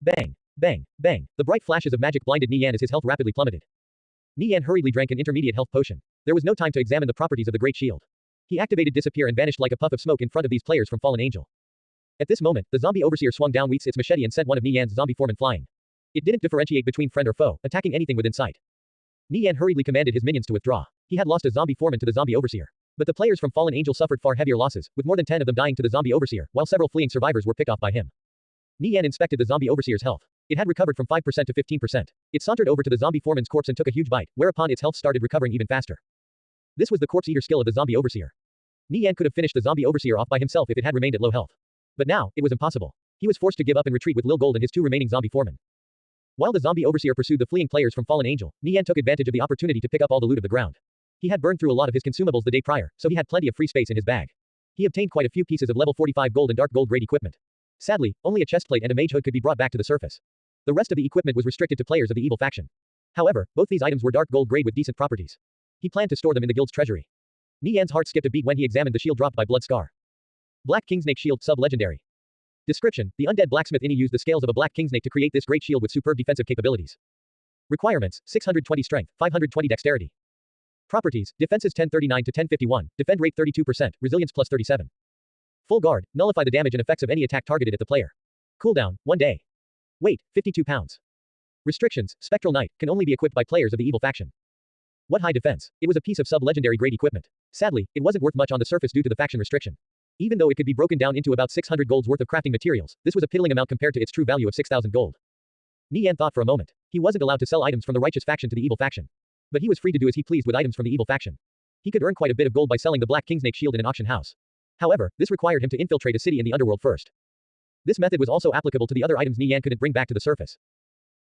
Bang! Bang! Bang! The bright flashes of magic blinded Nie Yan as his health rapidly plummeted. Nie Yan hurriedly drank an intermediate health potion. There was no time to examine the properties of the Great Shield. He activated Disappear and vanished like a puff of smoke in front of these players from Fallen Angel. At this moment, the zombie overseer swung down with its machete and sent one of Nie Yan's zombie foremen flying. It didn't differentiate between friend or foe, attacking anything within sight. Nie Yan hurriedly commanded his minions to withdraw. He had lost a zombie foreman to the zombie overseer. But the players from Fallen Angel suffered far heavier losses, with more than 10 of them dying to the zombie overseer, while several fleeing survivors were picked off by him. Nie Yan inspected the zombie overseer's health. It had recovered from 5% to 15%. It sauntered over to the zombie foreman's corpse and took a huge bite, whereupon its health started recovering even faster. This was the corpse eater skill of the zombie overseer. Nie Yan could have finished the zombie overseer off by himself if it had remained at low health. But now, it was impossible. He was forced to give up and retreat with Lil Gold and his two remaining zombie foremen. While the zombie overseer pursued the fleeing players from Fallen Angel, Nie Yan took advantage of the opportunity to pick up all the loot of the ground. He had burned through a lot of his consumables the day prior, so he had plenty of free space in his bag. He obtained quite a few pieces of level 45 gold and dark gold grade equipment. Sadly, only a chestplate and a mage hood could be brought back to the surface. The rest of the equipment was restricted to players of the evil faction. However, both these items were dark gold grade with decent properties. He planned to store them in the guild's treasury. Nie Yan's heart skipped a beat when he examined the shield dropped by Blood Scar. Black Kingsnake Shield Sub-Legendary. Description: the undead blacksmith Ini used the scales of a black kingsnake to create this great shield with superb defensive capabilities. Requirements: 620 strength, 520 dexterity. Properties: defenses 1039 to 1051, defend rate 32%, resilience plus 37. Full guard, nullify the damage and effects of any attack targeted at the player. Cooldown, 1 day. Weight, 52 pounds. Restrictions: Spectral Knight, can only be equipped by players of the evil faction. What high defense? It was a piece of sub-legendary grade equipment. Sadly, it wasn't worth much on the surface due to the faction restriction. Even though it could be broken down into about 600 gold's worth of crafting materials, this was a piddling amount compared to its true value of 6,000 gold. Nie Yan thought for a moment. He wasn't allowed to sell items from the righteous faction to the evil faction. But he was free to do as he pleased with items from the evil faction. He could earn quite a bit of gold by selling the Black Kingsnake shield in an auction house. However, this required him to infiltrate a city in the underworld first. This method was also applicable to the other items Nie Yan couldn't bring back to the surface.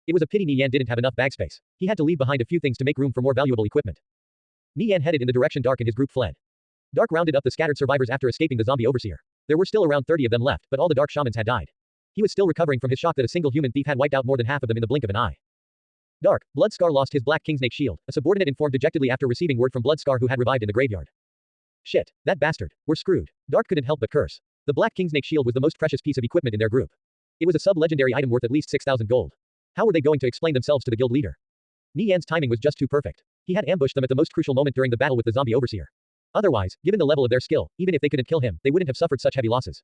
It was a pity Nie Yan didn't have enough bag space. He had to leave behind a few things to make room for more valuable equipment. Nie Yan headed in the direction Dark and his group fled. Dark rounded up the scattered survivors after escaping the zombie overseer. There were still around 30 of them left, but all the Dark shamans had died. He was still recovering from his shock that a single human thief had wiped out more than half of them in the blink of an eye. Dark, Blood Scar lost his Black Kingsnake shield, a subordinate informed dejectedly after receiving word from Blood Scar who had revived in the graveyard. Shit, that bastard, we're screwed. Dark couldn't help but curse. The Black Kingsnake shield was the most precious piece of equipment in their group. It was a sub-legendary item worth at least 6,000 gold. How were they going to explain themselves to the guild leader? Nie Yan's timing was just too perfect. He had ambushed them at the most crucial moment during the battle with the zombie overseer. Otherwise, given the level of their skill, even if they couldn't kill him, they wouldn't have suffered such heavy losses.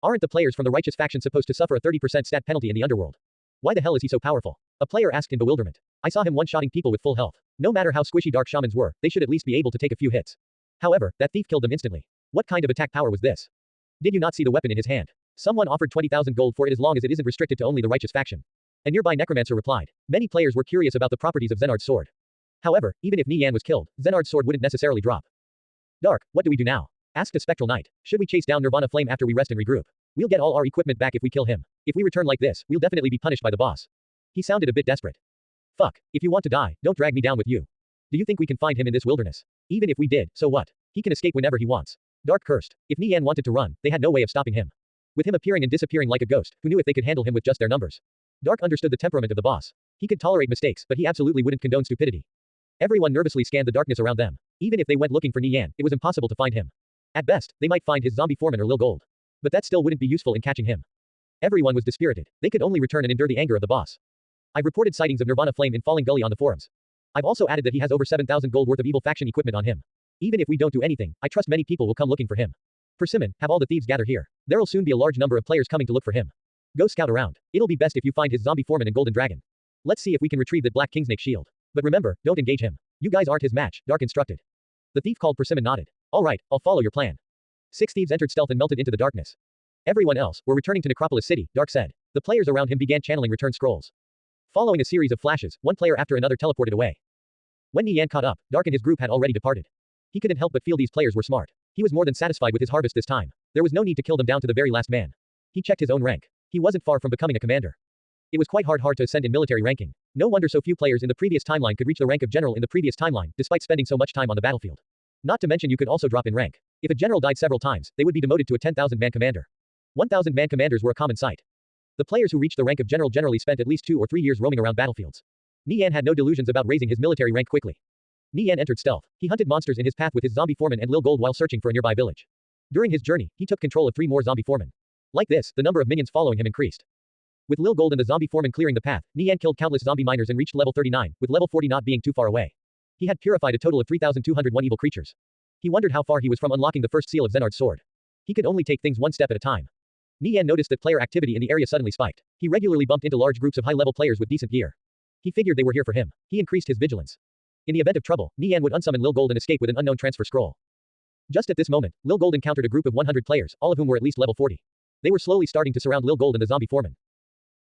Aren't the players from the righteous faction supposed to suffer a 30% stat penalty in the underworld? Why the hell is he so powerful? A player asked in bewilderment. I saw him one-shotting people with full health. No matter how squishy Dark shamans were, they should at least be able to take a few hits. However, that thief killed them instantly. What kind of attack power was this? Did you not see the weapon in his hand? Someone offered 20,000 gold for it as long as it isn't restricted to only the righteous faction. A nearby necromancer replied. Many players were curious about the properties of Zenard's sword. However, even if Nie Yan was killed, Zenard's sword wouldn't necessarily drop. Dark, what do we do now? Asked a spectral knight. Should we chase down Nirvana Flame after we rest and regroup? We'll get all our equipment back if we kill him. If we return like this, we'll definitely be punished by the boss. He sounded a bit desperate. Fuck, if you want to die, don't drag me down with you. Do you think we can find him in this wilderness? Even if we did, so what? He can escape whenever he wants. Dark cursed. If Nie Yan wanted to run, they had no way of stopping him. With him appearing and disappearing like a ghost, who knew if they could handle him with just their numbers? Dark understood the temperament of the boss. He could tolerate mistakes, but he absolutely wouldn't condone stupidity. Everyone nervously scanned the darkness around them. Even if they went looking for Nie Yan, it was impossible to find him. At best, they might find his zombie foreman or Lil Gold. But that still wouldn't be useful in catching him. Everyone was dispirited. They could only return and endure the anger of the boss. I've reported sightings of Nirvana Flame in Falling Gully on the forums. I've also added that he has over 7,000 gold worth of evil faction equipment on him. Even if we don't do anything, I trust many people will come looking for him. Persimmon, have all the thieves gather here. There'll soon be a large number of players coming to look for him. Go scout around. It'll be best if you find his zombie foreman and golden dragon. Let's see if we can retrieve that Black Kingsnake shield. But remember, don't engage him. You guys aren't his match, Dark instructed. The thief called Persimmon nodded. Alright, I'll follow your plan. 6 thieves entered stealth and melted into the darkness. Everyone else were returning to Necropolis City, Dark said. The players around him began channeling return scrolls. Following a series of flashes, one player after another teleported away. When Nie Yan caught up, Dark and his group had already departed. He couldn't help but feel these players were smart. He was more than satisfied with his harvest this time. There was no need to kill them down to the very last man. He checked his own rank. He wasn't far from becoming a commander. It was quite hard to ascend in military ranking. No wonder so few players in the previous timeline could reach the rank of general in the previous timeline, despite spending so much time on the battlefield. Not to mention you could also drop in rank. If a general died several times, they would be demoted to a 10,000-man commander. 1,000-man commanders were a common sight. The players who reached the rank of general generally spent at least 2 or 3 years roaming around battlefields. Nie Yan had no delusions about raising his military rank quickly. Nie Yan entered stealth. He hunted monsters in his path with his zombie foreman and Lil Gold while searching for a nearby village. During his journey, he took control of 3 more zombie foremen. Like this, the number of minions following him increased. With Lil Gold and the zombie foreman clearing the path, Nie Yan killed countless zombie miners and reached level 39, with level 40 not being too far away. He had purified a total of 3,201 evil creatures. He wondered how far he was from unlocking the first seal of Xenard's sword. He could only take things one step at a time. Nie Yan noticed that player activity in the area suddenly spiked. He regularly bumped into large groups of high-level players with decent gear. He figured they were here for him. He increased his vigilance. In the event of trouble, Nie Yan would unsummon Lil Gold and escape with an unknown transfer scroll. Just at this moment, Lil Gold encountered a group of 100 players, all of whom were at least level 40. They were slowly starting to surround Lil Gold and the zombie foreman.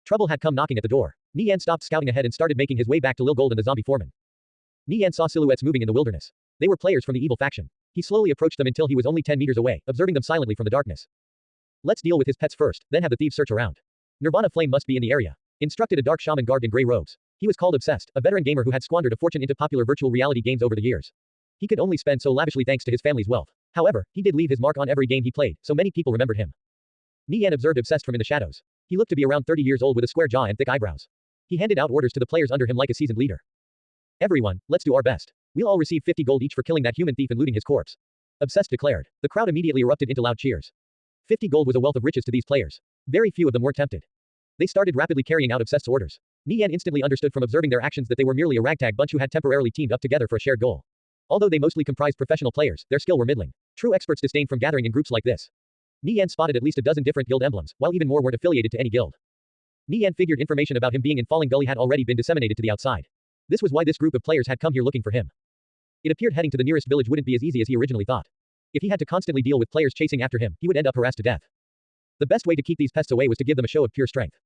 Trouble had come knocking at the door. Nie Yan stopped scouting ahead and started making his way back to Lil Gold and the zombie foreman. Nie Yan saw silhouettes moving in the wilderness. They were players from the evil faction. He slowly approached them until he was only 10 meters away, observing them silently from the darkness. Let's deal with his pets first, then have the thieves search around. Nirvana Flame must be in the area. Instructed a dark shaman garbed in gray robes. He was called Obsessed, a veteran gamer who had squandered a fortune into popular virtual reality games over the years. He could only spend so lavishly thanks to his family's wealth. However, he did leave his mark on every game he played, so many people remembered him. Nie Yan observed Obsessed from in the shadows. He looked to be around 30 years old with a square jaw and thick eyebrows. He handed out orders to the players under him like a seasoned leader. Everyone, let's do our best. We'll all receive 50 gold each for killing that human thief and looting his corpse. Obsessed declared. The crowd immediately erupted into loud cheers. 50 gold was a wealth of riches to these players. Very few of them were tempted. They started rapidly carrying out Obsessed's orders. Nie Yan instantly understood from observing their actions that they were merely a ragtag bunch who had temporarily teamed up together for a shared goal. Although they mostly comprised professional players, their skill were middling. True experts disdained from gathering in groups like this. Nie Yan spotted at least a dozen different guild emblems, while even more weren't affiliated to any guild. Nie Yan figured information about him being in Falling Gully had already been disseminated to the outside. This was why this group of players had come here looking for him. It appeared heading to the nearest village wouldn't be as easy as he originally thought. If he had to constantly deal with players chasing after him, he would end up harassed to death. The best way to keep these pests away was to give them a show of pure strength.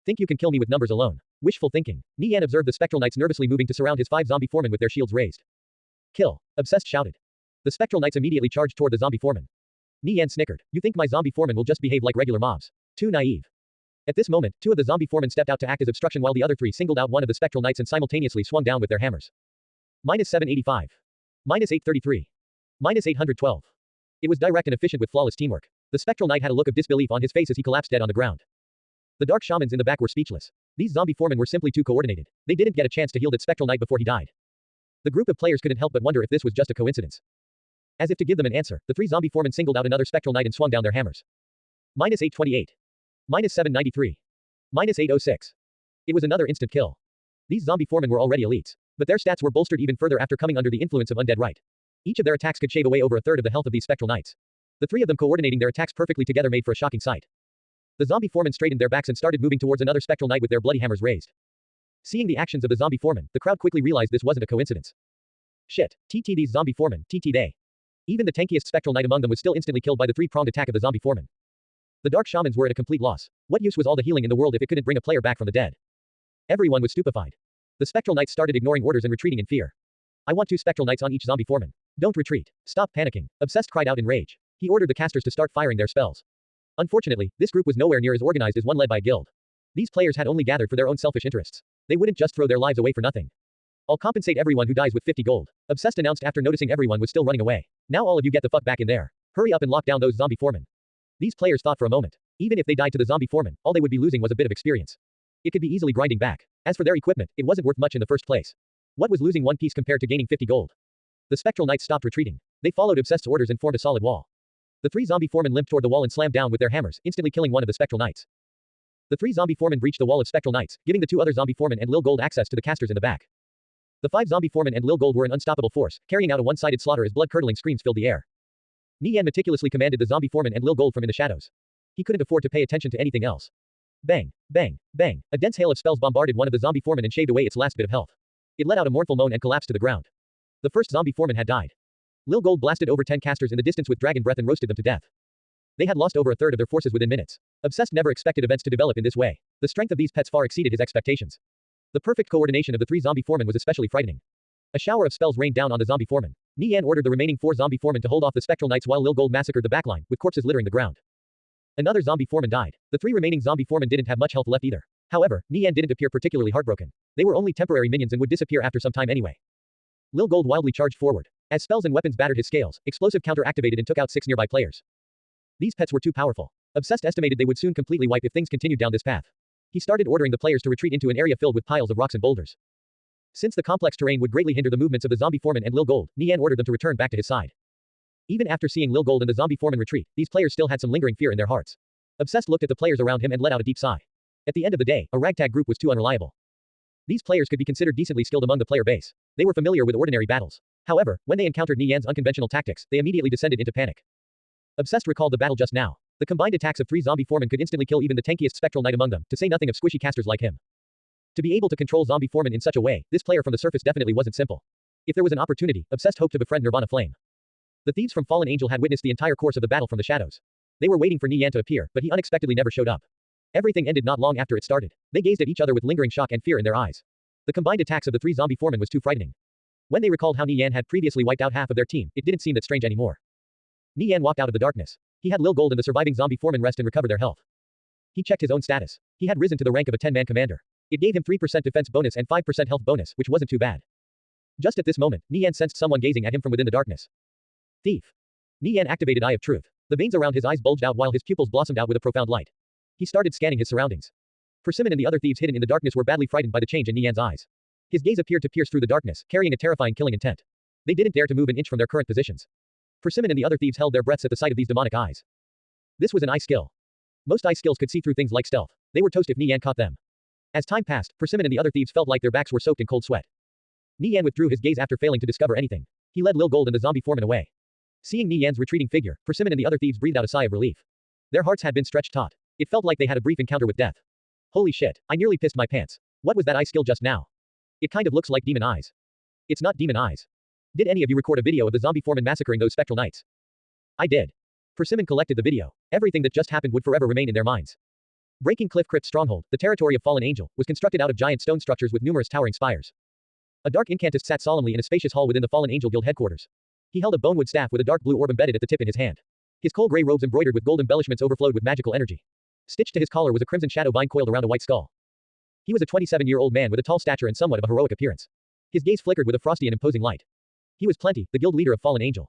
Think you can kill me with numbers alone. Wishful thinking. Nie Yan observed the spectral knights nervously moving to surround his 5 zombie foremen with their shields raised. Kill. Obsessed shouted. The spectral knights immediately charged toward the zombie foreman. Nie Yan snickered. You think my zombie foremen will just behave like regular mobs? Too naive. At this moment, 2 of the zombie foremen stepped out to act as obstruction while the other 3 singled out one of the spectral knights and simultaneously swung down with their hammers. -785. -833. -812. It was direct and efficient with flawless teamwork. The spectral knight had a look of disbelief on his face as he collapsed dead on the ground. The dark shamans in the back were speechless. These zombie foremen were simply too coordinated. They didn't get a chance to heal that spectral knight before he died. The group of players couldn't help but wonder if this was just a coincidence. As if to give them an answer, the 3 zombie foremen singled out another spectral knight and swung down their hammers. -828. -793. -806. It was another instant kill. These zombie foremen were already elites, but their stats were bolstered even further after coming under the influence of undead right. Each of their attacks could shave away over a third of the health of these spectral knights. The 3 of them coordinating their attacks perfectly together made for a shocking sight. The zombie foremen straightened their backs and started moving towards another spectral knight with their bloody hammers raised. Seeing the actions of the zombie foremen, the crowd quickly realized this wasn't a coincidence. Shit, TT these zombie foremen, TT they. Even the tankiest spectral knight among them was still instantly killed by the 3-pronged attack of the zombie foreman. The dark shamans were at a complete loss. What use was all the healing in the world if it couldn't bring a player back from the dead? Everyone was stupefied. The spectral knights started ignoring orders and retreating in fear. I want 2 spectral knights on each zombie foreman. Don't retreat. Stop panicking. Obsessed cried out in rage. He ordered the casters to start firing their spells. Unfortunately, this group was nowhere near as organized as one led by a guild. These players had only gathered for their own selfish interests. They wouldn't just throw their lives away for nothing. I'll compensate everyone who dies with 50 gold. Obsessed announced after noticing everyone was still running away. Now all of you get the fuck back in there. Hurry up and lock down those zombie foremen. These players thought for a moment. Even if they died to the zombie foreman, all they would be losing was a bit of experience. It could be easily grinding back. As for their equipment, it wasn't worth much in the first place. What was losing 1 piece compared to gaining 50 gold? The spectral knights stopped retreating. They followed Obsessed's orders and formed a solid wall. The 3 zombie foremen limped toward the wall and slammed down with their hammers, instantly killing one of the spectral knights. The 3 zombie foremen breached the wall of spectral knights, giving the 2 other zombie foremen and Lil Gold access to the casters in the back. The 5 zombie foremen and Lil Gold were an unstoppable force, carrying out a one-sided slaughter as blood-curdling screams filled the air. Nie Yan meticulously commanded the zombie foremen and Lil Gold from in the shadows. He couldn't afford to pay attention to anything else. Bang, bang, bang. A dense hail of spells bombarded one of the zombie foremen and shaved away its last bit of health. It let out a mournful moan and collapsed to the ground. The first zombie foreman had died. Lil Gold blasted over 10 casters in the distance with dragon breath and roasted them to death. They had lost over a third of their forces within minutes. Obsessed never expected events to develop in this way. The strength of these pets far exceeded his expectations. The perfect coordination of the 3 zombie foremen was especially frightening. A shower of spells rained down on the zombie foremen. Nie Yan ordered the remaining 4 zombie foremen to hold off the spectral knights while Lil Gold massacred the backline, with corpses littering the ground. Another zombie foreman died. The 3 remaining zombie foremen didn't have much health left either. However, Nie Yan didn't appear particularly heartbroken. They were only temporary minions and would disappear after some time anyway. Lil Gold wildly charged forward. As spells and weapons battered his scales, explosive counter activated and took out 6 nearby players. These pets were too powerful. Obsessed estimated they would soon completely wipe if things continued down this path. He started ordering the players to retreat into an area filled with piles of rocks and boulders. Since the complex terrain would greatly hinder the movements of the zombie foreman and Lil Gold, Nie Yan ordered them to return back to his side. Even after seeing Lil Gold and the zombie foreman retreat, these players still had some lingering fear in their hearts. Obsessed looked at the players around him and let out a deep sigh. At the end of the day, a ragtag group was too unreliable. These players could be considered decently skilled among the player base. They were familiar with ordinary battles. However, when they encountered Nie Yan's unconventional tactics, they immediately descended into panic. Obsessed recalled the battle just now. The combined attacks of 3 zombie foremen could instantly kill even the tankiest spectral knight among them, to say nothing of squishy casters like him. To be able to control zombie foremen in such a way, this player from the surface definitely wasn't simple. If there was an opportunity, Obsessed hoped to befriend Nirvana Flame. The thieves from Fallen Angel had witnessed the entire course of the battle from the shadows. They were waiting for Nie Yan to appear, but he unexpectedly never showed up. Everything ended not long after it started. They gazed at each other with lingering shock and fear in their eyes. The combined attacks of the 3 zombie foremen was too frightening. When they recalled how Nie Yan had previously wiped out half of their team, it didn't seem that strange anymore. Nie Yan walked out of the darkness. He had Lil Gold and the surviving zombie foremen rest and recover their health. He checked his own status. He had risen to the rank of a 10-man commander. It gave him 3% defense bonus and 5% health bonus, which wasn't too bad. Just at this moment, Nie Yan sensed someone gazing at him from within the darkness. Thief. Nie Yan activated Eye of Truth. The veins around his eyes bulged out while his pupils blossomed out with a profound light. He started scanning his surroundings. Persimmon and the other thieves hidden in the darkness were badly frightened by the change in Nie Yan's eyes. His gaze appeared to pierce through the darkness, carrying a terrifying killing intent. They didn't dare to move an inch from their current positions. Persimmon and the other thieves held their breaths at the sight of these demonic eyes. This was an eye skill. Most eye skills could see through things like stealth. They were toast if Nie Yan caught them. As time passed, Persimmon and the other thieves felt like their backs were soaked in cold sweat. Nie Yan withdrew his gaze after failing to discover anything. He led Lil Gold and the zombie foreman away. Seeing Nie Yan's retreating figure, Persimmon and the other thieves breathed out a sigh of relief. Their hearts had been stretched taut. It felt like they had a brief encounter with death. Holy shit, I nearly pissed my pants. What was that eye skill just now? It kind of looks like demon eyes. It's not demon eyes. Did any of you record a video of the zombie foreman massacring those spectral knights? I did. Persimmon collected the video. Everything that just happened would forever remain in their minds. Breaking Cliff Crypt Stronghold, the territory of Fallen Angel, was constructed out of giant stone structures with numerous towering spires. A dark incantist sat solemnly in a spacious hall within the Fallen Angel Guild headquarters. He held a bonewood staff with a dark blue orb embedded at the tip in his hand. His coal gray robes embroidered with gold embellishments overflowed with magical energy. Stitched to his collar was a crimson shadow vine coiled around a white skull. He was a 27-year-old man with a tall stature and somewhat of a heroic appearance. His gaze flickered with a frosty and imposing light. He was Plenty, the guild leader of Fallen Angel.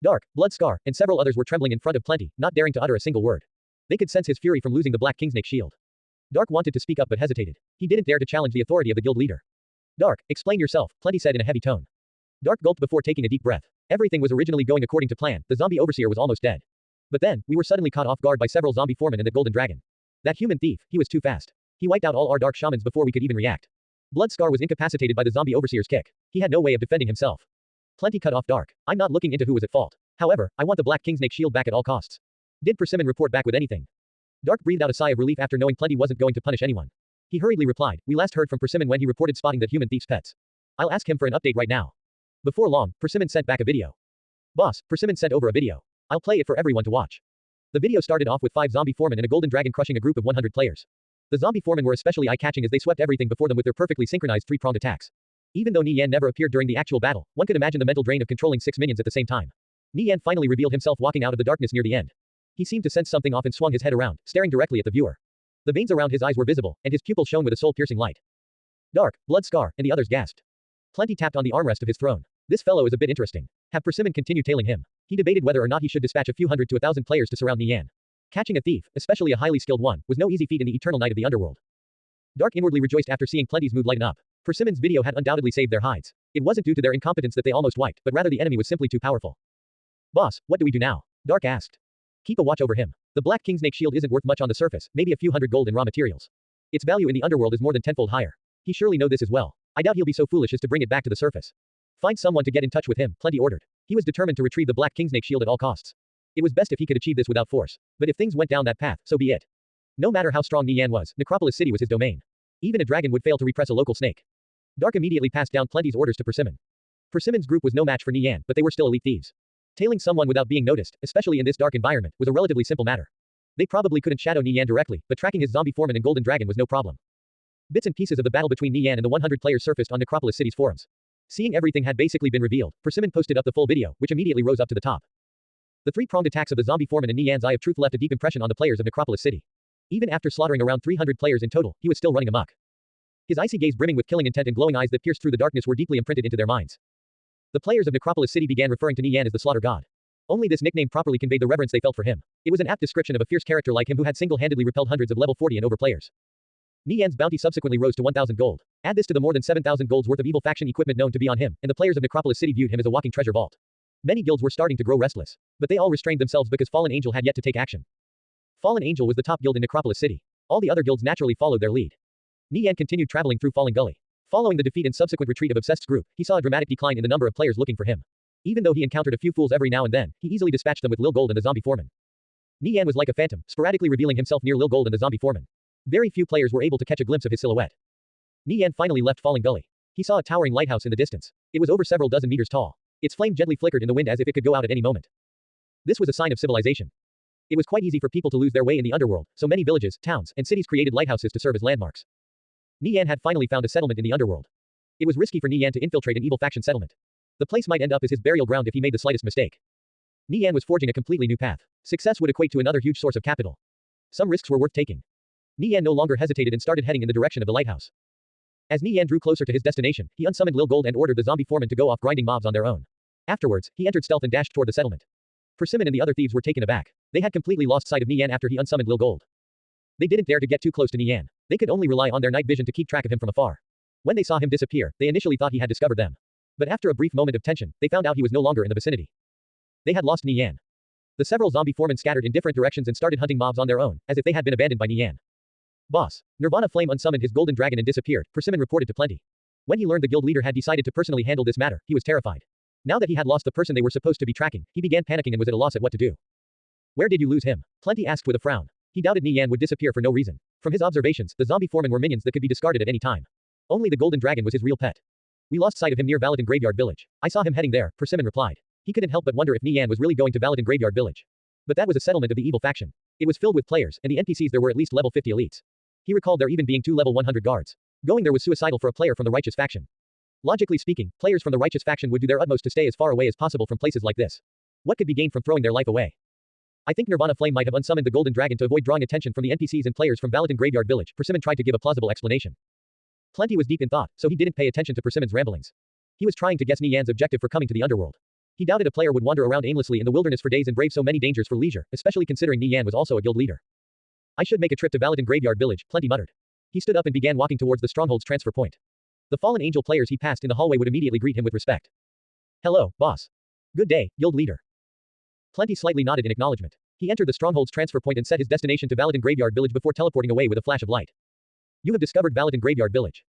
Dark, Blood Scar, and several others were trembling in front of Plenty, not daring to utter a single word. They could sense his fury from losing the Black Kingsnake shield. Dark wanted to speak up but hesitated. He didn't dare to challenge the authority of the guild leader. Dark, explain yourself, Plenty said in a heavy tone. Dark gulped before taking a deep breath. Everything was originally going according to plan. The zombie overseer was almost dead. But then, we were suddenly caught off guard by several zombie foremen and the golden dragon. That human thief, he was too fast. He wiped out all our dark shamans before we could even react. Blood Scar was incapacitated by the zombie overseer's kick. He had no way of defending himself. Plenty cut off Dark. I'm not looking into who was at fault. However, I want the Black Kingsnake shield back at all costs. Did Persimmon report back with anything? Dark breathed out a sigh of relief after knowing Plenty wasn't going to punish anyone. He hurriedly replied, we last heard from Persimmon when he reported spotting that human thief's pets. I'll ask him for an update right now. Before long, Persimmon sent back a video. Boss, Persimmon sent over a video. I'll play it for everyone to watch. The video started off with 5 zombie foremen and a golden dragon crushing a group of 100 players. The zombie foremen were especially eye-catching as they swept everything before them with their perfectly synchronized 3-pronged attacks. Even though Nie Yan never appeared during the actual battle, one could imagine the mental drain of controlling 6 minions at the same time. Nie Yan finally revealed himself walking out of the darkness near the end. He seemed to sense something off and swung his head around, staring directly at the viewer. The veins around his eyes were visible, and his pupils shone with a soul-piercing light. Dark, Blood Scar, and the others gasped. Plenty tapped on the armrest of his throne. This fellow is a bit interesting. Have Persimmon continue tailing him. He debated whether or not he should dispatch a few hundred to 1,000 players to surround Nie Yan. Catching a thief, especially a highly skilled one, was no easy feat in the eternal night of the underworld. Dark inwardly rejoiced after seeing Plenty's mood lighten up. Persimmon's video had undoubtedly saved their hides. It wasn't due to their incompetence that they almost wiped, but rather the enemy was simply too powerful. Boss, what do we do now? Dark asked. Keep a watch over him. The Black Kingsnake shield isn't worth much on the surface, maybe a few hundred gold in raw materials. Its value in the underworld is more than tenfold higher. He surely know this as well. I doubt he'll be so foolish as to bring it back to the surface. Find someone to get in touch with him, Plenty ordered. He was determined to retrieve the Black Kingsnake shield at all costs. It was best if he could achieve this without force. But if things went down that path, so be it. No matter how strong Nie Yan was, Necropolis City was his domain. Even a dragon would fail to repress a local snake. Dark immediately passed down Plenty's orders to Persimmon. Persimmon's group was no match for Nie Yan, but they were still elite thieves. Tailing someone without being noticed, especially in this dark environment, was a relatively simple matter. They probably couldn't shadow Nie Yan directly, but tracking his zombie foreman and golden dragon was no problem. Bits and pieces of the battle between Nie Yan and the 100 players surfaced on Necropolis City's forums. Seeing everything had basically been revealed, Persimmon posted up the full video, which immediately rose up to the top. The 3-pronged attacks of the zombie foreman and Nie Yan's Eye of Truth left a deep impression on the players of Necropolis City. Even after slaughtering around 300 players in total, he was still running amok. His icy gaze brimming with killing intent and glowing eyes that pierced through the darkness were deeply imprinted into their minds. The players of Necropolis City began referring to Nie Yan as the Slaughter God. Only this nickname properly conveyed the reverence they felt for him. It was an apt description of a fierce character like him who had single-handedly repelled hundreds of level 40 and over players. Nie Yan's bounty subsequently rose to 1,000 gold. Add this to the more than 7,000 golds worth of evil faction equipment known to be on him, and the players of Necropolis City viewed him as a walking treasure vault. Many guilds were starting to grow restless, but they all restrained themselves because Fallen Angel had yet to take action. Fallen Angel was the top guild in Necropolis City. All the other guilds naturally followed their lead. Nie Yan continued traveling through Falling Gully. Following the defeat and subsequent retreat of Obsessed's group, he saw a dramatic decline in the number of players looking for him. Even though he encountered a few fools every now and then, he easily dispatched them with Lil Gold and the zombie foreman. Nie Yan was like a phantom, sporadically revealing himself near Lil Gold and the zombie foreman. Very few players were able to catch a glimpse of his silhouette. Nie Yan finally left Falling Gully. He saw a towering lighthouse in the distance. It was over several dozen meters tall. Its flame gently flickered in the wind as if it could go out at any moment. This was a sign of civilization. It was quite easy for people to lose their way in the underworld, so many villages, towns, and cities created lighthouses to serve as landmarks. Nie Yan had finally found a settlement in the underworld. It was risky for Nie Yan to infiltrate an evil faction settlement. The place might end up as his burial ground if he made the slightest mistake. Nie Yan was forging a completely new path. Success would equate to another huge source of capital. Some risks were worth taking. Nie Yan no longer hesitated and started heading in the direction of the lighthouse. As Nie Yan drew closer to his destination, he unsummoned Lil Gold and ordered the zombie foreman to go off grinding mobs on their own. Afterwards, he entered stealth and dashed toward the settlement. Persimmon and the other thieves were taken aback. They had completely lost sight of Nie Yan after he unsummoned Lil Gold. They didn't dare to get too close to Nie Yan. They could only rely on their night vision to keep track of him from afar. When they saw him disappear, they initially thought he had discovered them. But after a brief moment of tension, they found out he was no longer in the vicinity. They had lost Nie Yan. The several zombie foremen scattered in different directions and started hunting mobs on their own, as if they had been abandoned by Nie Yan. Boss. Nirvana Flame unsummoned his golden dragon and disappeared, Persimmon reported to Plenty. When he learned the guild leader had decided to personally handle this matter, he was terrified. Now that he had lost the person they were supposed to be tracking, he began panicking and was at a loss at what to do. Where did you lose him? Plenty asked with a frown. He doubted Nie Yan would disappear for no reason. From his observations, the zombie foremen were minions that could be discarded at any time. Only the golden dragon was his real pet. We lost sight of him near Valadin Graveyard Village. I saw him heading there, Persimmon replied. He couldn't help but wonder if Nie Yan was really going to Valadin Graveyard Village. But that was a settlement of the evil faction. It was filled with players, and the NPCs there were at least level 50 elites. He recalled there even being 2 level 100 guards. Going there was suicidal for a player from the righteous faction. Logically speaking, players from the righteous faction would do their utmost to stay as far away as possible from places like this. What could be gained from throwing their life away? I think Nirvana Flame might have unsummoned the golden dragon to avoid drawing attention from the NPCs and players from Valadin Graveyard Village. Persimmon tried to give a plausible explanation. Plenty was deep in thought, so he didn't pay attention to Persimmon's ramblings. He was trying to guess Nie Yan's objective for coming to the underworld. He doubted a player would wander around aimlessly in the wilderness for days and brave so many dangers for leisure, especially considering Nie Yan was also a guild leader. I should make a trip to Valadin Graveyard Village, Plenty muttered. He stood up and began walking towards the stronghold's transfer point. The fallen angel players he passed in the hallway would immediately greet him with respect. Hello, boss. Good day, guild leader. Plenty slightly nodded in acknowledgement. He entered the stronghold's transfer point and set his destination to Valadin Graveyard Village before teleporting away with a flash of light. You have discovered Valadin Graveyard Village.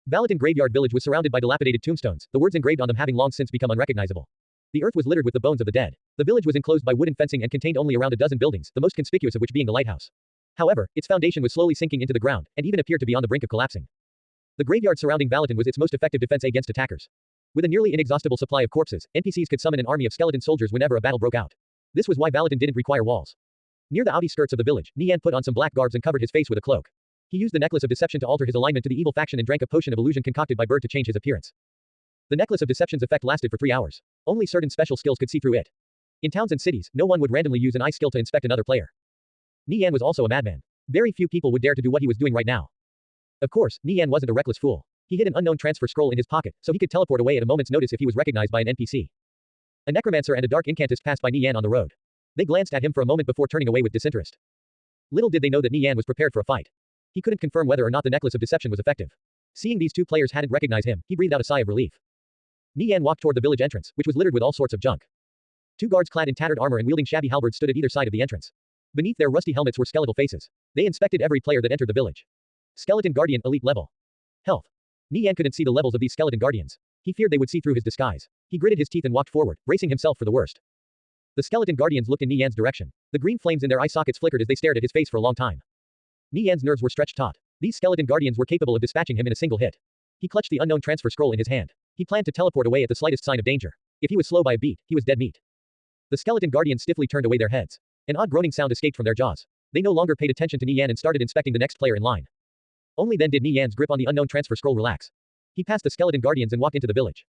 Valadin Graveyard Village was surrounded by dilapidated tombstones, the words engraved on them having long since become unrecognizable. The earth was littered with the bones of the dead. The village was enclosed by wooden fencing and contained only around a dozen buildings, the most conspicuous of which being the lighthouse. However, its foundation was slowly sinking into the ground, and even appeared to be on the brink of collapsing. The graveyard surrounding Valadin was its most effective defense against attackers. With a nearly inexhaustible supply of corpses, NPCs could summon an army of skeleton soldiers whenever a battle broke out. This was why Valadin didn't require walls. Near the outer skirts of the village, Nie Yan put on some black garbs and covered his face with a cloak. He used the necklace of deception to alter his alignment to the evil faction and drank a potion of illusion concocted by Bird to change his appearance. The necklace of deception's effect lasted for 3 hours. Only certain special skills could see through it. In towns and cities, no one would randomly use an eye skill to inspect another player. Nie Yan was also a madman. Very few people would dare to do what he was doing right now. Of course, Nie Yan wasn't a reckless fool. He hid an unknown transfer scroll in his pocket, so he could teleport away at a moment's notice if he was recognized by an NPC. A necromancer and a dark incantist passed by Nie Yan on the road. They glanced at him for a moment before turning away with disinterest. Little did they know that Nie Yan was prepared for a fight. He couldn't confirm whether or not the necklace of deception was effective. Seeing these 2 players hadn't recognized him, he breathed out a sigh of relief. Nie Yan walked toward the village entrance, which was littered with all sorts of junk. 2 guards clad in tattered armor and wielding shabby halberds stood at either side of the entrance. Beneath their rusty helmets were skeletal faces. They inspected every player that entered the village. Skeleton Guardian Elite Level. Health. Nie Yan couldn't see the levels of these skeleton guardians. He feared they would see through his disguise. He gritted his teeth and walked forward, bracing himself for the worst. The skeleton guardians looked in Nie Yan's direction. The green flames in their eye sockets flickered as they stared at his face for a long time. Nie Yan's nerves were stretched taut. These skeleton guardians were capable of dispatching him in a single hit. He clutched the unknown transfer scroll in his hand. He planned to teleport away at the slightest sign of danger. If he was slow by a beat, he was dead meat. The skeleton guardians stiffly turned away their heads. An odd groaning sound escaped from their jaws. They no longer paid attention to Nie Yan and started inspecting the next player in line. Only then did Nie Yan's grip on the unknown transfer scroll relax. He passed the skeleton guardians and walked into the village.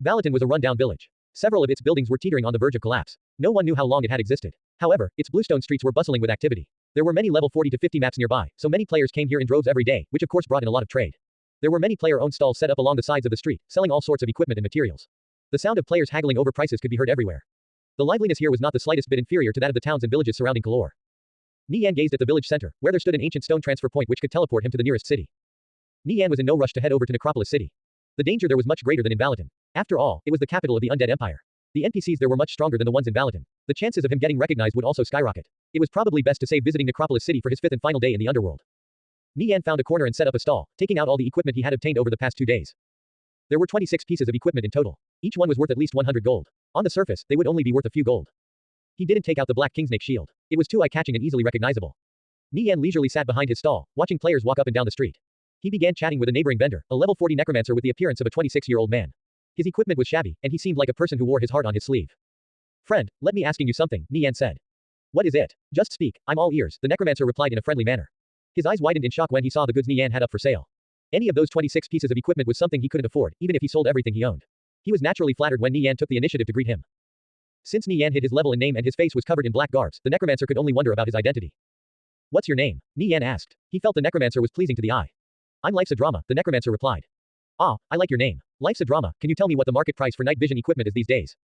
Valadin was a run-down village. Several of its buildings were teetering on the verge of collapse. No one knew how long it had existed. However, its bluestone streets were bustling with activity. There were many level 40 to 50 maps nearby, so many players came here in droves every day, which of course brought in a lot of trade. There were many player-owned stalls set up along the sides of the street, selling all sorts of equipment and materials. The sound of players haggling over prices could be heard everywhere. The liveliness here was not the slightest bit inferior to that of the towns and villages surrounding Kalor. Nie Yan gazed at the village center, where there stood an ancient stone transfer point which could teleport him to the nearest city. Nie Yan was in no rush to head over to Necropolis City. The danger there was much greater than in Valadin. After all, it was the capital of the Undead Empire. The NPCs there were much stronger than the ones in Valadin. The chances of him getting recognized would also skyrocket. It was probably best to save visiting Necropolis City for his 5th and final day in the underworld. Nie Yan found a corner and set up a stall, taking out all the equipment he had obtained over the past 2 days. There were 26 pieces of equipment in total. Each one was worth at least 100 gold. On the surface, they would only be worth a few gold. He didn't take out the black kingsnake shield. It was too eye-catching and easily recognizable. Nie Yan leisurely sat behind his stall, watching players walk up and down the street. He began chatting with a neighboring vendor, a level 40 necromancer with the appearance of a 26-year-old man. His equipment was shabby, and he seemed like a person who wore his heart on his sleeve. Friend, let me asking you something, Nie Yan said. What is it? Just speak, I'm all ears, the necromancer replied in a friendly manner. His eyes widened in shock when he saw the goods Nie Yan had up for sale. Any of those 26 pieces of equipment was something he couldn't afford, even if he sold everything he owned. He was naturally flattered when Nie Yan took the initiative to greet him. Since Nie Yan hid his level and name and his face was covered in black garbs, the necromancer could only wonder about his identity. What's your name? Nie Yan asked. He felt the necromancer was pleasing to the eye. I'm Life's a Drama, the necromancer replied. Ah, I like your name. Life's a Drama, can you tell me what the market price for night vision equipment is these days?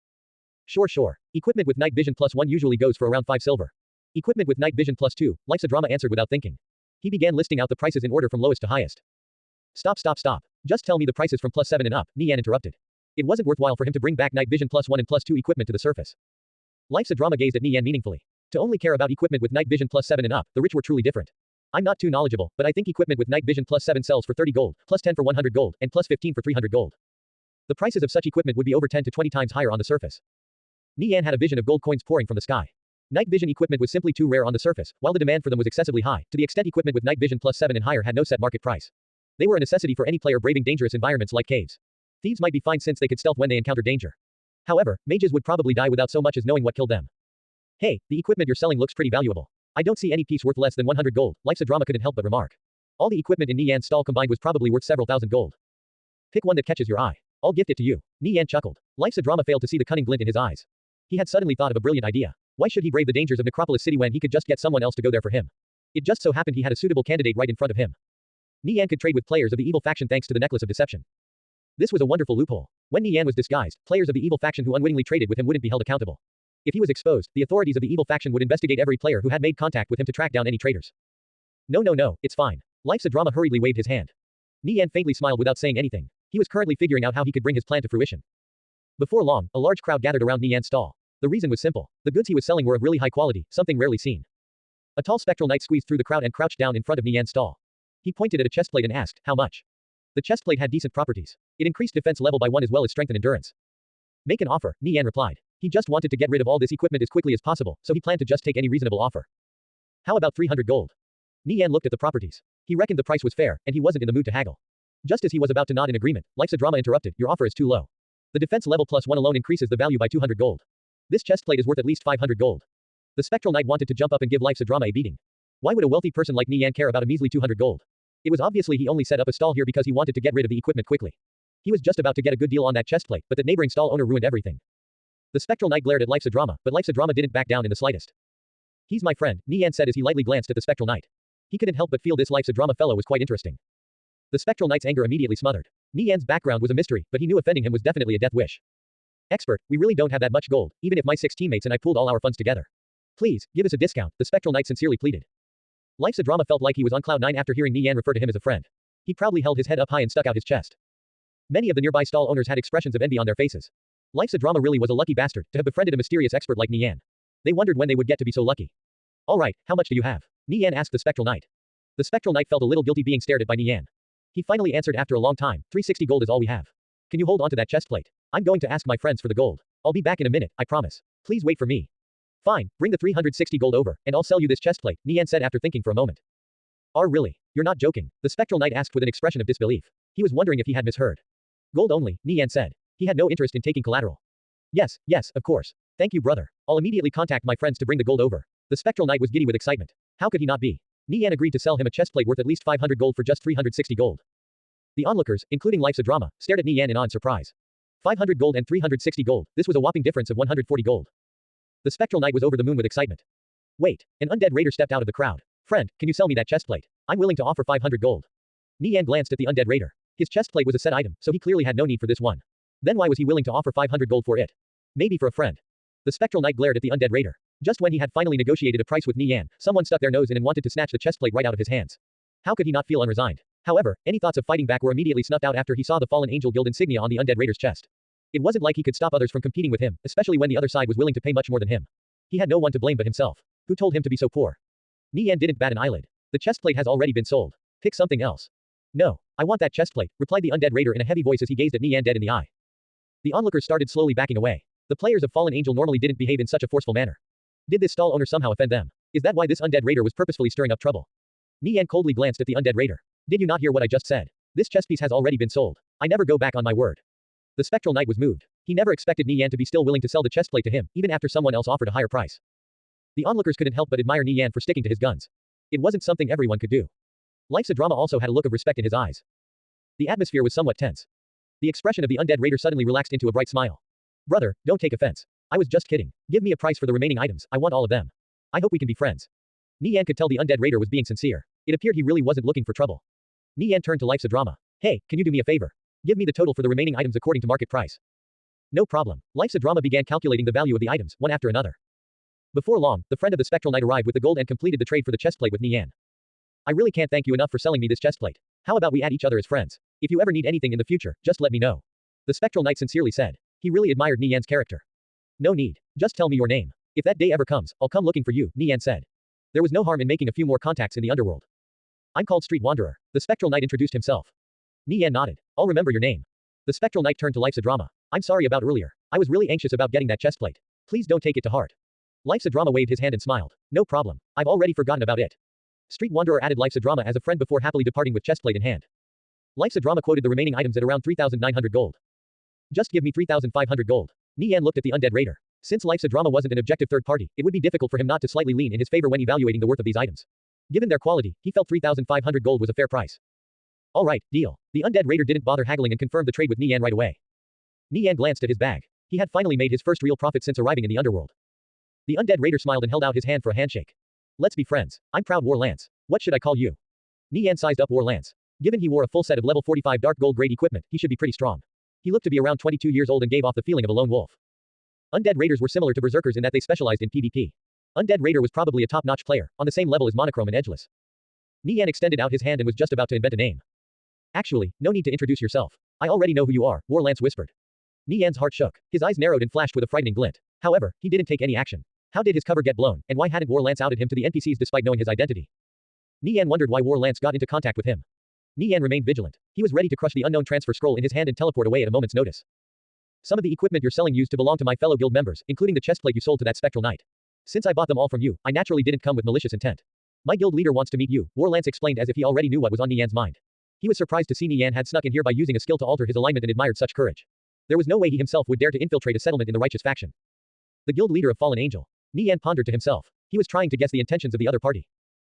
Sure. Equipment with night vision +1 usually goes for around 5 silver. Equipment with night vision +2, Life's a Drama answered without thinking. He began listing out the prices in order from lowest to highest. Stop. Just tell me the prices from +7 and up, Nie Yan interrupted. It wasn't worthwhile for him to bring back night vision +1 and +2 equipment to the surface. Life's a Drama gazed at Nie Yan meaningfully. To only care about equipment with night vision +7 and up, the rich were truly different. I'm not too knowledgeable, but I think equipment with night vision +7 sells for 30 gold, +10 for 100 gold, and +15 for 300 gold. The prices of such equipment would be over 10 to 20 times higher on the surface. Nie Yan had a vision of gold coins pouring from the sky. Night vision equipment was simply too rare on the surface, while the demand for them was excessively high, to the extent equipment with night vision +7 and higher had no set market price. They were a necessity for any player braving dangerous environments like caves. Thieves might be fine since they could stealth when they encountered danger. However, mages would probably die without so much as knowing what killed them. Hey, the equipment you're selling looks pretty valuable. I don't see any piece worth less than 100 gold, Life's a Drama couldn't help but remark. All the equipment in Nie Yan's stall combined was probably worth several thousand gold. Pick one that catches your eye. I'll gift it to you. Nie Yan chuckled. Life's a Drama failed to see the cunning glint in his eyes. He had suddenly thought of a brilliant idea. Why should he brave the dangers of Necropolis City when he could just get someone else to go there for him? It just so happened he had a suitable candidate right in front of him. Nie Yan could trade with players of the evil faction thanks to the necklace of deception. This was a wonderful loophole. When Nie Yan was disguised, players of the evil faction who unwittingly traded with him wouldn't be held accountable. If he was exposed, the authorities of the evil faction would investigate every player who had made contact with him to track down any traitors. No, it's fine. Life's a Drama hurriedly waved his hand. Nie Yan faintly smiled without saying anything. He was currently figuring out how he could bring his plan to fruition. Before long, a large crowd gathered around Nie Yan's stall. The reason was simple. The goods he was selling were of really high quality, something rarely seen. A tall spectral knight squeezed through the crowd and crouched down in front of Nie Yan's stall. He pointed at a chestplate and asked, how much? The chestplate had decent properties. It increased defense level by 1 as well as strength and endurance. Make an offer, Nie Yan replied. He just wanted to get rid of all this equipment as quickly as possible, so he planned to just take any reasonable offer. How about 300 gold? Nie Yan looked at the properties. He reckoned the price was fair, and he wasn't in the mood to haggle. Just as he was about to nod in agreement, Life's a Drama interrupted, your offer is too low. The defense level +1 alone increases the value by 200 gold. This chestplate is worth at least 500 gold. The spectral knight wanted to jump up and give Life's a Drama a beating. Why would a wealthy person like Nie Yan care about a measly 200 gold? It was obviously he only set up a stall here because he wanted to get rid of the equipment quickly. He was just about to get a good deal on that chestplate, but the neighboring stall owner ruined everything. The spectral knight glared at Life's a Drama, but Life's a Drama didn't back down in the slightest. He's my friend, Nie Yan said as he lightly glanced at the spectral knight. He couldn't help but feel this Life's a Drama fellow was quite interesting. The spectral knight's anger immediately smothered. Nie Yan's background was a mystery, but he knew offending him was definitely a death wish. Expert, we really don't have that much gold, even if my 6 teammates and I pooled all our funds together. Please, give us a discount, the spectral knight sincerely pleaded. Life's a Drama felt like he was on cloud 9 after hearing Nie Yan refer to him as a friend. He proudly held his head up high and stuck out his chest. Many of the nearby stall owners had expressions of envy on their faces. Life's a Drama really was a lucky bastard to have befriended a mysterious expert like Nie Yan. They wondered when they would get to be so lucky. All right, how much do you have? Nie Yan asked the spectral knight. The spectral knight felt a little guilty being stared at by Nie Yan. He finally answered after a long time, 360 gold is all we have. Can you hold on to that chestplate? I'm going to ask my friends for the gold. I'll be back in a minute, I promise. Please wait for me. Fine, bring the 360 gold over, and I'll sell you this chestplate, Nie Yan said after thinking for a moment. Really? You're not joking? The spectral knight asked with an expression of disbelief. He was wondering if he had misheard. Gold only, Nie Yan said. He had no interest in taking collateral. Yes, of course. Thank you, brother. I'll immediately contact my friends to bring the gold over. The spectral knight was giddy with excitement. How could he not be? Nie Yan agreed to sell him a chestplate worth at least 500 gold for just 360 gold. The onlookers, including Life's a Drama, stared at Nie Yan in awe and surprise. 500 gold and 360 gold, this was a whopping difference of 140 gold. The spectral knight was over the moon with excitement. Wait, an undead raider stepped out of the crowd. Friend, can you sell me that chestplate? I'm willing to offer 500 gold. Nie Yan glanced at the undead raider. His chestplate was a set item, so he clearly had no need for this one. Then why was he willing to offer 500 gold for it? Maybe for a friend. The spectral knight glared at the undead raider. Just when he had finally negotiated a price with Nie Yan, someone stuck their nose in and wanted to snatch the chestplate right out of his hands. How could he not feel unresigned? However, any thoughts of fighting back were immediately snuffed out after he saw the Fallen Angel Guild insignia on the undead raider's chest. It wasn't like he could stop others from competing with him, especially when the other side was willing to pay much more than him. He had no one to blame but himself. Who told him to be so poor? Nie Yan didn't bat an eyelid. The chestplate has already been sold. Pick something else. No, I want that chest plate, replied the undead raider in a heavy voice as he gazed at Nie Yan dead in the eye. The onlookers started slowly backing away. The players of Fallen Angel normally didn't behave in such a forceful manner. Did this stall owner somehow offend them? Is that why this undead raider was purposefully stirring up trouble? Nie Yan coldly glanced at the undead raider. Did you not hear what I just said? This chess piece has already been sold. I never go back on my word. The spectral knight was moved. He never expected Nie Yan to be still willing to sell the chest plate to him, even after someone else offered a higher price. The onlookers couldn't help but admire Nie Yan for sticking to his guns. It wasn't something everyone could do. Life's a drama also had a look of respect in his eyes. The atmosphere was somewhat tense. The expression of the undead raider suddenly relaxed into a bright smile. Brother, don't take offense. I was just kidding. Give me a price for the remaining items, I want all of them. I hope we can be friends. Nie Yan could tell the undead raider was being sincere. It appeared he really wasn't looking for trouble. Nie Yan turned to Life's a drama. Hey, can you do me a favor? Give me the total for the remaining items according to market price. No problem. Life's a drama began calculating the value of the items, one after another. Before long, the friend of the spectral knight arrived with the gold and completed the trade for the chest plate with Nie Yan. I really can't thank you enough for selling me this chest plate. How about we add each other as friends? If you ever need anything in the future, just let me know. The spectral knight sincerely said. He really admired Nie Yan's character. No need. Just tell me your name. If that day ever comes, I'll come looking for you, Nie Yan said. There was no harm in making a few more contacts in the underworld. I'm called Street Wanderer. The spectral knight introduced himself. Nie Yan nodded. I'll remember your name. The spectral knight turned to Life's a drama. I'm sorry about earlier. I was really anxious about getting that chest plate. Please don't take it to heart. Life's a drama waved his hand and smiled. No problem. I've already forgotten about it. Street Wanderer added Life's a drama as a friend before happily departing with chest plate in hand. Life's a drama quoted the remaining items at around 3,900 gold. Just give me 3,500 gold. Nie Yan looked at the undead raider. Since Life's a drama wasn't an objective third party, it would be difficult for him not to slightly lean in his favor when evaluating the worth of these items. Given their quality, he felt 3,500 gold was a fair price. All right, deal. The undead raider didn't bother haggling and confirmed the trade with Nie Yan right away. Nie Yan glanced at his bag. He had finally made his first real profit since arriving in the underworld. The undead raider smiled and held out his hand for a handshake. Let's be friends. I'm proud War Lance. What should I call you? Nie Yan sized up War Lance. Given he wore a full set of level 45 dark gold grade equipment, he should be pretty strong. He looked to be around 22 years old and gave off the feeling of a lone wolf. Undead raiders were similar to berserkers in that they specialized in PvP. Undead raider was probably a top-notch player, on the same level as Monochrome and Edgeless. Nie Yan extended out his hand and was just about to invent a name. Actually, no need to introduce yourself. I already know who you are, War Lance whispered. Nie Yan's heart shook. His eyes narrowed and flashed with a frightening glint. However, he didn't take any action. How did his cover get blown, and why hadn't War Lance outed him to the NPCs despite knowing his identity? Nie Yan wondered why War Lance got into contact with him. Nie Yan remained vigilant. He was ready to crush the unknown transfer scroll in his hand and teleport away at a moment's notice. Some of the equipment you're selling used to belong to my fellow guild members, including the chestplate you sold to that spectral knight. Since I bought them all from you, I naturally didn't come with malicious intent. My guild leader wants to meet you, War Lance explained as if he already knew what was on Nie Yan's mind. He was surprised to see Nie Yan had snuck in here by using a skill to alter his alignment and admired such courage. There was no way he himself would dare to infiltrate a settlement in the righteous faction. The guild leader of Fallen Angel. Nie Yan pondered to himself. He was trying to guess the intentions of the other party.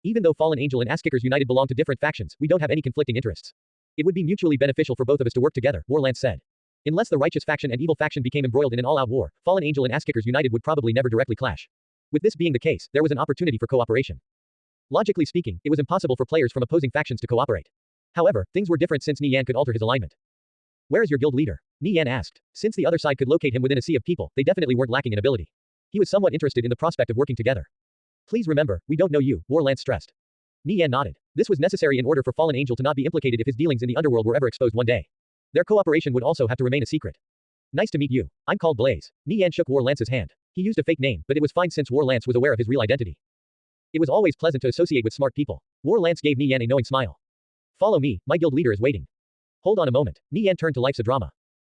Even though Fallen Angel and Askickers United belong to different factions, we don't have any conflicting interests. It would be mutually beneficial for both of us to work together, War Lance said. Unless the righteous faction and evil faction became embroiled in an all-out war, Fallen Angel and Askickers United would probably never directly clash. With this being the case, there was an opportunity for cooperation. Logically speaking, it was impossible for players from opposing factions to cooperate. However, things were different since Nie Yan could alter his alignment. Where is your guild leader? Nie Yan asked. Since the other side could locate him within a sea of people, they definitely weren't lacking in ability. He was somewhat interested in the prospect of working together. Please remember, we don't know you, War Lance stressed. Nie Yan nodded. This was necessary in order for Fallen Angel to not be implicated if his dealings in the underworld were ever exposed one day. Their cooperation would also have to remain a secret. Nice to meet you. I'm called Blaze. Nie Yan shook War Lance's hand. He used a fake name, but it was fine since War Lance was aware of his real identity. It was always pleasant to associate with smart people. War Lance gave Nie Yan a knowing smile. Follow me, my guild leader is waiting. Hold on a moment. Nie Yan turned to Life's a drama.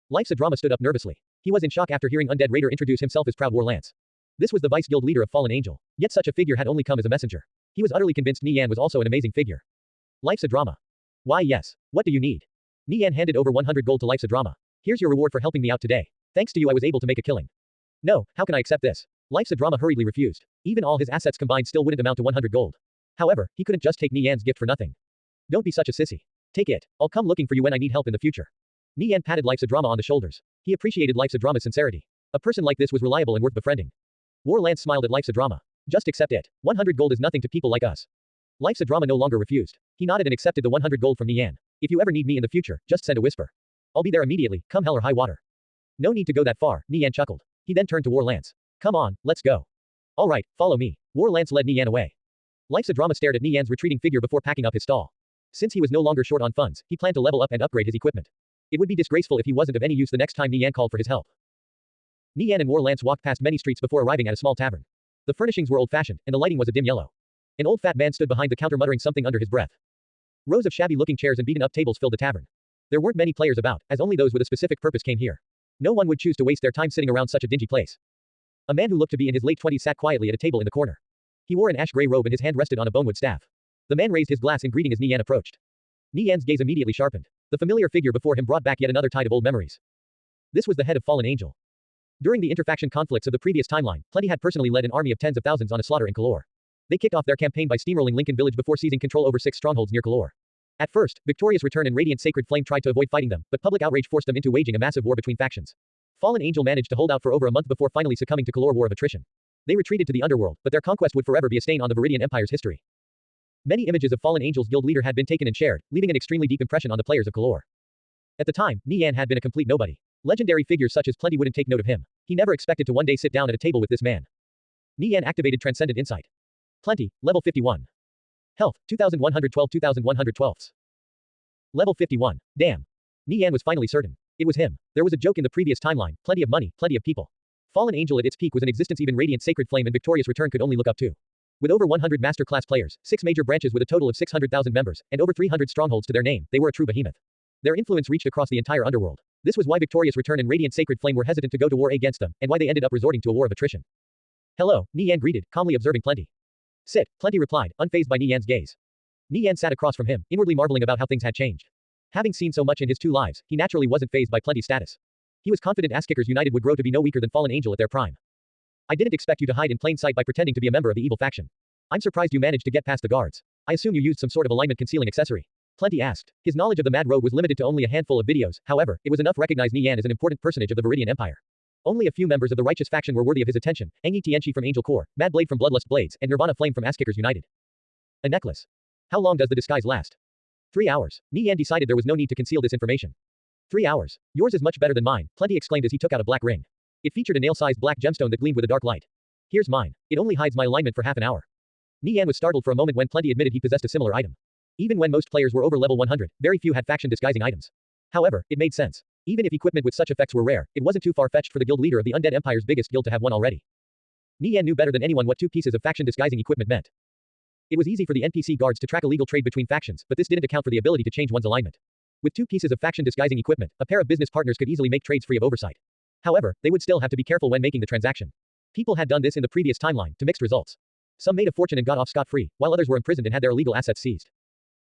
Life's a drama stood up nervously. He was in shock after hearing Undead Raider introduce himself as proud War Lance. This was the vice guild leader of Fallen Angel. Yet such a figure had only come as a messenger. He was utterly convinced Nie Yan was also an amazing figure. Life's a drama. Why yes. What do you need? Nie Yan handed over 100 gold to Life's a drama. Here's your reward for helping me out today. Thanks to you I was able to make a killing. No, how can I accept this? Life's a drama hurriedly refused. Even all his assets combined still wouldn't amount to 100 gold. However, he couldn't just take Nie Yan's gift for nothing. Don't be such a sissy. Take it. I'll come looking for you when I need help in the future. Nie Yan patted Life's a drama on the shoulders. He appreciated Life's a drama's sincerity. A person like this was reliable and worth befriending. War Lance smiled at Life's a drama. Just accept it. 100 gold is nothing to people like us. Life's a drama no longer refused. He nodded and accepted the 100 gold from Nie Yan. If you ever need me in the future, just send a whisper. I'll be there immediately, come hell or high water. No need to go that far, Nie Yan chuckled. He then turned to War Lance. Come on, let's go. Alright, follow me. War Lance led Nie Yan away. Life's a drama stared at Nie Yan's retreating figure before packing up his stall. Since he was no longer short on funds, he planned to level up and upgrade his equipment. It would be disgraceful if he wasn't of any use the next time Nie Yan called for his help. Nie Yan and War Lance walked past many streets before arriving at a small tavern. The furnishings were old-fashioned, and the lighting was a dim yellow. An old fat man stood behind the counter muttering something under his breath. Rows of shabby-looking chairs and beaten-up tables filled the tavern. There weren't many players about, as only those with a specific purpose came here. No one would choose to waste their time sitting around such a dingy place. A man who looked to be in his late 20s sat quietly at a table in the corner. He wore an ash-gray robe and his hand rested on a bonewood staff. The man raised his glass in greeting as Nie Yan approached. Nie Yan's gaze immediately sharpened. The familiar figure before him brought back yet another tide of old memories. This was the head of Fallen Angel. During the interfaction conflicts of the previous timeline, Plenty had personally led an army of tens of thousands on a slaughter in Kalor. They kicked off their campaign by steamrolling Lincoln Village before seizing control over 6 strongholds near Kalor. At first, Victorious Return and Radiant Sacred Flame tried to avoid fighting them, but public outrage forced them into waging a massive war between factions. Fallen Angel managed to hold out for over a month before finally succumbing to Kalor War of Attrition. They retreated to the underworld, but their conquest would forever be a stain on the Viridian Empire's history. Many images of Fallen Angel's guild leader had been taken and shared, leaving an extremely deep impression on the players of Kalor. At the time, Nie Yan had been a complete nobody. Legendary figures such as Plenty wouldn't take note of him. He never expected to one day sit down at a table with this man. Nie Yan activated Transcendent Insight. Plenty, level 51. Health, 2112. Level 51. Damn. Nie Yan was finally certain. It was him. There was a joke in the previous timeline, plenty of money, plenty of people. Fallen Angel at its peak was an existence even Radiant Sacred Flame and Victorious Return could only look up to. With over 100 master class players, 6 major branches with a total of 600,000 members, and over 300 strongholds to their name, they were a true behemoth. Their influence reached across the entire underworld. This was why Victorious Return and Radiant Sacred Flame were hesitant to go to war against them, and why they ended up resorting to a war of attrition. Hello, Nie Yan greeted, calmly observing Plenty. Sit, Plenty replied, unfazed by Nie Yan's gaze. Nie Yan sat across from him, inwardly marveling about how things had changed. Having seen so much in his 2 lives, he naturally wasn't fazed by Plenty's status. He was confident Asskickers United would grow to be no weaker than Fallen Angel at their prime. I didn't expect you to hide in plain sight by pretending to be a member of the evil faction. I'm surprised you managed to get past the guards. I assume you used some sort of alignment concealing accessory. Plenty asked. His knowledge of the Mad Rogue was limited to only a handful of videos, however, it was enough to recognize Nie Yan as an important personage of the Viridian Empire. Only a few members of the Righteous faction were worthy of his attention, Engi Tianchi from Angel Core, Mad Blade from Bloodlust Blades, and Nirvana Flame from Asskickers United. A necklace. How long does the disguise last? 3 hours. Nie Yan decided there was no need to conceal this information. 3 hours. Yours is much better than mine, Plenty exclaimed as he took out a black ring. It featured a nail-sized black gemstone that gleamed with a dark light. Here's mine. It only hides my alignment for half an hour. Nie Yan was startled for a moment when Plenty admitted he possessed a similar item. Even when most players were over level 100, very few had faction disguising items. However, it made sense. Even if equipment with such effects were rare, it wasn't too far-fetched for the guild leader of the Undead Empire's biggest guild to have one already. Nie Yan knew better than anyone what 2 pieces of faction disguising equipment meant. It was easy for the NPC guards to track illegal trade between factions, but this didn't account for the ability to change one's alignment. With 2 pieces of faction disguising equipment, a pair of business partners could easily make trades free of oversight. However, they would still have to be careful when making the transaction. People had done this in the previous timeline, to mixed results. Some made a fortune and got off scot-free, while others were imprisoned and had their illegal assets seized.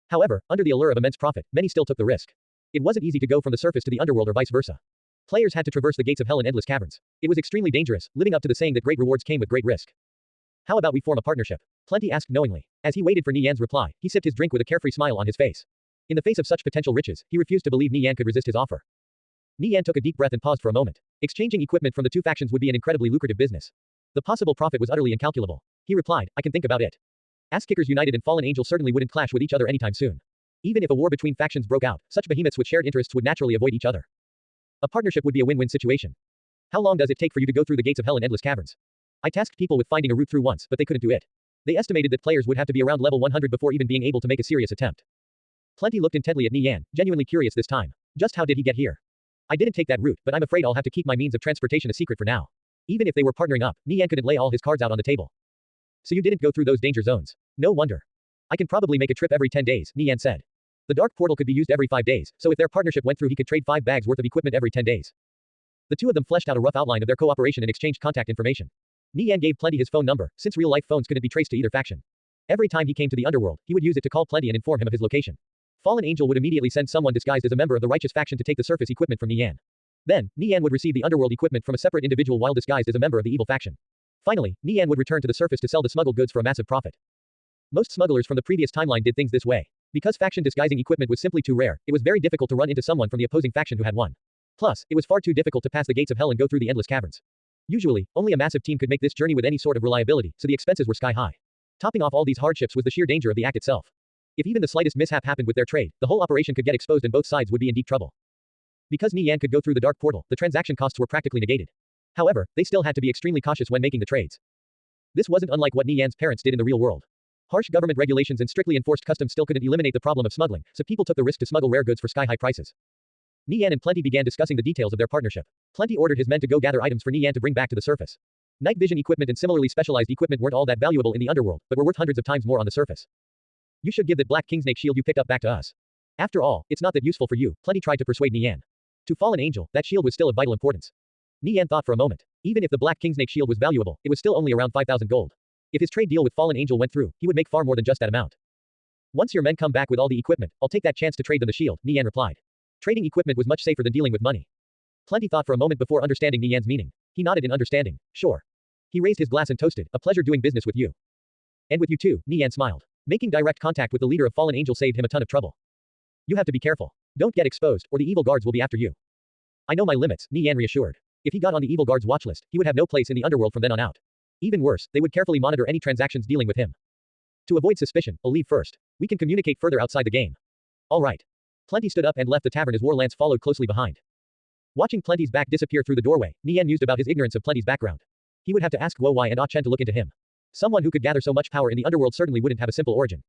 However, under the allure of immense profit, many still took the risk. It wasn't easy to go from the surface to the underworld or vice versa. Players had to traverse the gates of hell in endless caverns. It was extremely dangerous, living up to the saying that great rewards came with great risk. How about we form a partnership? Plenty asked knowingly. As he waited for Nie Yan's reply, he sipped his drink with a carefree smile on his face. In the face of such potential riches, he refused to believe Nie Yan could resist his offer. Nie Yan took a deep breath and paused for a moment. Exchanging equipment from the 2 factions would be an incredibly lucrative business. The possible profit was utterly incalculable. He replied, I can think about it. Asskickers United and Fallen Angel certainly wouldn't clash with each other anytime soon. Even if a war between factions broke out, such behemoths with shared interests would naturally avoid each other. A partnership would be a win-win situation. How long does it take for you to go through the gates of hell in endless caverns? I tasked people with finding a route through once, but they couldn't do it. They estimated that players would have to be around level 100 before even being able to make a serious attempt. Plenty looked intently at Nie Yan, genuinely curious this time. Just how did he get here? I didn't take that route, but I'm afraid I'll have to keep my means of transportation a secret for now. Even if they were partnering up, Nie Yan couldn't lay all his cards out on the table. So you didn't go through those danger zones. No wonder. I can probably make a trip every 10 days, Nie Yan said. The dark portal could be used every 5 days, so if their partnership went through he could trade 5 bags worth of equipment every 10 days. The 2 of them fleshed out a rough outline of their cooperation and exchanged contact information. Nie Yan gave Plenty his phone number, since real-life phones couldn't be traced to either faction. Every time he came to the underworld, he would use it to call Plenty and inform him of his location. Fallen Angel would immediately send someone disguised as a member of the Righteous faction to take the surface equipment from Nie Yan. Then, Nie Yan would receive the underworld equipment from a separate individual while disguised as a member of the evil faction. Finally, Nie Yan would return to the surface to sell the smuggled goods for a massive profit. Most smugglers from the previous timeline did things this way. Because faction disguising equipment was simply too rare, it was very difficult to run into someone from the opposing faction who had one. Plus, it was far too difficult to pass the gates of hell and go through the endless caverns. Usually, only a massive team could make this journey with any sort of reliability, so the expenses were sky high. Topping off all these hardships was the sheer danger of the act itself. If even the slightest mishap happened with their trade, the whole operation could get exposed and both sides would be in deep trouble. Because Nie Yan could go through the dark portal, the transaction costs were practically negated. However, they still had to be extremely cautious when making the trades. This wasn't unlike what Nie Yan's parents did in the real world. Harsh government regulations and strictly enforced customs still couldn't eliminate the problem of smuggling, so people took the risk to smuggle rare goods for sky-high prices. Nie Yan and Plenty began discussing the details of their partnership. Plenty ordered his men to go gather items for Nie Yan to bring back to the surface. Night vision equipment and similarly specialized equipment weren't all that valuable in the underworld, but were worth hundreds of times more on the surface. You should give that black kingsnake shield you picked up back to us. After all, it's not that useful for you. Plenty tried to persuade Nie Yan. To Fallen Angel, that shield was still of vital importance. Nie Yan thought for a moment. Even if the black kingsnake shield was valuable, it was still only around 5,000 gold. If his trade deal with Fallen Angel went through, he would make far more than just that amount. Once your men come back with all the equipment, I'll take that chance to trade them the shield, Nie Yan replied. Trading equipment was much safer than dealing with money. Plenty thought for a moment before understanding Nie Yan's meaning. He nodded in understanding. Sure. He raised his glass and toasted, a pleasure doing business with you. And with you too, Nie Yan smiled. Making direct contact with the leader of Fallen Angel saved him a ton of trouble. You have to be careful. Don't get exposed, or the evil guards will be after you. I know my limits, Nie Yan reassured. If he got on the evil guards' watch list, he would have no place in the underworld from then on out. Even worse, they would carefully monitor any transactions dealing with him. To avoid suspicion, I'll leave first. We can communicate further outside the game. All right. Plenty stood up and left the tavern as Warlance followed closely behind. Watching Plenty's back disappear through the doorway, Nie Yan mused about his ignorance of Plenty's background. He would have to ask Guo Wai and Ah Chen to look into him. Someone who could gather so much power in the underworld certainly wouldn't have a simple origin.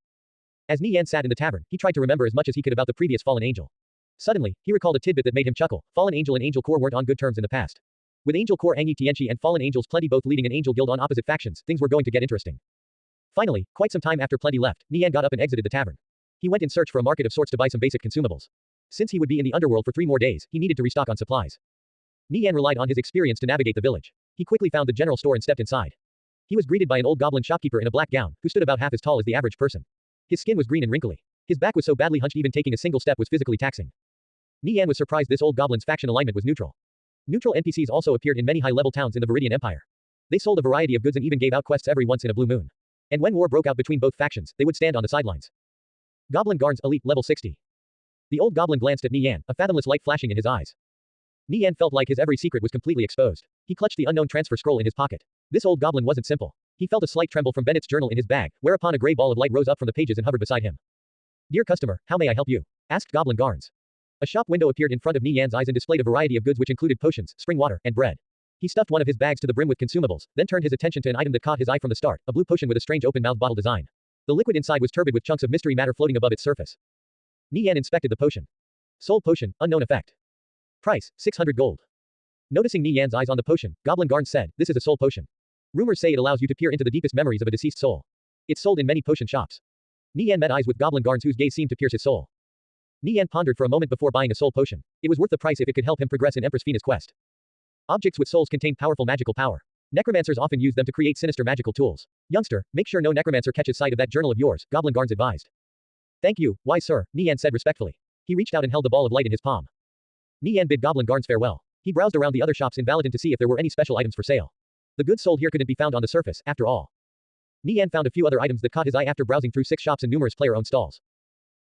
As Nie Yan sat in the tavern, he tried to remember as much as he could about the previous Fallen Angel. Suddenly, he recalled a tidbit that made him chuckle. Fallen Angel and Angel Corps weren't on good terms in the past. With Angel Corps Anyi Tianchi and Fallen Angels Plenty both leading an Angel Guild on opposite factions, things were going to get interesting. Finally, quite some time after Plenty left, Nie Yan got up and exited the tavern. He went in search for a market of sorts to buy some basic consumables. Since he would be in the underworld for 3 more days, he needed to restock on supplies. Nie Yan relied on his experience to navigate the village. He quickly found the general store and stepped inside. He was greeted by an old goblin shopkeeper in a black gown, who stood about half as tall as the average person. His skin was green and wrinkly. His back was so badly hunched even taking a single step was physically taxing. Nie Yan was surprised this old goblin's faction alignment was neutral. Neutral NPCs also appeared in many high-level towns in the Viridian Empire. They sold a variety of goods and even gave out quests every once in a blue moon. And when war broke out between both factions, they would stand on the sidelines. Goblin Guards Elite Level 60. The old goblin glanced at Nie Yan, a fathomless light flashing in his eyes. Nie Yan felt like his every secret was completely exposed. He clutched the unknown transfer scroll in his pocket. This old goblin wasn't simple. He felt a slight tremble from Bennett's journal in his bag, whereupon a gray ball of light rose up from the pages and hovered beside him. Dear customer, how may I help you? Asked Goblin Garns. A shop window appeared in front of Nie Yan's eyes and displayed a variety of goods which included potions, spring water, and bread. He stuffed one of his bags to the brim with consumables, then turned his attention to an item that caught his eye from the start, a blue potion with a strange open-mouthed bottle design. The liquid inside was turbid with chunks of mystery matter floating above its surface. Nie Yan inspected the potion. Soul potion, unknown effect. Price, 600 gold. Noticing Nie Yan's eyes on the potion, Goblin Garns said, this is a soul potion. Rumors say it allows you to peer into the deepest memories of a deceased soul. It's sold in many potion shops. Nie Yan met eyes with Goblin Garns whose gaze seemed to pierce his soul. Nie Yan pondered for a moment before buying a soul potion. It was worth the price if it could help him progress in Empress Fina's quest. Objects with souls contain powerful magical power. Necromancers often use them to create sinister magical tools. Youngster, make sure no necromancer catches sight of that journal of yours, Goblin Garns advised. Thank you, wise sir, Nie Yan said respectfully. He reached out and held the ball of light in his palm. Nie Yan bid Goblin Garns farewell. He browsed around the other shops in Valadin to see if there were any special items for sale. The goods sold here couldn't be found on the surface, after all. Nie Yan found a few other items that caught his eye after browsing through 6 shops and numerous player-owned stalls.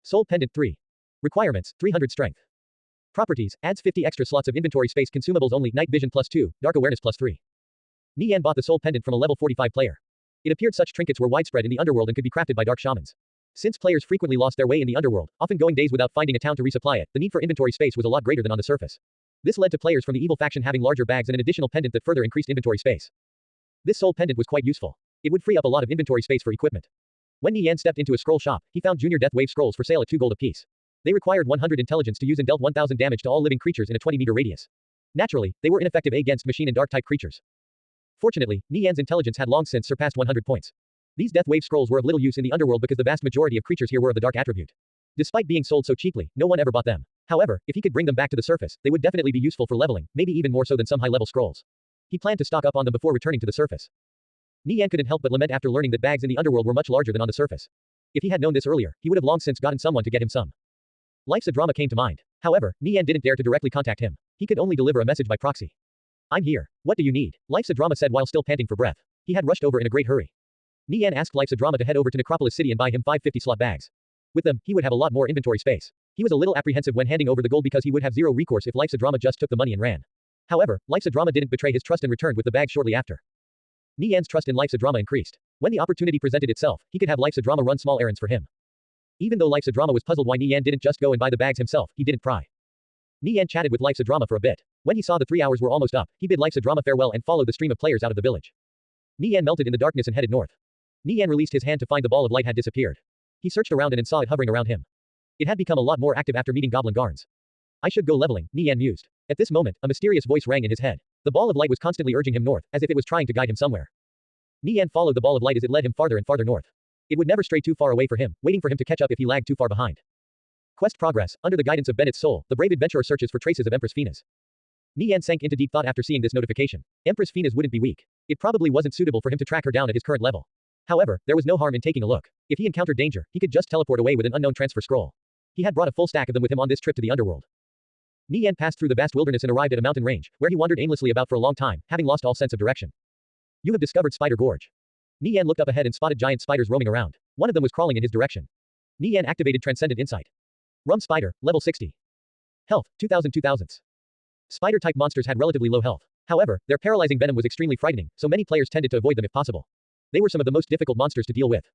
Soul Pendant 3. Requirements, 300 strength. Properties, adds 50 extra slots of inventory space. Consumables only, night vision +2, dark awareness +3. Nie Yan bought the soul pendant from a level 45 player. It appeared such trinkets were widespread in the underworld and could be crafted by dark shamans. Since players frequently lost their way in the underworld, often going days without finding a town to resupply it, the need for inventory space was a lot greater than on the surface. This led to players from the evil faction having larger bags and an additional pendant that further increased inventory space. This soul pendant was quite useful. It would free up a lot of inventory space for equipment. When Nie Yan stepped into a scroll shop, he found Junior Death Wave scrolls for sale at 2 gold apiece. They required 100 intelligence to use and dealt 1000 damage to all living creatures in a 20-meter radius. Naturally, they were ineffective against machine and dark-type creatures. Fortunately, Nie Yan's intelligence had long since surpassed 100 points. These Death Wave scrolls were of little use in the underworld because the vast majority of creatures here were of the dark attribute. Despite being sold so cheaply, no one ever bought them. However, if he could bring them back to the surface, they would definitely be useful for leveling, maybe even more so than some high-level scrolls. He planned to stock up on them before returning to the surface. Nie Yan couldn't help but lament after learning that bags in the underworld were much larger than on the surface. If he had known this earlier, he would have long since gotten someone to get him some. Life's a Drama came to mind. However, Nie Yan didn't dare to directly contact him. He could only deliver a message by proxy. I'm here. What do you need? Life's a Drama said while still panting for breath. He had rushed over in a great hurry. Nie Yan asked Life's a Drama to head over to Necropolis City and buy him 5 50-slot bags. With them, he would have a lot more inventory space. He was a little apprehensive when handing over the gold because he would have zero recourse if Life's a Drama just took the money and ran. However, Life's a Drama didn't betray his trust and returned with the bag shortly after. Nie Yan's trust in Life's a Drama increased. When the opportunity presented itself, he could have Life's a Drama run small errands for him. Even though Life's a Drama was puzzled why Nie Yan didn't just go and buy the bags himself, he didn't pry. Nie Yan chatted with Life's a Drama for a bit. When he saw the 3 hours were almost up, he bid Life's a Drama farewell and followed the stream of players out of the village. Nie Yan melted in the darkness and headed north. Nie Yan released his hand to find the ball of light had disappeared. He searched around and saw it hovering around him. It had become a lot more active after meeting Goblin Garns. I should go leveling, Nie Yan mused. At this moment, a mysterious voice rang in his head. The ball of light was constantly urging him north, as if it was trying to guide him somewhere. Nie Yan followed the ball of light as it led him farther and farther north. It would never stray too far away for him, waiting for him to catch up if he lagged too far behind. Quest progress. Under the guidance of Bennett's soul, the brave adventurer searches for traces of Empress Fina's. Nie Yan sank into deep thought after seeing this notification. Empress Fina's wouldn't be weak. It probably wasn't suitable for him to track her down at his current level. However, there was no harm in taking a look. If he encountered danger, he could just teleport away with an unknown transfer scroll. He had brought a full stack of them with him on this trip to the underworld. Nie Yan passed through the vast wilderness and arrived at a mountain range, where he wandered aimlessly about for a long time, having lost all sense of direction. You have discovered Spider Gorge. Nie Yan looked up ahead and spotted giant spiders roaming around. One of them was crawling in his direction. Nie Yan activated Transcendent Insight. Rum Spider, level 60. Health, 2000. Spider-type monsters had relatively low health. However, their paralyzing venom was extremely frightening, so many players tended to avoid them if possible. They were some of the most difficult monsters to deal with.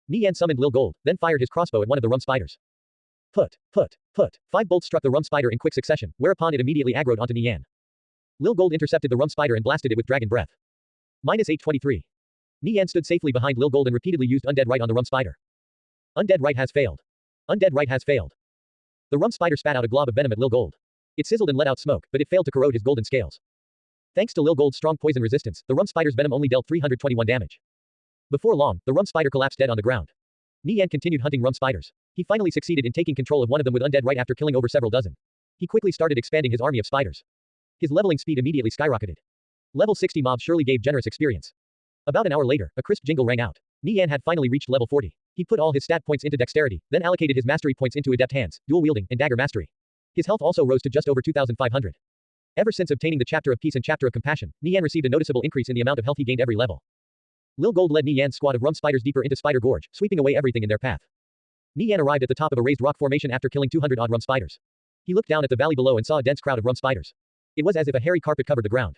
Nie Yan summoned Lil Gold, then fired his crossbow at one of the rum spiders. Put. 5 bolts struck the rum spider in quick succession, whereupon it immediately aggroed onto Nie Yan. Lil Gold intercepted the rum spider and blasted it with dragon breath. -823. Nie Yan stood safely behind Lil Gold and repeatedly used Undead Right on the rum spider. Undead Right has failed. Undead Right has failed. The rum spider spat out a glob of venom at Lil Gold. It sizzled and let out smoke, but it failed to corrode his golden scales. Thanks to Lil Gold's strong poison resistance, the rum spider's venom only dealt 321 damage. Before long, the rum spider collapsed dead on the ground. Nie Yan continued hunting rum spiders. He finally succeeded in taking control of one of them with Undead Right after killing over several dozen. He quickly started expanding his army of spiders. His leveling speed immediately skyrocketed. Level 60 mobs surely gave generous experience. About an hour later, a crisp jingle rang out. Nie Yan had finally reached level 40. He put all his stat points into dexterity, then allocated his mastery points into adept hands, dual wielding, and dagger mastery. His health also rose to just over 2,500. Ever since obtaining the Chapter of Peace and Chapter of Compassion, Nie Yan received a noticeable increase in the amount of health he gained every level. Lil Gold led Nie Yan's squad of rum spiders deeper into Spider Gorge, sweeping away everything in their path. Nie Yan arrived at the top of a raised rock formation after killing 200-odd rum spiders. He looked down at the valley below and saw a dense crowd of rum spiders. It was as if a hairy carpet covered the ground.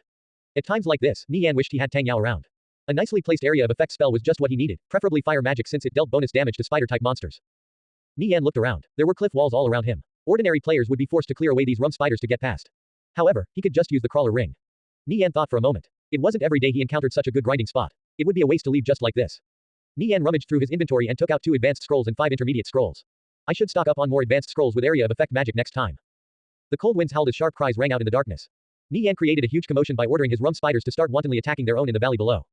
At times like this, Nie Yan wished he had Tang Yao around. A nicely placed area of effect spell was just what he needed, preferably fire magic since it dealt bonus damage to spider-type monsters. Nie Yan looked around. There were cliff walls all around him. Ordinary players would be forced to clear away these rum spiders to get past. However, he could just use the crawler ring. Nie Yan thought for a moment. It wasn't every day he encountered such a good grinding spot. It would be a waste to leave just like this. Nie Yan rummaged through his inventory and took out 2 advanced scrolls and 5 intermediate scrolls. I should stock up on more advanced scrolls with area of effect magic next time. The cold winds howled as sharp cries rang out in the darkness. Nie Yan created a huge commotion by ordering his rum spiders to start wantonly attacking their own in the valley below.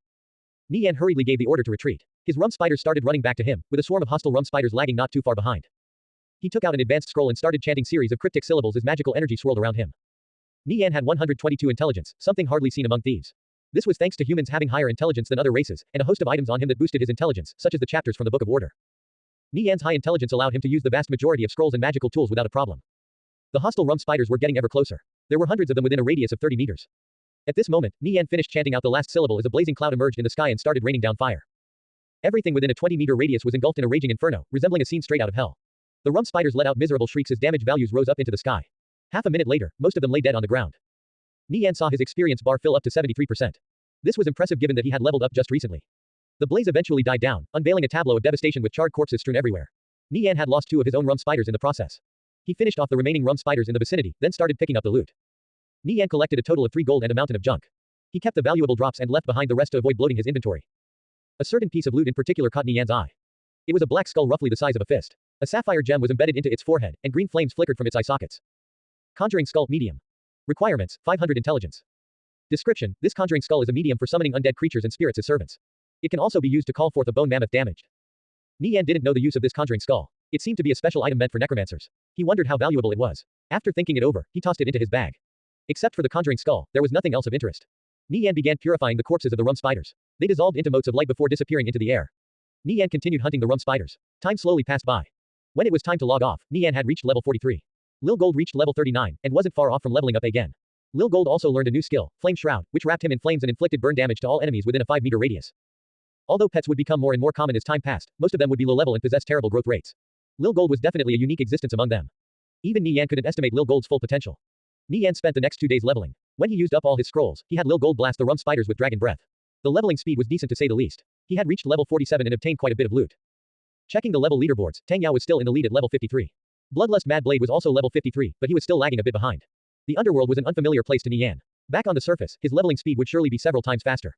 Nie Yan hurriedly gave the order to retreat. His rum spiders started running back to him, with a swarm of hostile rum spiders lagging not too far behind. He took out an advanced scroll and started chanting series of cryptic syllables as magical energy swirled around him. Nie Yan had 122 intelligence, something hardly seen among thieves. This was thanks to humans having higher intelligence than other races, and a host of items on him that boosted his intelligence, such as the chapters from the Book of Order. Nie Yan's high intelligence allowed him to use the vast majority of scrolls and magical tools without a problem. The hostile rum spiders were getting ever closer. There were hundreds of them within a radius of 30 meters. At this moment, Nie Yan finished chanting out the last syllable as a blazing cloud emerged in the sky and started raining down fire. Everything within a 20-meter radius was engulfed in a raging inferno, resembling a scene straight out of hell. The rum spiders let out miserable shrieks as damage values rose up into the sky. Half a minute later, most of them lay dead on the ground. Nie Yan saw his experience bar fill up to 73%. This was impressive given that he had leveled up just recently. The blaze eventually died down, unveiling a tableau of devastation with charred corpses strewn everywhere. Nie Yan had lost 2 of his own rum spiders in the process. He finished off the remaining rum spiders in the vicinity, then started picking up the loot. Nie Yan collected a total of 3 gold and a mountain of junk. He kept the valuable drops and left behind the rest to avoid bloating his inventory. A certain piece of loot in particular caught Nie Yan's eye. It was a black skull roughly the size of a fist. A sapphire gem was embedded into its forehead, and green flames flickered from its eye sockets. Conjuring Skull, medium. Requirements, 500 intelligence. Description, this conjuring skull is a medium for summoning undead creatures and spirits as servants. It can also be used to call forth a bone mammoth damaged. Nie Yan didn't know the use of this conjuring skull. It seemed to be a special item meant for necromancers. He wondered how valuable it was. After thinking it over, he tossed it into his bag. Except for the conjuring skull, there was nothing else of interest. Nie Yan began purifying the corpses of the rum spiders. They dissolved into motes of light before disappearing into the air. Nie Yan continued hunting the rum spiders. Time slowly passed by. When it was time to log off, Nie Yan had reached level 43. Lil Gold reached level 39, and wasn't far off from leveling up again. Lil Gold also learned a new skill, Flame Shroud, which wrapped him in flames and inflicted burn damage to all enemies within a 5-meter radius. Although pets would become more and more common as time passed, most of them would be low level and possess terrible growth rates. Lil Gold was definitely a unique existence among them. Even Nie Yan couldn't estimate Lil Gold's full potential. Nie Yan spent the next 2 days leveling. When he used up all his scrolls, he had Lil Gold blast the rum spiders with dragon breath. The leveling speed was decent to say the least. He had reached level 47 and obtained quite a bit of loot. Checking the level leaderboards, Tang Yao was still in the lead at level 53. Bloodlust Mad Blade was also level 53, but he was still lagging a bit behind. The underworld was an unfamiliar place to Nie Yan. Back on the surface, his leveling speed would surely be several times faster.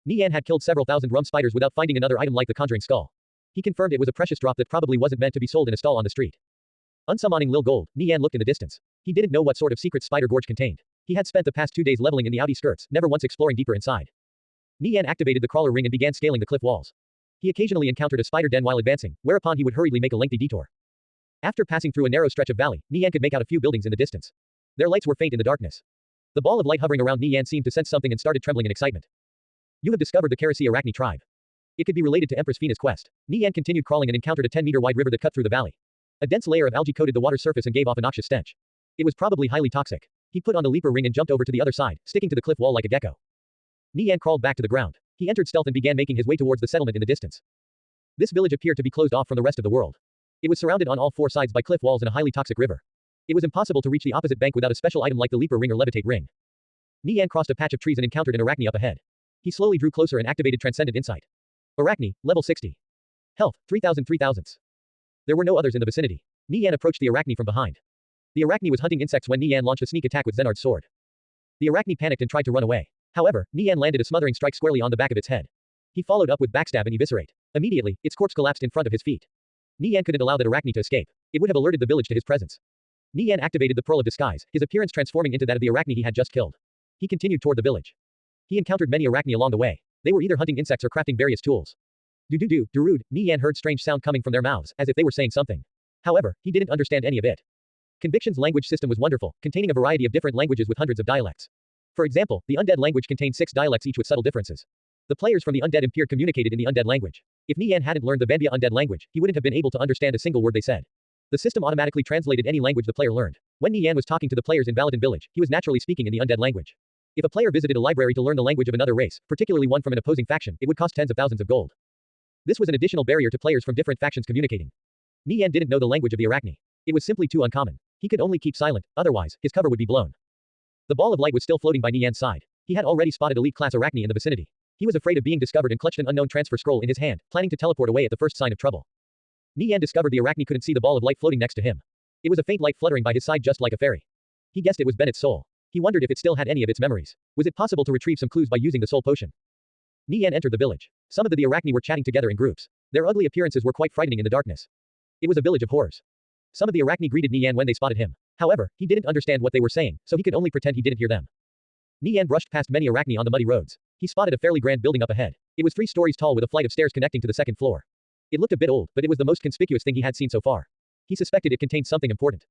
Nie Yan had killed several thousand rum spiders without finding another item like the conjuring skull. He confirmed it was a precious drop that probably wasn't meant to be sold in a stall on the street. Unsummoning Lil Gold, Nie Yan looked in the distance. He didn't know what sort of secret Spider Gorge contained. He had spent the past 2 days leveling in the outer skirts, never once exploring deeper inside. Nie Yan activated the crawler ring and began scaling the cliff walls. He occasionally encountered a spider den while advancing, whereupon he would hurriedly make a lengthy detour. After passing through a narrow stretch of valley, Nie Yan could make out a few buildings in the distance. Their lights were faint in the darkness. The ball of light hovering around Nie Yan seemed to sense something and started trembling in excitement. You have discovered the Karasi Arachne tribe. It could be related to Empress Fina's quest. Nie Yan continued crawling and encountered a 10-meter-wide river that cut through the valley. A dense layer of algae coated the water's surface and gave off a noxious stench. It was probably highly toxic. He put on the leaper ring and jumped over to the other side, sticking to the cliff wall like a gecko. Nie Yan crawled back to the ground. He entered stealth and began making his way towards the settlement in the distance. This village appeared to be closed off from the rest of the world. It was surrounded on all four sides by cliff walls and a highly toxic river. It was impossible to reach the opposite bank without a special item like the leaper ring or levitate ring. Nie Yan crossed a patch of trees and encountered an Arachne up ahead. He slowly drew closer and activated Transcendent Insight. Arachne, level 60. Health, 3000 3000s. There were no others in the vicinity. Nie Yan approached the Arachne from behind. The Arachne was hunting insects when Nie Yan launched a sneak attack with Zenard's sword. The Arachne panicked and tried to run away. However, Nie Yan landed a smothering strike squarely on the back of its head. He followed up with backstab and eviscerate. Immediately, its corpse collapsed in front of his feet. Nie Yan couldn't allow that Arachne to escape. It would have alerted the village to his presence. Nie Yan activated the Pearl of Disguise, his appearance transforming into that of the Arachne he had just killed. He continued toward the village. He encountered many Arachne along the way. They were either hunting insects or crafting various tools. Do-do-do, Darude, Nie Yan heard strange sound coming from their mouths, as if they were saying something. However, he didn't understand any of it. Conviction's language system was wonderful, containing a variety of different languages with hundreds of dialects. For example, the undead language contained 6 dialects each with subtle differences. The players from the undead Empire communicated in the undead language. If Nie Yan hadn't learned the Vanvia undead language, he wouldn't have been able to understand a single word they said. The system automatically translated any language the player learned. When Nie Yan was talking to the players in Valadin village, he was naturally speaking in the undead language. If a player visited a library to learn the language of another race, particularly one from an opposing faction, it would cost tens of thousands of gold. This was an additional barrier to players from different factions communicating. Nie Yan didn't know the language of the Arachne. It was simply too uncommon. He could only keep silent, otherwise, his cover would be blown. The ball of light was still floating by Nie Yan's side. He had already spotted elite class Arachne in the vicinity. He was afraid of being discovered and clutched an unknown transfer scroll in his hand, planning to teleport away at the first sign of trouble. Nie Yan discovered the Arachne couldn't see the ball of light floating next to him. It was a faint light fluttering by his side just like a fairy. He guessed it was Bennett's soul. He wondered if it still had any of its memories. Was it possible to retrieve some clues by using the soul potion? Nie Yan entered the village. Some of the Arachne were chatting together in groups. Their ugly appearances were quite frightening in the darkness. It was a village of horrors. Some of the Arachne greeted Nie Yan when they spotted him. However, he didn't understand what they were saying, so he could only pretend he didn't hear them. Nie Yan brushed past many Arachne on the muddy roads. He spotted a fairly grand building up ahead. It was 3 stories tall with a flight of stairs connecting to the second floor. It looked a bit old, but it was the most conspicuous thing he had seen so far. He suspected it contained something important.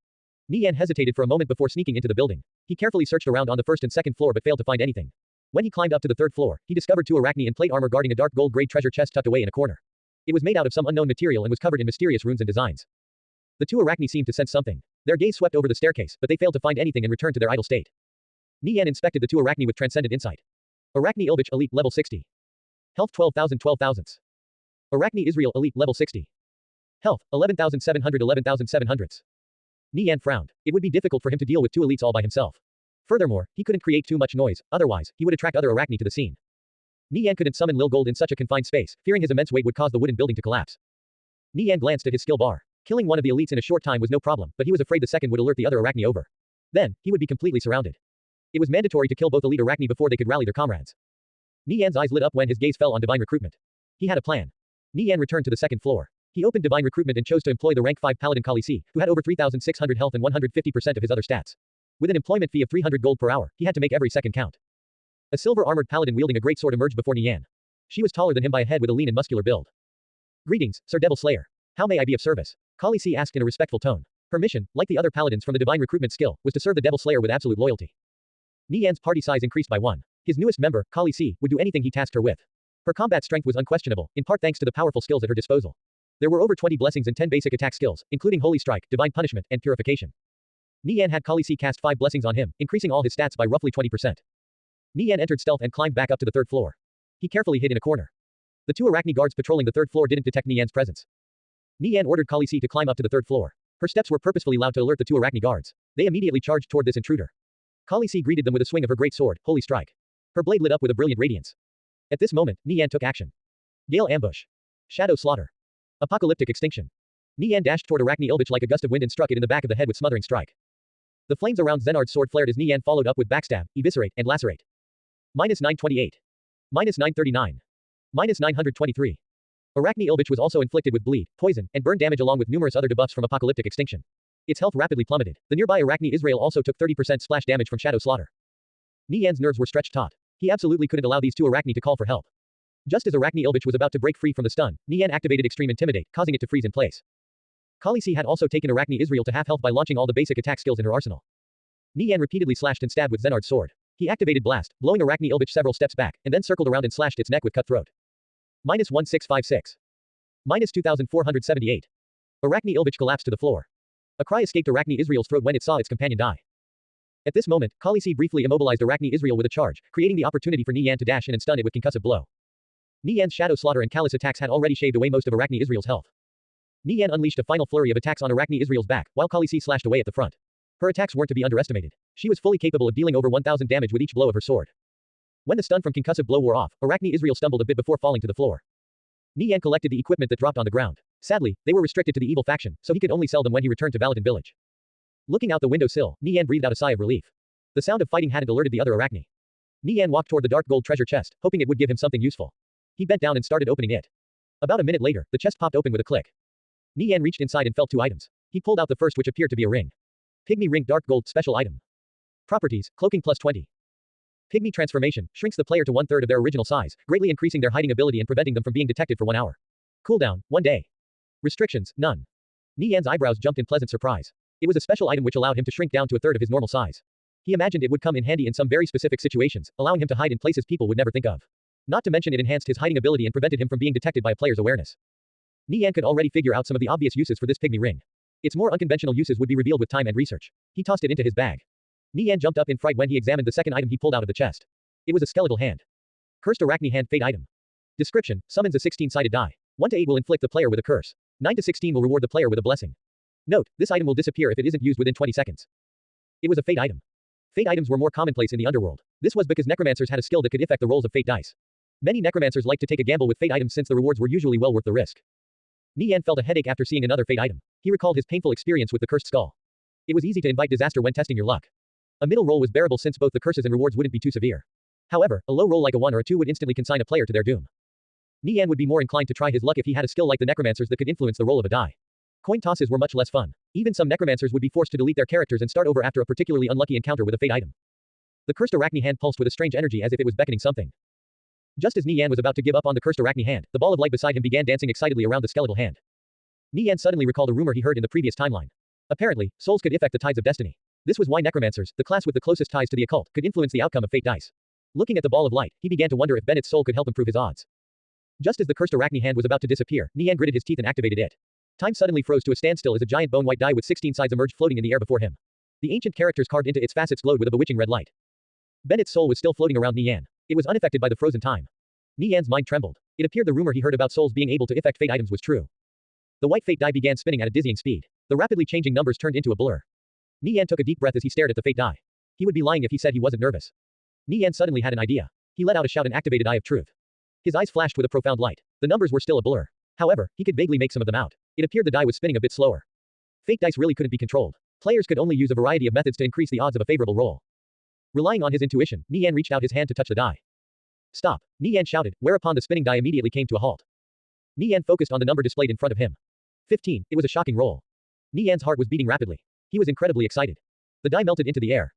Nie Yan hesitated for a moment before sneaking into the building. He carefully searched around on the first and second floor but failed to find anything. When he climbed up to the third floor, he discovered 2 Arachne in plate armor guarding a dark gold-gray treasure chest tucked away in a corner. It was made out of some unknown material and was covered in mysterious runes and designs. The 2 Arachne seemed to sense something. Their gaze swept over the staircase, but they failed to find anything and returned to their idle state. Nie Yan inspected the 2 Arachne with Transcendent Insight. Arachne Ilbich Elite level 60. Health 12,000 12,000s. Arachne Israel Elite level 60. Health 11,700 11,700s. Nie Yan frowned. It would be difficult for him to deal with 2 elites all by himself. Furthermore, he couldn't create too much noise, otherwise, he would attract other Arachne to the scene. Nie Yan couldn't summon Lil Gold in such a confined space, fearing his immense weight would cause the wooden building to collapse. Nie Yan glanced at his skill bar. Killing one of the elites in a short time was no problem, but he was afraid the second would alert the other Arachne over. Then, he would be completely surrounded. It was mandatory to kill both elite Arachne before they could rally their comrades. Nie Yan's eyes lit up when his gaze fell on divine recruitment. He had a plan. Nie Yan returned to the second floor. He opened divine recruitment and chose to employ the rank 5 paladin Kali Si, who had over 3,600 health and 150% of his other stats. With an employment fee of 300 gold per hour, he had to make every second count. A silver-armored paladin wielding a great sword emerged before Nie Yan. She was taller than him by a head with a lean and muscular build. Greetings, Sir Devil Slayer. How may I be of service? Kali Si asked in a respectful tone. Her mission, like the other paladins from the divine recruitment skill, was to serve the Devil Slayer with absolute loyalty. Nie Yan's party size increased by 1. His newest member, Kali Si, would do anything he tasked her with. Her combat strength was unquestionable, in part thanks to the powerful skills at her disposal. There were over 20 blessings and 10 basic attack skills, including Holy Strike, Divine Punishment, and Purification. Nie Yan had Kali Si cast 5 blessings on him, increasing all his stats by roughly 20%. Nie Yan entered stealth and climbed back up to the 3rd floor. He carefully hid in a corner. The 2 Arachne guards patrolling the 3rd floor didn't detect Nie Yan's presence. Nie Yan ordered Kali Si to climb up to the 3rd floor. Her steps were purposefully loud to alert the 2 Arachne guards. They immediately charged toward this intruder. Kali Si greeted them with a swing of her great sword, Holy Strike. Her blade lit up with a brilliant radiance. At this moment, Nie Yan took action. Gale Ambush. Shadow Slaughter. Apocalyptic Extinction. Nie Yan dashed toward Arachne Ilbich like a gust of wind and struck it in the back of the head with Smothering Strike. The flames around Zenard's sword flared as Nie Yan followed up with Backstab, Eviscerate, and Lacerate. -928. -939. -923. Arachne Ilbich was also inflicted with bleed, poison, and burn damage along with numerous other debuffs from Apocalyptic Extinction. Its health rapidly plummeted. The nearby Arachne Israel also took 30% splash damage from Shadow Slaughter. Nie Yan's nerves were stretched taut. He absolutely couldn't allow these 2 Arachne to call for help. Just as Arachne Ilbich was about to break free from the stun, Nie Yan activated Extreme Intimidate, causing it to freeze in place. Khaleesi had also taken Arachne Israel to half health by launching all the basic attack skills in her arsenal. Nie Yan repeatedly slashed and stabbed with Zenard's sword. He activated Blast, blowing Arachne Ilbich several steps back, and then circled around and slashed its neck with Cutthroat. -1656. -2478. Arachne Ilbich collapsed to the floor. A cry escaped Arachne Israel's throat when it saw its companion die. At this moment, Khaleesi briefly immobilized Arachne Israel with a charge, creating the opportunity for Nie Yan to dash in and stun it with concussive blow. Nie Yan's Shadow Slaughter and Callous attacks had already shaved away most of Arachne Israel's health. Nie Yan unleashed a final flurry of attacks on Arachne Israel's back, while Khaleesi slashed away at the front. Her attacks weren't to be underestimated. She was fully capable of dealing over 1,000 damage with each blow of her sword. When the stun from concussive blow wore off, Arachne Israel stumbled a bit before falling to the floor. Nie Yan collected the equipment that dropped on the ground. Sadly, they were restricted to the evil faction, so he could only sell them when he returned to Valatin village. Looking out the window sill, Nie Yan breathed out a sigh of relief. The sound of fighting hadn't alerted the other Arachne. Nie Yan walked toward the dark gold treasure chest, hoping it would give him something useful. He bent down and started opening it. About a minute later, the chest popped open with a click. Nie Yan reached inside and felt 2 items. He pulled out the first, which appeared to be a ring. Pygmy Ring Dark Gold Special Item. Properties, Cloaking +20. Pygmy Transformation, shrinks the player to 1/3 of their original size, greatly increasing their hiding ability and preventing them from being detected for 1 hour. Cooldown, 1 day. Restrictions, none. Nie Yan's eyebrows jumped in pleasant surprise. It was a special item which allowed him to shrink down to 1/3 of his normal size. He imagined it would come in handy in some very specific situations, allowing him to hide in places people would never think of. Not to mention it enhanced his hiding ability and prevented him from being detected by a player's awareness. Nie Yan could already figure out some of the obvious uses for this pygmy ring. Its more unconventional uses would be revealed with time and research. He tossed it into his bag. Nie Yan jumped up in fright when he examined the second item he pulled out of the chest. It was a skeletal hand. Cursed Arachne Hand Fate Item. Description, summons a 16-sided die. 1 to 8 will inflict the player with a curse. 9 to 16 will reward the player with a blessing. Note, this item will disappear if it isn't used within 20 seconds. It was a fate item. Fate items were more commonplace in the underworld. This was because necromancers had a skill that could affect the rolls of fate dice. Many necromancers liked to take a gamble with fate items since the rewards were usually well worth the risk. Nie Yan felt a headache after seeing another fate item. He recalled his painful experience with the cursed skull. It was easy to invite disaster when testing your luck. A middle roll was bearable since both the curses and rewards wouldn't be too severe. However, a low roll like a 1 or a 2 would instantly consign a player to their doom. Nie Yan would be more inclined to try his luck if he had a skill like the necromancers that could influence the roll of a die. Coin tosses were much less fun. Even some necromancers would be forced to delete their characters and start over after a particularly unlucky encounter with a fate item. The cursed Arachne hand pulsed with a strange energy as if it was beckoning something. Just as Nie Yan was about to give up on the cursed Arachne hand, the ball of light beside him began dancing excitedly around the skeletal hand. Nie Yan suddenly recalled a rumor he heard in the previous timeline. Apparently, souls could affect the tides of destiny. This was why necromancers, the class with the closest ties to the occult, could influence the outcome of fate dice. Looking at the ball of light, he began to wonder if Bennett's soul could help improve his odds. Just as the cursed Arachne hand was about to disappear, Nie Yan gritted his teeth and activated it. Time suddenly froze to a standstill as a giant bone white die with 16 sides emerged floating in the air before him. The ancient characters carved into its facets glowed with a bewitching red light. Bennett's soul was still floating around Nie Yan. It was unaffected by the frozen time. Nie Yan's mind trembled. It appeared the rumor he heard about souls being able to affect fate items was true. The white fate die began spinning at a dizzying speed. The rapidly changing numbers turned into a blur. Nie Yan took a deep breath as he stared at the fate die. He would be lying if he said he wasn't nervous. Nie Yan suddenly had an idea. He let out a shout and activated Eye of Truth. His eyes flashed with a profound light. The numbers were still a blur. However, he could vaguely make some of them out. It appeared the die was spinning a bit slower. Fate dice really couldn't be controlled. Players could only use a variety of methods to increase the odds of a favorable roll. Relying on his intuition, Nie Yan reached out his hand to touch the die. Stop, Nie Yan shouted, whereupon the spinning die immediately came to a halt. Nie Yan focused on the number displayed in front of him. 15, it was a shocking roll. Nie Yan's heart was beating rapidly. He was incredibly excited. The die melted into the air.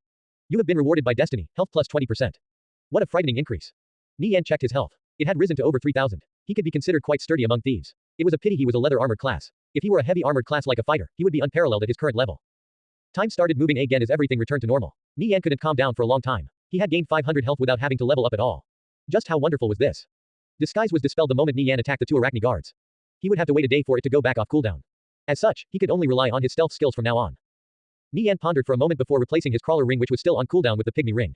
You have been rewarded by destiny, health plus 20%. What a frightening increase. Nie Yan checked his health. It had risen to over 3,000. He could be considered quite sturdy among thieves. It was a pity he was a leather armored class. If he were a heavy armored class like a fighter, he would be unparalleled at his current level. Time started moving again as everything returned to normal. Nie Yan couldn't calm down for a long time. He had gained 500 health without having to level up at all. Just how wonderful was this? Disguise was dispelled the moment Nie Yan attacked the 2 Arachne guards. He would have to wait a day for it to go back off cooldown. As such, he could only rely on his stealth skills from now on. Nie Yan pondered for a moment before replacing his crawler ring which was still on cooldown with the pygmy ring.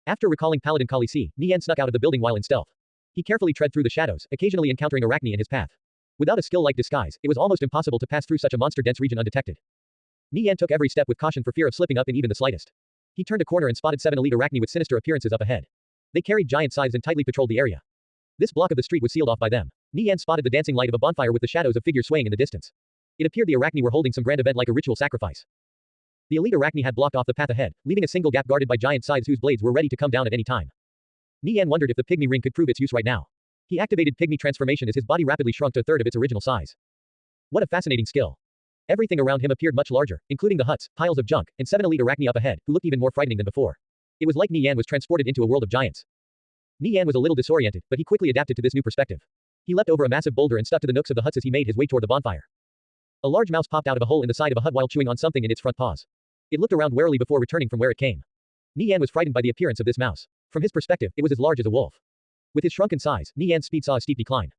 After recalling Paladin Khaleesi, Nie Yan snuck out of the building while in stealth. He carefully tread through the shadows, occasionally encountering Arachne in his path. Without a skill like disguise, it was almost impossible to pass through such a monster-dense region undetected. Nie Yan took every step with caution for fear of slipping up in even the slightest. He turned a corner and spotted 7 elite Arachne with sinister appearances up ahead. They carried giant scythes and tightly patrolled the area. This block of the street was sealed off by them. Nie Yan spotted the dancing light of a bonfire with the shadows of figures swaying in the distance. It appeared the Arachne were holding some grand event like a ritual sacrifice. The elite Arachne had blocked off the path ahead, leaving a single gap guarded by giant scythes whose blades were ready to come down at any time. Nie Yan wondered if the pygmy ring could prove its use right now. He activated pygmy transformation as his body rapidly shrunk to a third of its original size. What a fascinating skill. Everything around him appeared much larger, including the huts, piles of junk, and 7 elite Arachne up ahead, who looked even more frightening than before. It was like Nie Yan was transported into a world of giants. Nie Yan was a little disoriented, but he quickly adapted to this new perspective. He leapt over a massive boulder and stuck to the nooks of the huts as he made his way toward the bonfire. A large mouse popped out of a hole in the side of a hut while chewing on something in its front paws. It looked around warily before returning from where it came. Nie Yan was frightened by the appearance of this mouse. From his perspective, it was as large as a wolf. With his shrunken size, Nie Yan's speed saw a steep decline.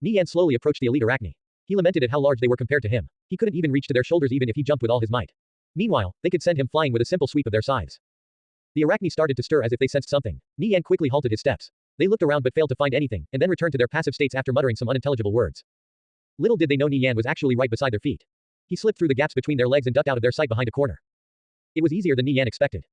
Nie Yan slowly approached the elite arachne. He lamented at how large they were compared to him. He couldn't even reach to their shoulders even if he jumped with all his might. Meanwhile, they could send him flying with a simple sweep of their scythes. The arachne started to stir as if they sensed something. Nie Yan quickly halted his steps. They looked around but failed to find anything, and then returned to their passive states after muttering some unintelligible words. Little did they know Nie Yan was actually right beside their feet. He slipped through the gaps between their legs and ducked out of their sight behind a corner. It was easier than Nie Yan expected.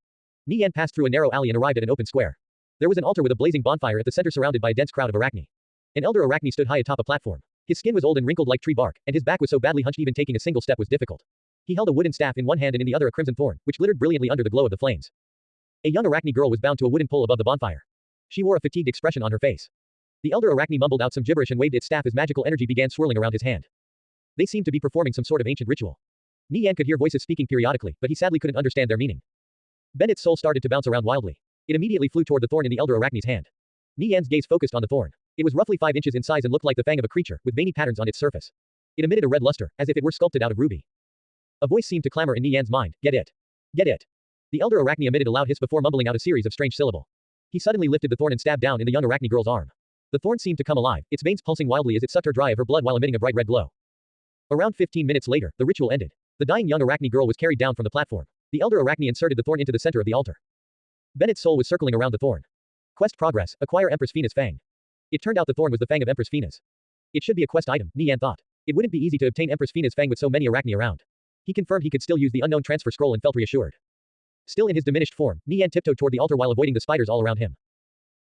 Nie Yan passed through a narrow alley and arrived at an open square. There was an altar with a blazing bonfire at the center surrounded by a dense crowd of arachne. An elder arachne stood high atop a platform. His skin was old and wrinkled like tree bark, and his back was so badly hunched even taking a single step was difficult. He held a wooden staff in one hand and in the other a crimson thorn, which glittered brilliantly under the glow of the flames. A young arachne girl was bound to a wooden pole above the bonfire. She wore a fatigued expression on her face. The elder arachne mumbled out some gibberish and waved its staff as magical energy began swirling around his hand. They seemed to be performing some sort of ancient ritual. Nie Yan could hear voices speaking periodically, but he sadly couldn't understand their meaning. Bennett's soul started to bounce around wildly. It immediately flew toward the thorn in the elder arachne's hand. Nie Yan's gaze focused on the thorn. It was roughly 5 inches in size and looked like the fang of a creature, with veiny patterns on its surface. It emitted a red luster, as if it were sculpted out of ruby. A voice seemed to clamor in Nie Yan's mind, "Get it! Get it!" The elder arachne emitted a loud hiss before mumbling out a series of strange syllables. He suddenly lifted the thorn and stabbed down in the young arachne girl's arm. The thorn seemed to come alive, its veins pulsing wildly as it sucked her dry of her blood while emitting a bright red glow. Around 15 minutes later, the ritual ended. The dying young arachne girl was carried down from the platform. The elder arachne inserted the thorn into the center of the altar. Bennett's soul was circling around the thorn. Quest progress, acquire Empress Fina's fang. It turned out the thorn was the fang of Empress Fina's. It should be a quest item, Nie Yan thought. It wouldn't be easy to obtain Empress Fina's fang with so many arachne around. He confirmed he could still use the unknown transfer scroll and felt reassured. Still in his diminished form, Nie Yan tiptoed toward the altar while avoiding the spiders all around him.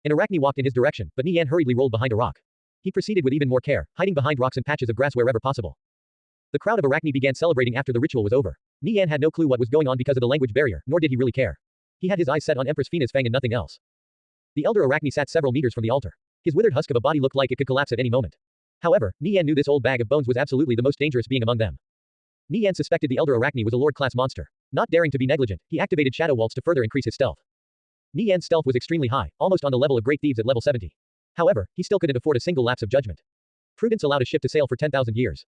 An arachne walked in his direction, but Nie Yan hurriedly rolled behind a rock. He proceeded with even more care, hiding behind rocks and patches of grass wherever possible. The crowd of arachne began celebrating after the ritual was over. Nie Yan had no clue what was going on because of the language barrier, nor did he really care. He had his eyes set on Empress Fina's fang and nothing else. The elder arachne sat several meters from the altar. His withered husk of a body looked like it could collapse at any moment. However, Nie Yan knew this old bag of bones was absolutely the most dangerous being among them. Nie Yan suspected the elder arachne was a lord-class monster. Not daring to be negligent, he activated Shadow Waltz to further increase his stealth. Nie Yan's stealth was extremely high, almost on the level of great thieves at level 70. However, he still couldn't afford a single lapse of judgment. Prudence allowed a ship to sail for 10,000 years.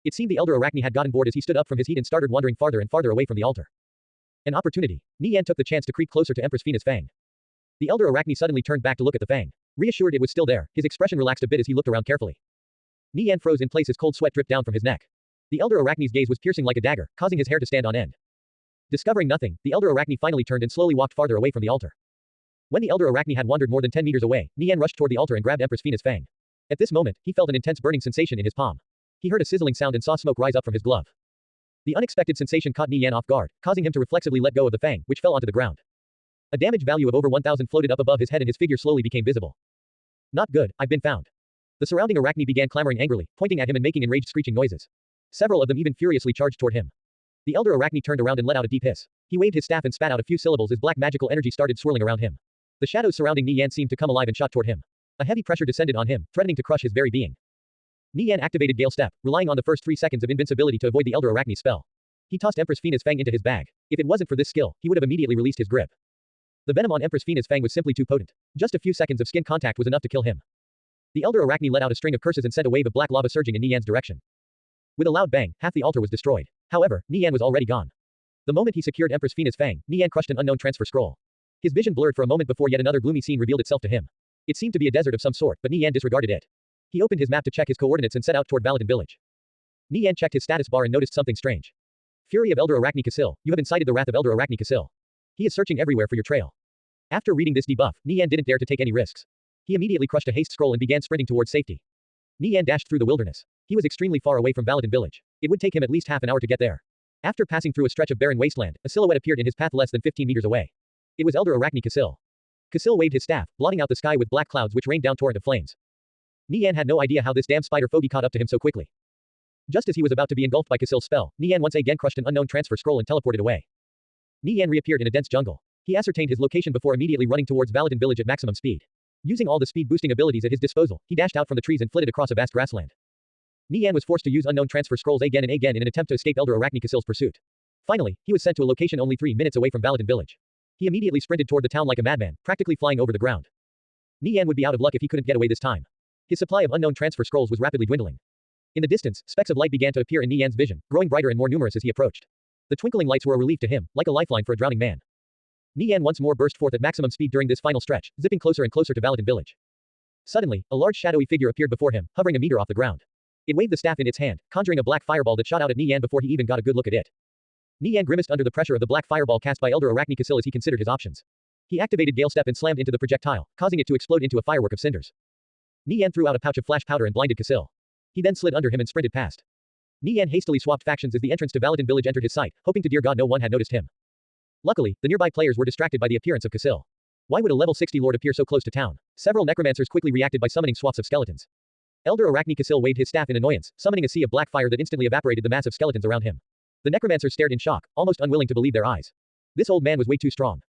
It seemed the elder arachne had gotten bored as he stood up from his heat and started wandering farther and farther away from the altar. An opportunity. Nie Yan took the chance to creep closer to Empress Fina's fang. The elder arachne suddenly turned back to look at the fang. Reassured it was still there, his expression relaxed a bit as he looked around carefully. Nie Yan froze in place as cold sweat dripped down from his neck. The elder arachne's gaze was piercing like a dagger, causing his hair to stand on end. Discovering nothing, the elder arachne finally turned and slowly walked farther away from the altar. When the elder arachne had wandered more than 10 meters away, Nie Yan rushed toward the altar and grabbed Empress Fina's fang. At this moment, he felt an intense burning sensation in his palm. He heard a sizzling sound and saw smoke rise up from his glove. The unexpected sensation caught Nie Yan off guard, causing him to reflexively let go of the fang, which fell onto the ground. A damage value of over 1,000 floated up above his head and his figure slowly became visible. Not good, I've been found. The surrounding arachne began clamoring angrily, pointing at him and making enraged screeching noises. Several of them even furiously charged toward him. The elder arachne turned around and let out a deep hiss. He waved his staff and spat out a few syllables as black magical energy started swirling around him. The shadows surrounding Nie Yan seemed to come alive and shot toward him. A heavy pressure descended on him, threatening to crush his very being. Nie Yan activated Gale Step, relying on the first 3 seconds of invincibility to avoid the elder arachne's spell. He tossed Empress Fina's fang into his bag. If it wasn't for this skill, he would have immediately released his grip. The venom on Empress Fina's fang was simply too potent. Just a few seconds of skin contact was enough to kill him. The elder arachne let out a string of curses and sent a wave of black lava surging in Nie Yan's direction. With a loud bang, half the altar was destroyed. However, Nie Yan was already gone. The moment he secured Empress Fina's fang, Nie Yan crushed an unknown transfer scroll. His vision blurred for a moment before yet another gloomy scene revealed itself to him. It seemed to be a desert of some sort, but Nie Yan disregarded it. He opened his map to check his coordinates and set out toward Valadin village. Nie Yan checked his status bar and noticed something strange. Fury of Elder Arachne Casil, you have incited the wrath of Elder Arachne Casil. He is searching everywhere for your trail. After reading this debuff, Nie Yan didn't dare to take any risks. He immediately crushed a haste scroll and began sprinting towards safety. Nie Yan dashed through the wilderness. He was extremely far away from Valadin village. It would take him at least half an hour to get there. After passing through a stretch of barren wasteland, a silhouette appeared in his path less than 15 meters away. It was Elder Arachne Casil. Casil waved his staff, blotting out the sky with black clouds which rained down torrent of flames. Nie Yan had no idea how this damn spider phobie caught up to him so quickly. Just as he was about to be engulfed by Casil's spell, Nie Yan once again crushed an unknown transfer scroll and teleported away. Nie Yan reappeared in a dense jungle. He ascertained his location before immediately running towards Valadin village at maximum speed. Using all the speed-boosting abilities at his disposal, he dashed out from the trees and flitted across a vast grassland. Nie Yan was forced to use unknown transfer scrolls again and again in an attempt to escape Elder Arachne Casil's pursuit. Finally, he was sent to a location only 3 minutes away from Valadin village. He immediately sprinted toward the town like a madman, practically flying over the ground. Nie Yan would be out of luck if he couldn't get away this time. His supply of unknown transfer scrolls was rapidly dwindling. In the distance, specks of light began to appear in Nie Yan's vision, growing brighter and more numerous as he approached. The twinkling lights were a relief to him, like a lifeline for a drowning man. Nie Yan once more burst forth at maximum speed during this final stretch, zipping closer and closer to Valadin village. Suddenly, a large shadowy figure appeared before him, hovering a meter off the ground. It waved the staff in its hand, conjuring a black fireball that shot out at Nie Yan before he even got a good look at it. Nie Yan grimaced under the pressure of the black fireball cast by Elder Arachne Casil as he considered his options. He activated Gale Step and slammed into the projectile, causing it to explode into a firework of cinders. Nie Yan threw out a pouch of flash powder and blinded Casil. He then slid under him and sprinted past. Nie Yan hastily swapped factions as the entrance to Valadin village entered his sight, hoping to dear God no one had noticed him. Luckily, the nearby players were distracted by the appearance of Casil. Why would a level 60 lord appear so close to town? Several necromancers quickly reacted by summoning swaths of skeletons. Elder Arachne Casil waved his staff in annoyance, summoning a sea of black fire that instantly evaporated the mass of skeletons around him. The necromancers stared in shock, almost unwilling to believe their eyes. This old man was way too strong.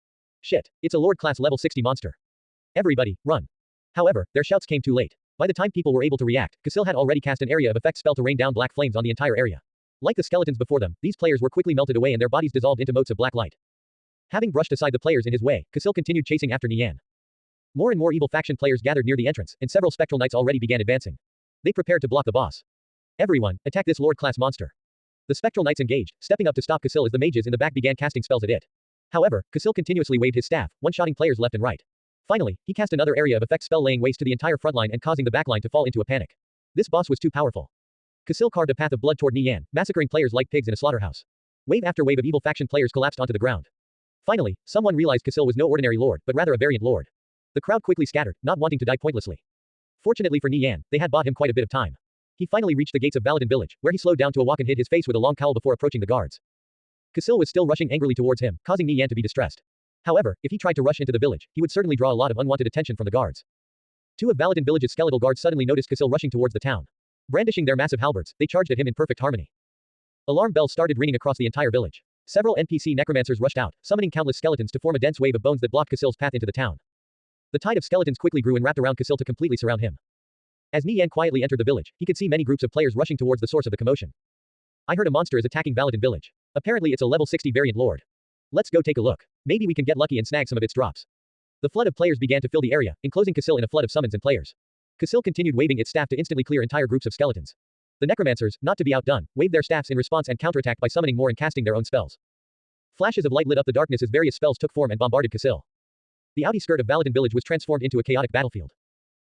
Shit, it's a lord-class level 60 monster. Everybody, run. However, their shouts came too late. By the time people were able to react, Casil had already cast an area of effect spell to rain down black flames on the entire area. Like the skeletons before them, these players were quickly melted away and their bodies dissolved into motes of black light. Having brushed aside the players in his way, Casil continued chasing after Nie Yan. More and more evil faction players gathered near the entrance, and several spectral knights already began advancing. They prepared to block the boss. Everyone, attack this lord-class monster. The spectral knights engaged, stepping up to stop Casil as the mages in the back began casting spells at it. However, Casil continuously waved his staff, one-shotting players left and right. Finally, he cast another area of effect spell laying waste to the entire frontline and causing the backline to fall into a panic. This boss was too powerful. Casil carved a path of blood toward Nie Yan, massacring players like pigs in a slaughterhouse. Wave after wave of evil faction players collapsed onto the ground. Finally, someone realized Casil was no ordinary lord, but rather a variant lord. The crowd quickly scattered, not wanting to die pointlessly. Fortunately for Nie Yan, they had bought him quite a bit of time. He finally reached the gates of Valadin village, where he slowed down to a walk and hid his face with a long cowl before approaching the guards. Casil was still rushing angrily towards him, causing Nie Yan to be distressed. However, if he tried to rush into the village, he would certainly draw a lot of unwanted attention from the guards. Two of Valadin village's skeletal guards suddenly noticed Casil rushing towards the town. Brandishing their massive halberds, they charged at him in perfect harmony. Alarm bells started ringing across the entire village. Several NPC necromancers rushed out, summoning countless skeletons to form a dense wave of bones that blocked Casil's path into the town. The tide of skeletons quickly grew and wrapped around Casil to completely surround him. As Nie Yan quietly entered the village, he could see many groups of players rushing towards the source of the commotion. I heard a monster is attacking Valadin village. Apparently it's a level 60 variant lord. Let's go take a look. Maybe we can get lucky and snag some of its drops. The flood of players began to fill the area, enclosing Casil in a flood of summons and players. Casil continued waving its staff to instantly clear entire groups of skeletons. The necromancers, not to be outdone, waved their staffs in response and counterattacked by summoning more and casting their own spells. Flashes of light lit up the darkness as various spells took form and bombarded Casil. The outer skirt of Valadin village was transformed into a chaotic battlefield.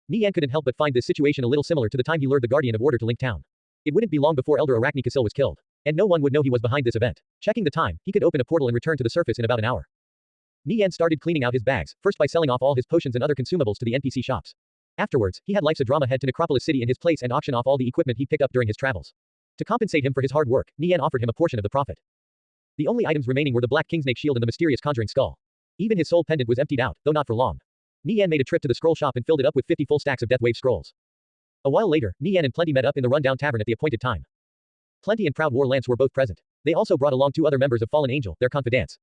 Nie Yan couldn't help but find this situation a little similar to the time he lured the Guardian of Order to Link Town. It wouldn't be long before Elder Arachne Casil was killed. And no one would know he was behind this event. Checking the time, he could open a portal and return to the surface in about an hour. Nie Yan started cleaning out his bags, first by selling off all his potions and other consumables to the NPC shops. Afterwards, he had Life's a Drama head to Necropolis City in his place and auction off all the equipment he picked up during his travels. To compensate him for his hard work, Nie Yan offered him a portion of the profit. The only items remaining were the Black Kingsnake shield and the mysterious conjuring skull. Even his soul pendant was emptied out, though not for long. Nie Yan made a trip to the scroll shop and filled it up with 50 full stacks of Deathwave scrolls. A while later, Nie Yan and Plenty met up in the rundown tavern at the appointed time. Plenty and Proud War Lance were both present. They also brought along 2 other members of Fallen Angel, their confidants.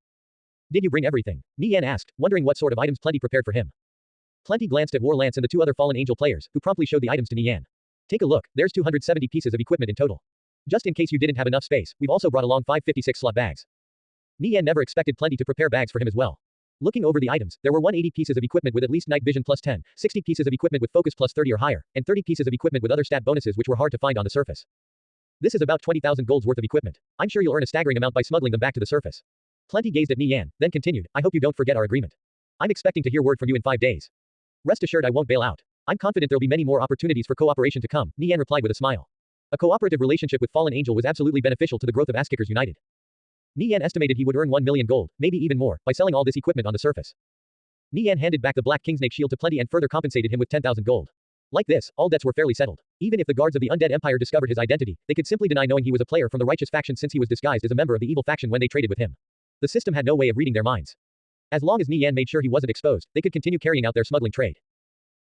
Did you bring everything? Nie Yan asked, wondering what sort of items Plenty prepared for him. Plenty glanced at War Lance and the 2 other Fallen Angel players, who promptly showed the items to Nie Yan. Take a look, there's 270 pieces of equipment in total. Just in case you didn't have enough space, we've also brought along 5 56-slot bags. Nie Yan never expected Plenty to prepare bags for him as well. Looking over the items, there were 180 pieces of equipment with at least night vision plus 10, 60 pieces of equipment with focus plus 30 or higher, and 30 pieces of equipment with other stat bonuses which were hard to find on the surface. This is about 20,000 golds worth of equipment. I'm sure you'll earn a staggering amount by smuggling them back to the surface. Plenty gazed at Nie Yan, then continued, I hope you don't forget our agreement. I'm expecting to hear word from you in 5 days. Rest assured I won't bail out. I'm confident there'll be many more opportunities for cooperation to come, Nie Yan replied with a smile. A cooperative relationship with Fallen Angel was absolutely beneficial to the growth of Ass-Kickers United. Nie Yan estimated he would earn 1 million gold, maybe even more, by selling all this equipment on the surface. Nie Yan handed back the Black Kingsnake shield to Plenty and further compensated him with 10,000 gold. Like this, all debts were fairly settled. Even if the guards of the Undead Empire discovered his identity, they could simply deny knowing he was a player from the righteous faction since he was disguised as a member of the evil faction when they traded with him. The system had no way of reading their minds. As long as Nie Yan made sure he wasn't exposed, they could continue carrying out their smuggling trade.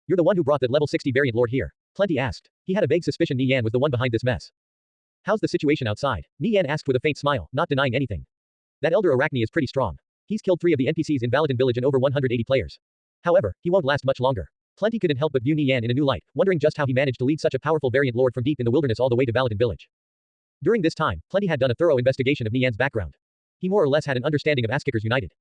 You're the one who brought that level 60 variant lord here? Plenty asked. He had a vague suspicion Nie Yan was the one behind this mess. How's the situation outside? Nie Yan asked with a faint smile, not denying anything. That Elder Arachne is pretty strong. He's killed 3 of the NPCs in Valadin village and over 180 players. However, he won't last much longer. Plenty couldn't help but view Nie Yan in a new light, wondering just how he managed to lead such a powerful variant lord from deep in the wilderness all the way to Valadin village. During this time, Plenty had done a thorough investigation of Nie Yan's background. He more or less had an understanding of Ass-Kickers United.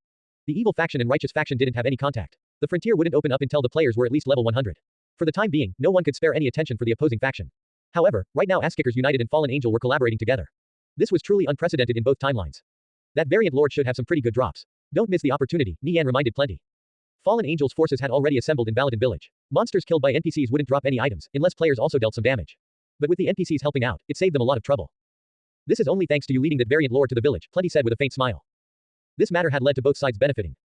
The evil faction and righteous faction didn't have any contact. The frontier wouldn't open up until the players were at least level 100. For the time being, no one could spare any attention for the opposing faction. However, right now Ass-Kickers United and Fallen Angel were collaborating together. This was truly unprecedented in both timelines. That variant lord should have some pretty good drops. Don't miss the opportunity, Nie Yan reminded Plenty. Fallen Angel's forces had already assembled in Baladin village. Monsters killed by NPCs wouldn't drop any items, unless players also dealt some damage. But with the NPCs helping out, it saved them a lot of trouble. This is only thanks to you leading that variant lord to the village, Plenty said with a faint smile. This matter had led to both sides benefiting.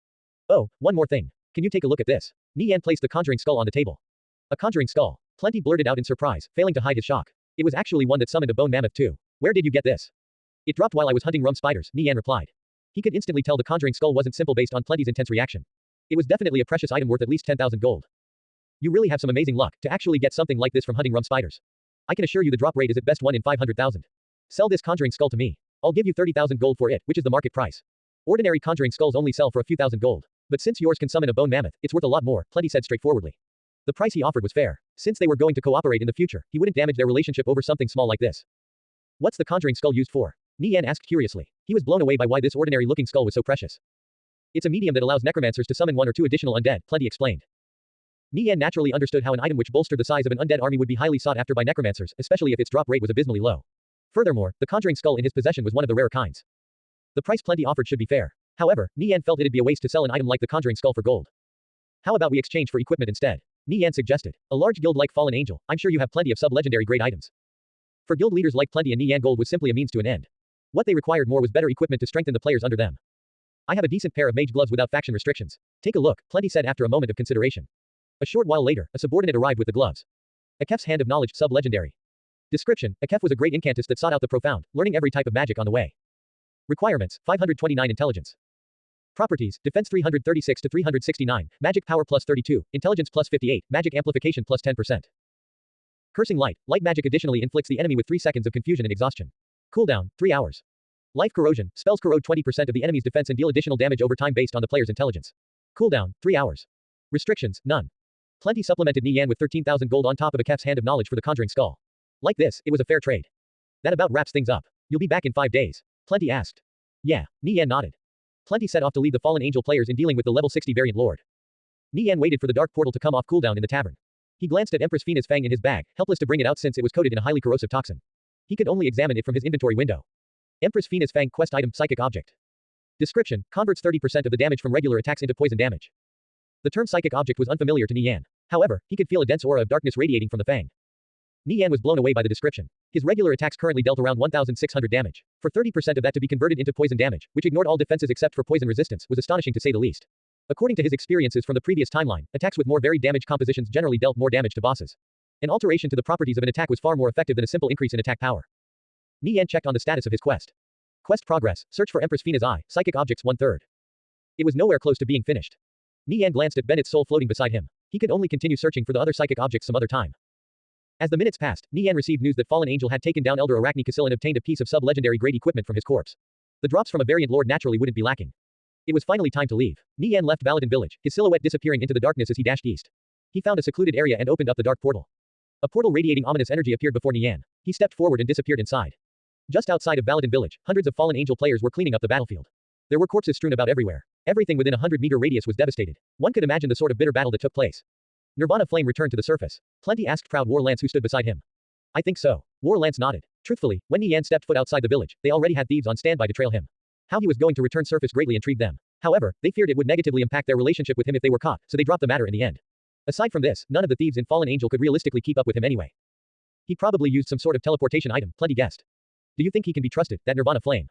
Oh, one more thing. Can you take a look at this? Nie Yan placed the conjuring skull on the table. A conjuring skull. Plenty blurted out in surprise, failing to hide his shock. It was actually one that summoned a bone mammoth too. Where did you get this? It dropped while I was hunting rum spiders, Nie Yan replied. He could instantly tell the conjuring skull wasn't simple based on Plenty's intense reaction. It was definitely a precious item worth at least 10,000 gold. You really have some amazing luck to actually get something like this from hunting rum spiders. I can assure you the drop rate is at best 1 in 500,000. Sell this conjuring skull to me. I'll give you 30,000 gold for it, which is the market price. Ordinary conjuring skulls only sell for a few thousand gold. But since yours can summon a bone mammoth, it's worth a lot more, Plenty said straightforwardly. The price he offered was fair. Since they were going to cooperate in the future, he wouldn't damage their relationship over something small like this. What's the conjuring skull used for? Nie Yan asked curiously. He was blown away by why this ordinary-looking skull was so precious. It's a medium that allows necromancers to summon 1 or 2 additional undead, Plenty explained. Nie Yan naturally understood how an item which bolstered the size of an undead army would be highly sought after by necromancers, especially if its drop rate was abysmally low. Furthermore, the conjuring skull in his possession was one of the rare kinds. The price Plenty offered should be fair. However, Nie Yan felt it'd be a waste to sell an item like the conjuring skull for gold. How about we exchange for equipment instead? Nie Yan suggested. A large guild like Fallen Angel, I'm sure you have plenty of sub-legendary grade items. For guild leaders like Plenty and Nie Yan, gold was simply a means to an end. What they required more was better equipment to strengthen the players under them. I have a decent pair of mage gloves without faction restrictions. Take a look, Plenty said after a moment of consideration. A short while later, a subordinate arrived with the gloves. Akef's Hand of Knowledge, sub-legendary. Description: Akef was a great incantist that sought out the profound, learning every type of magic on the way. Requirements: 529 intelligence. Properties: defense 336 to 369, magic power plus 32, intelligence plus 58, magic amplification plus 10%. Cursing light: light magic additionally inflicts the enemy with 3 seconds of confusion and exhaustion. Cooldown: 3 hours. Life corrosion: spells corrode 20% of the enemy's defense and deal additional damage over time based on the player's intelligence. Cooldown: 3 hours. Restrictions: none. Plenty supplemented Nie Yan with 13,000 gold on top of Akef's Hand of Knowledge for the conjuring skull. Like this, it was a fair trade. That about wraps things up. You'll be back in 5 days? Plenty asked. Yeah, Nie Yan nodded. Plenty set off to lead the Fallen Angel players in dealing with the level 60 variant lord. Nie Yan waited for the dark portal to come off cooldown in the tavern. He glanced at Empress Fina's fang in his bag, helpless to bring it out since it was coated in a highly corrosive toxin. He could only examine it from his inventory window. Empress Fina's fang quest item, psychic object. Description: converts 30% of the damage from regular attacks into poison damage. The term psychic object was unfamiliar to Nie Yan. However, he could feel a dense aura of darkness radiating from the fang. Nie Yan was blown away by the description. His regular attacks currently dealt around 1,600 damage. For 30% of that to be converted into poison damage, which ignored all defenses except for poison resistance, was astonishing to say the least. According to his experiences from the previous timeline, attacks with more varied damage compositions generally dealt more damage to bosses. An alteration to the properties of an attack was far more effective than a simple increase in attack power. Nie Yan checked on the status of his quest. Quest progress: search for Empress Fina's eye, psychic objects 1/3. It was nowhere close to being finished. Nie Yan glanced at Bennett's soul floating beside him. He could only continue searching for the other psychic objects some other time. As the minutes passed, Nie Yan received news that Fallen Angel had taken down Elder Arachne Casil and obtained a piece of sub-legendary grade equipment from his corpse. The drops from a variant lord naturally wouldn't be lacking. It was finally time to leave. Nie Yan left Baladin village, his silhouette disappearing into the darkness as he dashed east. He found a secluded area and opened up the dark portal. A portal radiating ominous energy appeared before Nie Yan. He stepped forward and disappeared inside. Just outside of Baladin village, hundreds of Fallen Angel players were cleaning up the battlefield. There were corpses strewn about everywhere. Everything within a 100-meter radius was devastated. One could imagine the sort of bitter battle that took place. Nirvana Flame returned to the surface. Plenty asked Proud War Lance who stood beside him. I think so. War Lance nodded. Truthfully, when Nie Yan stepped foot outside the village, they already had thieves on standby to trail him. How he was going to return surface greatly intrigued them. However, they feared it would negatively impact their relationship with him if they were caught, so they dropped the matter in the end. Aside from this, none of the thieves in Fallen Angel could realistically keep up with him anyway. He probably used some sort of teleportation item, Plenty guessed. Do you think he can be trusted, that Nirvana Flame?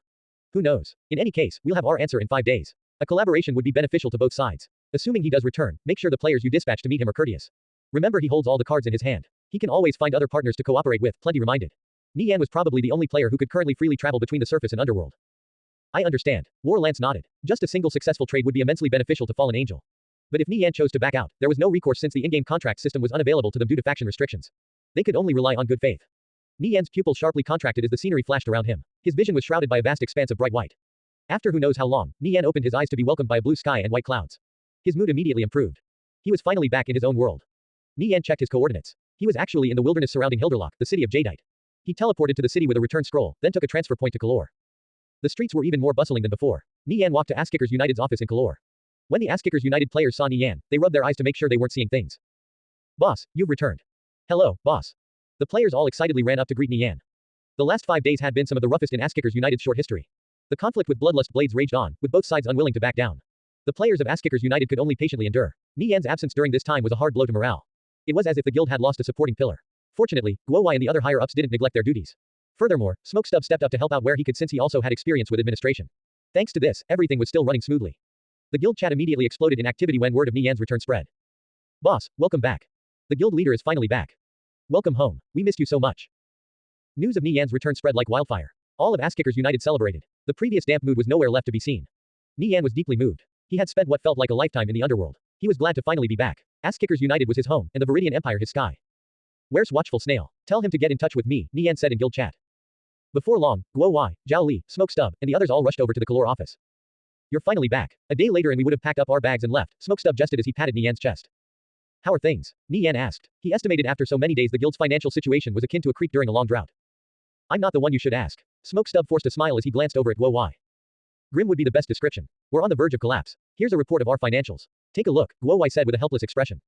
Who knows? In any case, we'll have our answer in 5 days. A collaboration would be beneficial to both sides. Assuming he does return, make sure the players you dispatch to meet him are courteous. Remember, he holds all the cards in his hand. He can always find other partners to cooperate with, Plenty reminded. Nie Yan was probably the only player who could currently freely travel between the surface and underworld. I understand. War Lance nodded. Just a single successful trade would be immensely beneficial to Fallen Angel. But if Nie Yan chose to back out, there was no recourse since the in-game contract system was unavailable to them due to faction restrictions. They could only rely on good faith. Nie Yan's pupils sharply contracted as the scenery flashed around him. His vision was shrouded by a vast expanse of bright white. After who knows how long, Nie Yan opened his eyes to be welcomed by a blue sky and white clouds. His mood immediately improved. He was finally back in his own world. Nie Yan checked his coordinates. He was actually in the wilderness surrounding Hilderlock, the city of Jadeite. He teleported to the city with a return scroll, then took a transfer point to Kalor. The streets were even more bustling than before. Nie Yan walked to Ass-Kickers United's office in Kalor. When the Ass-Kickers United players saw Nie Yan, they rubbed their eyes to make sure they weren't seeing things. Boss, you've returned. Hello, boss. The players all excitedly ran up to greet Nie Yan. The last 5 days had been some of the roughest in Ass-Kickers United's short history. The conflict with Bloodlust Blades raged on, with both sides unwilling to back down. The players of Ass-Kickers United could only patiently endure. Nie Yan's absence during this time was a hard blow to morale. It was as if the guild had lost a supporting pillar. Fortunately, Guowai and the other higher-ups didn't neglect their duties. Furthermore, Smokestub stepped up to help out where he could since he also had experience with administration. Thanks to this, everything was still running smoothly. The guild chat immediately exploded in activity when word of Nie Yan's return spread. Boss, welcome back. The guild leader is finally back. Welcome home, we missed you so much. News of Nie Yan's return spread like wildfire. All of Ass-Kickers United celebrated. The previous damp mood was nowhere left to be seen. Nie Yan was deeply moved. He had spent what felt like a lifetime in the underworld. He was glad to finally be back. Ass-Kickers United was his home, and the Viridian Empire his sky. Where's Watchful Snail? Tell him to get in touch with me, Nie Yan said in guild chat. Before long, Guowai, Zhao Li, Smokestub, and the others all rushed over to the Kalor office. You're finally back. A day later and we would have packed up our bags and left, Smokestub jested as he patted Nie Yan's chest. How are things? Nie Yan asked. He estimated after so many days the guild's financial situation was akin to a creek during a long drought. I'm not the one you should ask. Smokestub forced a smile as he glanced over at Guowai. Grim would be the best description. We're on the verge of collapse. Here's a report of our financials. Take a look, Guowai said with a helpless expression.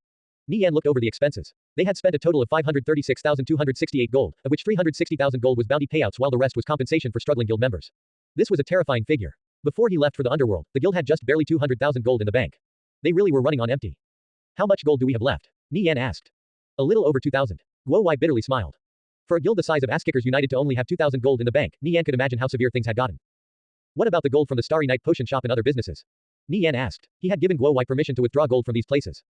Nie Yan looked over the expenses. They had spent a total of 536,268 gold, of which 360,000 gold was bounty payouts while the rest was compensation for struggling guild members. This was a terrifying figure. Before he left for the underworld, the guild had just barely 200,000 gold in the bank. They really were running on empty. How much gold do we have left? Nie Yan asked. A little over 2,000. Guowai bitterly smiled. For a guild the size of Ass-Kickers United to only have 2,000 gold in the bank, Nie Yan could imagine how severe things had gotten. What about the gold from the Starry Night Potion Shop and other businesses? Nie Yan asked. He had given Guowai permission to withdraw gold from these places.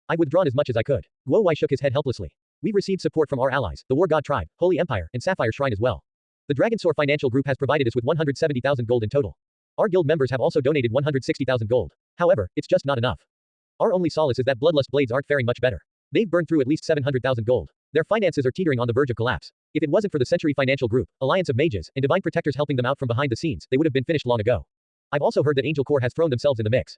I'd withdrawn as much as I could. Guowai shook his head helplessly. We've received support from our allies, the War God Tribe, Holy Empire, and Sapphire Shrine as well. The Dragonsaur Financial Group has provided us with 170,000 gold in total. Our guild members have also donated 160,000 gold. However, it's just not enough. Our only solace is that Bloodlust Blades aren't faring much better. They've burned through at least 700,000 gold. Their finances are teetering on the verge of collapse. If it wasn't for the Century Financial Group, Alliance of Mages, and Divine Protectors helping them out from behind the scenes, they would have been finished long ago. I've also heard that Angel Corps has thrown themselves in the mix.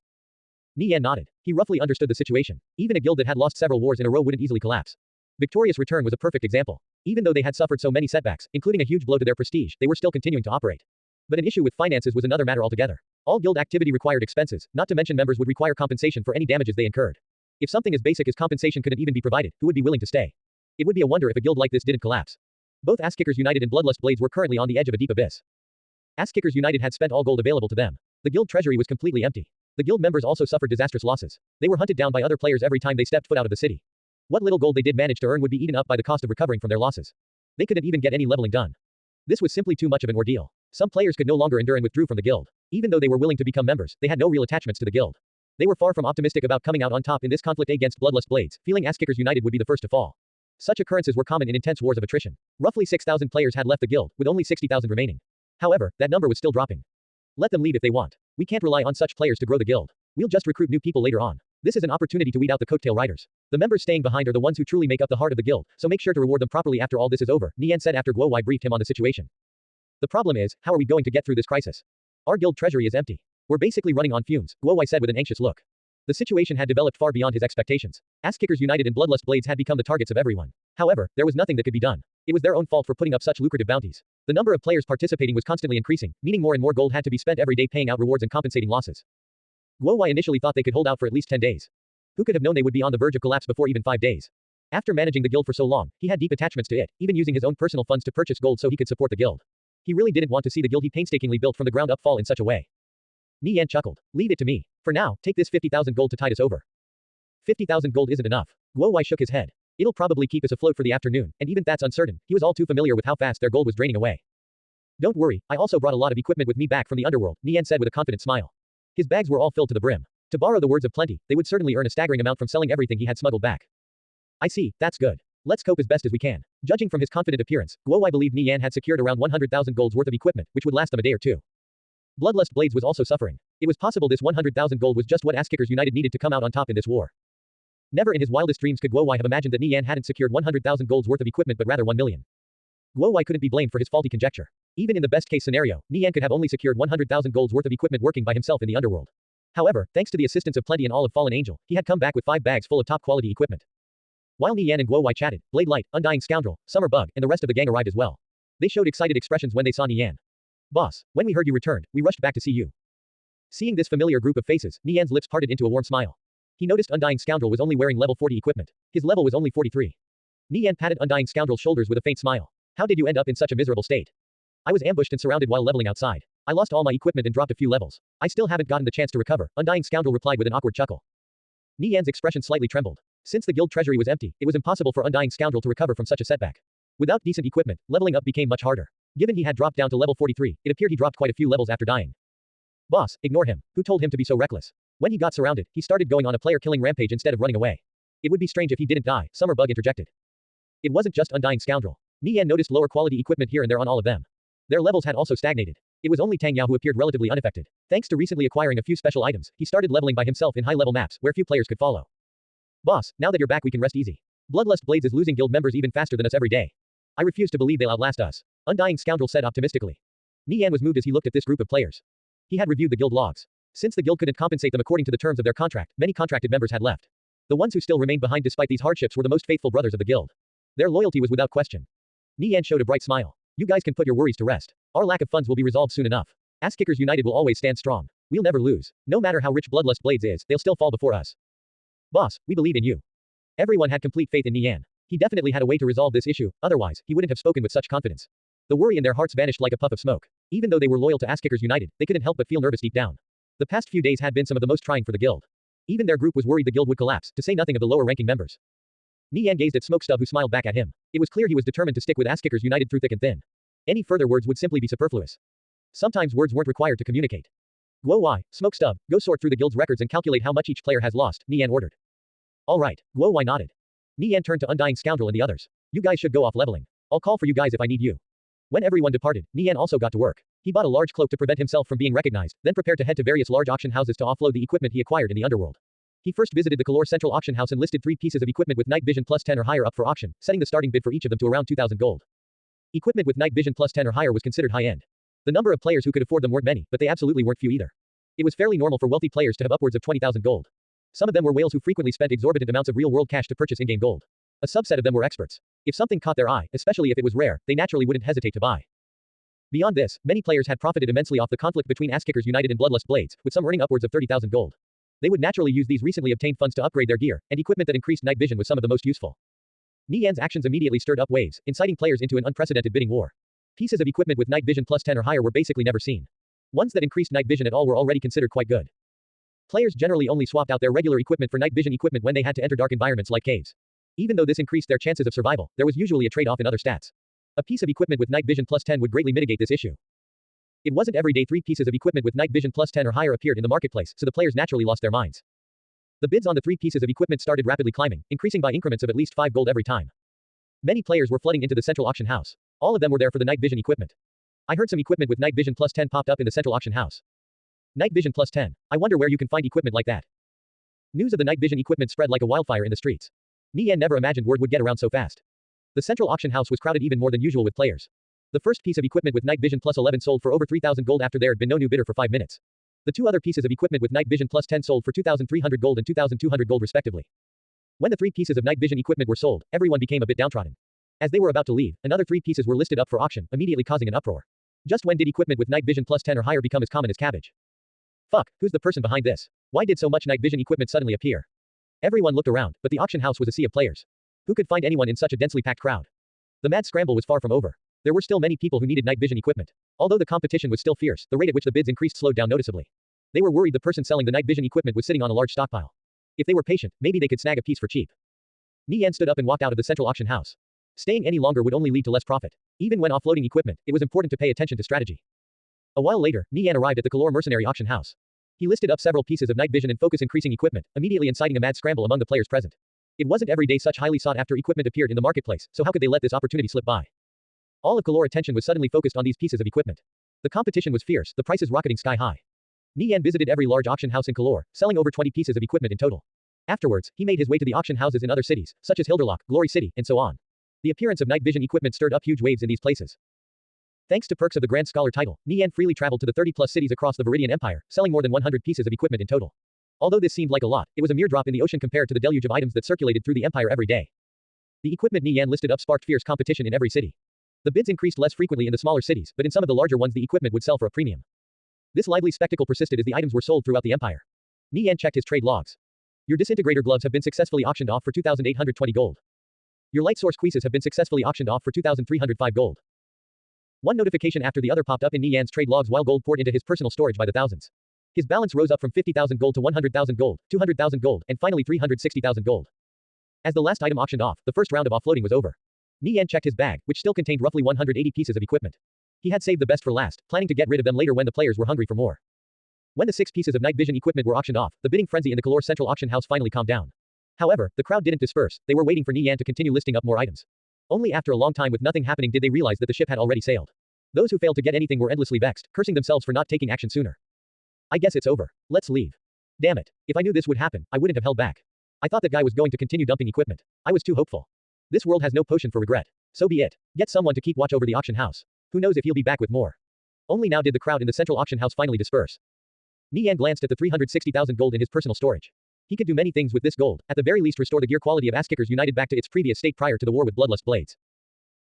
Nie Yan nodded. He roughly understood the situation. Even a guild that had lost several wars in a row wouldn't easily collapse. Victorious Return was a perfect example. Even though they had suffered so many setbacks, including a huge blow to their prestige, they were still continuing to operate. But an issue with finances was another matter altogether. All guild activity required expenses, not to mention members would require compensation for any damages they incurred. If something as basic as compensation couldn't even be provided, who would be willing to stay? It would be a wonder if a guild like this didn't collapse. Both Ass-Kickers United and Bloodlust Blades were currently on the edge of a deep abyss. Ass-Kickers United had spent all gold available to them. The guild treasury was completely empty. The guild members also suffered disastrous losses. They were hunted down by other players every time they stepped foot out of the city. What little gold they did manage to earn would be eaten up by the cost of recovering from their losses. They couldn't even get any leveling done. This was simply too much of an ordeal. Some players could no longer endure and withdrew from the guild. Even though they were willing to become members, they had no real attachments to the guild. They were far from optimistic about coming out on top in this conflict against Bloodlust Blades, feeling Ass-Kickers United would be the first to fall. Such occurrences were common in intense wars of attrition. Roughly 6,000 players had left the guild, with only 60,000 remaining. However, that number was still dropping. Let them leave if they want. We can't rely on such players to grow the guild. We'll just recruit new people later on. This is an opportunity to weed out the coattail riders. The members staying behind are the ones who truly make up the heart of the guild, so make sure to reward them properly after all this is over, Nie Yan said after Guowai briefed him on the situation. The problem is, how are we going to get through this crisis? Our guild treasury is empty. We're basically running on fumes, Guowai said with an anxious look. The situation had developed far beyond his expectations. Ass-Kickers United and Bloodlust Blades had become the targets of everyone. However, there was nothing that could be done. It was their own fault for putting up such lucrative bounties. The number of players participating was constantly increasing, meaning more and more gold had to be spent every day paying out rewards and compensating losses. Guowai initially thought they could hold out for at least 10 days. Who could have known they would be on the verge of collapse before even 5 days? After managing the guild for so long, he had deep attachments to it, even using his own personal funds to purchase gold so he could support the guild. He really didn't want to see the guild he painstakingly built from the ground up fall in such a way. Nie Yan chuckled. Leave it to me. For now, take this 50,000 gold to tide us over. 50,000 gold isn't enough. Guowai shook his head. It'll probably keep us afloat for the afternoon, and even that's uncertain. He was all too familiar with how fast their gold was draining away. Don't worry, I also brought a lot of equipment with me back from the underworld, Nie Yan said with a confident smile. His bags were all filled to the brim. To borrow the words of plenty, they would certainly earn a staggering amount from selling everything he had smuggled back. I see, that's good. Let's cope as best as we can. Judging from his confident appearance, Guowai believed Nie Yan had secured around 100,000 gold's worth of equipment, which would last them a day or two. Bloodlust Blades was also suffering. It was possible this 100,000 gold was just what Ass-Kickers United needed to come out on top in this war. Never in his wildest dreams could Guowai have imagined that Nie Yan hadn't secured 100,000 gold's worth of equipment but rather 1 million. Guowai couldn't be blamed for his faulty conjecture. Even in the best case scenario, Nie Yan could have only secured 100,000 gold's worth of equipment working by himself in the underworld. However, thanks to the assistance of Plenty and all of Fallen Angel, he had come back with 5 bags full of top-quality equipment. While Nie Yan and Guowai chatted, Blade Light, Undying Scoundrel, Summer Bug, and the rest of the gang arrived as well. They showed excited expressions when they saw Nie Yan. Boss, when we heard you returned, we rushed back to see you. Seeing this familiar group of faces, Nie Yan's lips parted into a warm smile. He noticed Undying Scoundrel was only wearing level 40 equipment. His level was only 43. Nie Yan patted Undying Scoundrel's shoulders with a faint smile. How did you end up in such a miserable state? I was ambushed and surrounded while leveling outside. I lost all my equipment and dropped a few levels. I still haven't gotten the chance to recover, Undying Scoundrel replied with an awkward chuckle. Nie Yan's expression slightly trembled. Since the guild treasury was empty, it was impossible for Undying Scoundrel to recover from such a setback. Without decent equipment, leveling up became much harder. Given he had dropped down to level 43, it appeared he dropped quite a few levels after dying. Boss, ignore him. Who told him to be so reckless? When he got surrounded, he started going on a player-killing rampage instead of running away. It would be strange if he didn't die, Summerbug interjected. It wasn't just Undying Scoundrel. Nie Yan noticed lower quality equipment here and there on all of them. Their levels had also stagnated. It was only Tang Yao who appeared relatively unaffected. Thanks to recently acquiring a few special items, he started leveling by himself in high-level maps, where few players could follow. Boss, now that you're back we can rest easy. Bloodlust Blades is losing guild members even faster than us every day. I refuse to believe they'll outlast us. Undying Scoundrel said optimistically. Nie Yan was moved as he looked at this group of players. He had reviewed the guild logs. Since the guild couldn't compensate them according to the terms of their contract, many contracted members had left. The ones who still remained behind despite these hardships were the most faithful brothers of the guild. Their loyalty was without question. Nie Yan showed a bright smile. You guys can put your worries to rest. Our lack of funds will be resolved soon enough. Ass Kickers United will always stand strong. We'll never lose. No matter how rich Bloodlust Blades is, they'll still fall before us. Boss, we believe in you. Everyone had complete faith in Nie Yan. He definitely had a way to resolve this issue, otherwise, he wouldn't have spoken with such confidence. The worry in their hearts vanished like a puff of smoke. Even though they were loyal to Ass Kickers United, they couldn't help but feel nervous deep down. The past few days had been some of the most trying for the guild. Even their group was worried the guild would collapse, to say nothing of the lower-ranking members. Nie Yan gazed at Smokestub who smiled back at him. It was clear he was determined to stick with Ass Kickers United through thick and thin. Any further words would simply be superfluous. Sometimes words weren't required to communicate. Guo Wai, Smokestub, go sort through the guild's records and calculate how much each player has lost, Nie Yan ordered. All right, Guo Wai nodded. Nie Yan turned to Undying Scoundrel and the others. You guys should go off leveling. I'll call for you guys if I need you. When everyone departed, Nie Yan also got to work. He bought a large cloak to prevent himself from being recognized, then prepared to head to various large auction houses to offload the equipment he acquired in the underworld. He first visited the Kalor Central Auction House and listed 3 pieces of equipment with night vision plus 10 or higher up for auction, setting the starting bid for each of them to around 2,000 gold. Equipment with night vision plus 10 or higher was considered high-end. The number of players who could afford them weren't many, but they absolutely weren't few either. It was fairly normal for wealthy players to have upwards of 20,000 gold. Some of them were whales who frequently spent exorbitant amounts of real-world cash to purchase in-game gold. A subset of them were experts. If something caught their eye, especially if it was rare, they naturally wouldn't hesitate to buy. Beyond this, many players had profited immensely off the conflict between Ass Kickers United and Bloodlust Blades, with some earning upwards of 30,000 gold. They would naturally use these recently obtained funds to upgrade their gear, and equipment that increased night vision was some of the most useful. Nie Yan's actions immediately stirred up waves, inciting players into an unprecedented bidding war. Pieces of equipment with night vision plus 10 or higher were basically never seen. Ones that increased night vision at all were already considered quite good. Players generally only swapped out their regular equipment for night vision equipment when they had to enter dark environments like caves. Even though this increased their chances of survival, there was usually a trade-off in other stats. A piece of equipment with night vision plus 10 would greatly mitigate this issue. It wasn't every day 3 pieces of equipment with night vision plus 10 or higher appeared in the marketplace, so the players naturally lost their minds. The bids on the 3 pieces of equipment started rapidly climbing, increasing by increments of at least 5 gold every time. Many players were flooding into the central auction house. All of them were there for the night vision equipment. I heard some equipment with night vision plus 10 popped up in the central auction house. Night vision plus 10. I wonder where you can find equipment like that. News of the night vision equipment spread like a wildfire in the streets. Nie Yan never imagined word would get around so fast. The central auction house was crowded even more than usual with players. The first piece of equipment with night vision plus 11 sold for over 3,000 gold after there had been no new bidder for 5 minutes. The 2 other pieces of equipment with night vision plus 10 sold for 2,300 gold and 2,200 gold respectively. When the 3 pieces of night vision equipment were sold, everyone became a bit downtrodden. As they were about to leave, another 3 pieces were listed up for auction, immediately causing an uproar. Just when did equipment with night vision plus 10 or higher become as common as cabbage? Fuck, who's the person behind this? Why did so much night vision equipment suddenly appear? Everyone looked around, but the auction house was a sea of players. Who could find anyone in such a densely packed crowd? The mad scramble was far from over. There were still many people who needed night vision equipment. Although the competition was still fierce, the rate at which the bids increased slowed down noticeably. They were worried the person selling the night vision equipment was sitting on a large stockpile. If they were patient, maybe they could snag a piece for cheap. Nie Yan stood up and walked out of the central auction house. Staying any longer would only lead to less profit. Even when offloading equipment, it was important to pay attention to strategy. A while later, Nie Yan arrived at the Kalor Mercenary auction house. He listed up several pieces of night vision and focus increasing equipment, immediately inciting a mad scramble among the players present. It wasn't every day such highly sought after equipment appeared in the marketplace, so how could they let this opportunity slip by? All of Kalor attention was suddenly focused on these pieces of equipment. The competition was fierce, the prices rocketing sky high. Nie Yan visited every large auction house in Kalor, selling over 20 pieces of equipment in total. Afterwards, he made his way to the auction houses in other cities, such as Hilderlock, Glory City, and so on. The appearance of night vision equipment stirred up huge waves in these places. Thanks to perks of the Grand Scholar title, Nie Yan freely traveled to the 30-plus cities across the Viridian Empire, selling more than 100 pieces of equipment in total. Although this seemed like a lot, it was a mere drop in the ocean compared to the deluge of items that circulated through the empire every day. The equipment Nie Yan listed up sparked fierce competition in every city. The bids increased less frequently in the smaller cities, but in some of the larger ones the equipment would sell for a premium. This lively spectacle persisted as the items were sold throughout the empire. Nie Yan checked his trade logs. Your disintegrator gloves have been successfully auctioned off for 2,820 gold. Your light source quizzes have been successfully auctioned off for 2,305 gold. One notification after the other popped up in Nie Yan's trade logs while gold poured into his personal storage by the thousands. His balance rose up from 50,000 gold to 100,000 gold, 200,000 gold, and finally 360,000 gold. As the last item auctioned off, the first round of offloading was over. Nie Yan checked his bag, which still contained roughly 180 pieces of equipment. He had saved the best for last, planning to get rid of them later when the players were hungry for more. When the 6 pieces of night vision equipment were auctioned off, the bidding frenzy in the Kalor Central Auction House finally calmed down. However, the crowd didn't disperse, they were waiting for Nie Yan to continue listing up more items. Only after a long time with nothing happening did they realize that the ship had already sailed. Those who failed to get anything were endlessly vexed, cursing themselves for not taking action sooner. I guess it's over. Let's leave. Damn it. If I knew this would happen, I wouldn't have held back. I thought that guy was going to continue dumping equipment. I was too hopeful. This world has no potion for regret. So be it. Get someone to keep watch over the auction house. Who knows if he'll be back with more. Only now did the crowd in the central auction house finally disperse. Nie Yan glanced at the 360,000 gold in his personal storage. He could do many things with this gold, at the very least restore the gear quality of Ass-Kickers United back to its previous state prior to the war with Bloodlust Blades.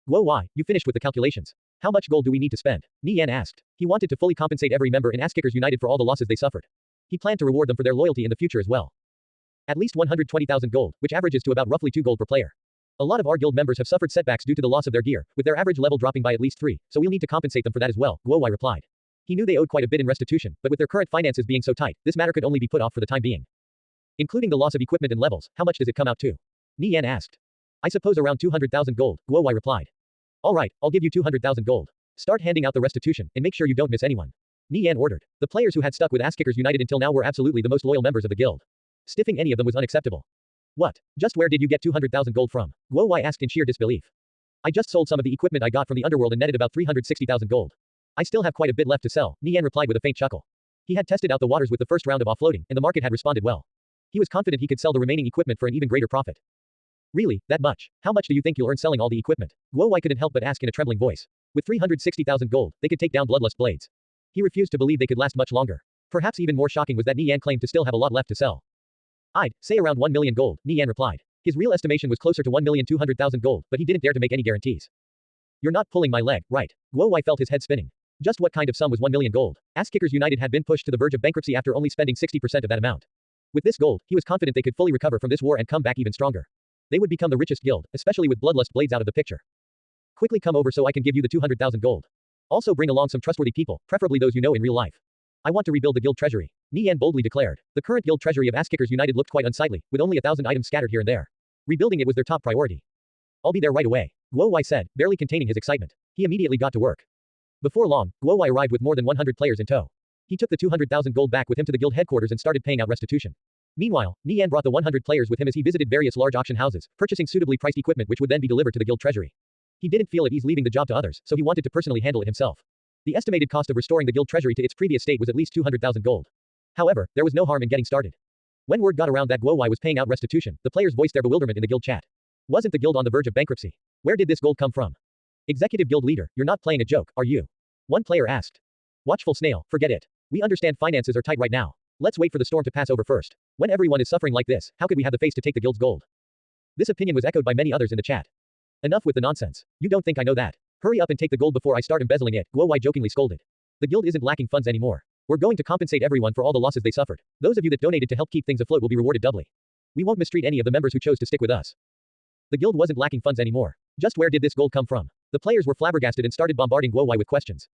Guo Wai, you finished with the calculations. How much gold do we need to spend? Nie Yan asked. He wanted to fully compensate every member in Ass-Kickers United for all the losses they suffered. He planned to reward them for their loyalty in the future as well. At least 120,000 gold, which averages to about roughly 2 gold per player. A lot of our guild members have suffered setbacks due to the loss of their gear, with their average level dropping by at least 3, so we'll need to compensate them for that as well, Guo Wai replied. He knew they owed quite a bit in restitution, but with their current finances being so tight, this matter could only be put off for the time being. Including the loss of equipment and levels, how much does it come out to? Nie Yan asked. I suppose around 200,000 gold, Guo Wai replied. Alright, I'll give you 200,000 gold. Start handing out the restitution, and make sure you don't miss anyone. Nie Yan ordered. The players who had stuck with Ass-Kickers United until now were absolutely the most loyal members of the guild. Stiffing any of them was unacceptable. What? Just where did you get 200,000 gold from? Guo Wai asked in sheer disbelief. I just sold some of the equipment I got from the underworld and netted about 360,000 gold. I still have quite a bit left to sell, Nie Yan replied with a faint chuckle. He had tested out the waters with the first round of offloading, and the market had responded well. He was confident he could sell the remaining equipment for an even greater profit. Really, that much? How much do you think you'll earn selling all the equipment? Guo Wai couldn't help but ask in a trembling voice. With 360,000 gold, they could take down Bloodlust Blades. He refused to believe they could last much longer. Perhaps even more shocking was that Nie Yan claimed to still have a lot left to sell. I'd say around 1 million gold, Nie Yan replied. His real estimation was closer to 1,200,000 gold, but he didn't dare to make any guarantees. You're not pulling my leg, right? Guo Wai felt his head spinning. Just what kind of sum was 1 million gold? Ass-Kickers United had been pushed to the verge of bankruptcy after only spending 60% of that amount. With this gold, he was confident they could fully recover from this war and come back even stronger. They would become the richest guild, especially with Bloodlust Blades out of the picture. Quickly come over so I can give you the 200,000 gold. Also bring along some trustworthy people, preferably those you know in real life. I want to rebuild the guild treasury. Nie Yan boldly declared. The current guild treasury of Ass-Kickers United looked quite unsightly, with only 1,000 items scattered here and there. Rebuilding it was their top priority. I'll be there right away, Guo Wai said, barely containing his excitement. He immediately got to work. Before long, Guo Wai arrived with more than 100 players in tow. He took the 200,000 gold back with him to the guild headquarters and started paying out restitution. Meanwhile, Nie Yan brought the 100 players with him as he visited various large auction houses, purchasing suitably priced equipment which would then be delivered to the guild treasury. He didn't feel at ease leaving the job to others, so he wanted to personally handle it himself. The estimated cost of restoring the guild treasury to its previous state was at least 200,000 gold. However, there was no harm in getting started. When word got around that Guo Wai was paying out restitution, the players voiced their bewilderment in the guild chat. Wasn't the guild on the verge of bankruptcy? Where did this gold come from? Executive guild leader, you're not playing a joke, are you? One player asked. Watchful snail, forget it. We understand finances are tight right now. Let's wait for the storm to pass over first. When everyone is suffering like this, how could we have the face to take the guild's gold? This opinion was echoed by many others in the chat. Enough with the nonsense. You don't think I know that. Hurry up and take the gold before I start embezzling it, Guo Wai jokingly scolded. The guild isn't lacking funds anymore. We're going to compensate everyone for all the losses they suffered. Those of you that donated to help keep things afloat will be rewarded doubly. We won't mistreat any of the members who chose to stick with us. The guild wasn't lacking funds anymore. Just where did this gold come from? The players were flabbergasted and started bombarding Guo Wai with questions.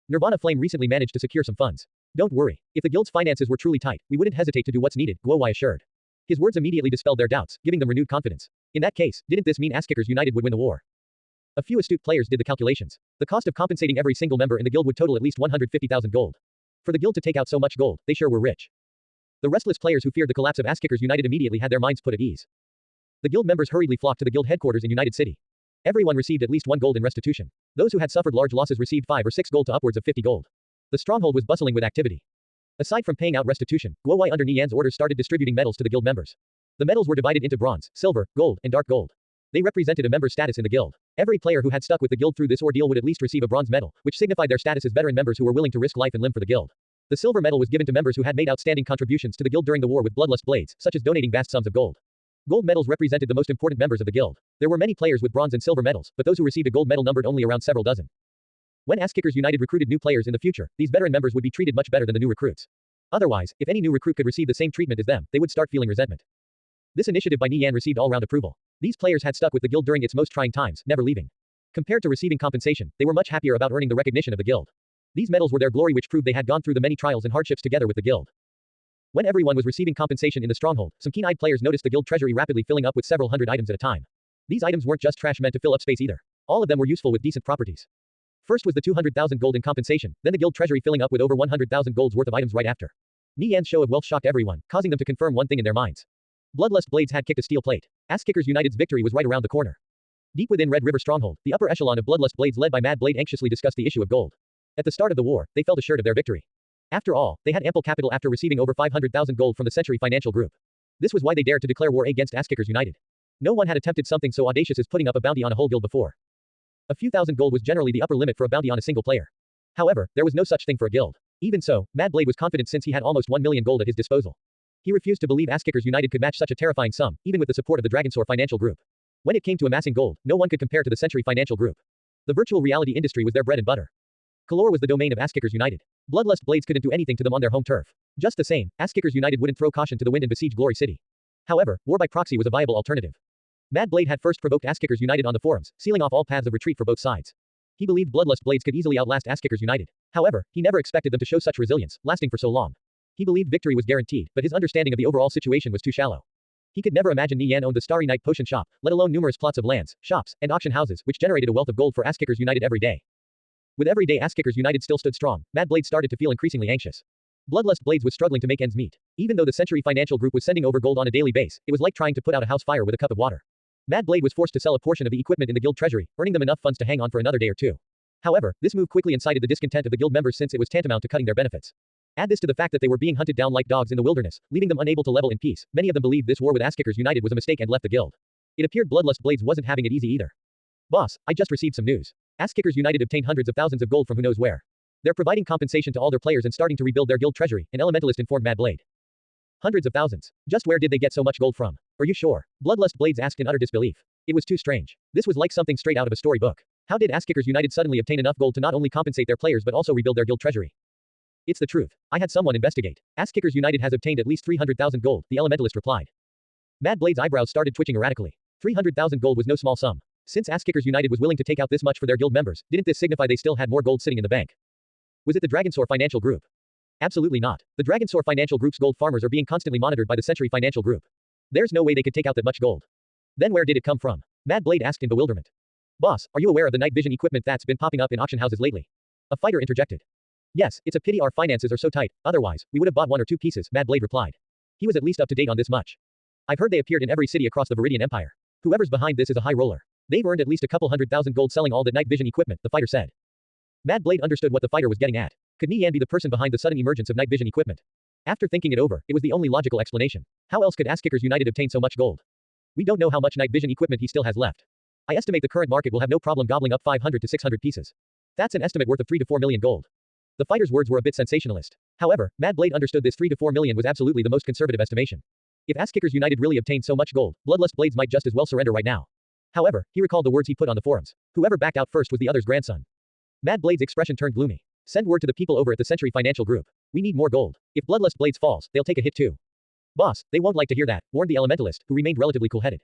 Nirvana Flame recently managed to secure some funds. Don't worry. If the guild's finances were truly tight, we wouldn't hesitate to do what's needed, Guo Wai assured. His words immediately dispelled their doubts, giving them renewed confidence. In that case, didn't this mean Ass-Kickers United would win the war? A few astute players did the calculations. The cost of compensating every single member in the guild would total at least 150,000 gold. For the guild to take out so much gold, they sure were rich. The restless players who feared the collapse of Ass-Kickers United immediately had their minds put at ease. The guild members hurriedly flocked to the guild headquarters in United City. Everyone received at least 1 gold in restitution. Those who had suffered large losses received 5 or 6 gold to upwards of 50 gold. The stronghold was bustling with activity. Aside from paying out restitution, Guo Wai under Nie Yan's orders started distributing medals to the guild members. The medals were divided into bronze, silver, gold, and dark gold. They represented a member's status in the guild. Every player who had stuck with the guild through this ordeal would at least receive a bronze medal, which signified their status as veteran members who were willing to risk life and limb for the guild. The silver medal was given to members who had made outstanding contributions to the guild during the war with Bloodlust Blades, such as donating vast sums of gold. Gold medals represented the most important members of the guild. There were many players with bronze and silver medals, but those who received a gold medal numbered only around several dozen. When Ass Kickers United recruited new players in the future, these veteran members would be treated much better than the new recruits. Otherwise, if any new recruit could receive the same treatment as them, they would start feeling resentment. This initiative by Nie Yan received all-round approval. These players had stuck with the guild during its most trying times, never leaving. Compared to receiving compensation, they were much happier about earning the recognition of the guild. These medals were their glory, which proved they had gone through the many trials and hardships together with the guild. When everyone was receiving compensation in the stronghold, some keen-eyed players noticed the guild treasury rapidly filling up with several hundred items at a time. These items weren't just trash meant to fill up space either. All of them were useful with decent properties. First was the 200,000 gold in compensation, then the guild treasury filling up with over 100,000 gold's worth of items right after. Nie Yan's show of wealth shocked everyone, causing them to confirm one thing in their minds. Bloodlust Blades had kicked a steel plate. Ass Kickers United's victory was right around the corner. Deep within Red River Stronghold, the upper echelon of Bloodlust Blades led by Mad Blade anxiously discussed the issue of gold. At the start of the war, they felt assured of their victory. After all, they had ample capital after receiving over 500,000 gold from the Century Financial Group. This was why they dared to declare war against Ass Kickers United. No one had attempted something so audacious as putting up a bounty on a whole guild before. A few thousand gold was generally the upper limit for a bounty on a single player. However, there was no such thing for a guild. Even so, Mad Blade was confident since he had almost 1 million gold at his disposal. He refused to believe Ass Kickers United could match such a terrifying sum, even with the support of the Dragonsaur Financial Group. When it came to amassing gold, no one could compare to the Century Financial Group. The virtual reality industry was their bread and butter. Calore was the domain of Ass Kickers United. Bloodlust Blades couldn't do anything to them on their home turf. Just the same, Ass Kickers United wouldn't throw caution to the wind and besiege Glory City. However, war by proxy was a viable alternative. Mad Blade had first provoked Ass Kickers United on the forums, sealing off all paths of retreat for both sides. He believed Bloodlust Blades could easily outlast Ass Kickers United. However, he never expected them to show such resilience, lasting for so long. He believed victory was guaranteed, but his understanding of the overall situation was too shallow. He could never imagine Nie Yan owned the Starry Night Potion Shop, let alone numerous plots of lands, shops, and auction houses, which generated a wealth of gold for Ass Kickers United every day. With every day Ass Kickers United still stood strong, Mad Blade started to feel increasingly anxious. Bloodlust Blades was struggling to make ends meet. Even though the Century Financial Group was sending over gold on a daily basis, it was like trying to put out a house fire with a cup of water. Mad Blade was forced to sell a portion of the equipment in the guild treasury, earning them enough funds to hang on for another day or two. However, this move quickly incited the discontent of the guild members since it was tantamount to cutting their benefits. Add this to the fact that they were being hunted down like dogs in the wilderness, leaving them unable to level in peace. Many of them believed this war with Ass Kickers United was a mistake and left the guild. It appeared Bloodlust Blades wasn't having it easy either. Boss, I just received some news. Ass Kickers United obtained hundreds of thousands of gold from who knows where. They're providing compensation to all their players and starting to rebuild their guild treasury, an elementalist informed Mad Blade. Hundreds of thousands. Just where did they get so much gold from? Are you sure? Bloodlust Blades asked in utter disbelief. It was too strange. This was like something straight out of a storybook. How did Ass Kickers United suddenly obtain enough gold to not only compensate their players but also rebuild their guild treasury? It's the truth. I had someone investigate. Ass Kickers United has obtained at least 300,000 gold, the elementalist replied. Mad Blade's eyebrows started twitching erratically. 300,000 gold was no small sum. Since Ass Kickers United was willing to take out this much for their guild members, didn't this signify they still had more gold sitting in the bank? Was it the Dragonsaur Financial Group? Absolutely not. The Dragonsaur Financial Group's gold farmers are being constantly monitored by the Century Financial Group. There's no way they could take out that much gold. Then where did it come from? Mad Blade asked in bewilderment. Boss, are you aware of the night vision equipment that's been popping up in auction houses lately? A fighter interjected. Yes, it's a pity our finances are so tight, otherwise, we would have bought 1 or 2 pieces, Mad Blade replied. He was at least up to date on this much. I've heard they appeared in every city across the Viridian Empire. Whoever's behind this is a high roller. They've earned at least a couple 100,000 gold selling all that night vision equipment, the fighter said. Mad Blade understood what the fighter was getting at. Could Nie Yan be the person behind the sudden emergence of night vision equipment? After thinking it over, it was the only logical explanation. How else could Ass Kickers United obtain so much gold? We don't know how much night vision equipment he still has left. I estimate the current market will have no problem gobbling up 500 to 600 pieces. That's an estimate worth of 3 to 4 million gold. The fighter's words were a bit sensationalist. However, Mad Blade understood this 3 to 4 million was absolutely the most conservative estimation. If Ass Kickers United really obtained so much gold, Bloodlust Blades might just as well surrender right now. However, he recalled the words he put on the forums. Whoever backed out first was the other's grandson. Mad Blade's expression turned gloomy. Send word to the people over at the Century Financial Group. We need more gold. If Bloodlust Blades falls, they'll take a hit too. Boss, they won't like to hear that, warned the elementalist, who remained relatively cool-headed.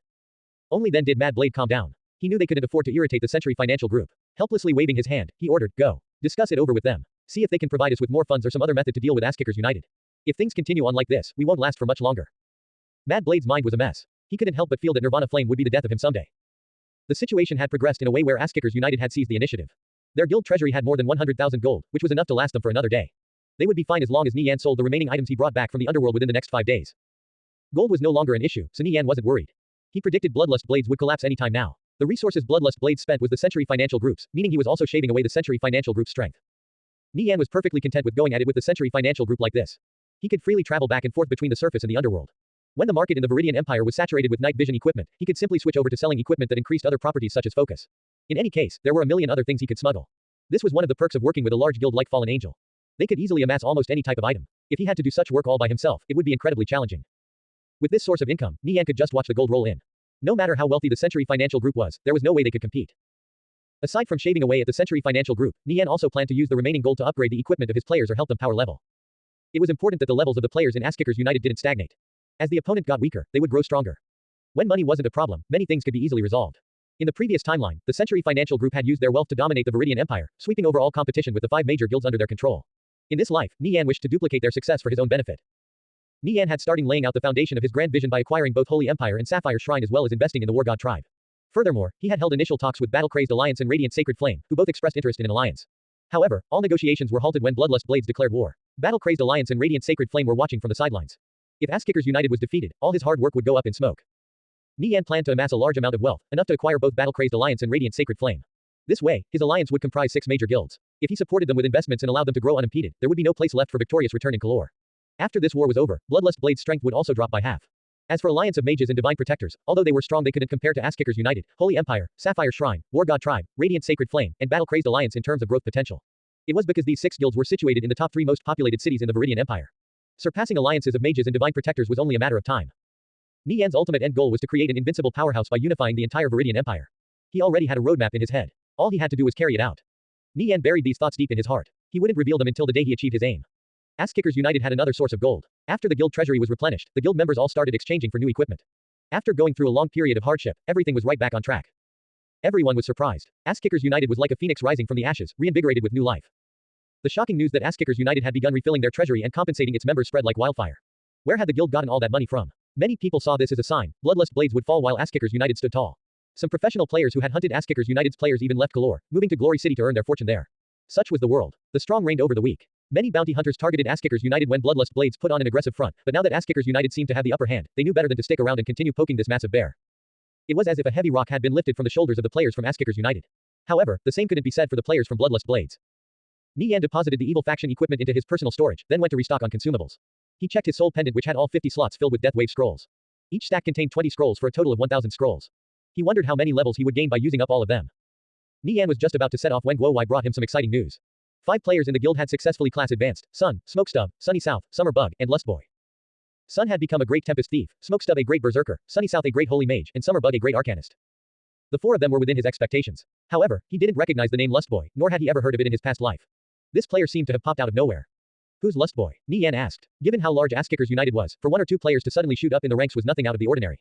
Only then did Mad Blade calm down. He knew they couldn't afford to irritate the Century Financial Group. Helplessly waving his hand, he ordered, go. Discuss it over with them. See if they can provide us with more funds or some other method to deal with Ass Kickers United. If things continue on like this, we won't last for much longer. Mad Blade's mind was a mess. He couldn't help but feel that Nirvana Flame would be the death of him someday. The situation had progressed in a way where Ass Kickers United had seized the initiative. Their guild treasury had more than 100,000 gold, which was enough to last them for another day. They would be fine as long as Nie Yan sold the remaining items he brought back from the underworld within the next 5 days. Gold was no longer an issue, so Nie Yan wasn't worried. He predicted Bloodlust Blades would collapse any time now. The resources Bloodlust Blades spent was the Century Financial Group's, meaning he was also shaving away the Century Financial Group's strength. Nie Yan was perfectly content with going at it with the Century Financial Group like this. He could freely travel back and forth between the surface and the underworld. When the market in the Viridian Empire was saturated with night vision equipment, he could simply switch over to selling equipment that increased other properties such as focus. In any case, there were a million other things he could smuggle. This was one of the perks of working with a large guild like Fallen Angel. They could easily amass almost any type of item. If he had to do such work all by himself, it would be incredibly challenging. With this source of income, Nie Yan could just watch the gold roll in. No matter how wealthy the Century Financial Group was, there was no way they could compete. Aside from shaving away at the Century Financial Group, Nie Yan also planned to use the remaining gold to upgrade the equipment of his players or help them power level. It was important that the levels of the players in Asskickers United didn't stagnate. As the opponent got weaker, they would grow stronger. When money wasn't a problem, many things could be easily resolved. In the previous timeline, the Century Financial Group had used their wealth to dominate the Viridian Empire, sweeping over all competition with the 5 major guilds under their control. In this life, Nie Yan wished to duplicate their success for his own benefit. Nie Yan had started laying out the foundation of his grand vision by acquiring both Holy Empire and Sapphire Shrine as well as investing in the War God tribe. Furthermore, he had held initial talks with Battle-Crazed Alliance and Radiant Sacred Flame, who both expressed interest in an alliance. However, all negotiations were halted when Bloodlust Blades declared war. Battle-Crazed Alliance and Radiant Sacred Flame were watching from the sidelines. If Asskickers United was defeated, all his hard work would go up in smoke. Nie Yan planned to amass a large amount of wealth, enough to acquire both Battle-Crazed Alliance and Radiant Sacred Flame. This way, his alliance would comprise 6 major guilds. If he supported them with investments and allowed them to grow unimpeded, there would be no place left for victorious return in Kalor. After this war was over, Bloodlust Blade's strength would also drop by half. As for Alliance of Mages and Divine Protectors, although they were strong they couldn't compare to Asskickers United, Holy Empire, Sapphire Shrine, War God Tribe, Radiant Sacred Flame, and Battle-Crazed Alliance in terms of growth potential. It was because these 6 guilds were situated in the top 3 most populated cities in the Viridian Empire. Surpassing alliances of mages and divine protectors was only a matter of time. Nie Yan's ultimate end goal was to create an invincible powerhouse by unifying the entire Viridian Empire. He already had a roadmap in his head. All he had to do was carry it out. Nie Yan buried these thoughts deep in his heart. He wouldn't reveal them until the day he achieved his aim. Asskickers United had another source of gold. After the guild treasury was replenished, the guild members all started exchanging for new equipment. After going through a long period of hardship, everything was right back on track. Everyone was surprised. Asskickers United was like a phoenix rising from the ashes, reinvigorated with new life. The shocking news that Asskickers United had begun refilling their treasury and compensating its members spread like wildfire. Where had the guild gotten all that money from? Many people saw this as a sign. Bloodlust Blades would fall while Asskickers United stood tall. Some professional players who had hunted Asskickers United's players even left Kalor, moving to Glory City to earn their fortune there. Such was the world. The strong reigned over the weak. Many bounty hunters targeted Asskickers United when Bloodlust Blades put on an aggressive front, but now that Asskickers United seemed to have the upper hand, they knew better than to stick around and continue poking this massive bear. It was as if a heavy rock had been lifted from the shoulders of the players from Asskickers United. However, the same couldn't be said for the players from Bloodlust Blades. Nie Yan deposited the evil faction equipment into his personal storage, then went to restock on consumables. He checked his soul pendant which had all 50 slots filled with Death Wave scrolls. Each stack contained 20 scrolls for a total of 1,000 scrolls. He wondered how many levels he would gain by using up all of them. Nie Yan was just about to set off when Guowai brought him some exciting news. 5 players in the guild had successfully class advanced: Sun, Smokestub, Sunny South, Summer Bug, and Lustboy. Sun had become a great Tempest Thief, Smokestub a great Berserker, Sunny South a great Holy Mage, and Summer Bug a great Arcanist. The 4 of them were within his expectations. However, he didn't recognize the name Lustboy, nor had he ever heard of it in his past life. This player seemed to have popped out of nowhere. Who's Lustboy? Nie Yan asked. Given how large Asskickers United was, for 1 or 2 players to suddenly shoot up in the ranks was nothing out of the ordinary.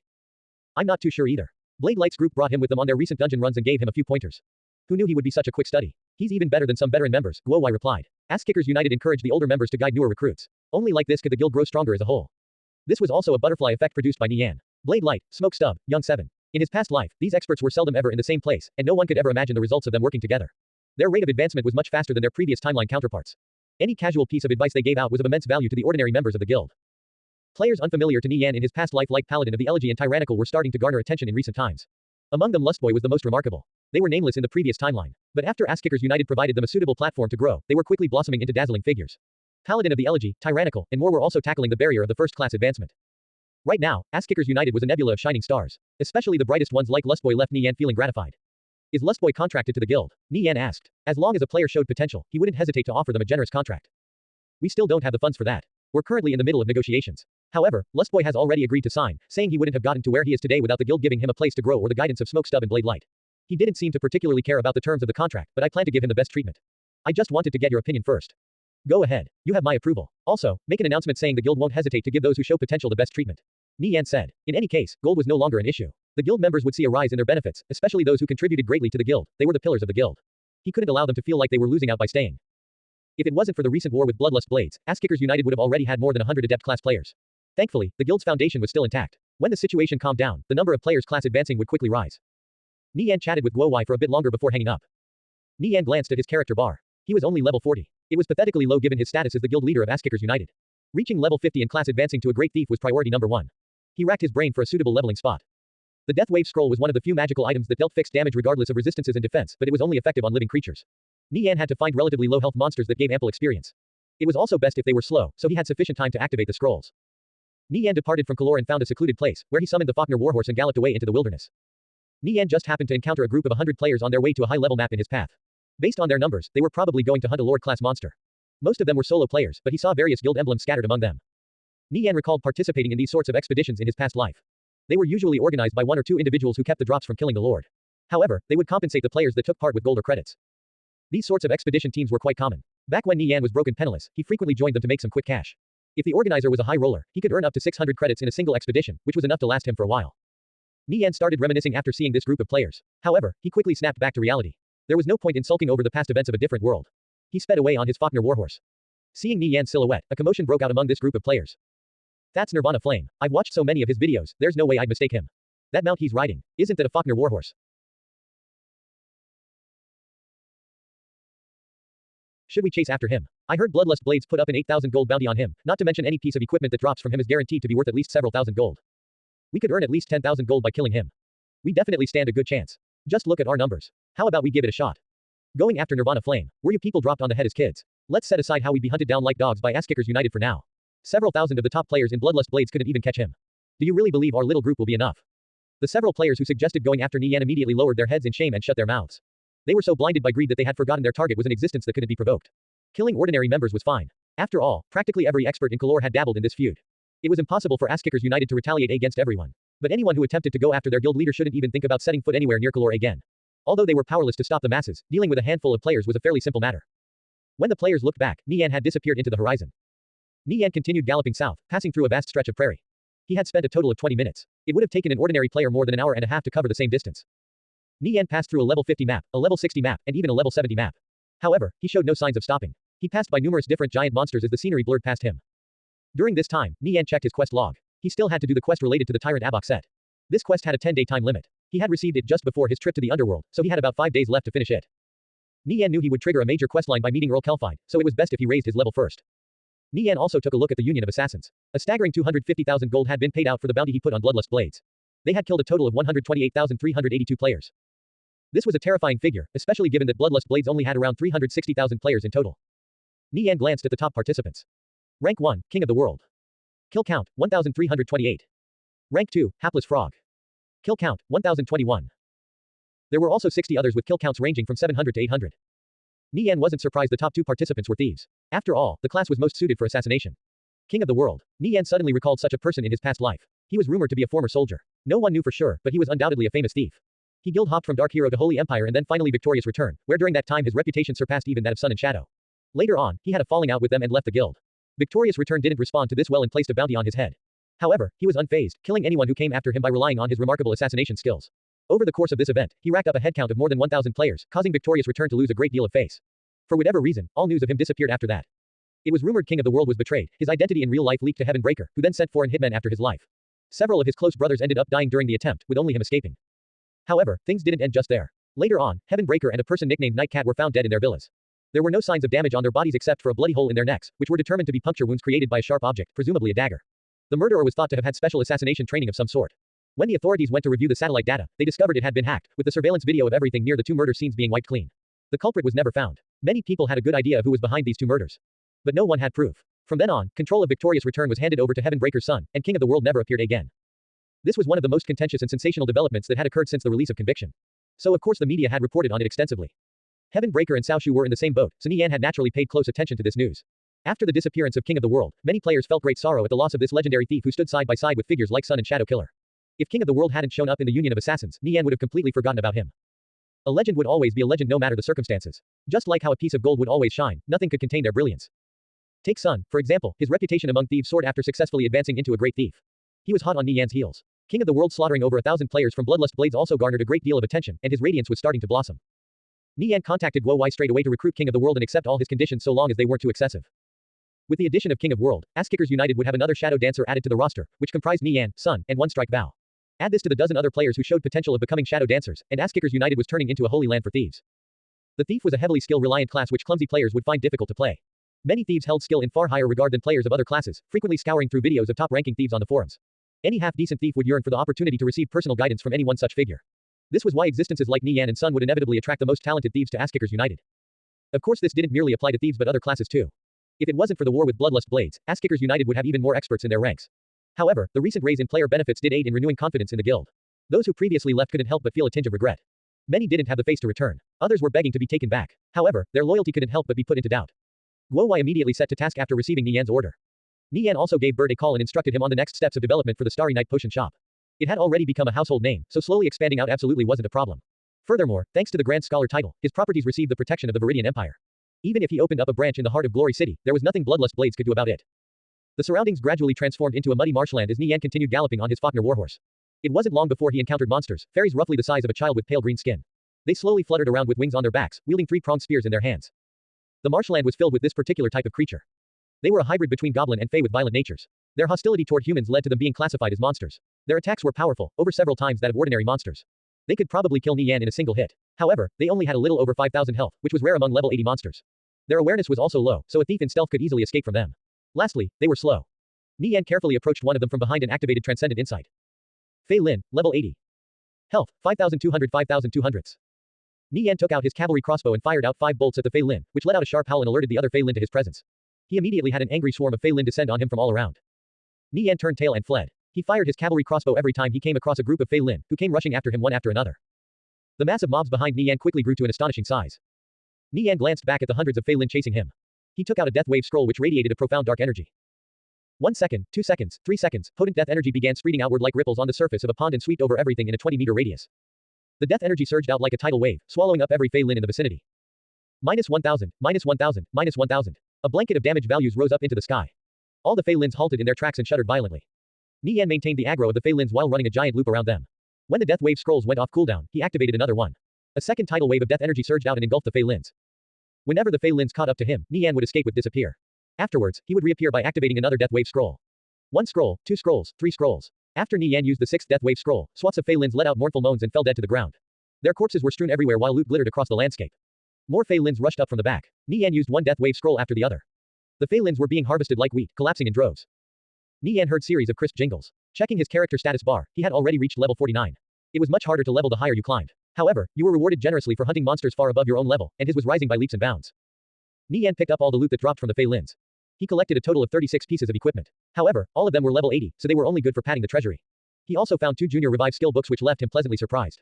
I'm not too sure either. Blade Light's group brought him with them on their recent dungeon runs and gave him a few pointers. Who knew he would be such a quick study? He's even better than some veteran members, Guowai replied. Asskickers United encouraged the older members to guide newer recruits. Only like this could the guild grow stronger as a whole. This was also a butterfly effect produced by Nie Yan. Blade Light, Smokestub, Young 7. In his past life, these experts were seldom ever in the same place, and no one could ever imagine the results of them working together. Their rate of advancement was much faster than their previous timeline counterparts. Any casual piece of advice they gave out was of immense value to the ordinary members of the guild. Players unfamiliar to Nie Yan in his past life like Paladin of the Elegy and Tyrannical were starting to garner attention in recent times. Among them Lustboy was the most remarkable. They were nameless in the previous timeline. But after Asskickers United provided them a suitable platform to grow, they were quickly blossoming into dazzling figures. Paladin of the Elegy, Tyrannical, and more were also tackling the barrier of the first-class advancement. Right now, Asskickers United was a nebula of shining stars. Especially the brightest ones like Lustboy left Nie Yan feeling gratified. Is Lustboy contracted to the guild? Nie Yan asked. As long as a player showed potential, he wouldn't hesitate to offer them a generous contract. We still don't have the funds for that. We're currently in the middle of negotiations. However, Lustboy has already agreed to sign, saying he wouldn't have gotten to where he is today without the guild giving him a place to grow or the guidance of Smokestub and Blade Light. He didn't seem to particularly care about the terms of the contract, but I plan to give him the best treatment. I just wanted to get your opinion first. Go ahead. You have my approval. Also, make an announcement saying the guild won't hesitate to give those who show potential the best treatment. Nie Yan said. In any case, gold was no longer an issue. The guild members would see a rise in their benefits, especially those who contributed greatly to the guild. They were the pillars of the guild. He couldn't allow them to feel like they were losing out by staying. If it wasn't for the recent war with Bloodlust Blades, Asskickers United would have already had more than 100 adept class players. Thankfully, the guild's foundation was still intact. When the situation calmed down, the number of players class advancing would quickly rise. Nie Yan chatted with Guowai for a bit longer before hanging up. Nie Yan glanced at his character bar. He was only level 40. It was pathetically low given his status as the guild leader of Asskickers United. Reaching level 50 and class advancing to a great thief was priority number 1. He racked his brain for a suitable leveling spot. The Death Wave scroll was one of the few magical items that dealt fixed damage regardless of resistances and defense, but it was only effective on living creatures. Nie Yan had to find relatively low health monsters that gave ample experience. It was also best if they were slow, so he had sufficient time to activate the scrolls. Nie Yan departed from Kalor and found a secluded place, where he summoned the Faulkner warhorse and galloped away into the wilderness. Nie Yan just happened to encounter a group of 100 players on their way to a high-level map in his path. Based on their numbers, they were probably going to hunt a Lord-class monster. Most of them were solo players, but he saw various guild emblems scattered among them. Nie Yan recalled participating in these sorts of expeditions in his past life. They were usually organized by 1 or 2 individuals who kept the drops from killing the Lord. However, they would compensate the players that took part with gold or credits. These sorts of expedition teams were quite common. Back when Nie Yan was broke and penniless, he frequently joined them to make some quick cash. If the organizer was a high roller, he could earn up to 600 credits in a single expedition, which was enough to last him for a while. Nie Yan started reminiscing after seeing this group of players. However, he quickly snapped back to reality. There was no point in sulking over the past events of a different world. He sped away on his Faulkner warhorse. Seeing Nie Yan's silhouette, a commotion broke out among this group of players. That's Nirvana Flame. I've watched so many of his videos, there's no way I'd mistake him. That mount he's riding, isn't that a Faulkner warhorse? Should we chase after him? I heard Bloodlust Blades put up an 8,000 gold bounty on him, not to mention any piece of equipment that drops from him is guaranteed to be worth at least several thousand gold. We could earn at least 10,000 gold by killing him. We definitely stand a good chance. Just look at our numbers. How about we give it a shot? Going after Nirvana Flame, were you people dropped on the head as kids? Let's set aside how we'd be hunted down like dogs by ass-kickers united for now. Several thousand of the top players in Bloodlust Blades couldn't even catch him. Do you really believe our little group will be enough? The several players who suggested going after Nie Yan immediately lowered their heads in shame and shut their mouths. They were so blinded by greed that they had forgotten their target was an existence that couldn't be provoked. Killing ordinary members was fine. After all, practically every expert in Kalor had dabbled in this feud. It was impossible for ass-kickers united to retaliate against everyone. But anyone who attempted to go after their guild leader shouldn't even think about setting foot anywhere near Kalor again. Although they were powerless to stop the masses, dealing with a handful of players was a fairly simple matter. When the players looked back, Nie Yan had disappeared into the horizon. Nie Yan continued galloping south, passing through a vast stretch of prairie. He had spent a total of 20 minutes. It would have taken an ordinary player more than an hour and a half to cover the same distance. Nie Yan passed through a level 50 map, a level 60 map, and even a level 70 map. However, he showed no signs of stopping. He passed by numerous different giant monsters as the scenery blurred past him. During this time, Nie Yan checked his quest log. He still had to do the quest related to the Tyrant Abok set. This quest had a 10-day time limit. He had received it just before his trip to the underworld, so he had about 5 days left to finish it. Nie Yan knew he would trigger a major questline by meeting Earl Kelfide, so it was best if he raised his level first. Nie Yan also took a look at the Union of Assassins. A staggering 250,000 gold had been paid out for the bounty he put on Bloodlust Blades. They had killed a total of 128,382 players. This was a terrifying figure, especially given that Bloodlust Blades only had around 360,000 players in total. Nie Yan glanced at the top participants. Rank 1, King of the World. Kill count, 1,328. Rank 2, Hapless Frog. Kill count, 1,021. There were also 60 others with kill counts ranging from 700 to 800. Nie Yan wasn't surprised the top 2 participants were thieves. After all, the class was most suited for assassination. King of the World. Nie Yan suddenly recalled such a person in his past life. He was rumored to be a former soldier. No one knew for sure, but he was undoubtedly a famous thief. He guild hopped from Dark Hero to Holy Empire and then finally Victorious Return, where during that time his reputation surpassed even that of Sun and Shadow. Later on, he had a falling out with them and left the guild. Victorious Return didn't respond to this well and placed a bounty on his head. However, he was unfazed, killing anyone who came after him by relying on his remarkable assassination skills. Over the course of this event, he racked up a headcount of more than 1,000 players, causing Victorious Return to lose a great deal of face. For whatever reason, all news of him disappeared after that. It was rumored King of the World was betrayed. His identity in real life leaked to Heaven Breaker, who then sent foreign hitmen after his life. Several of his close brothers ended up dying during the attempt, with only him escaping. However, things didn't end just there. Later on, Heaven Breaker and a person nicknamed Nightcat were found dead in their villas. There were no signs of damage on their bodies except for a bloody hole in their necks, which were determined to be puncture wounds created by a sharp object, presumably a dagger. The murderer was thought to have had special assassination training of some sort. When the authorities went to review the satellite data, they discovered it had been hacked, with the surveillance video of everything near the 2 murder scenes being wiped clean. The culprit was never found. Many people had a good idea of who was behind these 2 murders. But no one had proof. From then on, control of Victorious Return was handed over to Heaven Breaker's son, and King of the World never appeared again. This was one of the most contentious and sensational developments that had occurred since the release of Conviction. So of course the media had reported on it extensively. Heaven Breaker and Sao Shu were in the same boat, so Nie Yan had naturally paid close attention to this news. After the disappearance of King of the World, many players felt great sorrow at the loss of this legendary thief who stood side by side with figures like Sun and Shadow Killer. If King of the World hadn't shown up in the Union of Assassins, Nie Yan would have completely forgotten about him. A legend would always be a legend no matter the circumstances. Just like how a piece of gold would always shine, nothing could contain their brilliance. Take Sun, for example, his reputation among thieves soared after successfully advancing into a great thief. He was hot on Nie Yan's heels. King of the World slaughtering over 1,000 players from Bloodlust Blades also garnered a great deal of attention, and his radiance was starting to blossom. Nie Yan contacted Guo Wai straight away to recruit King of the World and accept all his conditions so long as they weren't too excessive. With the addition of King of World, Ass-Kickers United would have another shadow dancer added to the roster, which comprised Nie Yan, Sun, and One Strike Bao. Add this to the dozen other players who showed potential of becoming shadow dancers, and Ass-Kickers United was turning into a holy land for thieves. The thief was a heavily skill-reliant class which clumsy players would find difficult to play. Many thieves held skill in far higher regard than players of other classes, frequently scouring through videos of top-ranking thieves on the forums. Any half-decent thief would yearn for the opportunity to receive personal guidance from any one such figure. This was why existences like Nie Yan and Sun would inevitably attract the most talented thieves to Ass-Kickers United. Of course this didn't merely apply to thieves but other classes too. If it wasn't for the war with Bloodlust Blades, Ass-Kickers United would have even more experts in their ranks. However, the recent raise in player benefits did aid in renewing confidence in the guild. Those who previously left couldn't help but feel a tinge of regret. Many didn't have the face to return. Others were begging to be taken back. However, their loyalty couldn't help but be put into doubt. Guo Wai immediately set to task after receiving Nie Yan's order. Nie Yan also gave Bird a call and instructed him on the next steps of development for the Starry Night Potion Shop. It had already become a household name, so slowly expanding out absolutely wasn't a problem. Furthermore, thanks to the Grand Scholar title, his properties received the protection of the Viridian Empire. Even if he opened up a branch in the heart of Glory City, there was nothing Bloodlust Blades could do about it. The surroundings gradually transformed into a muddy marshland as Nie Yan continued galloping on his Faulkner warhorse. It wasn't long before he encountered monsters, fairies roughly the size of a child with pale green skin. They slowly fluttered around with wings on their backs, wielding three-pronged spears in their hands. The marshland was filled with this particular type of creature. They were a hybrid between goblin and fae with violent natures. Their hostility toward humans led to them being classified as monsters. Their attacks were powerful, over several times that of ordinary monsters. They could probably kill Nie Yan in a single hit. However, they only had a little over 5,000 health, which was rare among level 80 monsters. Their awareness was also low, so a thief in stealth could easily escape from them. Lastly, they were slow. Nie Yan carefully approached one of them from behind and activated Transcendent Insight. Fei Lin, level 80. Health, 5,200. Nie Yan took out his cavalry crossbow and fired out 5 bolts at the Fei Lin, which let out a sharp howl and alerted the other Fei Lin to his presence. He immediately had an angry swarm of Fei Lin descend on him from all around. Nie Yan turned tail and fled. He fired his cavalry crossbow every time he came across a group of Fei Lin, who came rushing after him one after another. The mass of mobs behind Nie Yan quickly grew to an astonishing size. Nie Yan glanced back at the hundreds of Fei Lin chasing him. He took out a death wave scroll which radiated a profound dark energy. 1 second, 2 seconds, 3 seconds, potent death energy began spreading outward like ripples on the surface of a pond and swept over everything in a 20-meter radius. The death energy surged out like a tidal wave, swallowing up every Fei Lin in the vicinity. -1,000, -1,000, -1,000. A blanket of damage values rose up into the sky. All the Fei Lins halted in their tracks and shuddered violently. Nie Yan maintained the aggro of the Fei Lins while running a giant loop around them. When the death wave scrolls went off cooldown, he activated another one. A second tidal wave of death energy surged out and engulfed the Fei Lins. Whenever the Fei Lins caught up to him, Nie Yan would escape with disappear. Afterwards, he would reappear by activating another death wave scroll. 1 scroll, 2 scrolls, 3 scrolls. After Nie Yan used the 6th death wave scroll, swaths of Fei Lins let out mournful moans and fell dead to the ground. Their corpses were strewn everywhere while loot glittered across the landscape. More Fei Lins rushed up from the back. Nie Yan used one death wave scroll after the other. The Fei Lins were being harvested like wheat, collapsing in droves. Nie Yan heard series of crisp jingles. Checking his character status bar, he had already reached level 49. It was much harder to level the higher you climbed. However, you were rewarded generously for hunting monsters far above your own level, and his was rising by leaps and bounds. Nie Yan picked up all the loot that dropped from the Fei Lins. He collected a total of 36 pieces of equipment. However, all of them were level 80, so they were only good for padding the treasury. He also found 2 junior revive skill books which left him pleasantly surprised.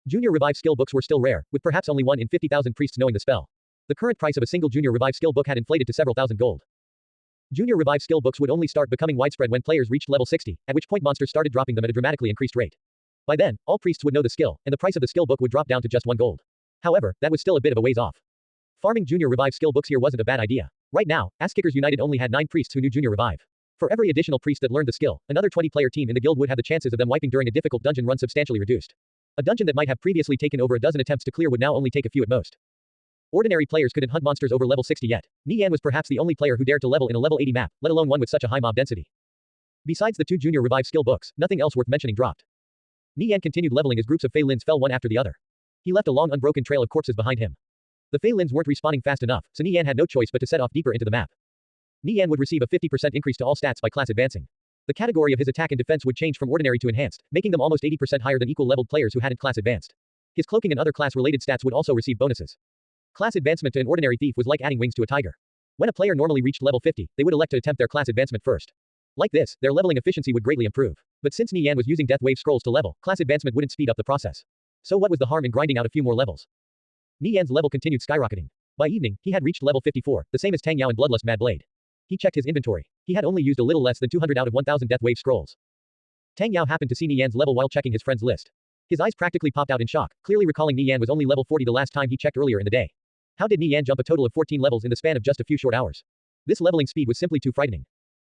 Junior revive skill books were still rare, with perhaps only 1 in 50,000 priests knowing the spell. The current price of a single junior revive skill book had inflated to several thousand gold. Junior revive skill books would only start becoming widespread when players reached level 60, at which point monsters started dropping them at a dramatically increased rate. By then, all priests would know the skill, and the price of the skill book would drop down to just 1 gold. However, that was still a bit of a ways off. Farming junior revive skill books here wasn't a bad idea. Right now, Ass-Kickers United only had 9 priests who knew junior revive. For every additional priest that learned the skill, another 20-player team in the guild would have the chances of them wiping during a difficult dungeon run substantially reduced. A dungeon that might have previously taken over a dozen attempts to clear would now only take a few at most. Ordinary players couldn't hunt monsters over level 60 yet. Nie Yan was perhaps the only player who dared to level in a level 80 map, let alone one with such a high mob density. Besides the 2 junior revive skill books, nothing else worth mentioning dropped. Nie Yan continued leveling as groups of Fei Lins fell one after the other. He left a long unbroken trail of corpses behind him. The Fei Lins weren't respawning fast enough, so Nie Yan had no choice but to set off deeper into the map. Nie Yan would receive a 50% increase to all stats by class advancing. The category of his attack and defense would change from ordinary to enhanced, making them almost 80% higher than equal-leveled players who hadn't class advanced. His cloaking and other class-related stats would also receive bonuses. Class advancement to an ordinary thief was like adding wings to a tiger. When a player normally reached level 50, they would elect to attempt their class advancement first. Like this, their leveling efficiency would greatly improve. But since Nie Yan was using death wave scrolls to level, class advancement wouldn't speed up the process. So what was the harm in grinding out a few more levels? Nie Yan's level continued skyrocketing. By evening, he had reached level 54, the same as Tang Yao and Bloodlust Mad Blade. He checked his inventory. He had only used a little less than 200 out of 1000 death wave scrolls. Tang Yao happened to see Nie Yan's level while checking his friend's list. His eyes practically popped out in shock, clearly recalling Nie Yan was only level 40 the last time he checked earlier in the day. How did Nie Yan jump a total of 14 levels in the span of just a few short hours? This leveling speed was simply too frightening.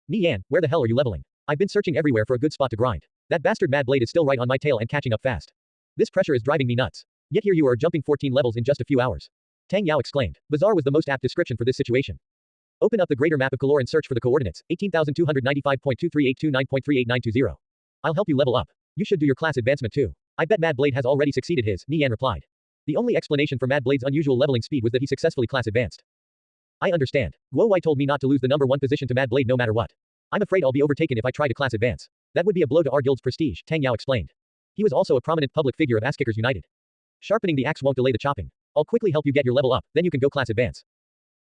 Nie Yan, where the hell are you leveling? I've been searching everywhere for a good spot to grind. That bastard Mad Blade is still right on my tail and catching up fast. This pressure is driving me nuts. Yet here you are jumping 14 levels in just a few hours. Tang Yao exclaimed. Bizarre was the most apt description for this situation. Open up the greater map of Kalor and search for the coordinates, 18,295.2389.38920. I'll help you level up. You should do your class advancement too. I bet Mad Blade has already succeeded his, Nie Yan replied. The only explanation for Mad Blade's unusual leveling speed was that he successfully class advanced. I understand. Guo Wai told me not to lose the number 1 position to Mad Blade no matter what. I'm afraid I'll be overtaken if I try to class advance. That would be a blow to our guild's prestige, Tang Yao explained. He was also a prominent public figure of Ass-Kickers United. Sharpening the axe won't delay the chopping. I'll quickly help you get your level up, then you can go class advance.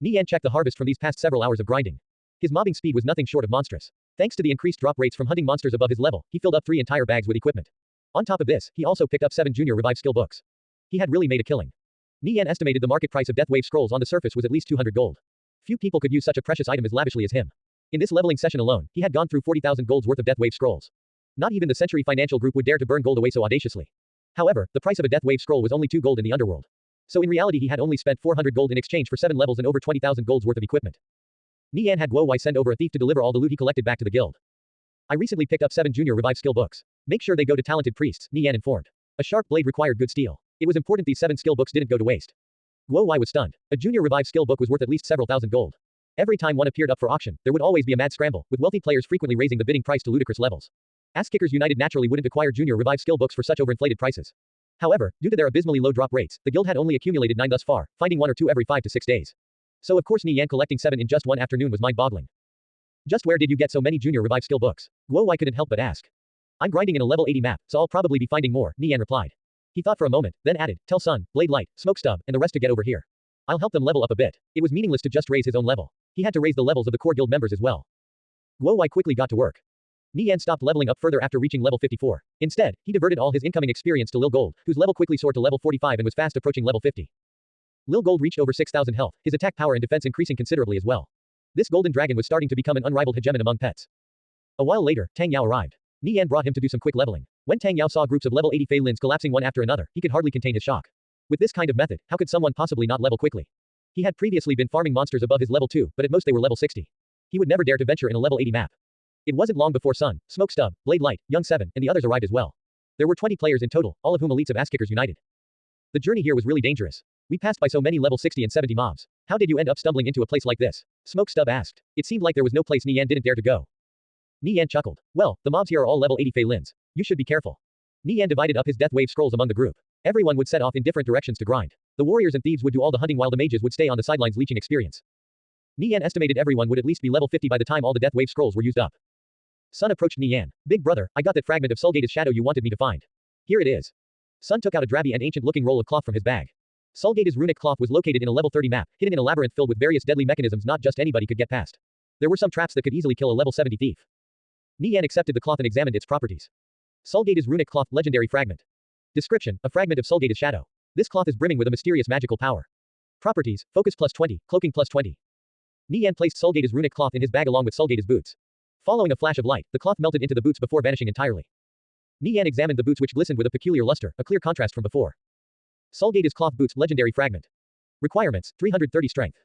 Nie Yan checked the harvest from these past several hours of grinding. His mobbing speed was nothing short of monstrous. Thanks to the increased drop rates from hunting monsters above his level, he filled up 3 entire bags with equipment. On top of this, he also picked up 7 junior revive skill books. He had really made a killing. Nie Yan estimated the market price of death wave scrolls on the surface was at least 200 gold. Few people could use such a precious item as lavishly as him. In this leveling session alone, he had gone through 40,000 gold's worth of death wave scrolls. Not even the Century Financial Group would dare to burn gold away so audaciously. However, the price of a death wave scroll was only 2 gold in the underworld. So in reality he had only spent 400 gold in exchange for 7 levels and over 20,000 golds worth of equipment. Nie Yan had Guo Wai send over a thief to deliver all the loot he collected back to the guild. I recently picked up 7 junior revive skill books. Make sure they go to talented priests, Nie Yan informed. A sharp blade required good steel. It was important these 7 skill books didn't go to waste. Guo Wai was stunned. A junior revive skill book was worth at least several thousand gold. Every time one appeared up for auction, there would always be a mad scramble, with wealthy players frequently raising the bidding price to ludicrous levels. Ass Kickers United naturally wouldn't acquire junior revive skill books for such overinflated prices. However, due to their abysmally low drop rates, the guild had only accumulated 9 thus far, finding 1 or 2 every 5 to 6 days. So of course Nie Yan collecting 7 in just one afternoon was mind-boggling. Just where did you get so many junior revive skill books? Guo Wai couldn't help but ask. I'm grinding in a level 80 map, so I'll probably be finding more, Nie Yan replied. He thought for a moment, then added, tell Sun, Blade Light, Smoke Stub, and the rest to get over here. I'll help them level up a bit. It was meaningless to just raise his own level. He had to raise the levels of the core guild members as well. Guo Wai quickly got to work. Nie Yan stopped leveling up further after reaching level 54. Instead, he diverted all his incoming experience to Lil Gold, whose level quickly soared to level 45 and was fast approaching level 50. Lil Gold reached over 6,000 health, his attack power and defense increasing considerably as well. This golden dragon was starting to become an unrivaled hegemon among pets. A while later, Tang Yao arrived. Nie Yan brought him to do some quick leveling. When Tang Yao saw groups of level 80 Fei Lins collapsing one after another, he could hardly contain his shock. With this kind of method, how could someone possibly not level quickly? He had previously been farming monsters above his level 2, but at most they were level 60. He would never dare to venture in a level 80 map. It wasn't long before Sun, Smoke Stub, Blade Light, Young 7, and the others arrived as well. There were 20 players in total, all of whom elites of Ass Kickers United. The journey here was really dangerous. We passed by so many level 60 and 70 mobs. How did you end up stumbling into a place like this? Smoke Stub asked. It seemed like there was no place Nie Yan didn't dare to go. Nie Yan chuckled. Well, the mobs here are all level 80 Fei Lins. You should be careful. Nie Yan divided up his death wave scrolls among the group. Everyone would set off in different directions to grind. The warriors and thieves would do all the hunting while the mages would stay on the sidelines leeching experience. Nie Yan estimated everyone would at least be level 50 by the time all the death wave scrolls were used up. Sun approached Nie Yan. Big brother, I got that fragment of Sulgate's shadow you wanted me to find. Here it is. Sun took out a drabby and ancient-looking roll of cloth from his bag. Sulgate's runic cloth was located in a level 30 map, hidden in a labyrinth filled with various deadly mechanisms not just anybody could get past. There were some traps that could easily kill a level 70 thief. Nie Yan accepted the cloth and examined its properties. Sulgate's runic cloth, legendary fragment. Description, a fragment of Sulgate's shadow. This cloth is brimming with a mysterious magical power. Properties, focus plus 20, cloaking plus 20. Nie Yan placed Sulgate's runic cloth in his bag along with Sulgate's boots. Following a flash of light, the cloth melted into the boots before vanishing entirely. Nie Yan examined the boots which glistened with a peculiar luster, a clear contrast from before. Sulgate's cloth boots, legendary fragment. Requirements, 330 strength.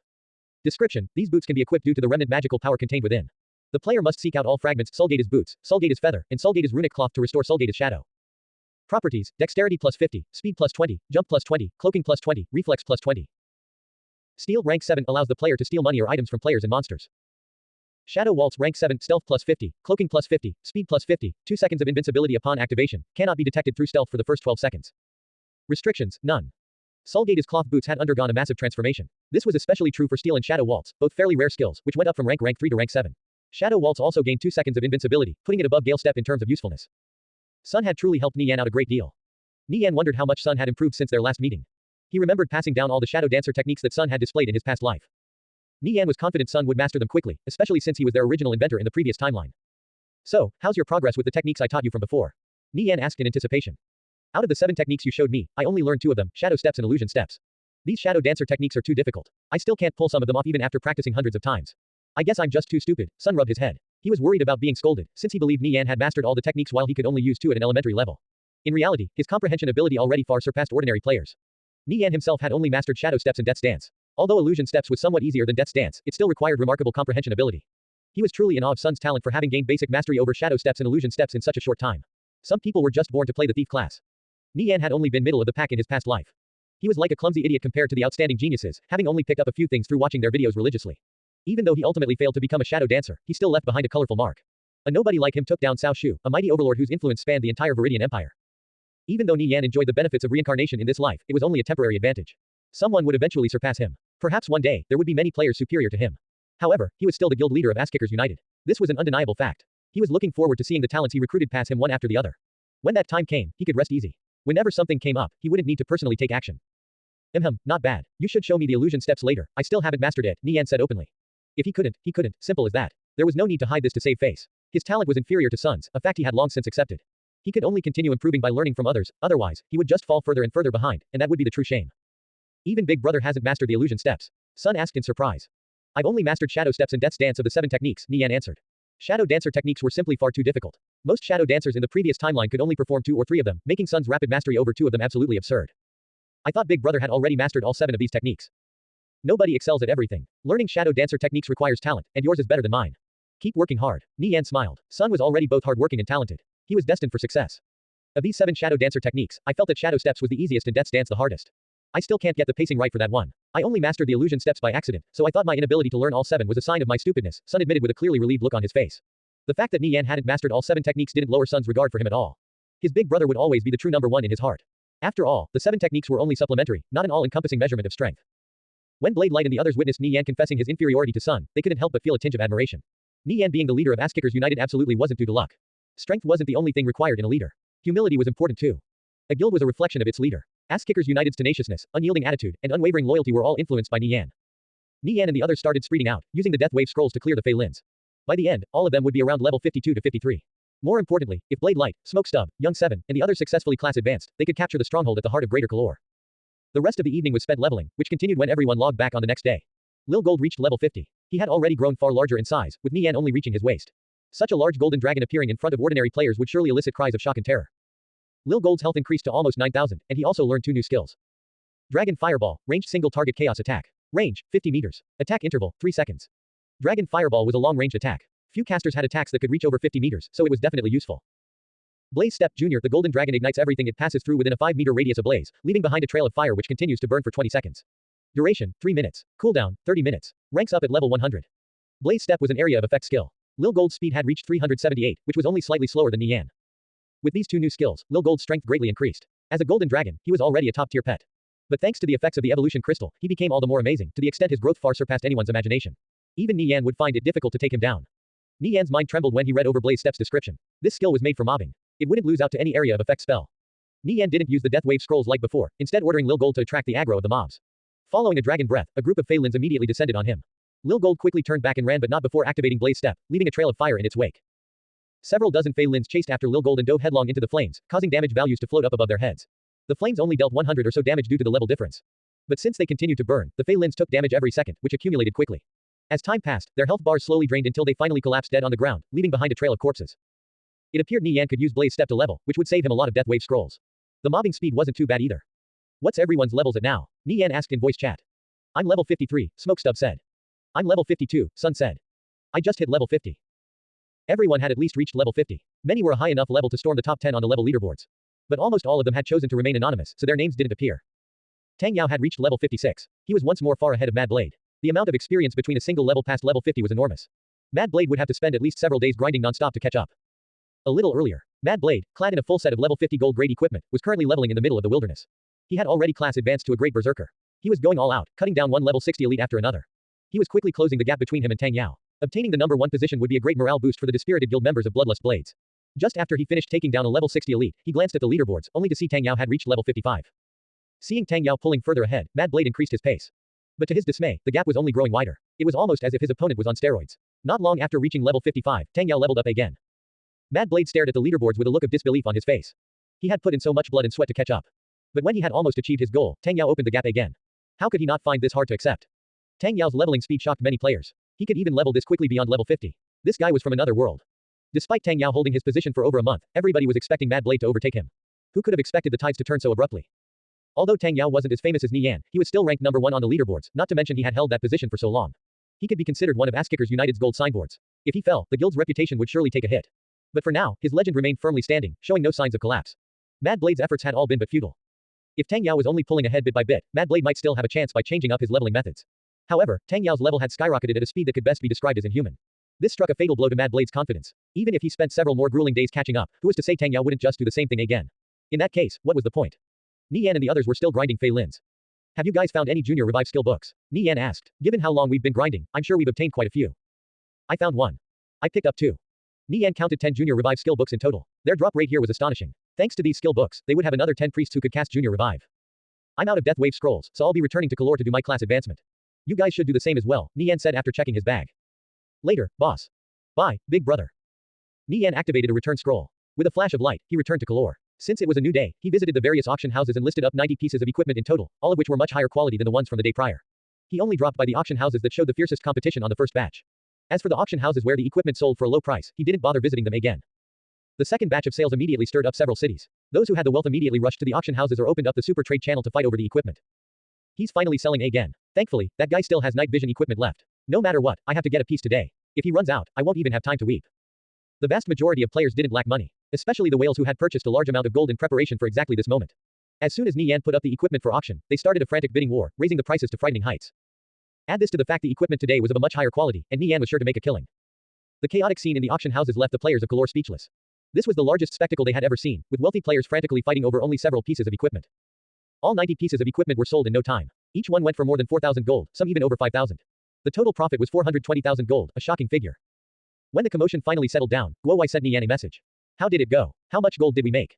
Description, these boots can be equipped due to the remnant magical power contained within. The player must seek out all fragments, Sulgate's boots, Sulgate's feather, and Sulgate's runic cloth to restore Sulgate's shadow. Properties, dexterity plus 50, speed plus 20, jump plus 20, cloaking plus 20, reflex plus 20. Steal, rank 7, allows the player to steal money or items from players and monsters. Shadow Waltz, rank 7, stealth plus 50, cloaking plus 50, speed plus 50, 2 seconds of invincibility upon activation, cannot be detected through stealth for the first 12 seconds. Restrictions, none. Sulgate's cloth boots had undergone a massive transformation. This was especially true for Steel and Shadow Waltz, both fairly rare skills, which went up from rank 3 to rank 7. Shadow Waltz also gained 2 seconds of invincibility, putting it above Gale Step in terms of usefulness. Sun had truly helped Nie Yan out a great deal. Nie Yan wondered how much Sun had improved since their last meeting. He remembered passing down all the Shadow Dancer techniques that Sun had displayed in his past life. Nie Yan was confident Sun would master them quickly, especially since he was their original inventor in the previous timeline. So, how's your progress with the techniques I taught you from before? Nie Yan asked in anticipation. Out of the 7 techniques you showed me, I only learned 2 of them, Shadow Steps and Illusion Steps. These Shadow Dancer techniques are too difficult. I still can't pull some of them off even after practicing hundreds of times. I guess I'm just too stupid. Sun rubbed his head. He was worried about being scolded, since he believed Nie Yan had mastered all the techniques while he could only use 2 at an elementary level. In reality, his comprehension ability already far surpassed ordinary players. Nie Yan himself had only mastered Shadow Steps and Death's Dance. Although Illusion Steps was somewhat easier than Death's Dance, it still required remarkable comprehension ability. He was truly in awe of Sun's talent for having gained basic mastery over Shadow Steps and Illusion Steps in such a short time. Some people were just born to play the thief class. Nie Yan had only been middle of the pack in his past life. He was like a clumsy idiot compared to the outstanding geniuses, having only picked up a few things through watching their videos religiously. Even though he ultimately failed to become a Shadow Dancer, he still left behind a colorful mark. A nobody like him took down Cao Shu, a mighty overlord whose influence spanned the entire Viridian Empire. Even though Nie Yan enjoyed the benefits of reincarnation in this life, it was only a temporary advantage. Someone would eventually surpass him. Perhaps one day, there would be many players superior to him. However, he was still the guild leader of Ass Kickers United. This was an undeniable fact. He was looking forward to seeing the talents he recruited pass him one after the other. When that time came, he could rest easy. Whenever something came up, he wouldn't need to personally take action. Not bad. You should show me the illusion steps later. I still haven't mastered it, Nie Yan said openly. If he couldn't, he couldn't. Simple as that. There was no need to hide this to save face. His talent was inferior to Sun's, a fact he had long since accepted. He could only continue improving by learning from others, otherwise, he would just fall further and further behind, and that would be the true shame. Even Big Brother hasn't mastered the illusion steps. Sun asked in surprise. I've only mastered Shadow Steps and Death's Dance of the 7 techniques, Nie Yan answered. Shadow dancer techniques were simply far too difficult. Most shadow dancers in the previous timeline could only perform 2 or 3 of them, making Sun's rapid mastery over 2 of them absolutely absurd. I thought Big Brother had already mastered all 7 of these techniques. Nobody excels at everything. Learning shadow dancer techniques requires talent, and yours is better than mine. Keep working hard. Nie Yan smiled. Sun was already both hardworking and talented. He was destined for success. Of these 7 shadow dancer techniques, I felt that shadow steps was the easiest and death dance the hardest. I still can't get the pacing right for that one. I only mastered the illusion steps by accident, so I thought my inability to learn all 7 was a sign of my stupidness, Sun admitted with a clearly relieved look on his face. The fact that Nie Yan hadn't mastered all 7 techniques didn't lower Sun's regard for him at all. His big brother would always be the true number 1 in his heart. After all, the 7 techniques were only supplementary, not an all-encompassing measurement of strength. When Blade Light and the others witnessed Nie Yan confessing his inferiority to Sun, they couldn't help but feel a tinge of admiration. Nie Yan being the leader of Ass-Kickers United absolutely wasn't due to luck. Strength wasn't the only thing required in a leader. Humility was important too. A guild was a reflection of its leader. Ass-Kickers United's tenaciousness, unyielding attitude, and unwavering loyalty were all influenced by Nie Yan. Nie Yan and the others started spreading out, using the Death Wave scrolls to clear the Fey Lins. By the end, all of them would be around level 52 to 53. More importantly, if Blade Light, Smoke Stub, Young 7, and the others successfully class advanced, they could capture the stronghold at the heart of Greater Kalor. The rest of the evening was spent leveling, which continued when everyone logged back on the next day. Lil Gold reached level 50. He had already grown far larger in size, with Nie Yan only reaching his waist. Such a large golden dragon appearing in front of ordinary players would surely elicit cries of shock and terror. Lil Gold's health increased to almost 9,000, and he also learned 2 new skills. Dragon Fireball, ranged single target chaos attack. Range, 50 meters. Attack interval, 3 seconds. Dragon Fireball was a long-range attack. Few casters had attacks that could reach over 50 meters, so it was definitely useful. Blaze Step Jr. The golden dragon ignites everything it passes through within a 5-meter radius ablaze, leaving behind a trail of fire which continues to burn for 20 seconds. Duration, 3 minutes. Cooldown, 30 minutes. Ranks up at level 100. Blaze Step was an area of effect skill. Lil Gold's speed had reached 378, which was only slightly slower than Nie Yan. With these 2 new skills, Lil Gold's strength greatly increased. As a golden dragon, he was already a top-tier pet. But thanks to the effects of the evolution crystal, he became all the more amazing, to the extent his growth far surpassed anyone's imagination. Even Nie Yan would find it difficult to take him down. Nie Yan's mind trembled when he read over Blaze Step's description. This skill was made for mobbing. It wouldn't lose out to any area of effect spell. Nie Yan didn't use the Death Wave scrolls like before, instead ordering Lil Gold to attract the aggro of the mobs. Following a dragon breath, a group of Fey Lins immediately descended on him. Lil Gold quickly turned back and ran but not before activating Blaze Step, leaving a trail of fire in its wake. Several dozen Fey Lins chased after Lil Gold and dove headlong into the flames, causing damage values to float up above their heads. The flames only dealt 100 or so damage due to the level difference. But since they continued to burn, the Fey Lins took damage every second, which accumulated quickly. As time passed, their health bars slowly drained until they finally collapsed dead on the ground, leaving behind a trail of corpses. It appeared Nie Yan could use Blaze Step to level, which would save him a lot of Death Wave scrolls. The mobbing speed wasn't too bad either. What's everyone's levels at now? Nie Yan asked in voice chat. I'm level 53, Smoke Stub said. I'm level 52, Sun said. I just hit level 50. Everyone had at least reached level 50. Many were a high enough level to storm the top 10 on the level leaderboards. But almost all of them had chosen to remain anonymous, so their names didn't appear. Tang Yao had reached level 56. He was once more far ahead of Mad Blade. The amount of experience between a single level past level 50 was enormous. Mad Blade would have to spend at least several days grinding non-stop to catch up. A little earlier, Mad Blade, clad in a full set of level 50 gold grade equipment, was currently leveling in the middle of the wilderness. He had already class advanced to a great berserker. He was going all out, cutting down one level 60 elite after another. He was quickly closing the gap between him and Tang Yao. Obtaining the number 1 position would be a great morale boost for the dispirited guild members of Bloodlust Blades. Just after he finished taking down a level 60 elite, he glanced at the leaderboards, only to see Tang Yao had reached level 55. Seeing Tang Yao pulling further ahead, Mad Blade increased his pace. But to his dismay, the gap was only growing wider. It was almost as if his opponent was on steroids. Not long after reaching level 55, Tang Yao leveled up again. Mad Blade stared at the leaderboards with a look of disbelief on his face. He had put in so much blood and sweat to catch up. But when he had almost achieved his goal, Tang Yao opened the gap again. How could he not find this hard to accept? Tang Yao's leveling speed shocked many players. He could even level this quickly beyond level 50. This guy was from another world. Despite Tang Yao holding his position for over a month, everybody was expecting Mad Blade to overtake him. Who could have expected the tides to turn so abruptly? Although Tang Yao wasn't as famous as Nie Yan, he was still ranked number 1 on the leaderboards, not to mention he had held that position for so long. He could be considered one of Ass-Kickers United's gold signboards. If he fell, the guild's reputation would surely take a hit. But for now, his legend remained firmly standing, showing no signs of collapse. Mad Blade's efforts had all been but futile. If Tang Yao was only pulling ahead bit by bit, Mad Blade might still have a chance by changing up his leveling methods. However, Tang Yao's level had skyrocketed at a speed that could best be described as inhuman. This struck a fatal blow to Mad Blade's confidence. Even if he spent several more grueling days catching up, who was to say Tang Yao wouldn't just do the same thing again? In that case, what was the point? Nie Yan and the others were still grinding Fey Lins. Have you guys found any junior revive skill books? Nie Yan asked. Given how long we've been grinding, I'm sure we've obtained quite a few. I found one. I picked up 2. Nie Yan counted 10 junior revive skill books in total. Their drop rate here was astonishing. Thanks to these skill books, they would have another 10 priests who could cast junior revive. I'm out of Death Wave scrolls, so I'll be returning to Kalor to do my class advancement. You guys should do the same as well, Nie Yan said after checking his bag. Later, boss. Bye, big brother. Nie Yan activated a return scroll. With a flash of light, he returned to Kalor. Since it was a new day, he visited the various auction houses and listed up 90 pieces of equipment in total, all of which were much higher quality than the ones from the day prior. He only dropped by the auction houses that showed the fiercest competition on the first batch. As for the auction houses where the equipment sold for a low price, he didn't bother visiting them again. The second batch of sales immediately stirred up several cities. Those who had the wealth immediately rushed to the auction houses or opened up the super trade channel to fight over the equipment. He's finally selling again. Thankfully, that guy still has night vision equipment left. No matter what, I have to get a piece today. If he runs out, I won't even have time to weep. The vast majority of players didn't lack money, especially the whales who had purchased a large amount of gold in preparation for exactly this moment. As soon as Nie Yan put up the equipment for auction, they started a frantic bidding war, raising the prices to frightening heights. Add this to the fact the equipment today was of a much higher quality, and Nie Yan was sure to make a killing. The chaotic scene in the auction houses left the players of Kalor speechless. This was the largest spectacle they had ever seen, with wealthy players frantically fighting over only several pieces of equipment. All 90 pieces of equipment were sold in no time. Each one went for more than 4,000 gold, some even over 5,000. The total profit was 420,000 gold, a shocking figure. When the commotion finally settled down, Guowai sent Nie Yan a message. How did it go? How much gold did we make?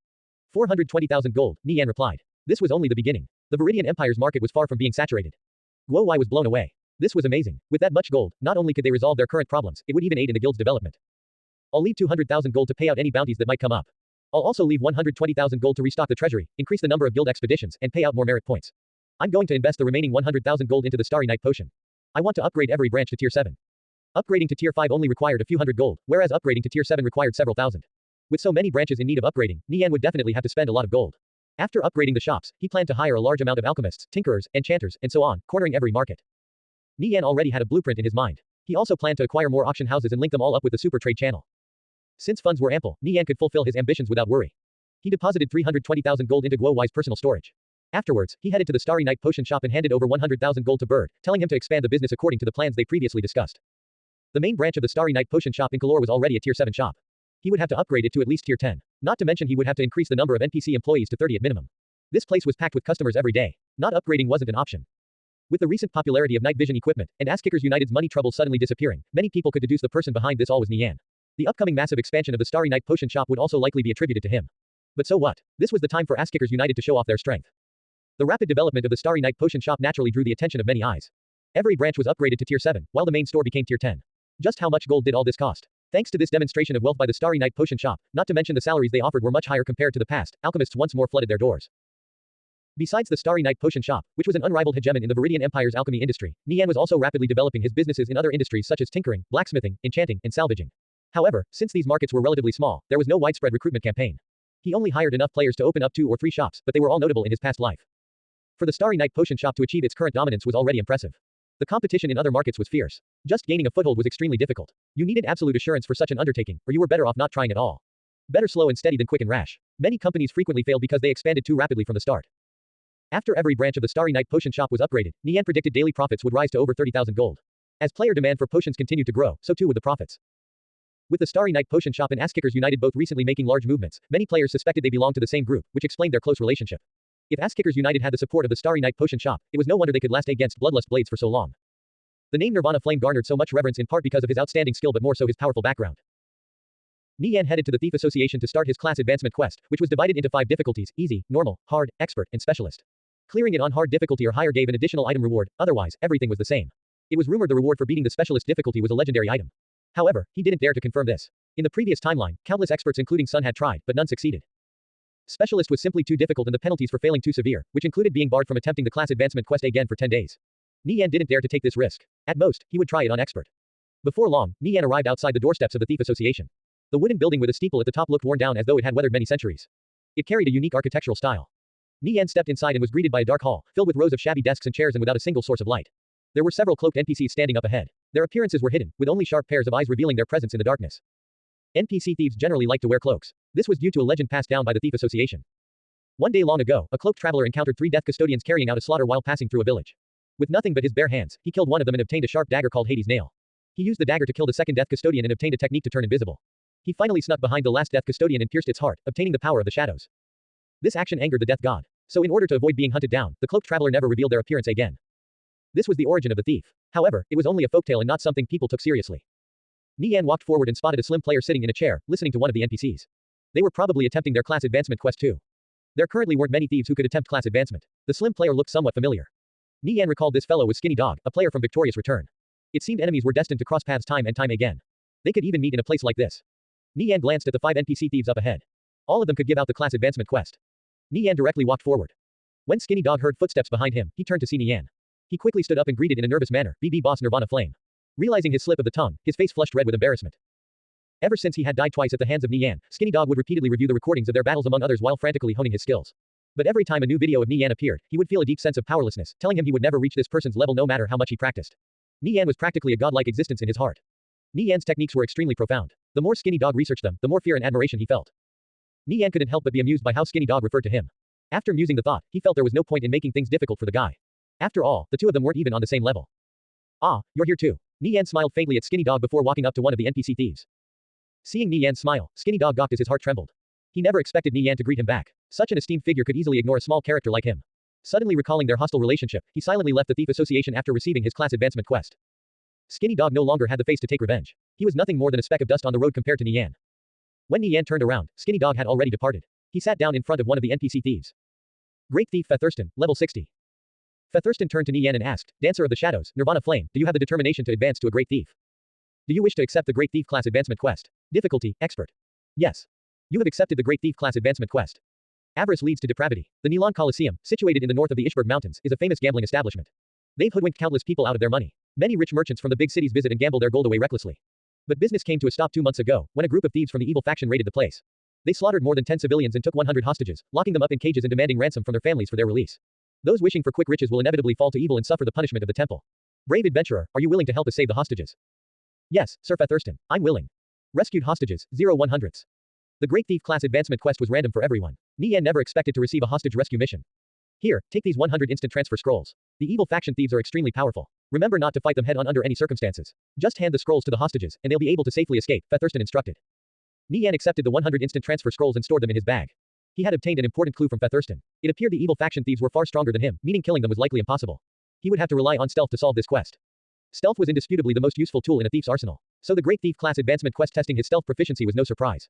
420,000 gold, Nie Yan replied. This was only the beginning. The Viridian Empire's market was far from being saturated. Guowai was blown away. This was amazing. With that much gold, not only could they resolve their current problems, it would even aid in the guild's development. I'll leave 200,000 gold to pay out any bounties that might come up. I'll also leave 120,000 gold to restock the treasury, increase the number of guild expeditions, and pay out more merit points. I'm going to invest the remaining 100,000 gold into the Starry Night Potion. I want to upgrade every branch to tier 7. Upgrading to tier 5 only required a few hundred gold, whereas upgrading to tier 7 required several thousand. With so many branches in need of upgrading, Nie Yan would definitely have to spend a lot of gold. After upgrading the shops, he planned to hire a large amount of alchemists, tinkerers, enchanters, and so on, cornering every market. Nie Yan already had a blueprint in his mind. He also planned to acquire more auction houses and link them all up with the super trade channel. Since funds were ample, Nie Yan could fulfill his ambitions without worry. He deposited 320,000 gold into Guowai's personal storage. Afterwards, he headed to the Starry Night Potion shop and handed over 100,000 gold to Bird, telling him to expand the business according to the plans they previously discussed. The main branch of the Starry Night Potion shop in Kalor was already a tier 7 shop. He would have to upgrade it to at least tier 10. Not to mention he would have to increase the number of NPC employees to 30 at minimum. This place was packed with customers every day. Not upgrading wasn't an option. With the recent popularity of night vision equipment, and Ass-Kickers United's money trouble suddenly disappearing, many people could deduce the person behind this all was Nie Yan. The upcoming massive expansion of the Starry Night Potion shop would also likely be attributed to him. But so what? This was the time for Ass-Kickers United to show off their strength. The rapid development of the Starry Night Potion shop naturally drew the attention of many eyes. Every branch was upgraded to tier 7, while the main store became tier 10. Just how much gold did all this cost? Thanks to this demonstration of wealth by the Starry Night Potion shop, not to mention the salaries they offered were much higher compared to the past, alchemists once more flooded their doors. Besides the Starry Night Potion shop, which was an unrivaled hegemon in the Viridian Empire's alchemy industry, Nie Yan was also rapidly developing his businesses in other industries such as tinkering, blacksmithing, enchanting, and salvaging. However, since these markets were relatively small, there was no widespread recruitment campaign. He only hired enough players to open up 2 or 3 shops, but they were all notable in his past life. For the Starry Night Potion shop to achieve its current dominance was already impressive. The competition in other markets was fierce. Just gaining a foothold was extremely difficult. You needed absolute assurance for such an undertaking, or you were better off not trying at all. Better slow and steady than quick and rash. Many companies frequently failed because they expanded too rapidly from the start. After every branch of the Starry Night Potion shop was upgraded, Nie Yan predicted daily profits would rise to over 30,000 gold. As player demand for potions continued to grow, so too would the profits. With the Starry Night Potion shop and Ass-Kickers United both recently making large movements, many players suspected they belonged to the same group, which explained their close relationship. If Ass-Kickers United had the support of the Starry Night Potion shop, it was no wonder they could last against Bloodlust Blades for so long. The name Nirvana Flame garnered so much reverence in part because of his outstanding skill but more so his powerful background. Nie Yan headed to the Thief Association to start his class advancement quest, which was divided into 5 difficulties: easy, normal, hard, expert, and specialist. Clearing it on hard difficulty or higher gave an additional item reward, otherwise, everything was the same. It was rumored the reward for beating the specialist difficulty was a legendary item. However, he didn't dare to confirm this. In the previous timeline, countless experts including Sun had tried, but none succeeded. Specialist was simply too difficult and the penalties for failing too severe, which included being barred from attempting the class advancement quest again for 10 days. Nie Yan didn't dare to take this risk. At most, he would try it on expert. Before long, Nie Yan arrived outside the doorsteps of the Thief Association. The wooden building with a steeple at the top looked worn down as though it had weathered many centuries. It carried a unique architectural style. Nie Yan stepped inside and was greeted by a dark hall, filled with rows of shabby desks and chairs and without a single source of light. There were several cloaked NPCs standing up ahead. Their appearances were hidden, with only sharp pairs of eyes revealing their presence in the darkness. NPC thieves generally liked to wear cloaks. This was due to a legend passed down by the Thief Association. One day long ago, a cloaked traveler encountered 3 death custodians carrying out a slaughter while passing through a village. With nothing but his bare hands, he killed one of them and obtained a sharp dagger called Hades' Nail. He used the dagger to kill the second death custodian and obtained a technique to turn invisible. He finally snuck behind the last death custodian and pierced its heart, obtaining the power of the shadows. This action angered the death god. So in order to avoid being hunted down, the cloaked traveler never revealed their appearance again. This was the origin of the thief. However, it was only a folktale and not something people took seriously. Nie Yan walked forward and spotted a slim player sitting in a chair, listening to one of the NPCs. They were probably attempting their class advancement quest too. There currently weren't many thieves who could attempt class advancement. The slim player looked somewhat familiar. Nie Yan recalled this fellow was Skinny Dog, a player from Victorious Return. It seemed enemies were destined to cross paths time and time again. They could even meet in a place like this. Nie Yan glanced at the 5 NPC thieves up ahead. All of them could give out the class advancement quest. Nie Yan directly walked forward. When Skinny Dog heard footsteps behind him, he turned to see Nie Yan. He quickly stood up and greeted in a nervous manner, BB Boss Nirvana Flame. Realizing his slip of the tongue, his face flushed red with embarrassment. Ever since he had died twice at the hands of Nie Yan, Skinny Dog would repeatedly review the recordings of their battles among others while frantically honing his skills. But every time a new video of Nie Yan appeared, he would feel a deep sense of powerlessness, telling him he would never reach this person's level no matter how much he practiced. Nie Yan was practically a godlike existence in his heart. Nie Yan's techniques were extremely profound. The more Skinny Dog researched them, the more fear and admiration he felt. Nie Yan couldn't help but be amused by how Skinny Dog referred to him. After musing the thought, he felt there was no point in making things difficult for the guy. After all, the two of them weren't even on the same level. Ah, you're here too. Nie Yan smiled faintly at Skinny Dog before walking up to one of the NPC thieves. Seeing Nie Yan's smile, Skinny Dog gawked as his heart trembled. He never expected Nie Yan to greet him back. Such an esteemed figure could easily ignore a small character like him. Suddenly recalling their hostile relationship, he silently left the thief association after receiving his class advancement quest. Skinny Dog no longer had the face to take revenge. He was nothing more than a speck of dust on the road compared to Nie Yan. When Nie Yan turned around, Skinny Dog had already departed. He sat down in front of one of the NPC thieves. Great Thief Featherston, level 60. Featherston turned to Nie Yan and asked, Dancer of the Shadows, Nirvana Flame, do you have the determination to advance to a Great Thief? Do you wish to accept the Great Thief class advancement quest? Difficulty, Expert. Yes. You have accepted the Great Thief class advancement quest. Avarice leads to depravity. The Nilan Coliseum, situated in the north of the Ishberg Mountains, is a famous gambling establishment. They've hoodwinked countless people out of their money. Many rich merchants from the big cities visit and gamble their gold away recklessly. But business came to a stop 2 months ago, when a group of thieves from the evil faction raided the place. They slaughtered more than 10 civilians and took 100 hostages, locking them up in cages and demanding ransom from their families for their release. Those wishing for quick riches will inevitably fall to evil and suffer the punishment of the temple. Brave adventurer, are you willing to help us save the hostages? Yes, Sir Featherston, I'm willing. Rescued hostages, 0-100s. The Great Thief class advancement quest was random for everyone. Nie Yan never expected to receive a hostage rescue mission. Here, take these 100 instant transfer scrolls. The evil faction thieves are extremely powerful. Remember not to fight them head-on under any circumstances. Just hand the scrolls to the hostages, and they'll be able to safely escape, Featherston instructed. Nie Yan accepted the 100 instant transfer scrolls and stored them in his bag. He had obtained an important clue from Featherston. It appeared the evil faction thieves were far stronger than him, meaning killing them was likely impossible. He would have to rely on stealth to solve this quest. Stealth was indisputably the most useful tool in a thief's arsenal. So the Great Thief class advancement quest testing his stealth proficiency was no surprise.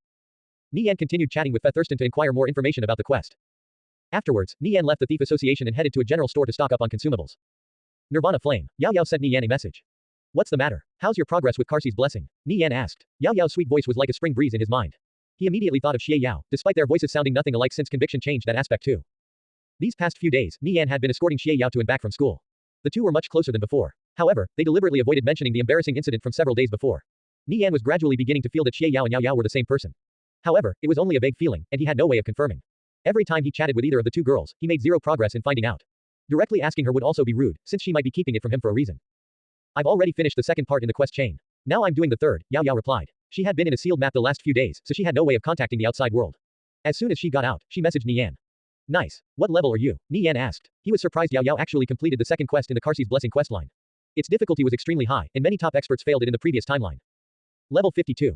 Nie Yan continued chatting with Featherston to inquire more information about the quest. Afterwards, Nie Yan left the thief association and headed to a general store to stock up on consumables. Nirvana Flame, Yao Yao sent Nie Yan a message. What's the matter? How's your progress with Karsi's blessing? Nie Yan asked. Yao Yao's sweet voice was like a spring breeze in his mind. He immediately thought of Xie Yao, despite their voices sounding nothing alike since conviction changed that aspect too. These past few days, Nie Yan had been escorting Xie Yao to and back from school. The two were much closer than before. However, they deliberately avoided mentioning the embarrassing incident from several days before. Nie Yan was gradually beginning to feel that Xie Yao and Yao Yao were the same person. However, it was only a vague feeling, and he had no way of confirming. Every time he chatted with either of the two girls, he made zero progress in finding out. Directly asking her would also be rude, since she might be keeping it from him for a reason. I've already finished the second part in the quest chain. Now I'm doing the third, Yao Yao replied. She had been in a sealed map the last few days, so she had no way of contacting the outside world. As soon as she got out, she messaged Nie Yan. Nice. What level are you? Nie Yan asked. He was surprised Yao Yao actually completed the second quest in the Karsi's Blessing questline. Its difficulty was extremely high, and many top experts failed it in the previous timeline. Level 52.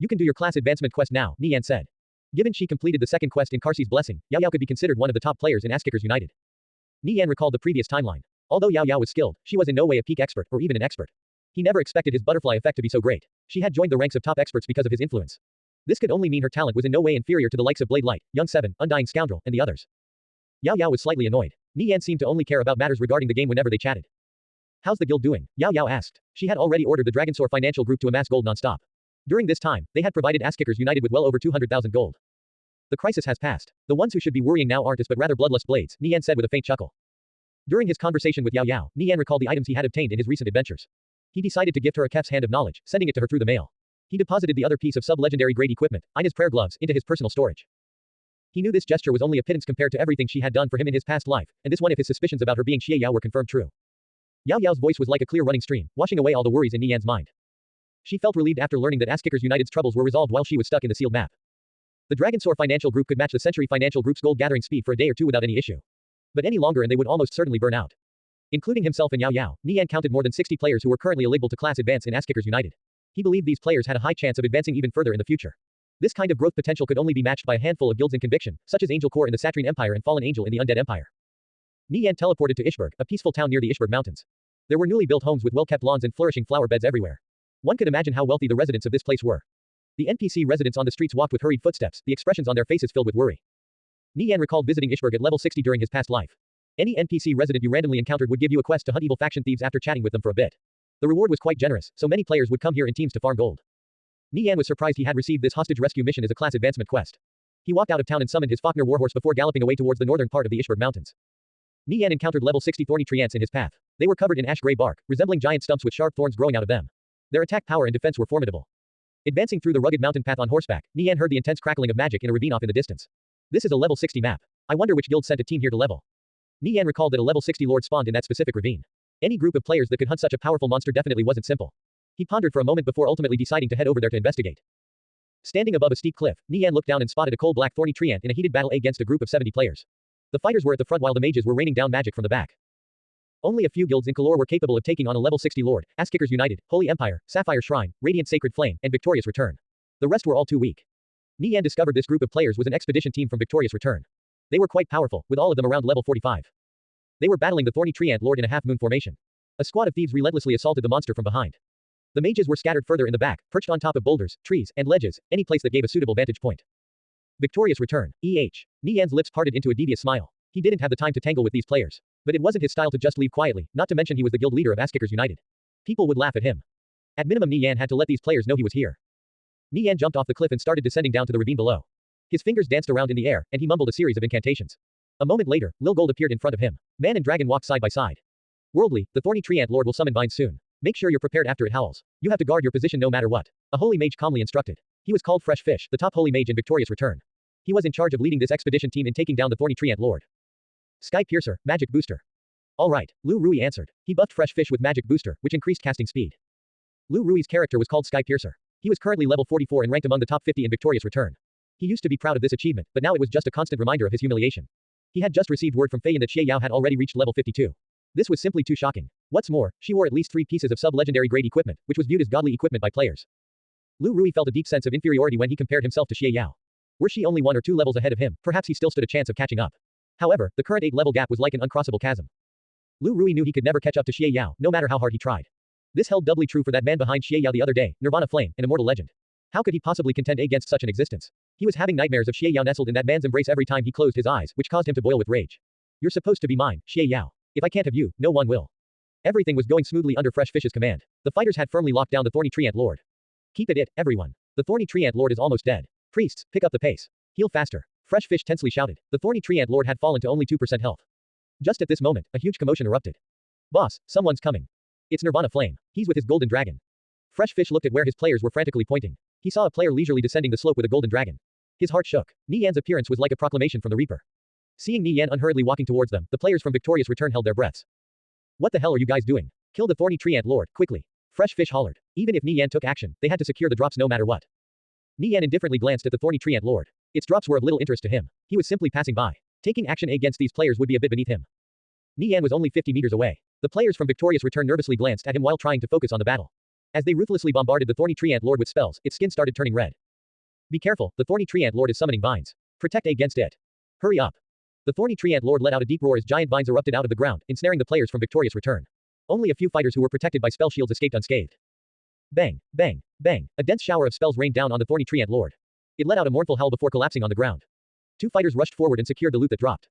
You can do your class advancement quest now, Nie Yan said. Given she completed the second quest in Karsi's Blessing, Yao Yao could be considered one of the top players in Ass-Kickers United. Nie Yan recalled the previous timeline. Although Yao Yao was skilled, she was in no way a peak expert, or even an expert. He never expected his butterfly effect to be so great. She had joined the ranks of top experts because of his influence. This could only mean her talent was in no way inferior to the likes of Blade Light, Young Seven, Undying Scoundrel, and the others. Yao Yao was slightly annoyed. Nie Yan seemed to only care about matters regarding the game whenever they chatted. How's the guild doing? Yao Yao asked. She had already ordered the Dragonsaur Financial Group to amass gold non-stop. During this time, they had provided Ass-Kickers United with well over 200,000 gold. The crisis has passed. The ones who should be worrying now aren't us but rather bloodlust blades, Nie Yan said with a faint chuckle. During his conversation with Yao Yao, Nie Yan recalled the items he had obtained in his recent adventures. He decided to gift her a Kef's hand of knowledge, sending it to her through the mail. He deposited the other piece of sub-legendary grade equipment, Ina's prayer gloves, into his personal storage. He knew this gesture was only a pittance compared to everything she had done for him in his past life, and this one of his suspicions about her being Xie Yao were confirmed true. Yao Yao's voice was like a clear running stream, washing away all the worries in Nie Yan's mind. She felt relieved after learning that Ass-Kickers United's troubles were resolved while she was stuck in the sealed map. The Dragonsaur Financial Group could match the Century Financial Group's gold gathering speed for a day or two without any issue. But any longer and they would almost certainly burn out. Including himself and Yao Yao, Nie Yan counted more than 60 players who were currently eligible to class advance in Ass-Kickers United. He believed these players had a high chance of advancing even further in the future. This kind of growth potential could only be matched by a handful of guilds in conviction, such as Angel Corps in the Satrine Empire and Fallen Angel in the Undead Empire. Nie Yan teleported to Ishberg, a peaceful town near the Ishberg Mountains. There were newly built homes with well-kept lawns and flourishing flower beds everywhere. One could imagine how wealthy the residents of this place were. The NPC residents on the streets walked with hurried footsteps, the expressions on their faces filled with worry. Nie Yan recalled visiting Ishberg at level 60 during his past life. Any NPC resident you randomly encountered would give you a quest to hunt evil faction thieves after chatting with them for a bit. The reward was quite generous, so many players would come here in teams to farm gold. Nie Yan was surprised he had received this hostage rescue mission as a class advancement quest. He walked out of town and summoned his Faulkner warhorse before galloping away towards the northern part of the Ishberg Mountains. Nie Yan encountered level 60 thorny tree ants in his path. They were covered in ash-gray bark, resembling giant stumps with sharp thorns growing out of them. Their attack power and defense were formidable. Advancing through the rugged mountain path on horseback, Nie Yan heard the intense crackling of magic in a ravine off in the distance. This is a level 60 map. I wonder which guild sent a team here to level. Nie Yan recalled that a level 60 lord spawned in that specific ravine. Any group of players that could hunt such a powerful monster definitely wasn't simple. He pondered for a moment before ultimately deciding to head over there to investigate. Standing above a steep cliff, Nie Yan looked down and spotted a coal-black thorny tree ant in a heated battle against a group of 70 players. The fighters were at the front while the mages were raining down magic from the back. Only a few guilds in Kalor were capable of taking on a level 60 lord: Ass-Kickers United, Holy Empire, Sapphire Shrine, Radiant Sacred Flame, and Victorious Return. The rest were all too weak. Nie Yan discovered this group of players was an expedition team from Victorious Return. They were quite powerful, with all of them around level 45. They were battling the thorny tree ant lord in a half-moon formation. A squad of thieves relentlessly assaulted the monster from behind. The mages were scattered further in the back, perched on top of boulders, trees, and ledges, any place that gave a suitable vantage point. Victorious Return, EH. Nie Yan's lips parted into a devious smile. He didn't have the time to tangle with these players. But it wasn't his style to just leave quietly, not to mention he was the guild leader of Ass-Kickers United. People would laugh at him. At minimum, Nie Yan had to let these players know he was here. Nie Yan jumped off the cliff and started descending down to the ravine below. His fingers danced around in the air, and he mumbled a series of incantations. A moment later, Lil Gold appeared in front of him. Man and dragon walked side by side. Worldly, the thorny tree ant lord will summon vines soon. Make sure you're prepared after it howls. You have to guard your position no matter what. A holy mage calmly instructed. He was called Fresh Fish, the top holy mage in Victorious Return. He was in charge of leading this expedition team in taking down the thorny tree ant lord. Sky Piercer, Magic Booster. Alright, Lu Rui answered. He buffed Fresh Fish with Magic Booster, which increased casting speed. Lu Rui's character was called Sky Piercer. He was currently level 44 and ranked among the top 50 in Victorious Return. He used to be proud of this achievement, but now it was just a constant reminder of his humiliation. He had just received word from Fei Yan that Xie Yao had already reached level 52. This was simply too shocking. What's more, she wore at least 3 pieces of sub-legendary grade equipment, which was viewed as godly equipment by players. Lu Rui felt a deep sense of inferiority when he compared himself to Xie Yao. Were she only 1 or 2 levels ahead of him, perhaps he still stood a chance of catching up. However, the current 8-level gap was like an uncrossable chasm. Lu Rui knew he could never catch up to Xie Yao, no matter how hard he tried. This held doubly true for that man behind Xie Yao the other day, Nirvana Flame, an immortal legend. How could he possibly contend against such an existence? He was having nightmares of Xie Yao nestled in that man's embrace every time he closed his eyes, which caused him to boil with rage. You're supposed to be mine, Xie Yao. If I can't have you, no one will. Everything was going smoothly under Fresh Fish's command. The fighters had firmly locked down the thorny tree ant lord. Keep it, everyone. The thorny tree ant lord is almost dead. Priests, pick up the pace. Heal faster. Fresh Fish tensely shouted. The thorny tree ant lord had fallen to only 2% health. Just at this moment, a huge commotion erupted. Boss, someone's coming. It's Nirvana Flame. He's with his golden dragon. Fresh Fish looked at where his players were frantically pointing. He saw a player leisurely descending the slope with a golden dragon. His heart shook. Nie Yan's appearance was like a proclamation from the Reaper. Seeing Nie Yan unhurriedly walking towards them, the players from Victorious Return held their breaths. What the hell are you guys doing? Kill the thorny tree ant lord, quickly. Fresh Fish hollered. Even if Nie Yan took action, they had to secure the drops no matter what. Nie Yan indifferently glanced at the thorny tree ant lord. Its drops were of little interest to him. He was simply passing by. Taking action against these players would be a bit beneath him. Nie Yan was only 50 meters away. The players from Victorious Return nervously glanced at him while trying to focus on the battle. As they ruthlessly bombarded the thorny tree ant lord with spells, its skin started turning red. Be careful, the thorny tree ant lord is summoning vines. Protect against it. Hurry up. The thorny tree ant lord let out a deep roar as giant vines erupted out of the ground, ensnaring the players from Victorious Return. Only a few fighters who were protected by spell shields escaped unscathed. Bang, bang, bang. A dense shower of spells rained down on the thorny tree ant lord. It let out a mournful howl before collapsing on the ground. 2 fighters rushed forward and secured the loot that dropped.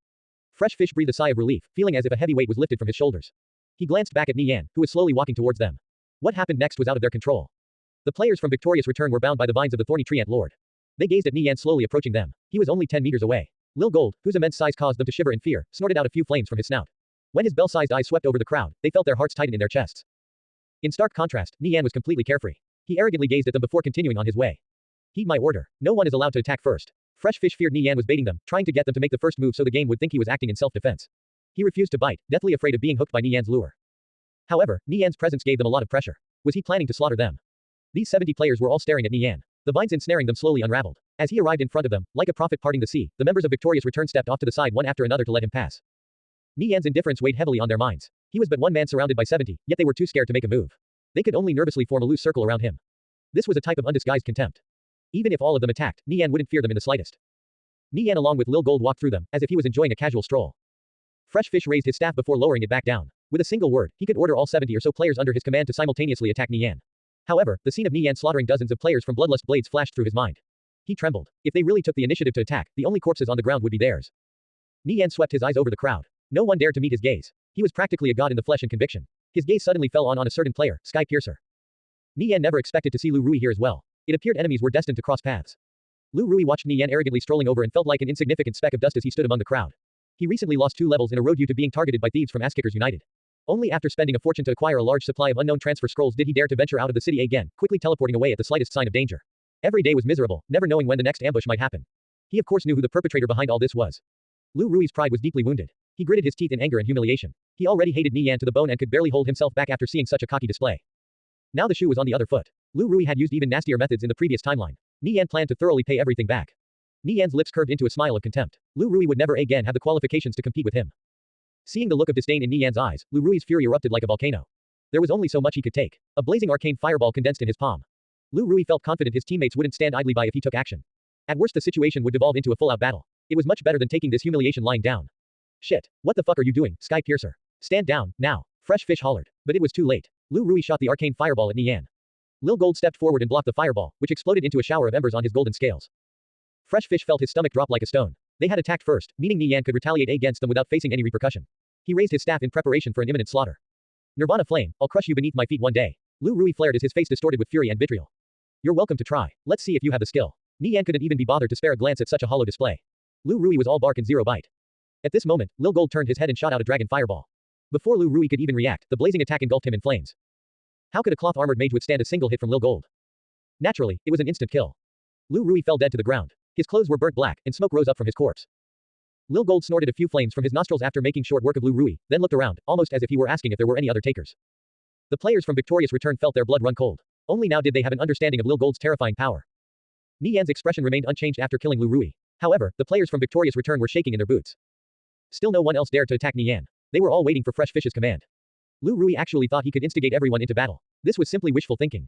Fresh Fish breathed a sigh of relief, feeling as if a heavy weight was lifted from his shoulders. He glanced back at Nie Yan, who was slowly walking towards them. What happened next was out of their control. The players from Victorious Return were bound by the vines of the thorny tree ant lord. They gazed at Nie Yan slowly approaching them. He was only 10 meters away. Lil Gold, whose immense size caused them to shiver in fear, snorted out a few flames from his snout. When his bell-sized eyes swept over the crowd, they felt their hearts tighten in their chests. In stark contrast, Nie Yan was completely carefree. He arrogantly gazed at them before continuing on his way. Heed my order. No one is allowed to attack first. Fresh Fish feared Nie Yan was baiting them, trying to get them to make the first move so the game would think he was acting in self-defense. He refused to bite, deathly afraid of being hooked by Nie Yan's lure. However, Nie Yan's presence gave them a lot of pressure. Was he planning to slaughter them? These 70 players were all staring at Nie Yan. The vines ensnaring them slowly unraveled. As he arrived in front of them, like a prophet parting the sea, the members of Victorious Return stepped off to the side one after another to let him pass. Nie Yan's indifference weighed heavily on their minds. He was but one man surrounded by 70, yet they were too scared to make a move. They could only nervously form a loose circle around him. This was a type of undisguised contempt. Even if all of them attacked, Nie Yan wouldn't fear them in the slightest. Nie Yan along with Lil Gold walked through them, as if he was enjoying a casual stroll. Fresh Fish raised his staff before lowering it back down. With a single word, he could order all 70 or so players under his command to simultaneously attack Nie Yan. However, the scene of Nie Yan slaughtering dozens of players from bloodlust blades flashed through his mind. He trembled. If they really took the initiative to attack, the only corpses on the ground would be theirs. Nie Yan swept his eyes over the crowd. No one dared to meet his gaze. He was practically a god in the flesh and conviction. His gaze suddenly fell on a certain player, Sky Piercer. Nie Yan never expected to see Lu Rui here as well. It appeared enemies were destined to cross paths. Lu Rui watched Nie Yan arrogantly strolling over and felt like an insignificant speck of dust as he stood among the crowd. He recently lost 2 levels in a row due to being targeted by thieves from Ass-Kickers United. Only after spending a fortune to acquire a large supply of unknown transfer scrolls did he dare to venture out of the city again, quickly teleporting away at the slightest sign of danger. Every day was miserable, never knowing when the next ambush might happen. He of course knew who the perpetrator behind all this was. Lu Rui's pride was deeply wounded. He gritted his teeth in anger and humiliation. He already hated Nie Yan to the bone and could barely hold himself back after seeing such a cocky display. Now the shoe was on the other foot. Lu Rui had used even nastier methods in the previous timeline. Nie Yan planned to thoroughly pay everything back. Nie Yan's lips curved into a smile of contempt. Lu Rui would never again have the qualifications to compete with him. Seeing the look of disdain in Nie Yan's eyes, Lu Rui's fury erupted like a volcano. There was only so much he could take. A blazing arcane fireball condensed in his palm. Lu Rui felt confident his teammates wouldn't stand idly by if he took action. At worst the situation would devolve into a full-out battle. It was much better than taking this humiliation lying down. Shit. What the fuck are you doing, Sky Piercer? Stand down, now. Fresh Fish hollered. But it was too late. Lu Rui shot the arcane fireball at Nie Yan. Lil Gold stepped forward and blocked the fireball, which exploded into a shower of embers on his golden scales. Fresh Fish felt his stomach drop like a stone. They had attacked first, meaning Nie Yan could retaliate against them without facing any repercussion. He raised his staff in preparation for an imminent slaughter. Nirvana Flame, I'll crush you beneath my feet one day. Lu Rui flared as his face distorted with fury and vitriol. You're welcome to try. Let's see if you have the skill. Nie Yan couldn't even be bothered to spare a glance at such a hollow display. Lu Rui was all bark and zero bite. At this moment, Lil Gold turned his head and shot out a dragon fireball. Before Lu Rui could even react, the blazing attack engulfed him in flames. How could a cloth-armored mage withstand a single hit from Lil Gold? Naturally, it was an instant kill. Lu Rui fell dead to the ground. His clothes were burnt black, and smoke rose up from his corpse. Lil Gold snorted a few flames from his nostrils after making short work of Lu Rui, then looked around, almost as if he were asking if there were any other takers. The players from Victorious Return felt their blood run cold. Only now did they have an understanding of Lil Gold's terrifying power. Nie Yan's expression remained unchanged after killing Lu Rui. However, the players from Victorious Return were shaking in their boots. Still no one else dared to attack Nie Yan. They were all waiting for Fresh Fish's command. Lu Rui actually thought he could instigate everyone into battle. This was simply wishful thinking.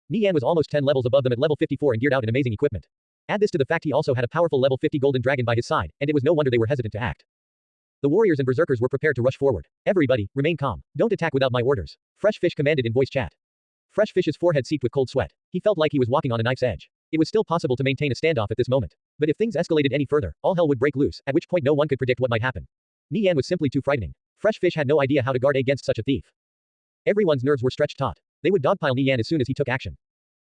Nie Yan was almost 10 levels above them at level 54 and geared out in amazing equipment. Add this to the fact he also had a powerful level 50 golden dragon by his side, and it was no wonder they were hesitant to act. The warriors and berserkers were prepared to rush forward. Everybody, remain calm. Don't attack without my orders. Fresh Fish commanded in voice chat. Fresh Fish's forehead seeped with cold sweat. He felt like he was walking on a knife's edge. It was still possible to maintain a standoff at this moment. But if things escalated any further, all hell would break loose, at which point no one could predict what might happen. Nie Yan was simply too frightening. Fresh Fish had no idea how to guard against such a thief. Everyone's nerves were stretched taut. They would dogpile Nie Yan as soon as he took action.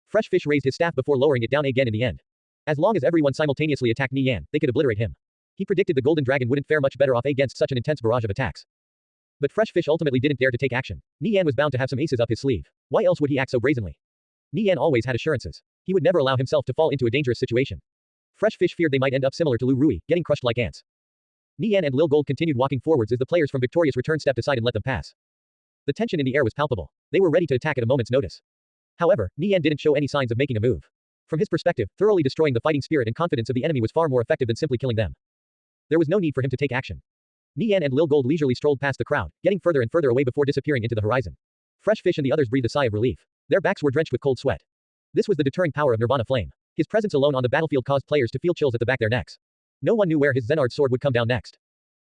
Fresh Fish raised his staff before lowering it down again in the end. As long as everyone simultaneously attacked Nie Yan, they could obliterate him. He predicted the Golden Dragon wouldn't fare much better off against such an intense barrage of attacks. But Fresh Fish ultimately didn't dare to take action. Nie Yan was bound to have some aces up his sleeve. Why else would he act so brazenly? Nie Yan always had assurances. He would never allow himself to fall into a dangerous situation. Fresh Fish feared they might end up similar to Lu Rui, getting crushed like ants. Nie Yan and Lil Gold continued walking forwards as the players from Victorious Return stepped aside and let them pass. The tension in the air was palpable. They were ready to attack at a moment's notice. However, Nie Yan didn't show any signs of making a move. From his perspective, thoroughly destroying the fighting spirit and confidence of the enemy was far more effective than simply killing them. There was no need for him to take action. Nie Yan and Lil Gold leisurely strolled past the crowd, getting further and further away before disappearing into the horizon. Fresh Fish and the others breathed a sigh of relief. Their backs were drenched with cold sweat. This was the deterring power of Nirvana Flame. His presence alone on the battlefield caused players to feel chills at the back of their necks. No one knew where his Zenard sword would come down next.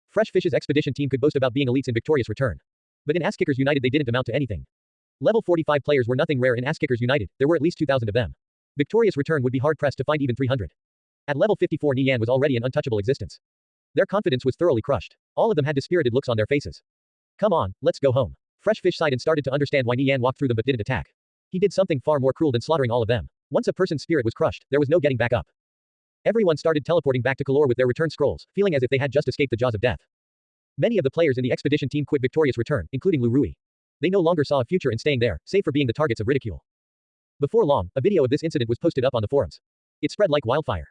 Fresh Fish's expedition team could boast about being elites in Victorious Return. But in Ass Kickers United they didn't amount to anything. Level 45 players were nothing rare in Ass Kickers United, there were at least 2,000 of them. Victorious Return would be hard-pressed to find even 300. At level 54 Nie Yan was already an untouchable existence. Their confidence was thoroughly crushed. All of them had dispirited looks on their faces. Come on, let's go home. Fresh Fish sighed and started to understand why Nie Yan walked through them but didn't attack. He did something far more cruel than slaughtering all of them. Once a person's spirit was crushed, there was no getting back up. Everyone started teleporting back to Kalor with their return scrolls, feeling as if they had just escaped the jaws of death. Many of the players in the expedition team quit Victorious Return, including Lu Rui. They no longer saw a future in staying there, save for being the targets of ridicule. Before long, a video of this incident was posted up on the forums. It spread like wildfire.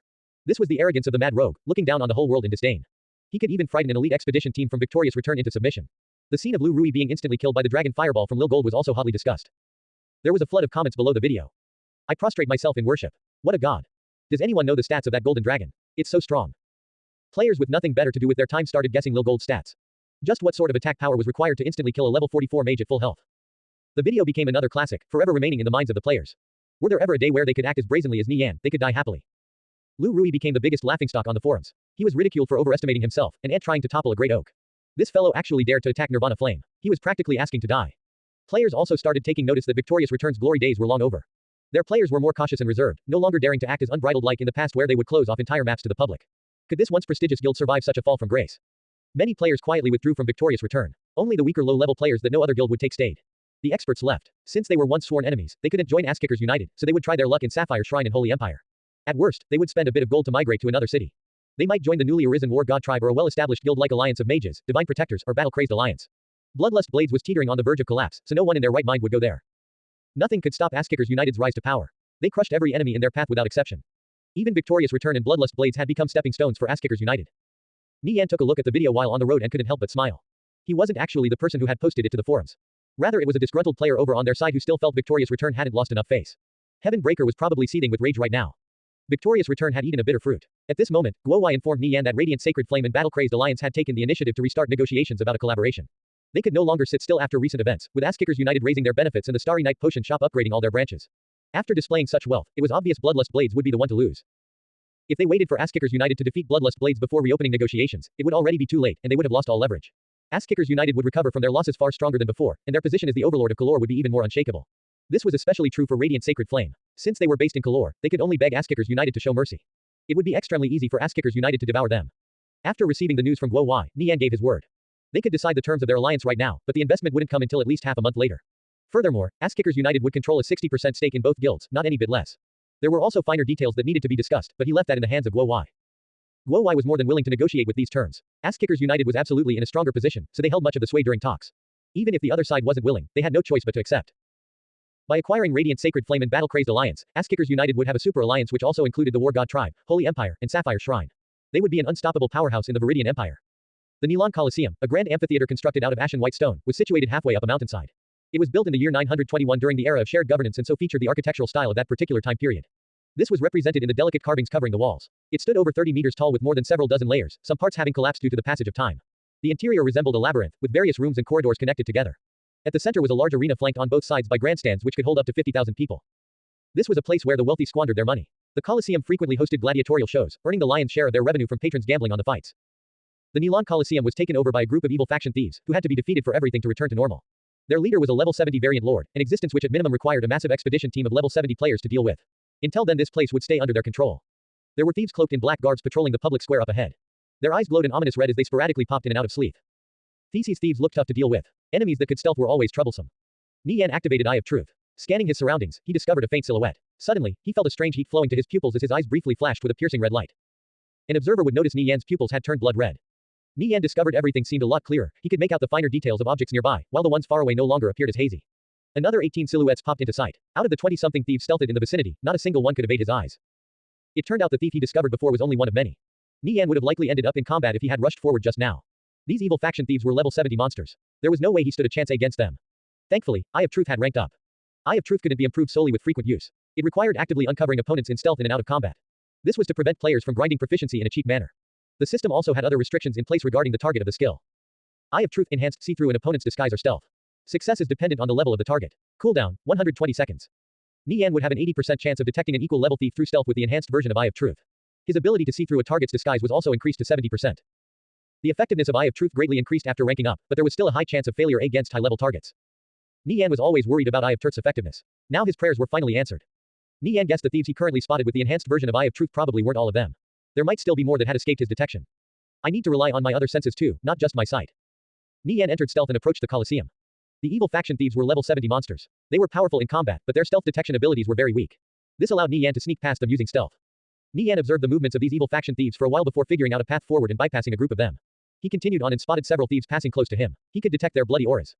This was the arrogance of the mad rogue, looking down on the whole world in disdain. He could even frighten an elite expedition team from Victorious Return into submission. The scene of Lu Rui being instantly killed by the dragon fireball from Lil Gold was also hotly discussed. There was a flood of comments below the video. I prostrate myself in worship. What a god. Does anyone know the stats of that golden dragon? It's so strong. Players with nothing better to do with their time started guessing Lil Gold's stats. Just what sort of attack power was required to instantly kill a level 44 mage at full health? The video became another classic, forever remaining in the minds of the players. Were there ever a day where they could act as brazenly as Nie Yan, they could die happily. Lu Rui became the biggest laughingstock on the forums. He was ridiculed for overestimating himself, an ant trying to topple a great oak. This fellow actually dared to attack Nirvana Flame. He was practically asking to die. Players also started taking notice that Victorious Return's glory days were long over. Their players were more cautious and reserved, no longer daring to act as unbridled like in the past where they would close off entire maps to the public. Could this once prestigious guild survive such a fall from grace? Many players quietly withdrew from Victorious Return. Only the weaker low-level players that no other guild would take stayed. The experts left. Since they were once sworn enemies, they couldn't join Ass Kickers United, so they would try their luck in Sapphire Shrine and Holy Empire. At worst, they would spend a bit of gold to migrate to another city. They might join the newly arisen War God tribe or a well-established guild like Alliance of Mages, Divine Protectors, or Battle-Crazed Alliance. Bloodlust Blades was teetering on the verge of collapse, so no one in their right mind would go there. Nothing could stop Ass-Kickers United's rise to power. They crushed every enemy in their path without exception. Even Victorious Return and Bloodlust Blades had become stepping stones for Ass-Kickers United. Nie Yan took a look at the video while on the road and couldn't help but smile. He wasn't actually the person who had posted it to the forums. Rather, it was a disgruntled player over on their side who still felt Victorious Return hadn't lost enough face. Heaven Breaker was probably seething with rage right now. Victorious Return had eaten a bitter fruit. At this moment, Guowai informed Nie Yan that Radiant Sacred Flame and Battle-Crazed Alliance had taken the initiative to restart negotiations about a collaboration. They could no longer sit still after recent events, with Ass-Kickers United raising their benefits and the Starry Night Potion Shop upgrading all their branches. After displaying such wealth, it was obvious Bloodlust Blades would be the one to lose. If they waited for Ass-Kickers United to defeat Bloodlust Blades before reopening negotiations, it would already be too late, and they would have lost all leverage. Ass-Kickers United would recover from their losses far stronger than before, and their position as the overlord of Kalor would be even more unshakable. This was especially true for Radiant Sacred Flame. Since they were based in Kalor, they could only beg Ass-Kickers United to show mercy. It would be extremely easy for Ass-Kickers United to devour them. After receiving the news from Guowai, Nie Yan gave his word. They could decide the terms of their alliance right now, but the investment wouldn't come until at least half a month later. Furthermore, Ass-Kickers United would control a 60% stake in both guilds, not any bit less. There were also finer details that needed to be discussed, but he left that in the hands of Guowai. Guowai was more than willing to negotiate with these terms. Ass-Kickers United was absolutely in a stronger position, so they held much of the sway during talks. Even if the other side wasn't willing, they had no choice but to accept. By acquiring Radiant Sacred Flame and Battle-Crazed Alliance, Ass-Kickers United would have a super alliance which also included the War God Tribe, Holy Empire, and Sapphire Shrine. They would be an unstoppable powerhouse in the Viridian Empire. The Nie Yan Coliseum, a grand amphitheater constructed out of ashen white stone, was situated halfway up a mountainside. It was built in the year 921 during the era of shared governance and so featured the architectural style of that particular time period. This was represented in the delicate carvings covering the walls. It stood over 30 meters tall with more than several dozen layers, some parts having collapsed due to the passage of time. The interior resembled a labyrinth, with various rooms and corridors connected together. At the center was a large arena flanked on both sides by grandstands which could hold up to 50,000 people. This was a place where the wealthy squandered their money. The Coliseum frequently hosted gladiatorial shows, earning the lion's share of their revenue from patrons gambling on the fights. The Nie Yan Coliseum was taken over by a group of evil faction thieves, who had to be defeated for everything to return to normal. Their leader was a level 70 variant lord, an existence which at minimum required a massive expedition team of level 70 players to deal with. Until then this place would stay under their control. There were thieves cloaked in black garbs patrolling the public square up ahead. Their eyes glowed an ominous red as they sporadically popped in and out of sleep. These thieves looked tough to deal with. Enemies that could stealth were always troublesome. Nie Yan activated Eye of Truth. Scanning his surroundings, he discovered a faint silhouette. Suddenly, he felt a strange heat flowing to his pupils as his eyes briefly flashed with a piercing red light. An observer would notice Nie Yan's pupils had turned blood red. Nie Yan discovered everything seemed a lot clearer. He could make out the finer details of objects nearby, while the ones far away no longer appeared as hazy. Another 18 silhouettes popped into sight. Out of the 20-something thieves stealthed in the vicinity, not a single one could evade his eyes. It turned out the thief he discovered before was only one of many. Nie Yan would have likely ended up in combat if he had rushed forward just now. These evil faction thieves were level 70 monsters. There was no way he stood a chance against them. Thankfully, Eye of Truth had ranked up. Eye of Truth couldn't be improved solely with frequent use. It required actively uncovering opponents in stealth in and out of combat. This was to prevent players from grinding proficiency in a cheap manner. The system also had other restrictions in place regarding the target of the skill. Eye of Truth enhanced see-through an opponent's disguise or stealth. Success is dependent on the level of the target. Cooldown, 120 seconds. Nie Yan would have an 80% chance of detecting an equal level thief through stealth with the enhanced version of Eye of Truth. His ability to see through a target's disguise was also increased to 70%. The effectiveness of Eye of Truth greatly increased after ranking up, but there was still a high chance of failure against high-level targets. Nie Yan was always worried about Eye of Truth's effectiveness. Now his prayers were finally answered. Nie Yan guessed the thieves he currently spotted with the enhanced version of Eye of Truth probably weren't all of them. There might still be more that had escaped his detection. I need to rely on my other senses too, not just my sight. Nie Yan entered stealth and approached the Coliseum. The evil faction thieves were level 70 monsters. They were powerful in combat, but their stealth detection abilities were very weak. This allowed Nie Yan to sneak past them using stealth. Nie Yan observed the movements of these evil faction thieves for a while before figuring out a path forward and bypassing a group of them. He continued on and spotted several thieves passing close to him. He could detect their bloody auras.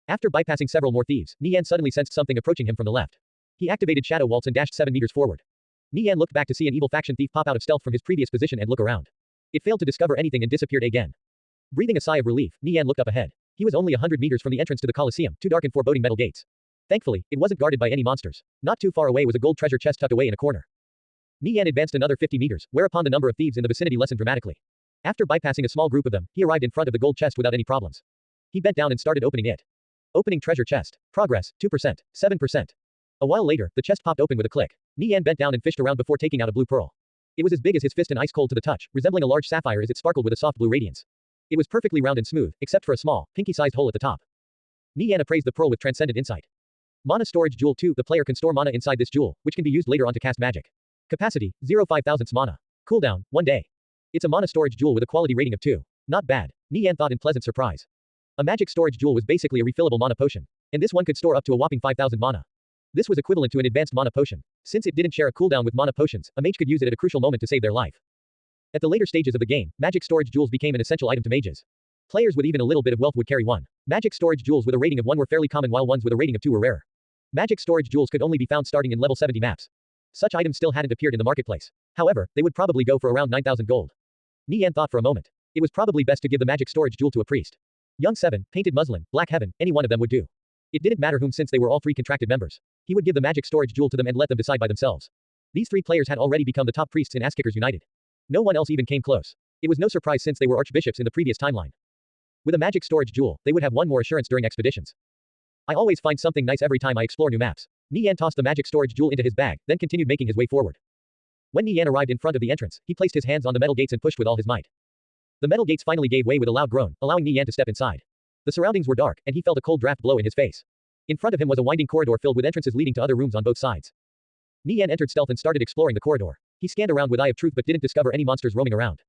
After bypassing several more thieves, Nie Yan suddenly sensed something approaching him from the left. He activated Shadow Waltz and dashed 7 meters forward. Nie Yan looked back to see an evil faction thief pop out of stealth from his previous position and look around. It failed to discover anything and disappeared again. Breathing a sigh of relief, Nie Yan looked up ahead. He was only 100 meters from the entrance to the Coliseum, two dark and foreboding metal gates. Thankfully, it wasn't guarded by any monsters. Not too far away was a gold treasure chest tucked away in a corner. Nie Yan advanced another 50 meters, whereupon the number of thieves in the vicinity lessened dramatically. After bypassing a small group of them, he arrived in front of the gold chest without any problems. He bent down and started opening it. Opening treasure chest. Progress, 2%, 7%. A while later, the chest popped open with a click. Nie Yan bent down and fished around before taking out a blue pearl. It was as big as his fist and ice cold to the touch, resembling a large sapphire as it sparkled with a soft blue radiance. It was perfectly round and smooth, except for a small, pinky-sized hole at the top. Nie Yan appraised the pearl with transcendent insight. Mana Storage Jewel 2. The player can store mana inside this jewel, which can be used later on to cast magic. Capacity, 0.005 mana. Cooldown, 1 day. It's a mana storage jewel with a quality rating of 2. Not bad, Nie Yan thought in pleasant surprise. A magic storage jewel was basically a refillable mana potion, and this one could store up to a whopping 5,000 mana. This was equivalent to an advanced mana potion. Since it didn't share a cooldown with mana potions, a mage could use it at a crucial moment to save their life. At the later stages of the game, magic storage jewels became an essential item to mages. Players with even a little bit of wealth would carry one. Magic storage jewels with a rating of 1 were fairly common while ones with a rating of 2 were rare. Magic storage jewels could only be found starting in level 70 maps. Such items still hadn't appeared in the marketplace. However, they would probably go for around 9,000 gold. Nie Yan thought for a moment. It was probably best to give the magic storage jewel to a priest. Young 7, Painted Muslin, Black Heaven, any one of them would do. It didn't matter whom since they were all 3 contracted members. He would give the magic storage jewel to them and let them decide by themselves. These 3 players had already become the top priests in Asskickers United. No one else even came close. It was no surprise since they were archbishops in the previous timeline. With a magic storage jewel, they would have one more assurance during expeditions. I always find something nice every time I explore new maps. Nie Yan tossed the magic storage jewel into his bag, then continued making his way forward. When Nie Yan arrived in front of the entrance, he placed his hands on the metal gates and pushed with all his might. The metal gates finally gave way with a loud groan, allowing Nie Yan to step inside. The surroundings were dark, and he felt a cold draft blow in his face. In front of him was a winding corridor filled with entrances leading to other rooms on both sides. Nie Yan entered stealth and started exploring the corridor. He scanned around with Eye of Truth but didn't discover any monsters roaming around.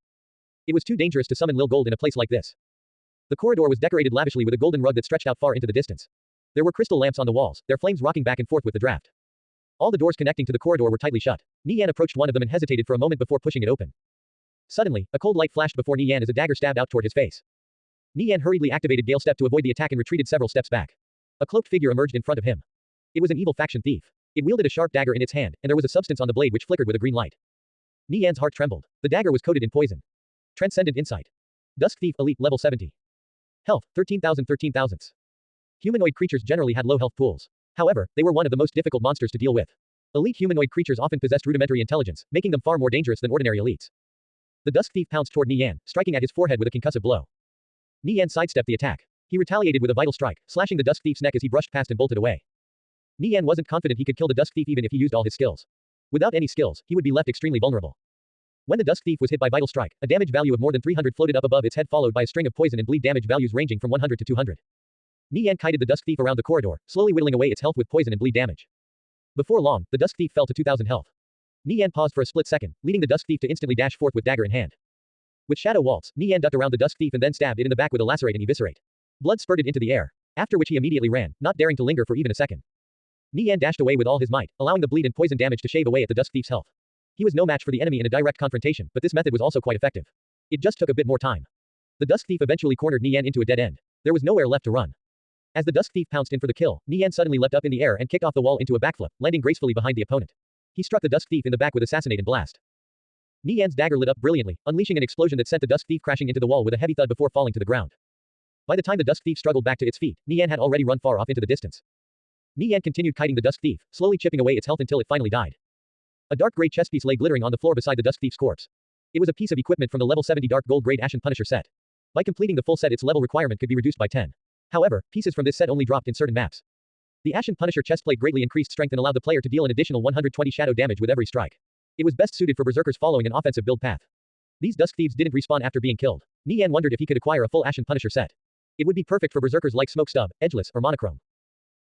It was too dangerous to summon Lil Gold in a place like this. The corridor was decorated lavishly with a golden rug that stretched out far into the distance. There were crystal lamps on the walls, their flames rocking back and forth with the draft. All the doors connecting to the corridor were tightly shut. Nie Yan approached one of them and hesitated for a moment before pushing it open. Suddenly, a cold light flashed before Nie Yan as a dagger stabbed out toward his face. Nie Yan hurriedly activated Gale Step to avoid the attack and retreated several steps back. A cloaked figure emerged in front of him. It was an evil faction thief. It wielded a sharp dagger in its hand, and there was a substance on the blade which flickered with a green light. Nie Yan's heart trembled. The dagger was coated in poison. Transcendent Insight. Dusk Thief Elite Level 70. Health, 13,000. Humanoid creatures generally had low health pools. However, they were one of the most difficult monsters to deal with. Elite humanoid creatures often possessed rudimentary intelligence, making them far more dangerous than ordinary elites. The Dusk Thief pounced toward Nie Yan, striking at his forehead with a concussive blow. Nie Yan sidestepped the attack. He retaliated with a vital strike, slashing the Dusk Thief's neck as he brushed past and bolted away. Nie Yan wasn't confident he could kill the Dusk Thief even if he used all his skills. Without any skills, he would be left extremely vulnerable. When the Dusk Thief was hit by vital strike, a damage value of more than 300 floated up above its head followed by a string of poison and bleed damage values ranging from 100 to 200. Nie Yan kited the Dusk Thief around the corridor, slowly whittling away its health with poison and bleed damage. Before long, the Dusk Thief fell to 2,000 health. Nie Yan paused for a split second, leading the Dusk Thief to instantly dash forth with dagger in hand. With Shadow Waltz, Nie Yan ducked around the Dusk Thief and then stabbed it in the back with a lacerate and eviscerate. Blood spurted into the air, after which he immediately ran, not daring to linger for even a second. Nie Yan dashed away with all his might, allowing the bleed and poison damage to shave away at the Dusk Thief's health. He was no match for the enemy in a direct confrontation, but this method was also quite effective. It just took a bit more time. The Dusk Thief eventually cornered Nie Yan into a dead end. There was nowhere left to run. As the Dusk Thief pounced in for the kill, Nie Yan suddenly leapt up in the air and kicked off the wall into a backflip, landing gracefully behind the opponent. He struck the Dusk Thief in the back with assassinated blast. Nie Yan's dagger lit up brilliantly, unleashing an explosion that sent the Dusk Thief crashing into the wall with a heavy thud before falling to the ground. By the time the Dusk Thief struggled back to its feet, Nie Yan had already run far off into the distance. Nie Yan continued kiting the Dusk Thief, slowly chipping away its health until it finally died. A dark gray chess piece lay glittering on the floor beside the Dusk Thief's corpse. It was a piece of equipment from the level 70 dark gold grade Ashen Punisher set. By completing the full set, its level requirement could be reduced by 10. However, pieces from this set only dropped in certain maps. The Ashen Punisher chestplate greatly increased strength and allowed the player to deal an additional 120 shadow damage with every strike. It was best suited for berserkers following an offensive build path. These Dusk Thieves didn't respawn after being killed. Nie Yan wondered if he could acquire a full Ashen Punisher set. It would be perfect for berserkers like Smoke Stub, Edgeless, or Monochrome.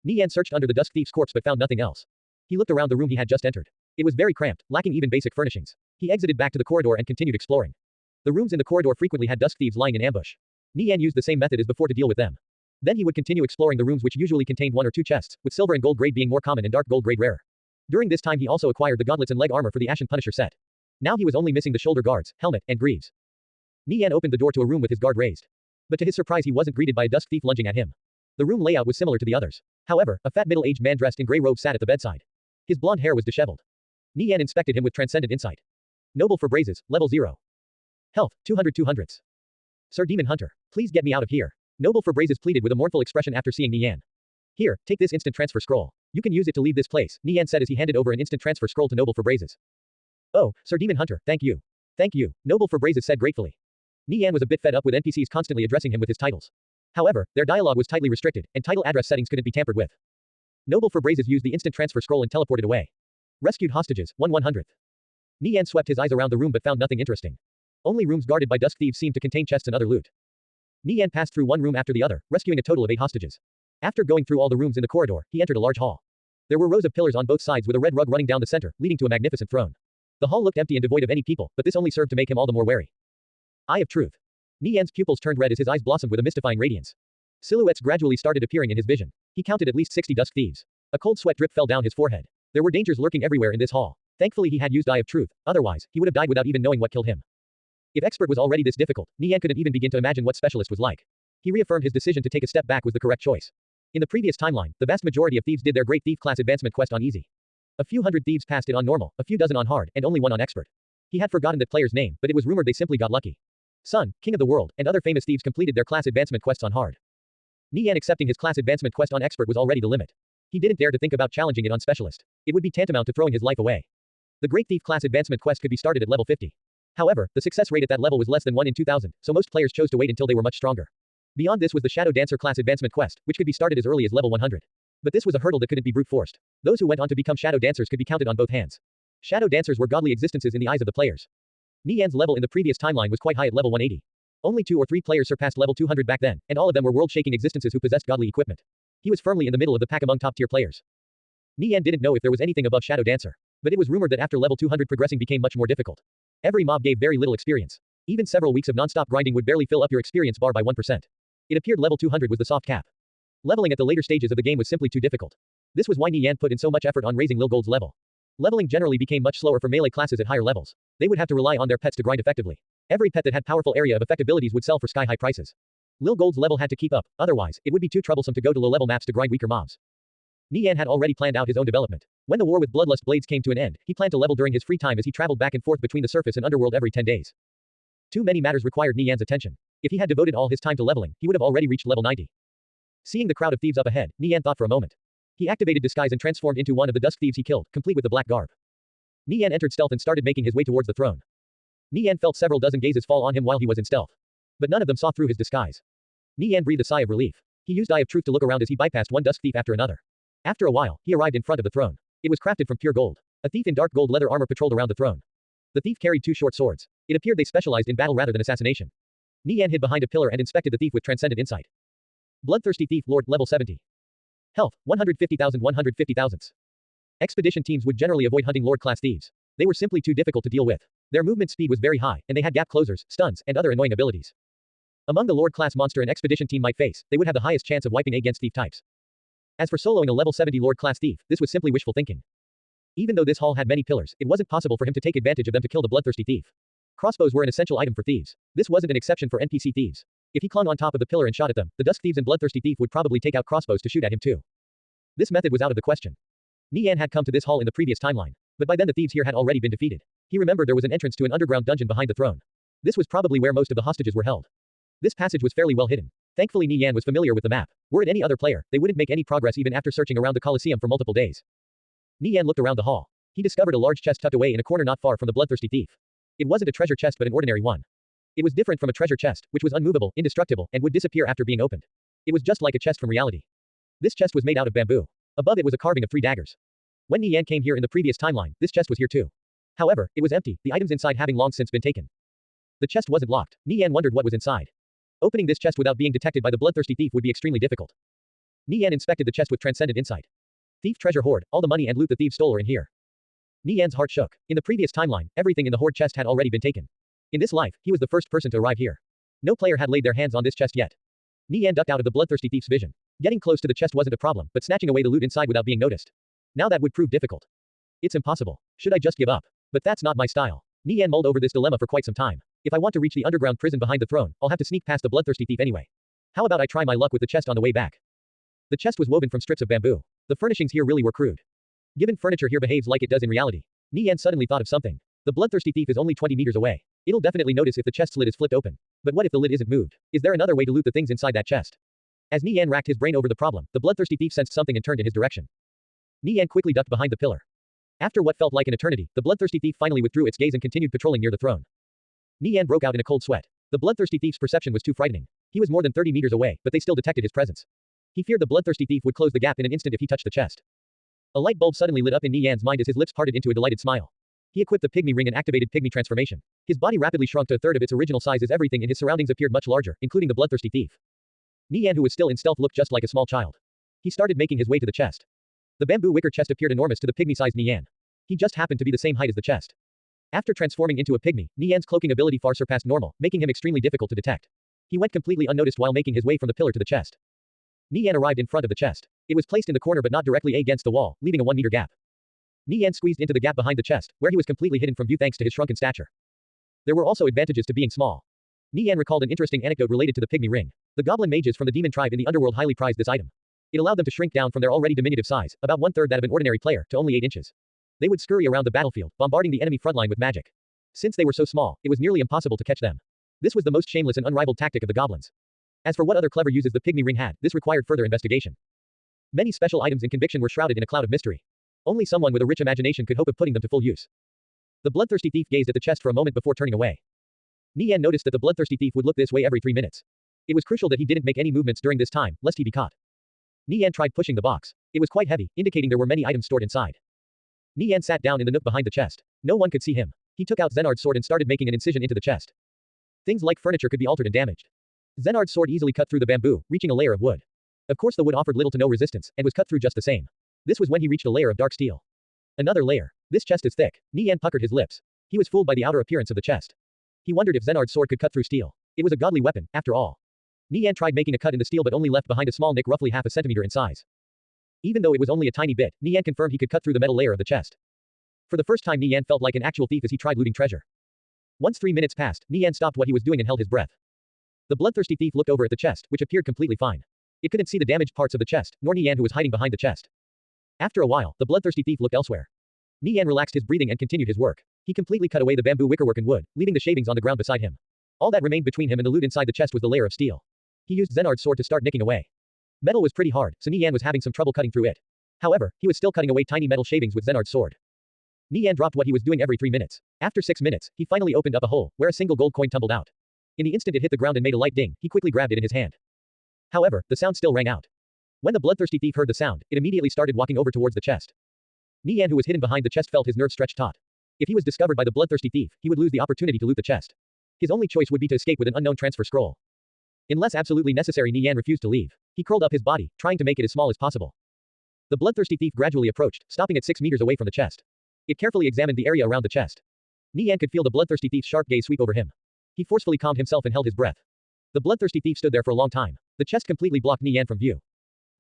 Nie Yan searched under the Dusk Thief's corpse but found nothing else. He looked around the room he had just entered. It was very cramped, lacking even basic furnishings. He exited back to the corridor and continued exploring. The rooms in the corridor frequently had Dusk Thieves lying in ambush. Nie Yan used the same method as before to deal with them. Then he would continue exploring the rooms which usually contained 1 or 2 chests, with silver and gold grade being more common and dark gold grade rarer. During this time he also acquired the gauntlets and leg armor for the Ashen Punisher set. Now he was only missing the shoulder guards, helmet, and greaves. Nie Yan opened the door to a room with his guard raised. But to his surprise he wasn't greeted by a Dusk Thief lunging at him. The room layout was similar to the others. However, a fat middle-aged man dressed in gray robes sat at the bedside. His blonde hair was disheveled. Nie Yan inspected him with Transcendent Insight. Noble for Brazes, level 0. Health, 200. Sir Demon Hunter, please get me out of here. Noble for Brazes pleaded with a mournful expression after seeing Nie Yan. Here, take this instant transfer scroll. You can use it to leave this place, Nie Yan said as he handed over an instant transfer scroll to Noble for Brazes. Oh, Sir Demon Hunter, thank you. Thank you, Noble for Brazes said gratefully. Nie Yan was a bit fed up with NPCs constantly addressing him with his titles. However, their dialogue was tightly restricted, and title address settings couldn't be tampered with. Noble for Brazes used the instant transfer scroll and teleported away. Rescued hostages, 1/100th. Nie Yan swept his eyes around the room but found nothing interesting. Only rooms guarded by Dusk Thieves seemed to contain chests and other loot. Nie Yan passed through one room after the other, rescuing a total of 8 hostages. After going through all the rooms in the corridor, he entered a large hall. There were rows of pillars on both sides with a red rug running down the center, leading to a magnificent throne. The hall looked empty and devoid of any people, but this only served to make him all the more wary. Eye of Truth. Nie Yan's pupils turned red as his eyes blossomed with a mystifying radiance. Silhouettes gradually started appearing in his vision. He counted at least 60 Dusk Thieves. A cold sweat drip fell down his forehead. There were dangers lurking everywhere in this hall. Thankfully he had used Eye of Truth, otherwise, he would have died without even knowing what killed him. If expert was already this difficult, Nie Yan couldn't even begin to imagine what specialist was like. He reaffirmed his decision to take a step back was the correct choice. In the previous timeline, the vast majority of thieves did their Great Thief class advancement quest on easy. A few hundred thieves passed it on normal, a few dozen on hard, and only one on expert. He had forgotten that player's name, but it was rumored they simply got lucky. Sun, King of the World, and other famous thieves completed their class advancement quests on hard. Nie Yan accepting his class advancement quest on expert was already the limit. He didn't dare to think about challenging it on specialist. It would be tantamount to throwing his life away. The Great Thief class advancement quest could be started at level 50. However, the success rate at that level was less than 1 in 2000, so most players chose to wait until they were much stronger. Beyond this was the Shadow Dancer class advancement quest, which could be started as early as level 100. But this was a hurdle that couldn't be brute forced. Those who went on to become Shadow Dancers could be counted on both hands. Shadow Dancers were godly existences in the eyes of the players. Nie Yan's level in the previous timeline was quite high at level 180. Only 2 or 3 players surpassed level 200 back then, and all of them were world-shaking existences who possessed godly equipment. He was firmly in the middle of the pack among top-tier players. Nie Yan didn't know if there was anything above Shadow Dancer. But it was rumored that after level 200 progressing became much more difficult. Every mob gave very little experience. Even several weeks of non-stop grinding would barely fill up your experience bar by 1%. It appeared level 200 was the soft cap. Leveling at the later stages of the game was simply too difficult. This was why Nie Yan put in so much effort on raising Lil Gold's level. Leveling generally became much slower for melee classes at higher levels. They would have to rely on their pets to grind effectively. Every pet that had powerful area of effect abilities would sell for sky-high prices. Lil Gold's level had to keep up, otherwise, it would be too troublesome to go to low-level maps to grind weaker mobs. Nie Yan had already planned out his own development. When the war with Bloodlust Blades came to an end, he planned to level during his free time as he traveled back and forth between the surface and underworld every 10 days. Too many matters required Nie Yan's attention. If he had devoted all his time to leveling, he would have already reached level 90. Seeing the crowd of thieves up ahead, Nie Yan thought for a moment. He activated disguise and transformed into one of the dusk thieves he killed, complete with the black garb. Nie Yan entered stealth and started making his way towards the throne. Nie Yan felt several dozen gazes fall on him while he was in stealth. But none of them saw through his disguise. Nie Yan breathed a sigh of relief. He used Eye of Truth to look around as he bypassed one dusk thief after another. After a while, he arrived in front of the throne. It was crafted from pure gold. A thief in dark gold leather armor patrolled around the throne. The thief carried 2 short swords. It appeared they specialized in battle rather than assassination. Nie Yan hid behind a pillar and inspected the thief with transcendent insight. Bloodthirsty Thief Lord, level 70. Health, 150,000 150,000. Expedition teams would generally avoid hunting Lord-class thieves. They were simply too difficult to deal with. Their movement speed was very high, and they had gap closers, stuns, and other annoying abilities. Among the Lord-class monster an expedition team might face, they would have the highest chance of wiping against thief types. As for soloing a level 70 Lord-class thief, this was simply wishful thinking. Even though this hall had many pillars, it wasn't possible for him to take advantage of them to kill the bloodthirsty thief. Crossbows were an essential item for thieves. This wasn't an exception for NPC thieves. If he clung on top of the pillar and shot at them, the dusk thieves and bloodthirsty thief would probably take out crossbows to shoot at him too. This method was out of the question. Nie Yan had come to this hall in the previous timeline, but by then the thieves here had already been defeated. He remembered there was an entrance to an underground dungeon behind the throne. This was probably where most of the hostages were held. This passage was fairly well hidden. Thankfully Nie Yan was familiar with the map. Were it any other player, they wouldn't make any progress even after searching around the Colosseum for multiple days. Nie Yan looked around the hall. He discovered a large chest tucked away in a corner not far from the bloodthirsty thief. It wasn't a treasure chest but an ordinary one. It was different from a treasure chest, which was unmovable, indestructible, and would disappear after being opened. It was just like a chest from reality. This chest was made out of bamboo. Above it was a carving of 3 daggers. When Nie Yan came here in the previous timeline, this chest was here too. However, it was empty, the items inside having long since been taken. The chest wasn't locked. Nie Yan wondered what was inside. Opening this chest without being detected by the bloodthirsty thief would be extremely difficult. Nie Yan inspected the chest with transcendent insight. Thief treasure hoard, all the money and loot the thieves stole are in here. Nie Yan's heart shook. In the previous timeline, everything in the hoard chest had already been taken. In this life, he was the first person to arrive here. No player had laid their hands on this chest yet. Nie Yan ducked out of the bloodthirsty thief's vision. Getting close to the chest wasn't a problem, but snatching away the loot inside without being noticed. Now that would prove difficult. It's impossible. Should I just give up? But that's not my style. Nie Yan mulled over this dilemma for quite some time. If I want to reach the underground prison behind the throne, I'll have to sneak past the bloodthirsty thief anyway. How about I try my luck with the chest on the way back? The chest was woven from strips of bamboo. The furnishings here really were crude. Given furniture here behaves like it does in reality. Nie Yan suddenly thought of something. The bloodthirsty thief is only 20 meters away. It'll definitely notice if the chest's lid is flipped open. But what if the lid isn't moved? Is there another way to loot the things inside that chest? As Nie Yan racked his brain over the problem, the bloodthirsty thief sensed something and turned in his direction. Nie Yan quickly ducked behind the pillar. After what felt like an eternity, the bloodthirsty thief finally withdrew its gaze and continued patrolling near the throne. Nie Yan broke out in a cold sweat. The bloodthirsty thief's perception was too frightening. He was more than 30 meters away, but they still detected his presence. He feared the bloodthirsty thief would close the gap in an instant if he touched the chest. A light bulb suddenly lit up in Nie Yan's mind as his lips parted into a delighted smile. He equipped the pygmy ring and activated pygmy transformation. His body rapidly shrunk to a third of its original size as everything in his surroundings appeared much larger, including the bloodthirsty thief. Nie Yan, who was still in stealth, looked just like a small child. He started making his way to the chest. The bamboo wicker chest appeared enormous to the pygmy-sized Nie Yan. He just happened to be the same height as the chest. After transforming into a pygmy, Nie Yan's cloaking ability far surpassed normal, making him extremely difficult to detect. He went completely unnoticed while making his way from the pillar to the chest. Nie Yan arrived in front of the chest. It was placed in the corner but not directly against the wall, leaving a 1-meter gap. Nie Yan squeezed into the gap behind the chest, where he was completely hidden from view thanks to his shrunken stature. There were also advantages to being small. Nie Yan recalled an interesting anecdote related to the pygmy ring. The goblin mages from the demon tribe in the underworld highly prized this item. It allowed them to shrink down from their already diminutive size, about one-third that of an ordinary player, to only 8 inches. They would scurry around the battlefield, bombarding the enemy frontline with magic. Since they were so small, it was nearly impossible to catch them. This was the most shameless and unrivaled tactic of the goblins. As for what other clever uses the pygmy ring had, this required further investigation. Many special items in Conviction were shrouded in a cloud of mystery. Only someone with a rich imagination could hope of putting them to full use. The bloodthirsty thief gazed at the chest for a moment before turning away. Nie Yan noticed that the bloodthirsty thief would look this way every 3 minutes. It was crucial that he didn't make any movements during this time, lest he be caught. Nie Yan tried pushing the box. It was quite heavy, indicating there were many items stored inside. Nie Yan sat down in the nook behind the chest. No one could see him. He took out Zenard's sword and started making an incision into the chest. Things like furniture could be altered and damaged. Zenard's sword easily cut through the bamboo, reaching a layer of wood. Of course the wood offered little to no resistance, and was cut through just the same. This was when he reached a layer of dark steel. Another layer. This chest is thick. Nie Yan puckered his lips. He was fooled by the outer appearance of the chest. He wondered if Zenard's sword could cut through steel. It was a godly weapon, after all. Nie Yan tried making a cut in the steel but only left behind a small nick roughly half a centimeter in size. Even though it was only a tiny bit, Nie Yan confirmed he could cut through the metal layer of the chest. For the first time Nie Yan felt like an actual thief as he tried looting treasure. Once 3 minutes passed, Nie Yan stopped what he was doing and held his breath. The bloodthirsty thief looked over at the chest, which appeared completely fine. It couldn't see the damaged parts of the chest, nor Nie Yan who was hiding behind the chest. After a while, the bloodthirsty thief looked elsewhere. Nie Yan relaxed his breathing and continued his work. He completely cut away the bamboo wickerwork and wood, leaving the shavings on the ground beside him. All that remained between him and the loot inside the chest was the layer of steel. He used Zenard's sword to start nicking away. Metal was pretty hard, so Nie Yan was having some trouble cutting through it. However, he was still cutting away tiny metal shavings with Zenard's sword. Nie Yan dropped what he was doing every 3 minutes. After 6 minutes, he finally opened up a hole, where a single gold coin tumbled out. In the instant it hit the ground and made a light ding, he quickly grabbed it in his hand. However, the sound still rang out. When the bloodthirsty thief heard the sound, it immediately started walking over towards the chest. Nie Yan who was hidden behind the chest felt his nerves stretch taut. If he was discovered by the bloodthirsty thief, he would lose the opportunity to loot the chest. His only choice would be to escape with an unknown transfer scroll. Unless absolutely necessary, Nie Yan refused to leave. He curled up his body, trying to make it as small as possible. The bloodthirsty thief gradually approached, stopping at 6 meters away from the chest. It carefully examined the area around the chest. Nie Yan could feel the bloodthirsty thief's sharp gaze sweep over him. He forcefully calmed himself and held his breath. The bloodthirsty thief stood there for a long time. The chest completely blocked Nie Yan from view.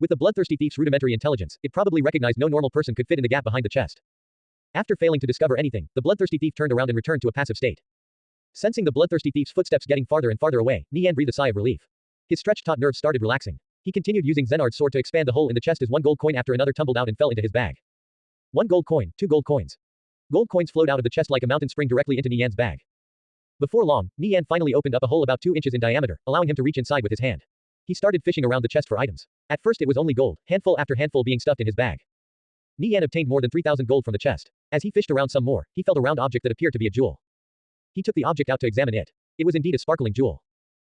With the bloodthirsty thief's rudimentary intelligence, it probably recognized no normal person could fit in the gap behind the chest. After failing to discover anything, the bloodthirsty thief turned around and returned to a passive state. Sensing the bloodthirsty thief's footsteps getting farther and farther away, Nie Yan breathed a sigh of relief. His stretched taut nerves started relaxing. He continued using Zenard's sword to expand the hole in the chest as one gold coin after another tumbled out and fell into his bag. 1 gold coin, 2 gold coins. Gold coins flowed out of the chest like a mountain spring directly into Nie Yan's bag. Before long, Nie Yan finally opened up a hole about 2 inches in diameter, allowing him to reach inside with his hand. He started fishing around the chest for items. At first it was only gold, handful after handful being stuffed in his bag. Nie Yan obtained more than 3,000 gold from the chest. As he fished around some more, he felt a round object that appeared to be a jewel. He took the object out to examine it. It was indeed a sparkling jewel.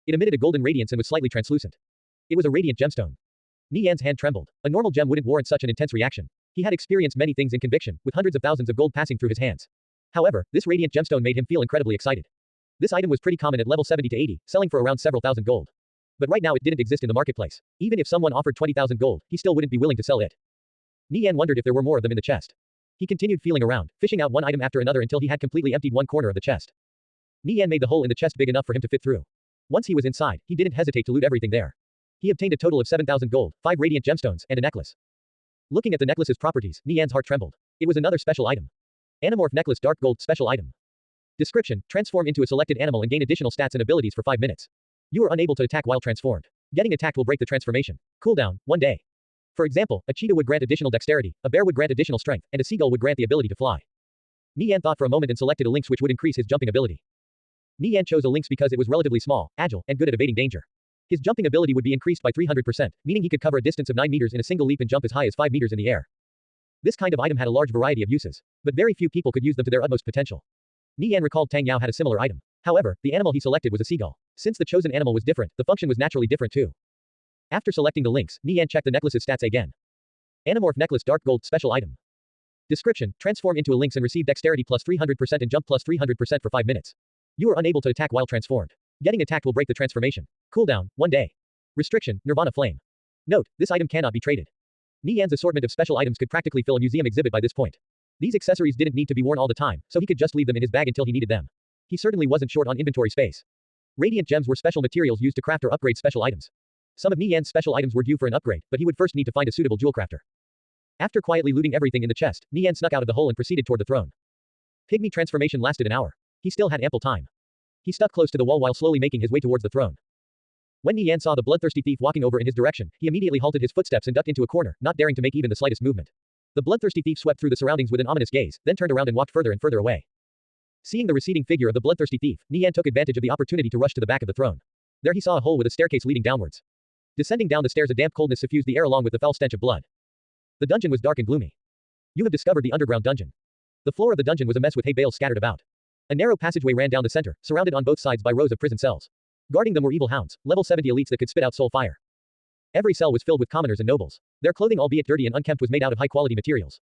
It emitted a golden radiance and was slightly translucent. It was a radiant gemstone. Nie Yan's hand trembled. A normal gem wouldn't warrant such an intense reaction. He had experienced many things in Conviction, with hundreds of thousands of gold passing through his hands. However, this radiant gemstone made him feel incredibly excited. This item was pretty common at level 70 to 80, selling for around several thousand gold. But right now it didn't exist in the marketplace. Even if someone offered 20,000 gold, he still wouldn't be willing to sell it. Nie Yan wondered if there were more of them in the chest. He continued feeling around, fishing out one item after another until he had completely emptied one corner of the chest. Nie Yan made the hole in the chest big enough for him to fit through. Once he was inside, he didn't hesitate to loot everything there. He obtained a total of 7,000 gold, 5 radiant gemstones, and a necklace. Looking at the necklace's properties, Nie Yan's heart trembled. It was another special item. Animorph necklace dark gold special item. Description: transform into a selected animal and gain additional stats and abilities for 5 minutes. You are unable to attack while transformed. Getting attacked will break the transformation. Cooldown: 1 day. For example, a cheetah would grant additional dexterity, a bear would grant additional strength, and a seagull would grant the ability to fly. Nie Yan thought for a moment and selected a lynx which would increase his jumping ability. Nie Yan chose a lynx because it was relatively small, agile, and good at evading danger. His jumping ability would be increased by 300%, meaning he could cover a distance of 9 meters in a single leap and jump as high as 5 meters in the air. This kind of item had a large variety of uses, but very few people could use them to their utmost potential. Nie Yan recalled Tang Yao had a similar item. However, the animal he selected was a seagull. Since the chosen animal was different, the function was naturally different too. After selecting the lynx, Nie Yan checked the necklace's stats again. Animorph necklace dark gold special item. Description: transform into a lynx and receive dexterity plus 300% and jump plus 300% for 5 minutes. You are unable to attack while transformed. Getting attacked will break the transformation. Cooldown: 1 day. Restriction: Nirvana Flame. Note: this item cannot be traded. Nie Yan's assortment of special items could practically fill a museum exhibit by this point. These accessories didn't need to be worn all the time, so he could just leave them in his bag until he needed them. He certainly wasn't short on inventory space. Radiant gems were special materials used to craft or upgrade special items. Some of Nie Yan's special items were due for an upgrade, but he would first need to find a suitable jewel crafter. After quietly looting everything in the chest, Nie Yan snuck out of the hole and proceeded toward the throne. Pygmy transformation lasted an hour. He still had ample time. He stuck close to the wall while slowly making his way towards the throne. When Nie Yan saw the bloodthirsty thief walking over in his direction, he immediately halted his footsteps and ducked into a corner, not daring to make even the slightest movement. The bloodthirsty thief swept through the surroundings with an ominous gaze, then turned around and walked further and further away. Seeing the receding figure of the bloodthirsty thief, Nie Yan took advantage of the opportunity to rush to the back of the throne. There he saw a hole with a staircase leading downwards. Descending down the stairs, a damp coldness suffused the air along with the foul stench of blood. The dungeon was dark and gloomy. You have discovered the underground dungeon. The floor of the dungeon was a mess with hay bales scattered about. A narrow passageway ran down the center, surrounded on both sides by rows of prison cells. Guarding them were evil hounds, level 70 elites that could spit out soul fire. Every cell was filled with commoners and nobles. Their clothing, albeit dirty and unkempt, was made out of high-quality materials.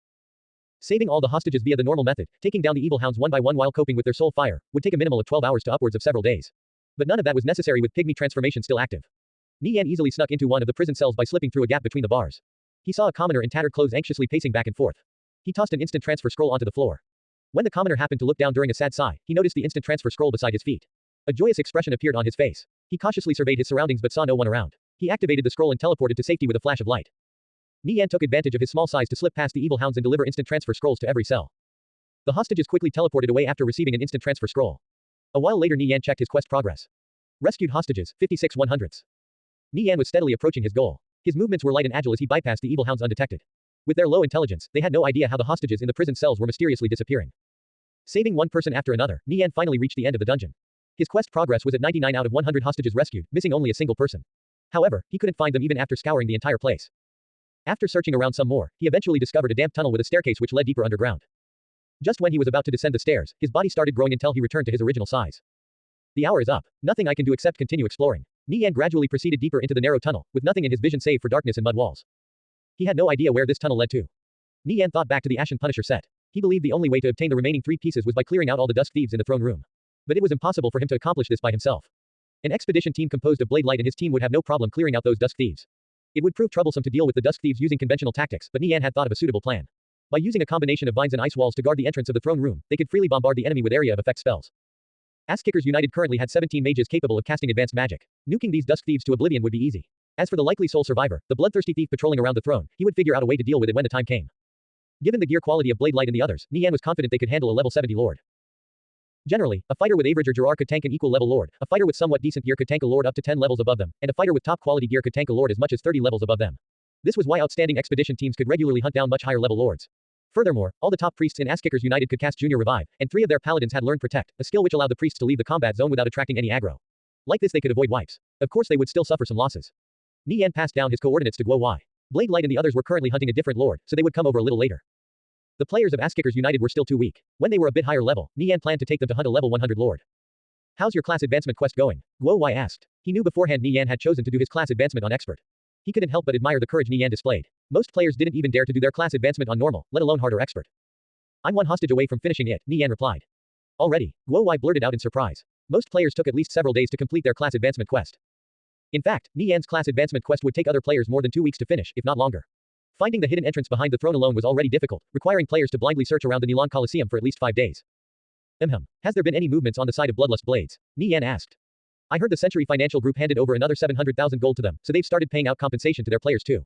Saving all the hostages via the normal method, taking down the evil hounds one by one while coping with their soul fire, would take a minimal of 12 hours to upwards of several days. But none of that was necessary with pygmy transformation still active. Nie Yan easily snuck into one of the prison cells by slipping through a gap between the bars. He saw a commoner in tattered clothes anxiously pacing back and forth. He tossed an instant transfer scroll onto the floor. When the commoner happened to look down during a sad sigh, he noticed the instant transfer scroll beside his feet. A joyous expression appeared on his face. He cautiously surveyed his surroundings but saw no one around. He activated the scroll and teleported to safety with a flash of light. Nie Yan took advantage of his small size to slip past the evil hounds and deliver instant transfer scrolls to every cell. The hostages quickly teleported away after receiving an instant transfer scroll. A while later, Nie Yan checked his quest progress. Rescued hostages, 56 100ths. Nie Yan was steadily approaching his goal. His movements were light and agile as he bypassed the evil hounds undetected. With their low intelligence, they had no idea how the hostages in the prison cells were mysteriously disappearing. Saving one person after another, Nie Yan finally reached the end of the dungeon. His quest progress was at 99 out of 100 hostages rescued, missing only a single person. However, he couldn't find them even after scouring the entire place. After searching around some more, he eventually discovered a damp tunnel with a staircase which led deeper underground. Just when he was about to descend the stairs, his body started growing until he returned to his original size. The hour is up. Nothing I can do except continue exploring. Nie Yan gradually proceeded deeper into the narrow tunnel, with nothing in his vision save for darkness and mud walls. He had no idea where this tunnel led to. Nie Yan thought back to the Ashen Punisher set. He believed the only way to obtain the remaining 3 pieces was by clearing out all the dusk thieves in the throne room. But it was impossible for him to accomplish this by himself. An expedition team composed of Blade Light and his team would have no problem clearing out those dusk thieves. It would prove troublesome to deal with the dusk thieves using conventional tactics, but Nie Yan had thought of a suitable plan. By using a combination of vines and ice walls to guard the entrance of the throne room, they could freely bombard the enemy with area of effect spells. Ass-Kickers United currently had 17 mages capable of casting advanced magic. Nuking these dusk thieves to oblivion would be easy. As for the likely sole survivor, the bloodthirsty thief patrolling around the throne, he would figure out a way to deal with it when the time came. Given the gear quality of Blade Light and the others, Nie Yan was confident they could handle a level 70 lord. Generally, a fighter with average or Gerard could tank an equal level lord, a fighter with somewhat decent gear could tank a lord up to 10 levels above them, and a fighter with top quality gear could tank a lord as much as 30 levels above them. This was why outstanding expedition teams could regularly hunt down much higher level lords. Furthermore, all the top priests in Ass-Kickers United could cast Junior Revive, and 3 of their paladins had learned Protect, a skill which allowed the priests to leave the combat zone without attracting any aggro. Like this they could avoid wipes. Of course they would still suffer some losses. Nie Yan passed down his coordinates to Guo Wai. Blade Light and the others were currently hunting a different lord, so they would come over a little later. The players of Ass-Kickers United were still too weak. When they were a bit higher level, Nie Yan planned to take them to hunt a level 100 lord. How's your class advancement quest going? Guo Wai asked. He knew beforehand Nie Yan had chosen to do his class advancement on expert. He couldn't help but admire the courage Nie Yan displayed. Most players didn't even dare to do their class advancement on normal, let alone hard or expert. I'm 1 hostage away from finishing it, Nie Yan replied. Already, Guo Wai blurted out in surprise. Most players took at least several days to complete their class advancement quest. In fact, Nie Yan's class advancement quest would take other players more than 2 weeks to finish, if not longer. Finding the hidden entrance behind the throne alone was already difficult, requiring players to blindly search around the Nilan Coliseum for at least 5 days. Has there been any movements on the side of Bloodlust Blades? Nie Yan asked. I heard the Century Financial Group handed over another 700,000 gold to them, so they've started paying out compensation to their players too.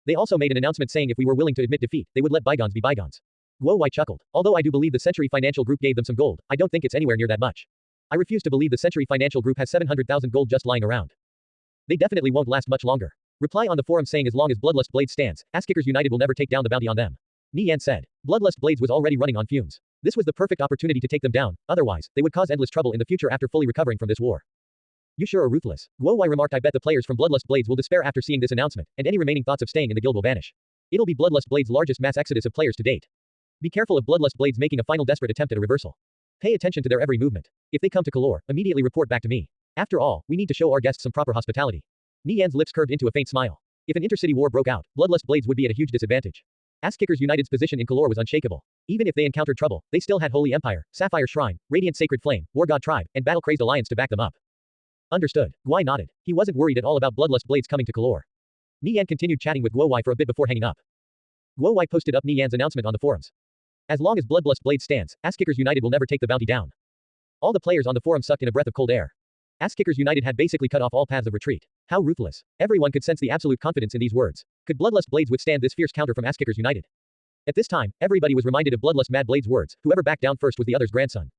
They also made an announcement saying if we were willing to admit defeat, they would let bygones be bygones. Guo Wai chuckled. Although I do believe the Century Financial Group gave them some gold, I don't think it's anywhere near that much. I refuse to believe the Century Financial Group has 700,000 gold just lying around. They definitely won't last much longer. Reply on the forum saying as long as Bloodlust Blades stands, Ass-Kickers United will never take down the bounty on them. Nie Yan said. Bloodlust Blades was already running on fumes. This was the perfect opportunity to take them down, otherwise, they would cause endless trouble in the future after fully recovering from this war. You sure are ruthless. Guo Wai remarked. I bet the players from Bloodlust Blades will despair after seeing this announcement, and any remaining thoughts of staying in the guild will vanish. It'll be Bloodlust Blades' largest mass exodus of players to date. Be careful of Bloodlust Blades making a final desperate attempt at a reversal. Pay attention to their every movement. If they come to Kalor, immediately report back to me. After all, we need to show our guests some proper hospitality. Nie Yan's lips curved into a faint smile. If an intercity war broke out, Bloodlust Blades would be at a huge disadvantage. Ass-Kickers United's position in Kalor was unshakable. Even if they encountered trouble, they still had Holy Empire, Sapphire Shrine, Radiant Sacred Flame, War God Tribe, and Battle-Crazed Alliance to back them up. Understood. Guai nodded. He wasn't worried at all about Bloodlust Blades coming to Kalor. Nie Yan continued chatting with Guo Wai for a bit before hanging up. Guo Wai posted up Nie Yan's announcement on the forums. As long as Bloodlust Blades stands, Ass-Kickers United will never take the bounty down. All the players on the forum sucked in a breath of cold air. Ass-Kickers United had basically cut off all paths of retreat. How ruthless. Everyone could sense the absolute confidence in these words. Could Bloodlust Blades withstand this fierce counter from Ass-Kickers United? At this time, everybody was reminded of Bloodlust Mad Blades' words, whoever backed down first was the other's grandson.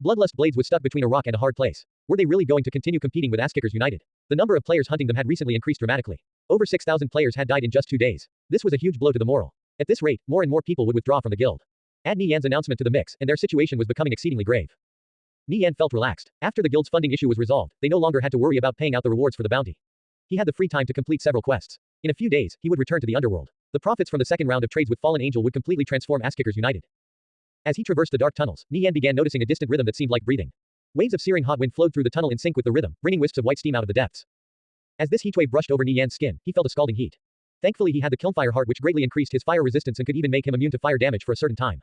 Bloodlust Blades was stuck between a rock and a hard place. Were they really going to continue competing with Ass-Kickers United? The number of players hunting them had recently increased dramatically. Over 6,000 players had died in just 2 days. This was a huge blow to the morale. At this rate, more and more people would withdraw from the guild. Add Nie Yan's announcement to the mix, and their situation was becoming exceedingly grave. Nie Yan felt relaxed. After the guild's funding issue was resolved, they no longer had to worry about paying out the rewards for the bounty. He had the free time to complete several quests. In a few days, he would return to the underworld. The profits from the second round of trades with Fallen Angel would completely transform Ass-Kickers United. As he traversed the dark tunnels, Nie Yan began noticing a distant rhythm that seemed like breathing. Waves of searing hot wind flowed through the tunnel in sync with the rhythm, bringing wisps of white steam out of the depths. As this heatwave brushed over Nie Yan's skin, he felt a scalding heat. Thankfully he had the Kilnfire heart which greatly increased his fire resistance and could even make him immune to fire damage for a certain time.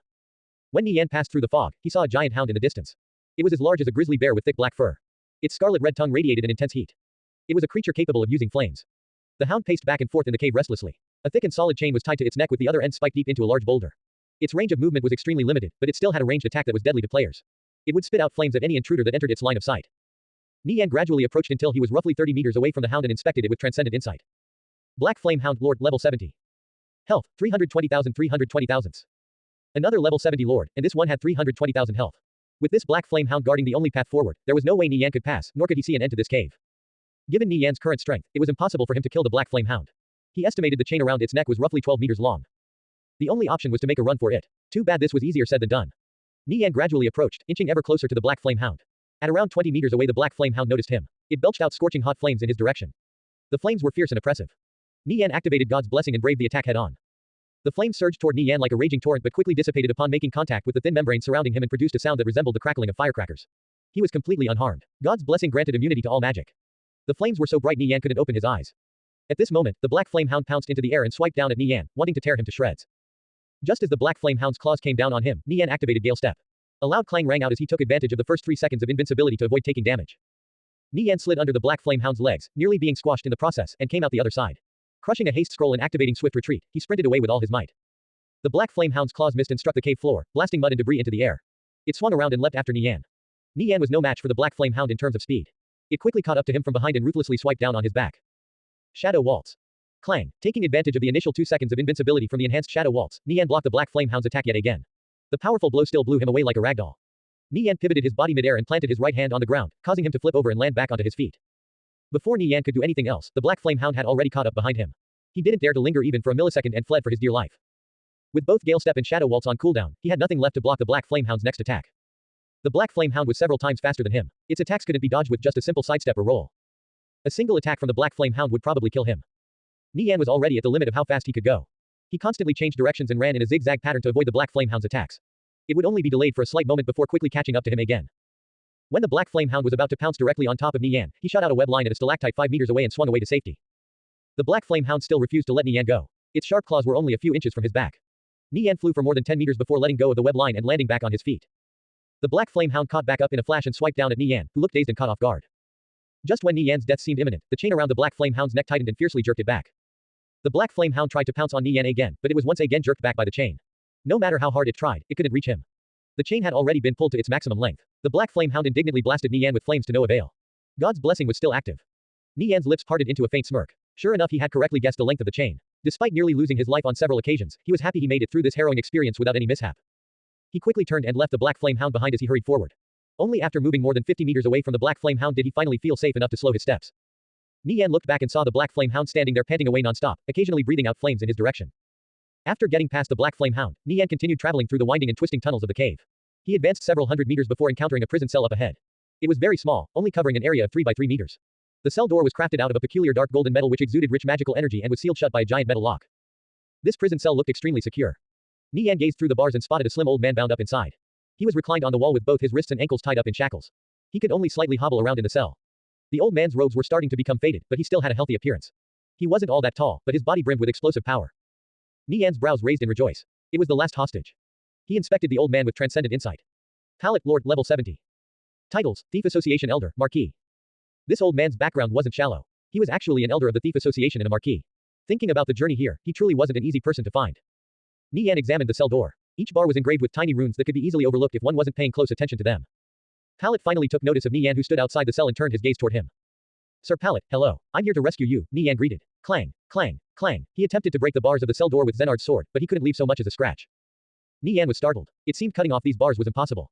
When Nie Yan passed through the fog, he saw a giant hound in the distance. It was as large as a grizzly bear with thick black fur. Its scarlet red tongue radiated an intense heat. It was a creature capable of using flames. The hound paced back and forth in the cave restlessly. A thick and solid chain was tied to its neck with the other end spiked deep into a large boulder. Its range of movement was extremely limited, but it still had a ranged attack that was deadly to players. It would spit out flames at any intruder that entered its line of sight. Nie Yan gradually approached until he was roughly 30 meters away from the hound and inspected it with transcendent insight. Black Flame Hound Lord level 70. Health, 320,000. Another level 70 Lord, and this one had 320,000 health. With this Black Flame Hound guarding the only path forward, there was no way Nie Yan could pass, nor could he see an end to this cave. Given Nie Yan's current strength, it was impossible for him to kill the Black Flame Hound. He estimated the chain around its neck was roughly 12 meters long. The only option was to make a run for it. Too bad this was easier said than done. Nie Yan gradually approached, inching ever closer to the Black Flame Hound. At around 20 meters away the Black Flame Hound noticed him. It belched out scorching hot flames in his direction. The flames were fierce and oppressive. Nie Yan activated God's blessing and braved the attack head-on. The flames surged toward Nie Yan like a raging torrent but quickly dissipated upon making contact with the thin membrane surrounding him and produced a sound that resembled the crackling of firecrackers. He was completely unharmed. God's blessing granted immunity to all magic. The flames were so bright Nie Yan couldn't open his eyes. At this moment, the Black Flame Hound pounced into the air and swiped down at Nie Yan, wanting to tear him to shreds. Just as the Black Flame Hound's claws came down on him, Nie Yan activated Gale Step. A loud clang rang out as he took advantage of the first 3 seconds of invincibility to avoid taking damage. Nie Yan slid under the Black Flame Hound's legs, nearly being squashed in the process, and came out the other side. Crushing a haste scroll and activating swift retreat, he sprinted away with all his might. The Black Flame Hound's claws missed and struck the cave floor, blasting mud and debris into the air. It swung around and leapt after Nie Yan. Nie Yan was no match for the Black Flame Hound in terms of speed. It quickly caught up to him from behind and ruthlessly swiped down on his back. Shadow Waltz. Clang. Taking advantage of the initial 2 seconds of invincibility from the enhanced Shadow Waltz, Nie Yan blocked the Black Flame Hound's attack yet again. The powerful blow still blew him away like a ragdoll. Nie Yan pivoted his body midair and planted his right hand on the ground, causing him to flip over and land back onto his feet. Before Nie Yan could do anything else, the Black Flame Hound had already caught up behind him. He didn't dare to linger even for a millisecond and fled for his dear life. With both Gale Step and Shadow Waltz on cooldown, he had nothing left to block the Black Flame Hound's next attack. The Black Flame Hound was several times faster than him. Its attacks couldn't be dodged with just a simple sidestep or roll. A single attack from the Black Flame Hound would probably kill him. Nie Yan was already at the limit of how fast he could go. He constantly changed directions and ran in a zigzag pattern to avoid the Black Flame Hound's attacks. It would only be delayed for a slight moment before quickly catching up to him again. When the Black Flame Hound was about to pounce directly on top of Nie Yan, he shot out a web line at a stalactite 5 meters away and swung away to safety. The Black Flame Hound still refused to let Nie Yan go. Its sharp claws were only a few inches from his back. Nie Yan flew for more than 10 meters before letting go of the web line and landing back on his feet. The Black Flame Hound caught back up in a flash and swiped down at Nie Yan, who looked dazed and caught off guard. Just when Nie Yan's death seemed imminent, the chain around the Black Flame Hound's neck tightened and fiercely jerked it back. The Black Flame Hound tried to pounce on Nie Yan again, but it was once again jerked back by the chain. No matter how hard it tried, it couldn't reach him. The chain had already been pulled to its maximum length. The Black Flame Hound indignantly blasted Nie Yan with flames to no avail. God's blessing was still active. Nie Yan's lips parted into a faint smirk. Sure enough, he had correctly guessed the length of the chain. Despite nearly losing his life on several occasions, he was happy he made it through this harrowing experience without any mishap. He quickly turned and left the Black Flame Hound behind as he hurried forward. Only after moving more than 50 meters away from the Black Flame Hound did he finally feel safe enough to slow his steps. Nie Yan looked back and saw the Black Flame Hound standing there panting away non-stop, occasionally breathing out flames in his direction. After getting past the Black Flame Hound, Nie Yan continued traveling through the winding and twisting tunnels of the cave. He advanced several hundred meters before encountering a prison cell up ahead. It was very small, only covering an area of 3 by 3 meters. The cell door was crafted out of a peculiar dark golden metal which exuded rich magical energy and was sealed shut by a giant metal lock. This prison cell looked extremely secure. Nie Yan gazed through the bars and spotted a slim old man bound up inside. He was reclined on the wall with both his wrists and ankles tied up in shackles. He could only slightly hobble around in the cell. The old man's robes were starting to become faded, but he still had a healthy appearance. He wasn't all that tall, but his body brimmed with explosive power. Nie Yan's brows raised in rejoice. It was the last hostage. He inspected the old man with transcendent insight. Palette Lord level 70. Titles: Thief Association Elder, Marquis. This old man's background wasn't shallow. He was actually an elder of the Thief Association and a Marquis. Thinking about the journey here, he truly wasn't an easy person to find. Nie Yan examined the cell door. Each bar was engraved with tiny runes that could be easily overlooked if one wasn't paying close attention to them. Palette finally took notice of Nie Yan who stood outside the cell and turned his gaze toward him. Sir Palette, hello. I'm here to rescue you, Nie Yan greeted. Clang, clang, clang. He attempted to break the bars of the cell door with Zenard's sword, but he couldn't leave so much as a scratch. Nie Yan was startled. It seemed cutting off these bars was impossible.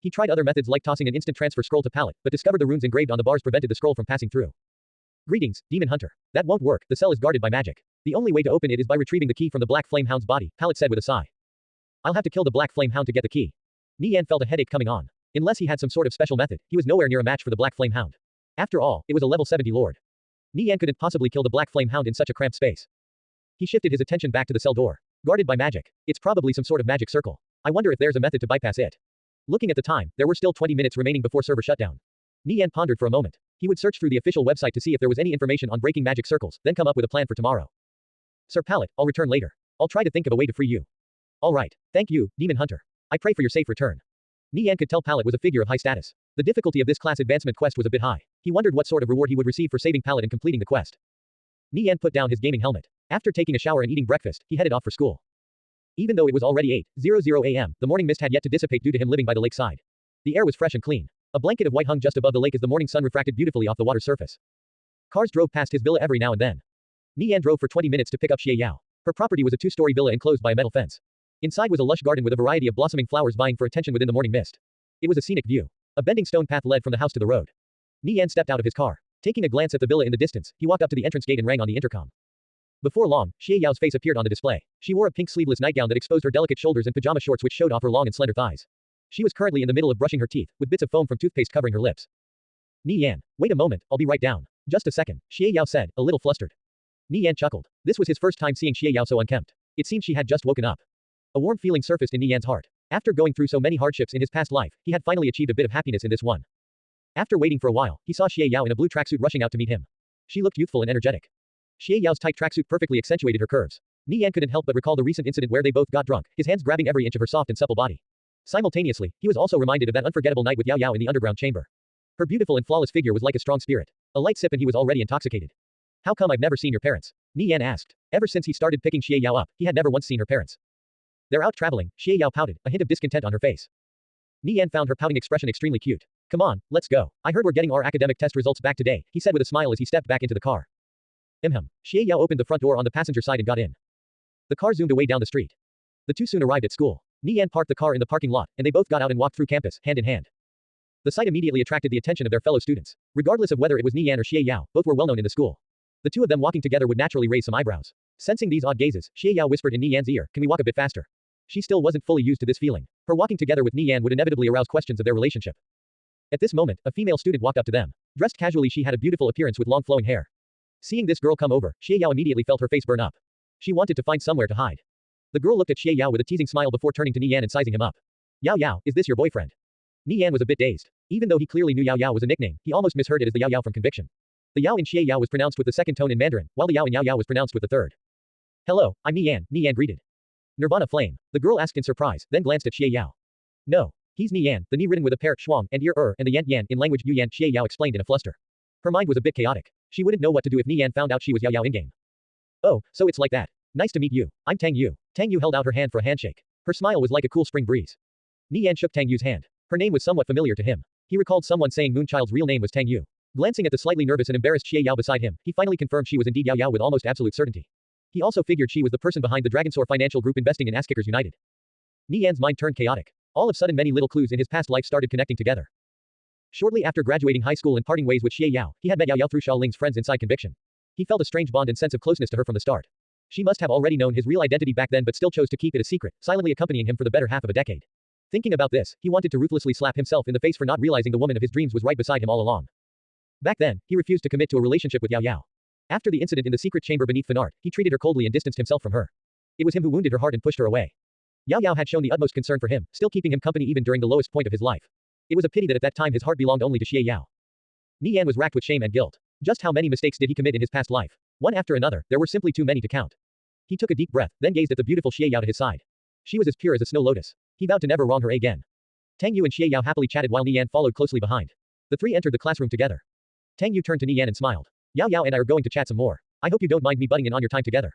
He tried other methods like tossing an instant transfer scroll to pallet, but discovered the runes engraved on the bars prevented the scroll from passing through. Greetings, Demon Hunter. That won't work, the cell is guarded by magic. The only way to open it is by retrieving the key from the Black Flame Hound's body, Pallet said with a sigh. I'll have to kill the Black Flame Hound to get the key. Nie Yan felt a headache coming on. Unless he had some sort of special method, he was nowhere near a match for the Black Flame Hound. After all, it was a level 70 lord. Nie Yan couldn't possibly kill the Black Flame Hound in such a cramped space. He shifted his attention back to the cell door. Guarded by magic. It's probably some sort of magic circle. I wonder if there's a method to bypass it. Looking at the time, there were still 20 minutes remaining before server shutdown. Nie Yan pondered for a moment. He would search through the official website to see if there was any information on breaking magic circles, then come up with a plan for tomorrow. Sir Pallet, I'll return later. I'll try to think of a way to free you. All right. Thank you, Demon Hunter. I pray for your safe return. Nie Yan could tell Pallet was a figure of high status. The difficulty of this class advancement quest was a bit high. He wondered what sort of reward he would receive for saving Pallet and completing the quest. Nie Yan put down his gaming helmet. After taking a shower and eating breakfast, he headed off for school. Even though it was already 8:00 a.m., the morning mist had yet to dissipate due to him living by the lakeside. The air was fresh and clean. A blanket of white hung just above the lake as the morning sun refracted beautifully off the water's surface. Cars drove past his villa every now and then. Nie Yan drove for 20 minutes to pick up Xie Yao. Her property was a two-story villa enclosed by a metal fence. Inside was a lush garden with a variety of blossoming flowers vying for attention within the morning mist. It was a scenic view. A bending stone path led from the house to the road. Nie Yan stepped out of his car. Taking a glance at the villa in the distance, he walked up to the entrance gate and rang on the intercom. Before long, Xie Yao's face appeared on the display. She wore a pink sleeveless nightgown that exposed her delicate shoulders and pajama shorts which showed off her long and slender thighs. She was currently in the middle of brushing her teeth, with bits of foam from toothpaste covering her lips. Nie Yan, wait a moment, I'll be right down. Just a second, Xie Yao said, a little flustered. Nie Yan chuckled. This was his first time seeing Xie Yao so unkempt. It seemed she had just woken up. A warm feeling surfaced in Nie Yan's heart. After going through so many hardships in his past life, he had finally achieved a bit of happiness in this one. After waiting for a while, he saw Xie Yao in a blue tracksuit rushing out to meet him. She looked youthful and energetic. Xie Yao's tight tracksuit perfectly accentuated her curves. Nie Yan couldn't help but recall the recent incident where they both got drunk, his hands grabbing every inch of her soft and supple body. Simultaneously, he was also reminded of that unforgettable night with Yao Yao in the underground chamber. Her beautiful and flawless figure was like a strong spirit. A light sip and he was already intoxicated. How come I've never seen your parents? Nie Yan asked. Ever since he started picking Xie Yao up, he had never once seen her parents. They're out traveling, Xie Yao pouted, a hint of discontent on her face. Nie Yan found her pouting expression extremely cute. Come on, let's go. I heard we're getting our academic test results back today, he said with a smile as he stepped back into the car. Xie Yao opened the front door on the passenger side and got in. The car zoomed away down the street. The two soon arrived at school. Nie Yan parked the car in the parking lot, and they both got out and walked through campus, hand in hand. The sight immediately attracted the attention of their fellow students. Regardless of whether it was Nie Yan or Xie Yao, both were well known in the school. The two of them walking together would naturally raise some eyebrows. Sensing these odd gazes, Xie Yao whispered in Nie Yan's ear, can we walk a bit faster? She still wasn't fully used to this feeling. Her walking together with Nie Yan would inevitably arouse questions of their relationship. At this moment, a female student walked up to them. Dressed casually, she had a beautiful appearance with long flowing hair. Seeing this girl come over, Xie Yao immediately felt her face burn up. She wanted to find somewhere to hide. The girl looked at Xie Yao with a teasing smile before turning to Nie Yan and sizing him up. Yao Yao, is this your boyfriend? Nie Yan was a bit dazed. Even though he clearly knew Yao Yao was a nickname, he almost misheard it as the Yao Yao from Conviction. The Yao in Xie Yao was pronounced with the second tone in Mandarin, while the Yao in Yao Yao was pronounced with the third. Hello, I'm Nie Yan, Nie Yan greeted. Nirvana Flame. The girl asked in surprise, then glanced at Xie Yao. No. He's Nie Yan, the Ni written with a pair, Shuang, and ear, and the Yan Yan in language Yu Yan, Xie Yao explained in a fluster. Her mind was a bit chaotic. She wouldn't know what to do if Nie Yan found out she was Yao Yao in-game. Oh, so it's like that. Nice to meet you. I'm Tang Yu. Tang Yu held out her hand for a handshake. Her smile was like a cool spring breeze. Nie Yan shook Tang Yu's hand. Her name was somewhat familiar to him. He recalled someone saying Moonchild's real name was Tang Yu. Glancing at the slightly nervous and embarrassed Xie Yao beside him, he finally confirmed she was indeed Yao Yao with almost absolute certainty. He also figured she was the person behind the Dragonsaur Financial Group investing in Asskickers United. Nie Yan's mind turned chaotic. All of a sudden many little clues in his past life started connecting together. Shortly after graduating high school and parting ways with Xie Yao, he had met Yao Yao through Xiaoling's friends inside Conviction. He felt a strange bond and sense of closeness to her from the start. She must have already known his real identity back then but still chose to keep it a secret, silently accompanying him for the better half of a decade. Thinking about this, he wanted to ruthlessly slap himself in the face for not realizing the woman of his dreams was right beside him all along. Back then, he refused to commit to a relationship with Yao Yao. After the incident in the secret chamber beneath Fanart, he treated her coldly and distanced himself from her. It was him who wounded her heart and pushed her away. Yao Yao had shown the utmost concern for him, still keeping him company even during the lowest point of his life. It was a pity that at that time his heart belonged only to Xie Yao. Nie Yan was racked with shame and guilt. Just how many mistakes did he commit in his past life? One after another, there were simply too many to count. He took a deep breath, then gazed at the beautiful Xie Yao to his side. She was as pure as a snow lotus. He vowed to never wrong her again. Tang Yu and Xie Yao happily chatted while Nie Yan followed closely behind. The three entered the classroom together. Tang Yu turned to Nie Yan and smiled. Yao Yao and I are going to chat some more. I hope you don't mind me butting in on your time together.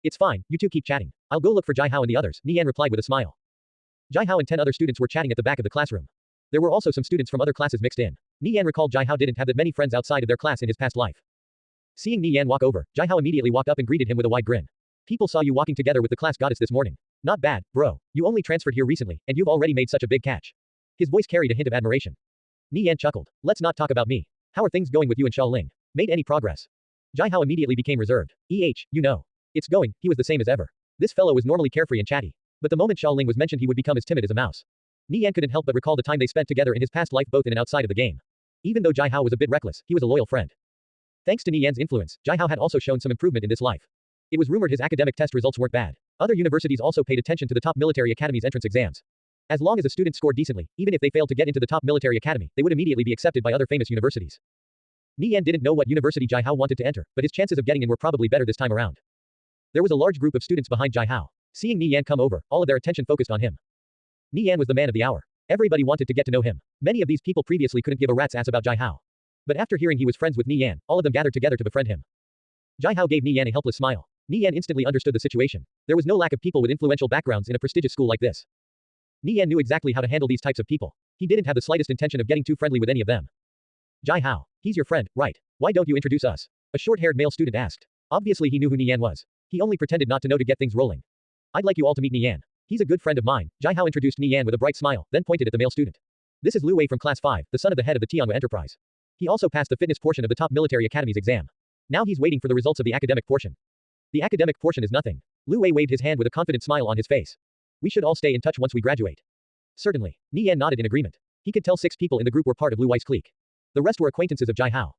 It's fine, you two keep chatting. I'll go look for Jai Hao and the others, Nie Yan replied with a smile. Jai Hao and 10 other students were chatting at the back of the classroom. There were also some students from other classes mixed in. Nie Yan recalled Jai Hao didn't have that many friends outside of their class in his past life. Seeing Nie Yan walk over, Jai Hao immediately walked up and greeted him with a wide grin. People saw you walking together with the class goddess this morning. Not bad, bro. You only transferred here recently, and you've already made such a big catch. His voice carried a hint of admiration. Nie Yan chuckled. Let's not talk about me. How are things going with you and Xiao Ling? Made any progress? Jai Hao immediately became reserved. You know. It's going, he was the same as ever. This fellow was normally carefree and chatty. But the moment Xiao Ling was mentioned he would become as timid as a mouse. Nie Yan couldn't help but recall the time they spent together in his past life both in and outside of the game. Even though Jai Hao was a bit reckless, he was a loyal friend. Thanks to Nie Yan's influence, Jai Hao had also shown some improvement in this life. It was rumored his academic test results weren't bad. Other universities also paid attention to the top military academies entrance exams. As long as a student scored decently, even if they failed to get into the top military academy, they would immediately be accepted by other famous universities. Nie Yan didn't know what university Jai Hao wanted to enter, but his chances of getting in were probably better this time around. There was a large group of students behind Jai Hao. Seeing Nie Yan come over, all of their attention focused on him. Nie Yan was the man of the hour. Everybody wanted to get to know him. Many of these people previously couldn't give a rat's ass about Jai Hao. But after hearing he was friends with Nie Yan, all of them gathered together to befriend him. Jai Hao gave Nie Yan a helpless smile. Nie Yan instantly understood the situation. There was no lack of people with influential backgrounds in a prestigious school like this. Nie Yan knew exactly how to handle these types of people. He didn't have the slightest intention of getting too friendly with any of them. Jai Hao, he's your friend, right? Why don't you introduce us? A short-haired male student asked. Obviously he knew who Nie Yan was. He only pretended not to know to get things rolling. I'd like you all to meet Nie Yan. He's a good friend of mine. Jai Hao introduced Nie Yan with a bright smile, then pointed at the male student. This is Lu Wei from Class 5, the son of the head of the Tianhua Enterprise. He also passed the fitness portion of the top military academy's exam. Now he's waiting for the results of the academic portion. The academic portion is nothing. Lu Wei waved his hand with a confident smile on his face. We should all stay in touch once we graduate. Certainly. Nie Yan nodded in agreement. He could tell 6 people in the group were part of Lu Wei's clique. The rest were acquaintances of Jai Hao.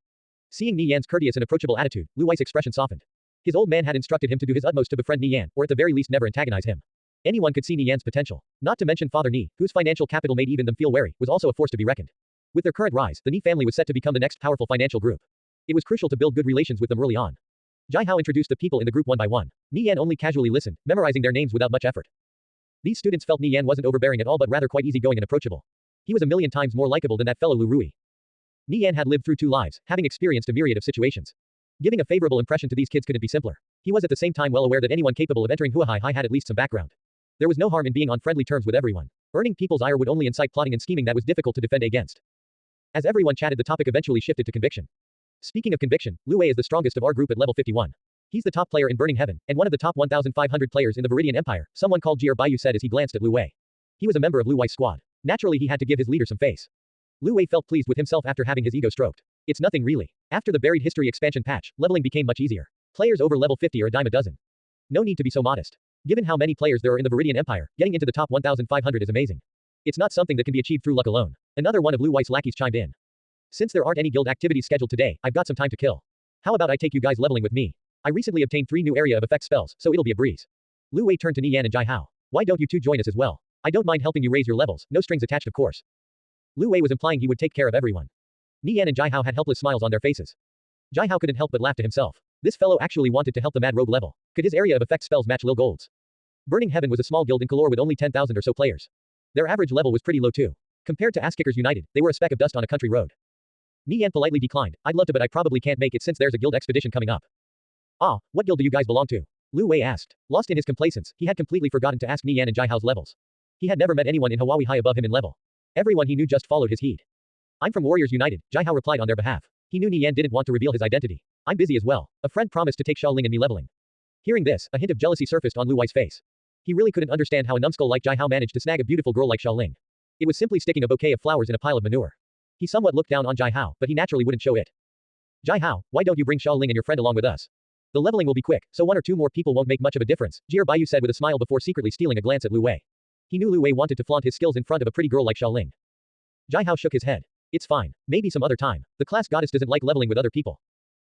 Seeing Nie Yan's courteous and approachable attitude, Lu Wei's expression softened. His old man had instructed him to do his utmost to befriend Nie Yan, or at the very least never antagonize him. Anyone could see Nie Yan's potential. Not to mention Father Nie, whose financial capital made even them feel wary, was also a force to be reckoned. With their current rise, the Nie family was set to become the next powerful financial group. It was crucial to build good relations with them early on. Jai Hao introduced the people in the group one by one. Nie Yan only casually listened, memorizing their names without much effort. These students felt Nie Yan wasn't overbearing at all but rather quite easygoing and approachable. He was a million times more likable than that fellow Lu Rui. Nie Yan had lived through 2 lives, having experienced a myriad of situations. Giving a favorable impression to these kids couldn't be simpler. He was at the same time well aware that anyone capable of entering Huahai High had at least some background. There was no harm in being on friendly terms with everyone. Earning people's ire would only incite plotting and scheming that was difficult to defend against. As everyone chatted, the topic eventually shifted to conviction. Speaking of conviction, Lu Wei is the strongest of our group at level 51. He's the top player in Burning Heaven, and one of the top 1,500 players in the Viridian Empire, someone called Jier Baiyu said as he glanced at Lu Wei. He was a member of Lu Wei's squad. Naturally he had to give his leader some face. Lu Wei felt pleased with himself after having his ego stroked. It's nothing really. After the Buried History expansion patch, leveling became much easier. Players over level 50 are a dime a dozen. No need to be so modest. Given how many players there are in the Viridian Empire, getting into the top 1,500 is amazing. It's not something that can be achieved through luck alone. Another one of Lu Wei's lackeys chimed in. Since there aren't any guild activities scheduled today, I've got some time to kill. How about I take you guys leveling with me? I recently obtained 3 new area of effect spells, so it'll be a breeze. Lu Wei turned to Nie Yan and Jai Hao. Why don't you two join us as well? I don't mind helping you raise your levels, no strings attached of course. Lu Wei was implying he would take care of everyone. Nie Yan and Jai Hao had helpless smiles on their faces. Jai Hao couldn't help but laugh to himself. This fellow actually wanted to help the mad rogue level. Could his area of effect spells match Lil Gold's? Burning Heaven was a small guild in Kalor with only 10,000 or so players. Their average level was pretty low too. Compared to Ass-Kickers United, they were a speck of dust on a country road. Nie Yan politely declined. I'd love to but I probably can't make it since there's a guild expedition coming up. Ah, what guild do you guys belong to? Lu Wei asked. Lost in his complacence, he had completely forgotten to ask Nie Yan and Jai Hao's levels. He had never met anyone in Hawaii High above him in level. Everyone he knew just followed his heat. I'm from Warriors United, Jai Hao replied on their behalf. He knew Nie Yan didn't want to reveal his identity. I'm busy as well. A friend promised to take Xiao Ling and me leveling. Hearing this, a hint of jealousy surfaced on Lu Wei's face. He really couldn't understand how a numbskull like Jai Hao managed to snag a beautiful girl like Xiao Ling. It was simply sticking a bouquet of flowers in a pile of manure. He somewhat looked down on Jai Hao, but he naturally wouldn't show it. Jai Hao, why don't you bring Xiao Ling and your friend along with us? The leveling will be quick, so 1 or 2 more people won't make much of a difference, Jier Baiyu said with a smile before secretly stealing a glance at Lu Wei. He knew Lu Wei wanted to flaunt his skills in front of a pretty girl like Xiao Ling. Jai Hao shook his head. It's fine. Maybe some other time. The class goddess doesn't like leveling with other people.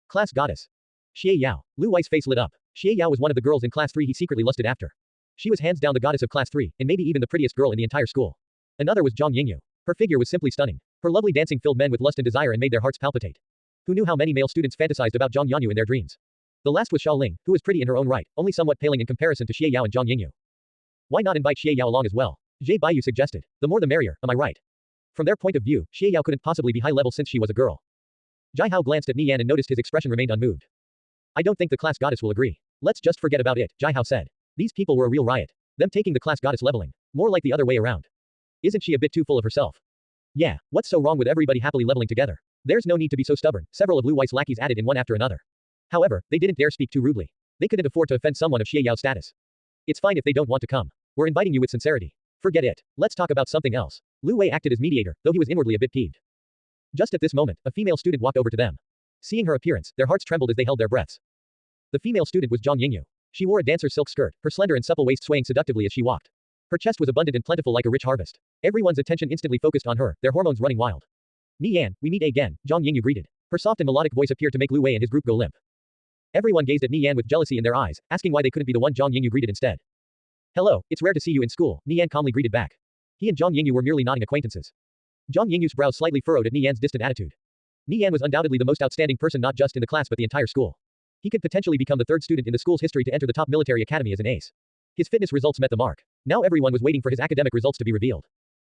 Class goddess. Xie Yao. Lu Wei's face lit up. Xie Yao was one of the girls in class 3 he secretly lusted after. She was hands down the goddess of class 3, and maybe even the prettiest girl in the entire school. Another was Zhang Yingyu. Her figure was simply stunning. Her lovely dancing filled men with lust and desire and made their hearts palpitate. Who knew how many male students fantasized about Zhang Yanyu in their dreams? The last was Xiao Ling, who was pretty in her own right, only somewhat paling in comparison to Xie Yao and Zhang Yingyu. Why not invite Xie Yao along as well? Zhe Baiyu suggested. The more the merrier, am I right? From their point of view, Xie Yao couldn't possibly be high level since she was a girl. Jai Hao glanced at Nie Yan and noticed his expression remained unmoved. I don't think the class goddess will agree. Let's just forget about it, Jai Hao said. These people were a real riot. Them taking the class goddess leveling. More like the other way around. Isn't she a bit too full of herself? Yeah, what's so wrong with everybody happily leveling together? There's no need to be so stubborn, several of Lu Wei's lackeys added in one after another. However, they didn't dare speak too rudely. They couldn't afford to offend someone of Xie Yao's status. It's fine if they don't want to come. We're inviting you with sincerity. Forget it. Let's talk about something else. Lu Wei acted as mediator, though he was inwardly a bit peeved. Just at this moment, a female student walked over to them. Seeing her appearance, their hearts trembled as they held their breaths. The female student was Zhang Yingyu. She wore a dancer's silk skirt, her slender and supple waist swaying seductively as she walked. Her chest was abundant and plentiful like a rich harvest. Everyone's attention instantly focused on her, their hormones running wild. Nie Yan, we meet again, Zhang Yingyu greeted. Her soft and melodic voice appeared to make Lu Wei and his group go limp. Everyone gazed at Nie Yan with jealousy in their eyes, asking why they couldn't be the one Zhang Yingyu greeted instead. Hello, it's rare to see you in school, Nie Yan calmly greeted back. He and Zhang Yingyu were merely nodding acquaintances. Zhang Yingyu's brows slightly furrowed at Nie Yan's distant attitude. Nie Yan was undoubtedly the most outstanding person not just in the class but the entire school. He could potentially become the third student in the school's history to enter the top military academy as an ace. His fitness results met the mark. Now everyone was waiting for his academic results to be revealed.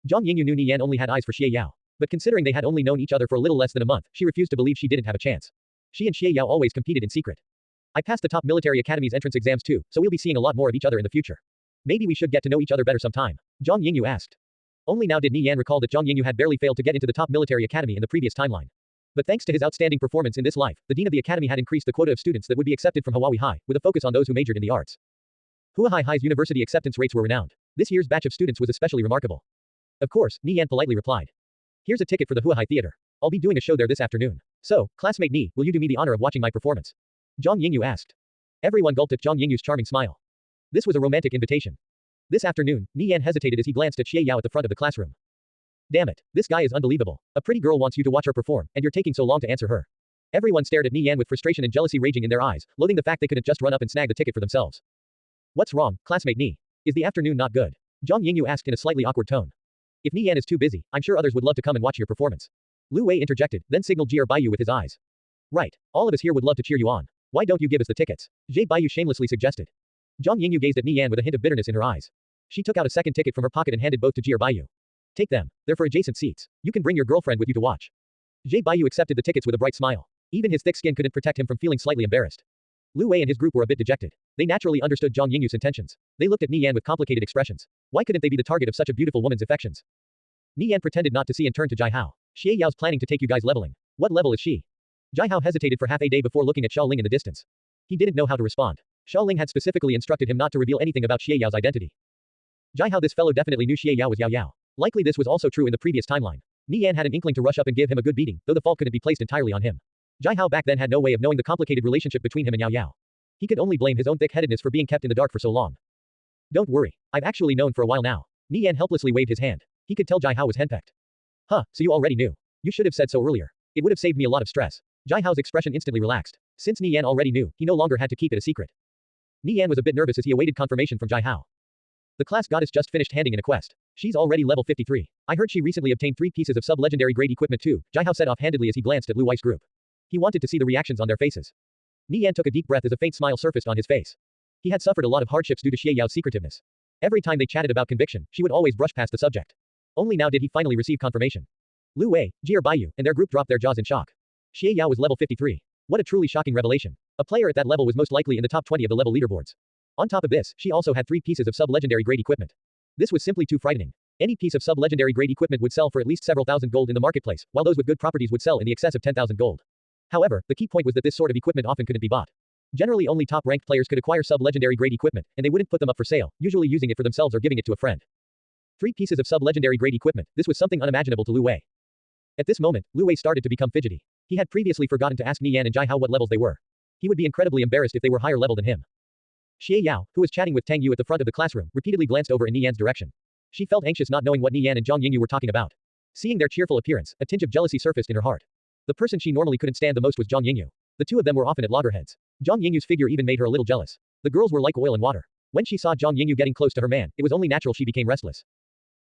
Zhang Yingyu knew Nie Yan only had eyes for Xie Yao. But considering they had only known each other for a little less than a month, she refused to believe she didn't have a chance. She and Xie Yao always competed in secret. I passed the top military academy's entrance exams too, so we'll be seeing a lot more of each other in the future. Maybe we should get to know each other better sometime. Zhang Yingyu asked. Only now did Nie Yan recall that Zhang Yingyu had barely failed to get into the top military academy in the previous timeline. But thanks to his outstanding performance in this life, the dean of the academy had increased the quota of students that would be accepted from Hawaii High, with a focus on those who majored in the arts. Hawaii High's university acceptance rates were renowned. This year's batch of students was especially remarkable. Of course, Nie Yan politely replied. Here's a ticket for the Hawaii Theater. I'll be doing a show there this afternoon. So, classmate Nie, will you do me the honor of watching my performance? Zhang Yingyu asked. Everyone gulped at Zhang Yingyu's charming smile. This was a romantic invitation. This afternoon, Nie Yan hesitated as he glanced at Xie Yao at the front of the classroom. Damn it, this guy is unbelievable. A pretty girl wants you to watch her perform, and you're taking so long to answer her. Everyone stared at Nie Yan with frustration and jealousy raging in their eyes, loathing the fact they couldn't just run up and snag the ticket for themselves. What's wrong, classmate Nie? Is the afternoon not good? Zhang Yingyu asked in a slightly awkward tone. If Nie Yan is too busy, I'm sure others would love to come and watch your performance. Lu Wei interjected, then signaled Jie Baiyu with his eyes. Right, all of us here would love to cheer you on. Why don't you give us the tickets? Jie Baiyu shamelessly suggested. Zhang Yingyu gazed at Nie Yan with a hint of bitterness in her eyes. She took out a second ticket from her pocket and handed both to Jie Baiyu. Take them. They're for adjacent seats. You can bring your girlfriend with you to watch. Jie Baiyu accepted the tickets with a bright smile. Even his thick skin couldn't protect him from feeling slightly embarrassed. Lu Wei and his group were a bit dejected. They naturally understood Zhang Yingyu's intentions. They looked at Nie Yan with complicated expressions. Why couldn't they be the target of such a beautiful woman's affections? Nie Yan pretended not to see and turned to Jai Hao. Xie Yao's planning to take you guys leveling. What level is she? Jai Hao hesitated for half a day before looking at Xiao Ling in the distance. He didn't know how to respond. Xiao Ling had specifically instructed him not to reveal anything about Xie Yao's identity. Jai Hao, this fellow definitely knew Xie Yao was Yao Yao. Likely this was also true in the previous timeline. Nie Yan had an inkling to rush up and give him a good beating, though the fault couldn't be placed entirely on him. Jai Hao back then had no way of knowing the complicated relationship between him and Yao Yao. He could only blame his own thick-headedness for being kept in the dark for so long. Don't worry. I've actually known for a while now. Nie Yan helplessly waved his hand. He could tell Jai Hao was henpecked. Huh, so you already knew. You should have said so earlier. It would have saved me a lot of stress. Jai Hao's expression instantly relaxed. Since Nie Yan already knew, he no longer had to keep it a secret. Nie Yan was a bit nervous as he awaited confirmation from Jai Hao. The class goddess just finished handing in a quest. She's already level 53. I heard she recently obtained 3 pieces of sub-legendary grade equipment too, Jai Hao said offhandedly as he glanced at Lu Wei's group. He wanted to see the reactions on their faces. Nie Yan took a deep breath as a faint smile surfaced on his face. He had suffered a lot of hardships due to Xie Yao's secretiveness. Every time they chatted about conviction, she would always brush past the subject. Only now did he finally receive confirmation. Lu Wei, Jie Baiyu, and their group dropped their jaws in shock. Xie Yao was level 53. What a truly shocking revelation. A player at that level was most likely in the top 20 of the level leaderboards. On top of this, she also had 3 pieces of sub-legendary grade equipment. This was simply too frightening. Any piece of sub-legendary grade equipment would sell for at least several thousand gold in the marketplace, while those with good properties would sell in the excess of 10,000 gold. However, the key point was that this sort of equipment often couldn't be bought. Generally only top-ranked players could acquire sub-legendary grade equipment, and they wouldn't put them up for sale, usually using it for themselves or giving it to a friend. 3 pieces of sub-legendary grade equipment, this was something unimaginable to Lu Wei. At this moment, Lu Wei started to become fidgety. He had previously forgotten to ask Nie Yan and Jai Hao what levels they were. He would be incredibly embarrassed if they were higher level than him. Xie Yao, who was chatting with Tang Yu at the front of the classroom, repeatedly glanced over in Nie Yan's direction. She felt anxious not knowing what Nie Yan and Zhang Yingyu were talking about. Seeing their cheerful appearance, a tinge of jealousy surfaced in her heart. The person she normally couldn't stand the most was Zhang Yingyu. The two of them were often at loggerheads. Zhang Yingyu's figure even made her a little jealous. The girls were like oil and water. When she saw Zhang Yingyu getting close to her man, it was only natural she became restless.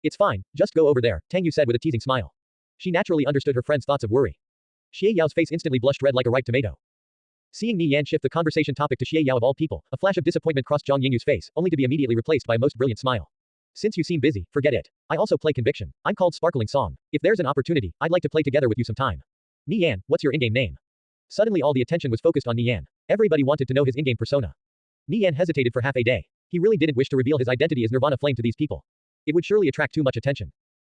It's fine, just go over there, Tang Yu said with a teasing smile. She naturally understood her friend's thoughts of worry. Xie Yao's face instantly blushed red like a ripe tomato. Seeing Nie Yan shift the conversation topic to Xie Yao of all people, a flash of disappointment crossed Zhang Yingyu's face, only to be immediately replaced by a most brilliant smile. Since you seem busy, forget it. I also play Conviction. I'm called Sparkling Song. If there's an opportunity, I'd like to play together with you sometime. Nie Yan, what's your in-game name? Suddenly all the attention was focused on Nie Yan. Everybody wanted to know his in-game persona. Nie Yan hesitated for half a day. He really didn't wish to reveal his identity as Nirvana Flame to these people. It would surely attract too much attention.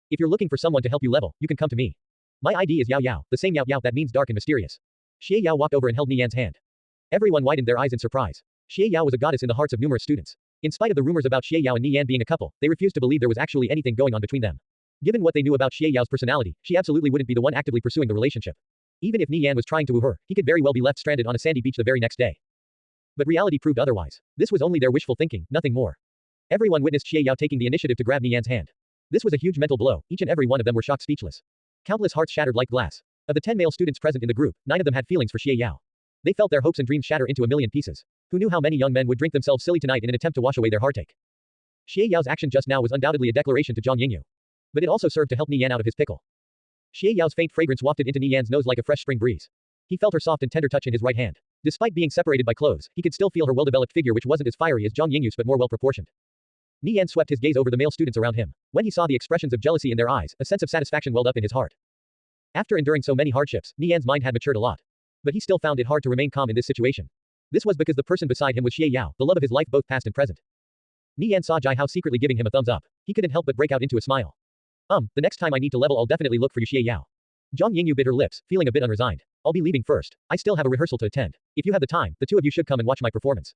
If you're looking for someone to help you level, you can come to me. My ID is Yao Yao, the same Yao Yao that means dark and mysterious. Xie Yao walked over and held Nie Yan's hand. Everyone widened their eyes in surprise. Xie Yao was a goddess in the hearts of numerous students. In spite of the rumors about Xie Yao and Nie Yan being a couple, they refused to believe there was actually anything going on between them. Given what they knew about Xie Yao's personality, she absolutely wouldn't be the one actively pursuing the relationship. Even if Nie Yan was trying to woo her, he could very well be left stranded on a sandy beach the very next day. But reality proved otherwise. This was only their wishful thinking, nothing more. Everyone witnessed Xie Yao taking the initiative to grab Nie Yan's hand. This was a huge mental blow, each and every one of them were shocked speechless. Countless hearts shattered like glass. Of the 10 male students present in the group, 9 of them had feelings for Xie Yao. They felt their hopes and dreams shatter into a million pieces. Who knew how many young men would drink themselves silly tonight in an attempt to wash away their heartache? Xie Yao's action just now was undoubtedly a declaration to Zhang Yingyu. But it also served to help Nie Yan out of his pickle. Xie Yao's faint fragrance wafted into Nie Yan's nose like a fresh spring breeze. He felt her soft and tender touch in his right hand. Despite being separated by clothes, he could still feel her well-developed figure, which wasn't as fiery as Zhang Yingyu's but more well-proportioned. Nie Yan swept his gaze over the male students around him. When he saw the expressions of jealousy in their eyes, a sense of satisfaction welled up in his heart. After enduring so many hardships, Nie Yan's mind had matured a lot. But he still found it hard to remain calm in this situation. This was because the person beside him was Xie Yao, the love of his life both past and present. Nie Yan saw Jai Hao secretly giving him a thumbs up. He couldn't help but break out into a smile. The next time I need to level I'll definitely look for you, Xie Yao. Zhang Yingyu bit her lips, feeling a bit unresigned. I'll be leaving first. I still have a rehearsal to attend. If you have the time, the two of you should come and watch my performance.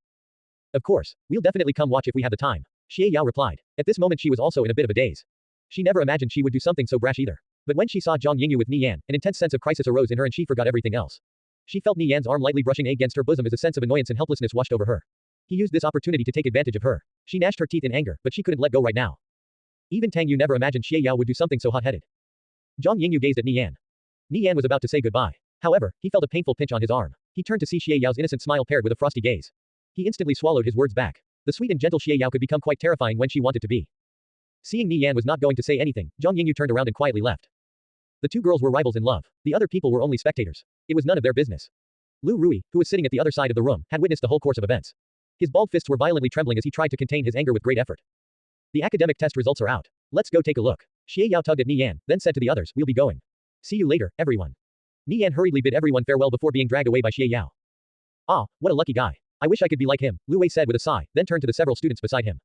Of course, we'll definitely come watch if we have the time, Xie Yao replied. At this moment she was also in a bit of a daze. She never imagined she would do something so brash either. But when she saw Zhang Yingyu with Nie Yan, an intense sense of crisis arose in her and she forgot everything else. She felt Nie Yan's arm lightly brushing against her bosom as a sense of annoyance and helplessness washed over her. He used this opportunity to take advantage of her. She gnashed her teeth in anger, but she couldn't let go right now. Even Tang Yu never imagined Xie Yao would do something so hot-headed. Zhang Yingyu gazed at Nie Yan. Nie Yan was about to say goodbye. However, he felt a painful pinch on his arm. He turned to see Xie Yao's innocent smile paired with a frosty gaze. He instantly swallowed his words back. The sweet and gentle Xie Yao could become quite terrifying when she wanted to be. Seeing Nie Yan was not going to say anything, Zhang Yingyu turned around and quietly left. The two girls were rivals in love. The other people were only spectators. It was none of their business. Lu Rui, who was sitting at the other side of the room, had witnessed the whole course of events. His bald fists were violently trembling as he tried to contain his anger with great effort. The academic test results are out. Let's go take a look. Xie Yao tugged at Nie Yan, then said to the others, we'll be going. See you later, everyone. Nie Yan hurriedly bid everyone farewell before being dragged away by Xie Yao. Ah, what a lucky guy. I wish I could be like him, Lu Wei said with a sigh, then turned to the several students beside him.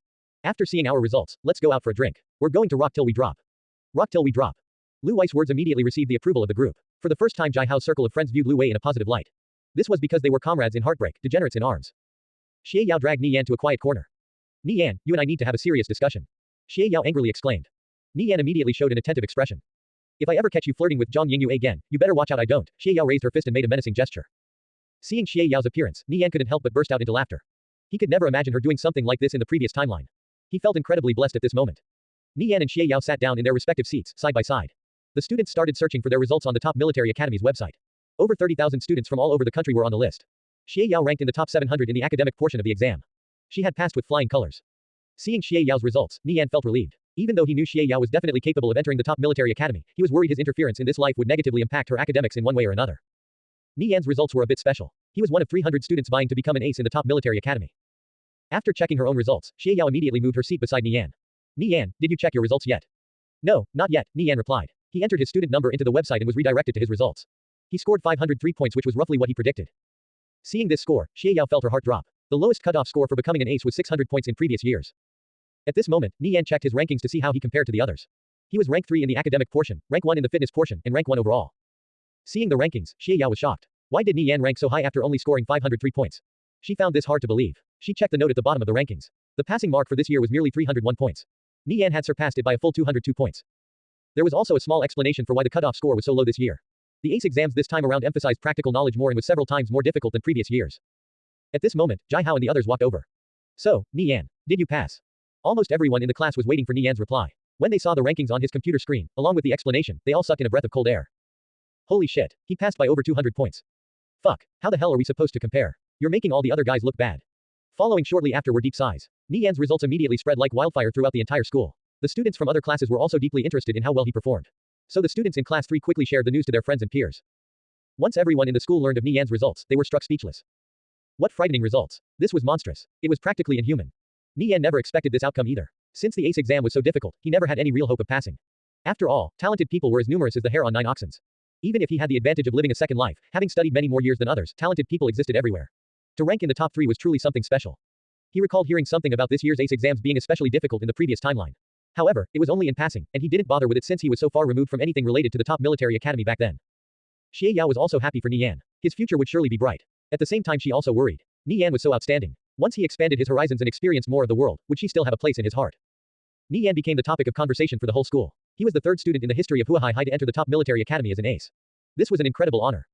After seeing our results, let's go out for a drink. We're going to rock till we drop. Rock till we drop. Lu Wei's words immediately received the approval of the group. For the first time Jai Hao's circle of friends viewed Lu Wei in a positive light. This was because they were comrades in heartbreak, degenerates in arms. Xie Yao dragged Nie Yan to a quiet corner. Nie Yan, you and I need to have a serious discussion. Xie Yao angrily exclaimed. Nie Yan immediately showed an attentive expression. If I ever catch you flirting with Zhang Yingyu again, you better watch out I don't. Xie Yao raised her fist and made a menacing gesture. Seeing Xie Yao's appearance, Nie Yan couldn't help but burst out into laughter. He could never imagine her doing something like this in the previous timeline. He felt incredibly blessed at this moment. Nie Yan and Xie Yao sat down in their respective seats, side by side. The students started searching for their results on the top military academy's website. Over 30,000 students from all over the country were on the list. Xie Yao ranked in the top 700 in the academic portion of the exam. She had passed with flying colors. Seeing Xie Yao's results, Nie Yan felt relieved. Even though he knew Xie Yao was definitely capable of entering the top military academy, he was worried his interference in this life would negatively impact her academics in one way or another. Nie Yan's results were a bit special. He was one of 300 students vying to become an ace in the top military academy. After checking her own results, Xie Yao immediately moved her seat beside Nie Yan. Nie Yan, did you check your results yet? No, not yet, Nie Yan replied. He entered his student number into the website and was redirected to his results. He scored 503 points, which was roughly what he predicted. Seeing this score, Xie Yao felt her heart drop. The lowest cutoff score for becoming an ace was 600 points in previous years. At this moment, Nie Yan checked his rankings to see how he compared to the others. He was rank 3 in the academic portion, rank 1 in the fitness portion, and rank 1 overall. Seeing the rankings, Xie Yao was shocked. Why did Nie Yan rank so high after only scoring 503 points? She found this hard to believe. She checked the note at the bottom of the rankings. The passing mark for this year was merely 301 points. Nie Yan had surpassed it by a full 202 points. There was also a small explanation for why the cutoff score was so low this year. The ACE exams this time around emphasized practical knowledge more and was several times more difficult than previous years. At this moment, Jai Hao and the others walked over. So, Nie Yan, did you pass? Almost everyone in the class was waiting for Nie Yan's reply. When they saw the rankings on his computer screen, along with the explanation, they all sucked in a breath of cold air. Holy shit, he passed by over 200 points. Fuck, how the hell are we supposed to compare? You're making all the other guys look bad. Following shortly after were deep sighs. Nie Yan's results immediately spread like wildfire throughout the entire school. The students from other classes were also deeply interested in how well he performed. So the students in class 3 quickly shared the news to their friends and peers. Once everyone in the school learned of Nie Yan's results, they were struck speechless. What frightening results. This was monstrous. It was practically inhuman. Nie Yan never expected this outcome either. Since the ACE exam was so difficult, he never had any real hope of passing. After all, talented people were as numerous as the hair on 9 oxens. Even if he had the advantage of living a second life, having studied many more years than others, talented people existed everywhere. To rank in the top 3 was truly something special. He recalled hearing something about this year's ACE exams being especially difficult in the previous timeline. However, it was only in passing, and he didn't bother with it since he was so far removed from anything related to the top military academy back then. Xie Yao was also happy for Nie Yan. His future would surely be bright. At the same time she also worried. Nie Yan was so outstanding. Once he expanded his horizons and experienced more of the world, would she still have a place in his heart? Nie Yan became the topic of conversation for the whole school. He was the third student in the history of Huahai to enter the top military academy as an ace. This was an incredible honor.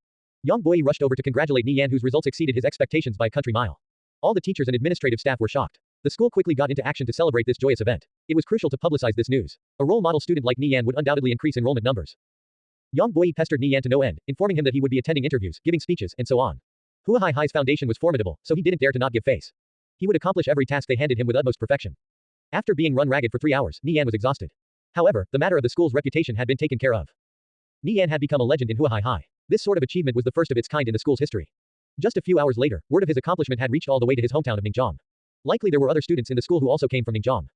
Yang Boyi rushed over to congratulate Nie Yan, whose results exceeded his expectations by a country mile. All the teachers and administrative staff were shocked. The school quickly got into action to celebrate this joyous event. It was crucial to publicize this news. A role model student like Nie Yan would undoubtedly increase enrollment numbers. Yang Boyi pestered Nie Yan to no end, informing him that he would be attending interviews, giving speeches, and so on. Huahai High's foundation was formidable, so he didn't dare to not give face. He would accomplish every task they handed him with utmost perfection. After being run ragged for 3 hours, Nie Yan was exhausted. However, the matter of the school's reputation had been taken care of. Nie Yan had become a legend in Huahai High. This sort of achievement was the first of its kind in the school's history. Just a few hours later, word of his accomplishment had reached all the way to his hometown of Ningjiang. Likely there were other students in the school who also came from Ningjiang.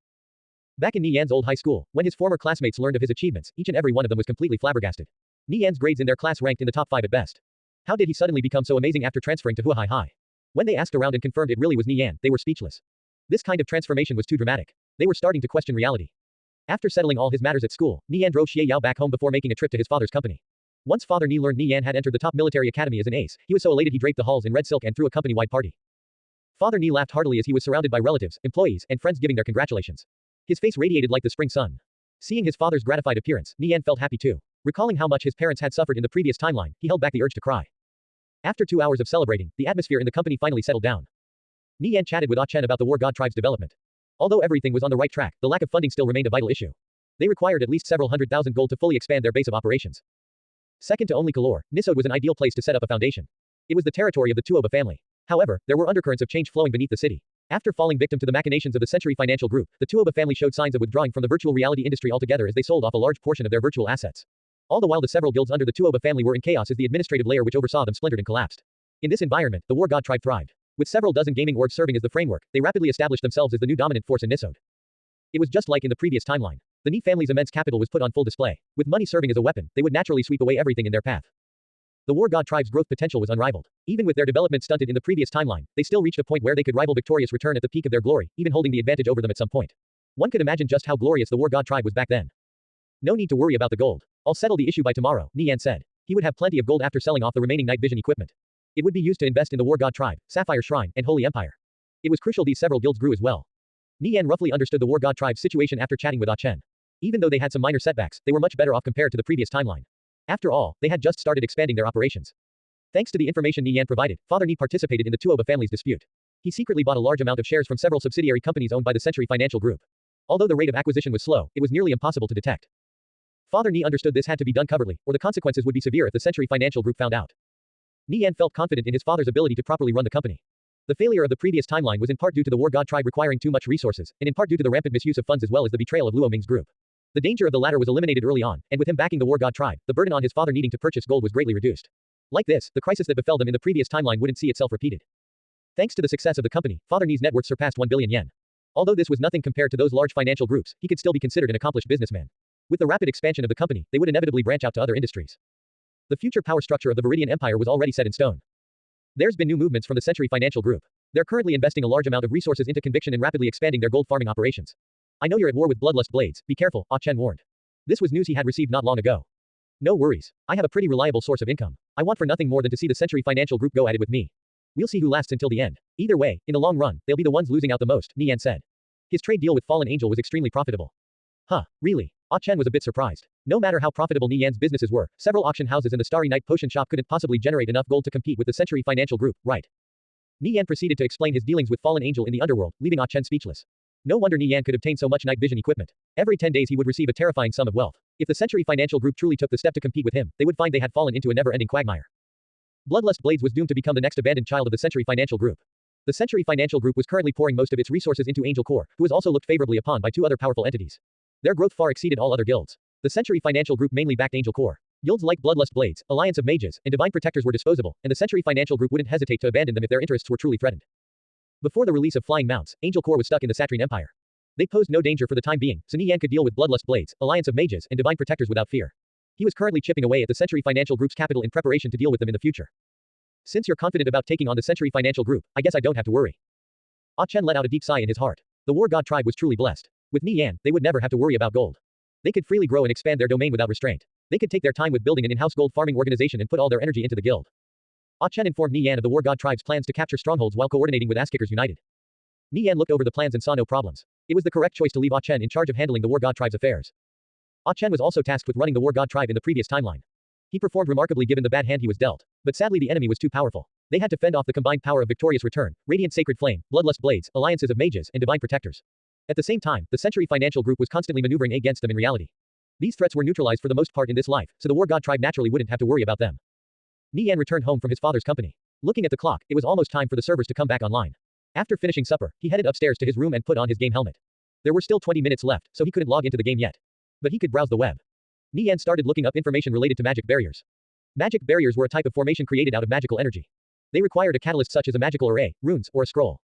Back in Nie Yan's old high school, when his former classmates learned of his achievements, each and every one of them was completely flabbergasted. Nie Yan's grades in their class ranked in the top 5 at best. How did he suddenly become so amazing after transferring to Huahai High? When they asked around and confirmed it really was Nie Yan, they were speechless. This kind of transformation was too dramatic. They were starting to question reality. After settling all his matters at school, Nie Yan drove Xie Yao back home before making a trip to his father's company. Once Father Nie learned Nie Yan had entered the top military academy as an ace, he was so elated he draped the halls in red silk and threw a company-wide party. Father Nie laughed heartily as he was surrounded by relatives, employees, and friends giving their congratulations. His face radiated like the spring sun. Seeing his father's gratified appearance, Nie Yan felt happy too. Recalling how much his parents had suffered in the previous timeline, he held back the urge to cry. After 2 hours of celebrating, the atmosphere in the company finally settled down. Nie Yan chatted with Ah Chen about the War God tribe's development. Although everything was on the right track, the lack of funding still remained a vital issue. They required at least several 100,000 gold to fully expand their base of operations. Second to only Kalor, Nisode was an ideal place to set up a foundation. It was the territory of the Tuoba family. However, there were undercurrents of change flowing beneath the city. After falling victim to the machinations of the Century Financial Group, the Tuoba family showed signs of withdrawing from the virtual reality industry altogether as they sold off a large portion of their virtual assets. All the while the several guilds under the Tuoba family were in chaos as the administrative layer which oversaw them splintered and collapsed. In this environment, the War God tribe thrived. With several dozen gaming orbs serving as the framework, they rapidly established themselves as the new dominant force in Nisode. It was just like in the previous timeline. The Nie family's immense capital was put on full display. With money serving as a weapon, they would naturally sweep away everything in their path. The War God tribe's growth potential was unrivaled. Even with their development stunted in the previous timeline, they still reached a point where they could rival Victorious Return at the peak of their glory, even holding the advantage over them at some point. One could imagine just how glorious the War God tribe was back then. No need to worry about the gold. I'll settle the issue by tomorrow, Nie Yan said. He would have plenty of gold after selling off the remaining night vision equipment. It would be used to invest in the War God tribe, Sapphire Shrine, and Holy Empire. It was crucial these several guilds grew as well. Nie Yan roughly understood the War God tribe's situation after chatting with Ah Chen. Even though they had some minor setbacks, they were much better off compared to the previous timeline. After all, they had just started expanding their operations. Thanks to the information Nie Yan provided, Father Nie participated in the Tuoba family's dispute. He secretly bought a large amount of shares from several subsidiary companies owned by the Century Financial Group. Although the rate of acquisition was slow, it was nearly impossible to detect. Father Nie understood this had to be done covertly, or the consequences would be severe if the Century Financial Group found out. Nie Yan felt confident in his father's ability to properly run the company. The failure of the previous timeline was in part due to the War God tribe requiring too much resources, and in part due to the rampant misuse of funds as well as the betrayal of Luo Ming's group. The danger of the latter was eliminated early on, and with him backing the War God tribe, the burden on his father needing to purchase gold was greatly reduced. Like this, the crisis that befell them in the previous timeline wouldn't see itself repeated. Thanks to the success of the company, Father Nie's net worth surpassed 1 billion yen. Although this was nothing compared to those large financial groups, he could still be considered an accomplished businessman. With the rapid expansion of the company, they would inevitably branch out to other industries. The future power structure of the Viridian Empire was already set in stone. There's been new movements from the Century Financial Group. They're currently investing a large amount of resources into conviction and rapidly expanding their gold farming operations. I know you're at war with bloodlust blades, be careful, Ah Chen warned. This was news he had received not long ago. No worries. I have a pretty reliable source of income. I want for nothing more than to see the Century Financial Group go at it with me. We'll see who lasts until the end. Either way, in the long run, they'll be the ones losing out the most, Nie Yan said. His trade deal with Fallen Angel was extremely profitable. Huh, really? Ah Chen was a bit surprised. No matter how profitable Nie Yan's businesses were, several auction houses and the Starry Night Potion Shop couldn't possibly generate enough gold to compete with the Century Financial Group, right? Nie Yan proceeded to explain his dealings with Fallen Angel in the underworld, leaving Ah Chen speechless. No wonder Nie Yan could obtain so much night vision equipment. Every 10 days he would receive a terrifying sum of wealth. If the Century Financial Group truly took the step to compete with him, they would find they had fallen into a never-ending quagmire. Bloodlust Blades was doomed to become the next abandoned child of the Century Financial Group. The Century Financial Group was currently pouring most of its resources into Angel Core, who was also looked favorably upon by 2 other powerful entities. Their growth far exceeded all other guilds. The Century Financial Group mainly backed Angel Core. Guilds like Bloodlust Blades, Alliance of Mages, and Divine Protectors were disposable, and the Century Financial Group wouldn't hesitate to abandon them if their interests were truly threatened. Before the release of Flying Mounts, Angel Core was stuck in the Satrine Empire. They posed no danger for the time being, so Nie Yan could deal with Bloodlust Blades, Alliance of Mages, and Divine Protectors without fear. He was currently chipping away at the Century Financial Group's capital in preparation to deal with them in the future. Since you're confident about taking on the Century Financial Group, I guess I don't have to worry. Ah Chen let out a deep sigh in his heart. The War God tribe was truly blessed. With Nie Yan, they would never have to worry about gold. They could freely grow and expand their domain without restraint. They could take their time with building an in-house gold farming organization and put all their energy into the guild. Ah Chen informed Nie Yan of the War God tribe's plans to capture strongholds while coordinating with Ass-Kickers United. Nie Yan looked over the plans and saw no problems. It was the correct choice to leave Ah Chen in charge of handling the War God tribe's affairs. Ah Chen was also tasked with running the War God tribe in the previous timeline. He performed remarkably given the bad hand he was dealt, but sadly the enemy was too powerful. They had to fend off the combined power of Victorious Return, Radiant Sacred Flame, Bloodlust Blades, alliances of mages, and divine protectors. At the same time, the Century Financial Group was constantly maneuvering against them in reality. These threats were neutralized for the most part in this life, so the War God tribe naturally wouldn't have to worry about them. Nie Yan returned home from his father's company. Looking at the clock, it was almost time for the servers to come back online. After finishing supper, he headed upstairs to his room and put on his game helmet. There were still 20 minutes left, so he couldn't log into the game yet. But he could browse the web. Nie Yan started looking up information related to magic barriers. Magic barriers were a type of formation created out of magical energy. They required a catalyst such as a magical array, runes, or a scroll.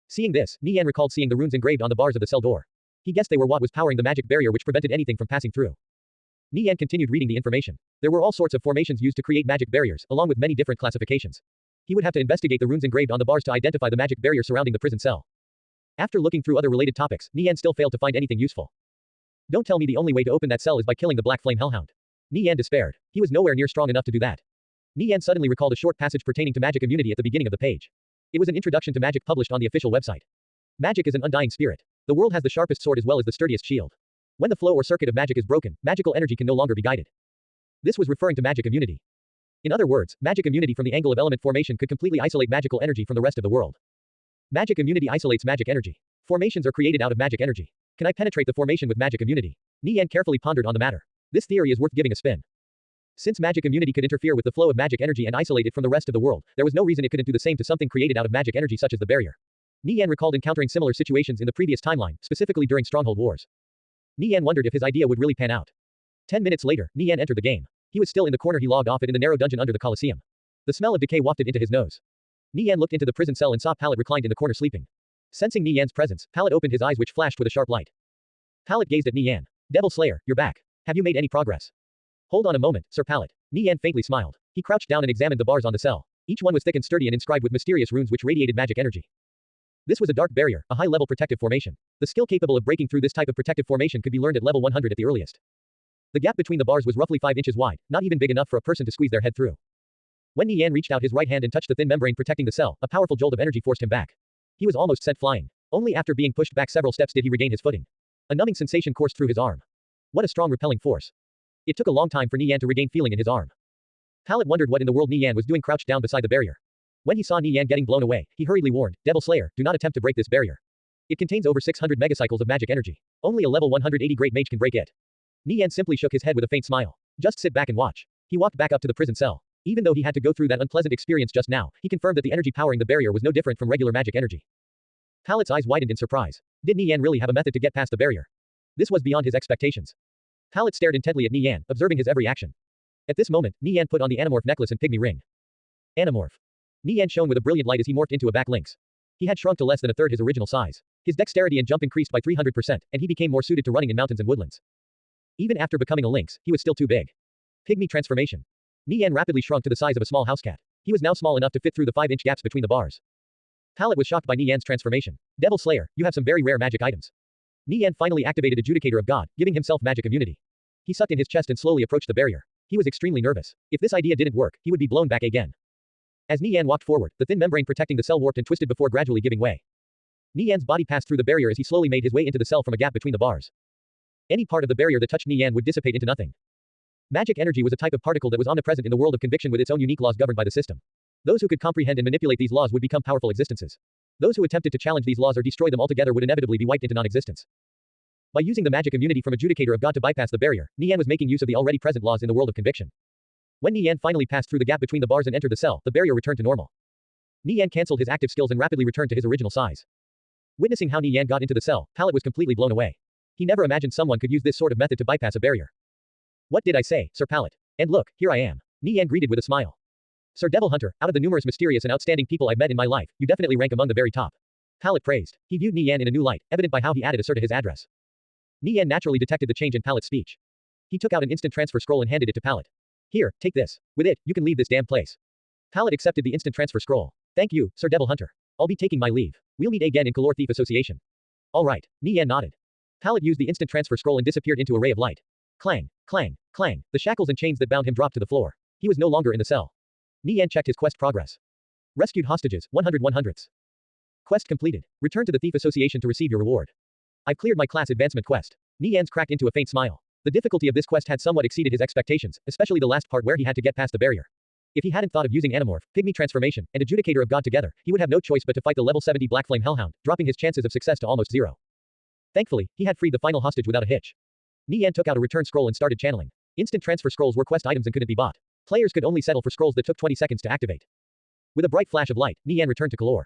Seeing this, Nie Yan recalled seeing the runes engraved on the bars of the cell door. He guessed they were what was powering the magic barrier which prevented anything from passing through. Nie Yan continued reading the information. There were all sorts of formations used to create magic barriers, along with many different classifications. He would have to investigate the runes engraved on the bars to identify the magic barrier surrounding the prison cell. After looking through other related topics, Nie Yan still failed to find anything useful. Don't tell me the only way to open that cell is by killing the Black Flame Hellhound. Nie Yan despaired. He was nowhere near strong enough to do that. Nie Yan suddenly recalled a short passage pertaining to magic immunity at the beginning of the page. It was an introduction to magic published on the official website. Magic is an undying spirit. The world has the sharpest sword as well as the sturdiest shield. When the flow or circuit of magic is broken, magical energy can no longer be guided. This was referring to magic immunity. In other words, magic immunity from the angle of element formation could completely isolate magical energy from the rest of the world. Magic immunity isolates magic energy. Formations are created out of magic energy. Can I penetrate the formation with magic immunity? Nie Yan carefully pondered on the matter. This theory is worth giving a spin. Since magic immunity could interfere with the flow of magic energy and isolate it from the rest of the world, there was no reason it couldn't do the same to something created out of magic energy such as the barrier. Nie Yan recalled encountering similar situations in the previous timeline, specifically during Stronghold Wars. Nie Yan wondered if his idea would really pan out. 10 minutes later, Nie Yan entered the game. He was still in the corner he logged off it in the narrow dungeon under the Colosseum. The smell of decay wafted into his nose. Nie Yan looked into the prison cell and saw Pallet reclined in the corner sleeping. Sensing Nie Yan's presence, Pallet opened his eyes which flashed with a sharp light. Pallet gazed at Nie Yan. Devil Slayer, you're back. Have you made any progress? Hold on a moment, Sir Pallet. Nie Yan faintly smiled. He crouched down and examined the bars on the cell. Each one was thick and sturdy and inscribed with mysterious runes which radiated magic energy. This was a dark barrier, a high-level protective formation. The skill capable of breaking through this type of protective formation could be learned at level 100 at the earliest. The gap between the bars was roughly 5 inches wide, not even big enough for a person to squeeze their head through. When Nie Yan reached out his right hand and touched the thin membrane protecting the cell, a powerful jolt of energy forced him back. He was almost sent flying. Only after being pushed back several steps did he regain his footing. A numbing sensation coursed through his arm. What a strong repelling force. It took a long time for Nie Yan to regain feeling in his arm. Pallet wondered what in the world Nie Yan was doing crouched down beside the barrier. When he saw Nie Yan getting blown away, he hurriedly warned, Devil Slayer, do not attempt to break this barrier. It contains over 600 megacycles of magic energy. Only a level 180 great mage can break it. Nie Yan simply shook his head with a faint smile. Just sit back and watch. He walked back up to the prison cell. Even though he had to go through that unpleasant experience just now, he confirmed that the energy powering the barrier was no different from regular magic energy. Pallet's eyes widened in surprise. Did Nie Yan really have a method to get past the barrier? This was beyond his expectations. Pallet stared intently at Nie Yan, observing his every action. At this moment, Nie Yan put on the Animorph necklace and pygmy ring. Animorph. Nie Yan shone with a brilliant light as he morphed into a back lynx. He had shrunk to less than a third his original size. His dexterity and jump increased by 300%, and he became more suited to running in mountains and woodlands. Even after becoming a lynx, he was still too big. Pygmy transformation. Nie Yan rapidly shrunk to the size of a small house cat. He was now small enough to fit through the 5-inch gaps between the bars. Pallet was shocked by Nie Yan's transformation. Devil Slayer, you have some very rare magic items. Nie Yan finally activated Adjudicator of God, giving himself magic immunity. He sucked in his chest and slowly approached the barrier. He was extremely nervous. If this idea didn't work, he would be blown back again. As Nie Yan walked forward, the thin membrane protecting the cell warped and twisted before gradually giving way. Nie Yan's body passed through the barrier as he slowly made his way into the cell from a gap between the bars. Any part of the barrier that touched Nie Yan would dissipate into nothing. Magic energy was a type of particle that was omnipresent in the world of conviction with its own unique laws governed by the system. Those who could comprehend and manipulate these laws would become powerful existences. Those who attempted to challenge these laws or destroy them altogether would inevitably be wiped into non-existence. By using the magic immunity from Adjudicator of God to bypass the barrier, Nie Yan was making use of the already present laws in the world of conviction. When Nie Yan finally passed through the gap between the bars and entered the cell, the barrier returned to normal. Nie Yan cancelled his active skills and rapidly returned to his original size. Witnessing how Nie Yan got into the cell, Pallet was completely blown away. He never imagined someone could use this sort of method to bypass a barrier. What did I say, Sir Pallet? And look, here I am. Nie Yan greeted with a smile. Sir Devil Hunter, out of the numerous mysterious and outstanding people I've met in my life, you definitely rank among the very top. Pallet praised. He viewed Nie Yan in a new light, evident by how he added a sir to his address. Nie Yan naturally detected the change in Pallet's speech. He took out an instant transfer scroll and handed it to Pallet. Here, take this. With it, you can leave this damn place. Pallet accepted the instant transfer scroll. Thank you, Sir Devil Hunter. I'll be taking my leave. We'll meet again in Color Thief Association. All right, Nie Yan nodded. Pallet used the instant transfer scroll and disappeared into a ray of light. Clang, clang, clang. The shackles and chains that bound him dropped to the floor. He was no longer in the cell. Nie Yan checked his quest progress. Rescued hostages, 100/100ths. Quest completed. Return to the Thief Association to receive your reward. I've cleared my class advancement quest. Nie Yan's cracked into a faint smile. The difficulty of this quest had somewhat exceeded his expectations, especially the last part where he had to get past the barrier. If he hadn't thought of using Animorph, Pygmy Transformation, and Adjudicator of God together, he would have no choice but to fight the level 70 Black Flame Hellhound, dropping his chances of success to almost zero. Thankfully, he had freed the final hostage without a hitch. Nie Yan took out a return scroll and started channeling. Instant transfer scrolls were quest items and couldn't be bought. Players could only settle for scrolls that took 20 seconds to activate. With a bright flash of light, Nie Yan returned to Kalor.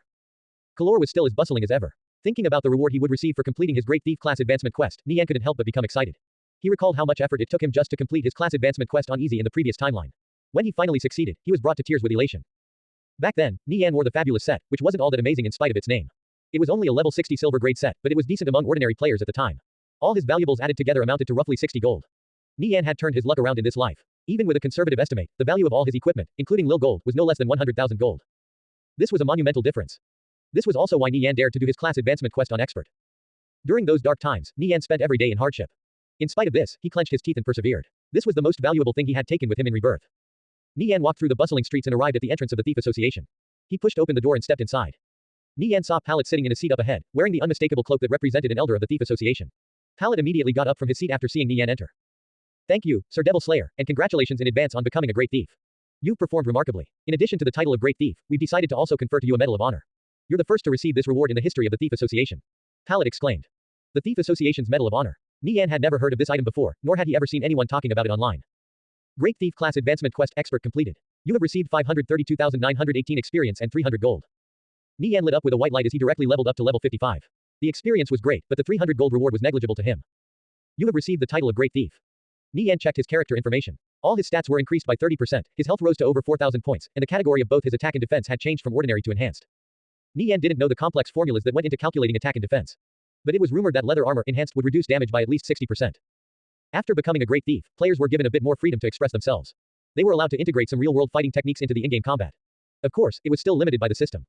Kalor was still as bustling as ever. Thinking about the reward he would receive for completing his Great Thief class advancement quest, Nie Yan couldn't help but become excited. He recalled how much effort it took him just to complete his class advancement quest on easy in the previous timeline. When he finally succeeded, he was brought to tears with elation. Back then, Nie Yan wore the fabulous set, which wasn't all that amazing in spite of its name. It was only a level 60 silver grade set, but it was decent among ordinary players at the time. All his valuables added together amounted to roughly 60 gold. Nie Yan had turned his luck around in this life. Even with a conservative estimate, the value of all his equipment, including Lil Gold, was no less than 100,000 gold. This was a monumental difference. This was also why Nie Yan dared to do his class advancement quest on expert. During those dark times, Nie Yan spent every day in hardship. In spite of this, he clenched his teeth and persevered. This was the most valuable thing he had taken with him in rebirth. Nie Yan walked through the bustling streets and arrived at the entrance of the Thief Association. He pushed open the door and stepped inside. Nie Yan saw Pallet sitting in a seat up ahead, wearing the unmistakable cloak that represented an elder of the Thief Association. Pallet immediately got up from his seat after seeing Nie Yan enter. Thank you, Sir Devil Slayer, and congratulations in advance on becoming a great thief. You've performed remarkably. In addition to the title of Great Thief, we've decided to also confer to you a Medal of Honor. You're the first to receive this reward in the history of the Thief Association. Pallet exclaimed. The Thief Association's Medal of Honor. Nie Yan had never heard of this item before, nor had he ever seen anyone talking about it online. Great Thief Class Advancement Quest Expert completed. You have received 532,918 experience and 300 gold. Nie Yan lit up with a white light as he directly leveled up to level 55. The experience was great, but the 300 gold reward was negligible to him. You have received the title of Great Thief. Nie Yan checked his character information. All his stats were increased by 30%, his health rose to over 4,000 points, and the category of both his attack and defense had changed from ordinary to enhanced. Nie Yan didn't know the complex formulas that went into calculating attack and defense. But it was rumored that leather armor enhanced would reduce damage by at least 60%. After becoming a great thief, players were given a bit more freedom to express themselves. They were allowed to integrate some real-world fighting techniques into the in-game combat. Of course, it was still limited by the system.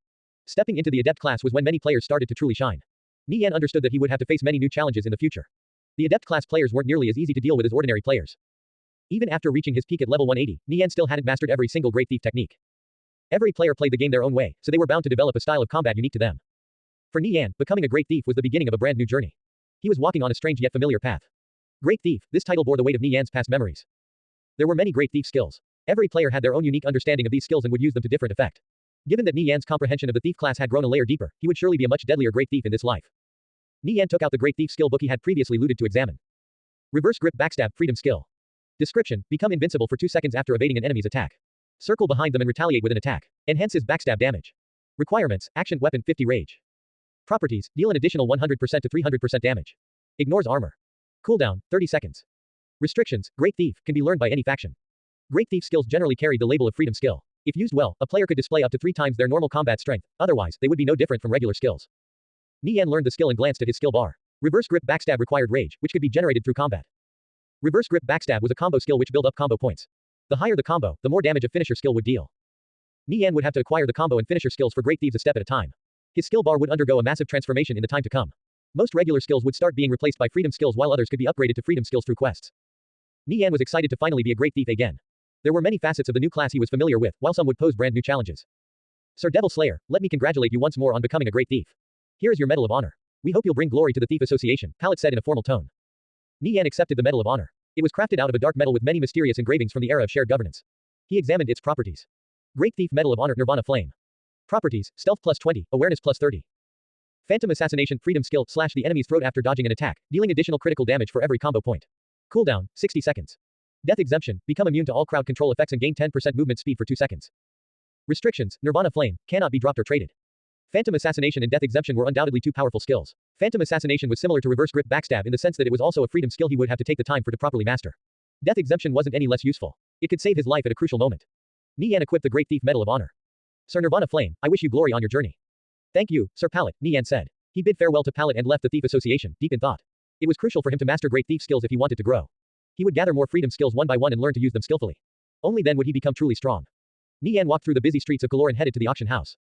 Stepping into the adept class was when many players started to truly shine. Nie Yan understood that he would have to face many new challenges in the future. The adept class players weren't nearly as easy to deal with as ordinary players. Even after reaching his peak at level 180, Nie Yan still hadn't mastered every single great thief technique. Every player played the game their own way, so they were bound to develop a style of combat unique to them. For Nie Yan, becoming a great thief was the beginning of a brand new journey. He was walking on a strange yet familiar path. Great Thief, this title bore the weight of Nie Yan's past memories. There were many great thief skills. Every player had their own unique understanding of these skills and would use them to different effect. Given that Nie Yan's comprehension of the thief class had grown a layer deeper, he would surely be a much deadlier great thief in this life. Nie Yan took out the great thief skill book he had previously looted to examine. Reverse grip backstab freedom skill. Description: become invincible for 2 seconds after evading an enemy's attack. Circle behind them and retaliate with an attack. Enhances backstab damage. Requirements: action weapon 50 rage. Properties: deal an additional 100% to 300% damage. Ignores armor. Cooldown: 30 seconds. Restrictions: Great Thief can be learned by any faction. Great Thief skills generally carry the label of freedom skill. If used well, a player could display up to 3 times their normal combat strength, otherwise, they would be no different from regular skills. Nie Yan learned the skill and glanced at his skill bar. Reverse grip backstab required rage, which could be generated through combat. Reverse grip backstab was a combo skill which built up combo points. The higher the combo, the more damage a finisher skill would deal. Nie Yan would have to acquire the combo and finisher skills for Great Thieves a step at a time. His skill bar would undergo a massive transformation in the time to come. Most regular skills would start being replaced by freedom skills while others could be upgraded to freedom skills through quests. Nie Yan was excited to finally be a great thief again. There were many facets of the new class he was familiar with, while some would pose brand new challenges. Sir Devil Slayer, let me congratulate you once more on becoming a great thief. Here is your Medal of Honor. We hope you'll bring glory to the Thief Association, Pallet said in a formal tone. Nie Yan accepted the Medal of Honor. It was crafted out of a dark metal with many mysterious engravings from the era of shared governance. He examined its properties. Great Thief Medal of Honor Nirvana Flame. Properties: Stealth plus 20, Awareness plus 30. Phantom Assassination freedom skill slash the enemy's throat after dodging an attack, dealing additional critical damage for every combo point. Cooldown: 60 seconds. Death exemption: become immune to all crowd control effects and gain 10% movement speed for 2 seconds. Restrictions: Nirvana Flame cannot be dropped or traded. Phantom Assassination and Death Exemption were undoubtedly two powerful skills. Phantom Assassination was similar to Reverse Grip Backstab in the sense that it was also a freedom skill he would have to take the time for to properly master. Death Exemption wasn't any less useful. It could save his life at a crucial moment. Nie Yan equipped the Great Thief Medal of Honor. Sir Nirvana Flame, I wish you glory on your journey. Thank you, Sir Pallet, Nie Yan said. He bid farewell to Pallet and left the Thief Association, deep in thought. It was crucial for him to master Great Thief skills if he wanted to grow. He would gather more freedom skills one by one and learn to use them skillfully. Only then would he become truly strong. Nie Yan walked through the busy streets of Kalor and headed to the auction house.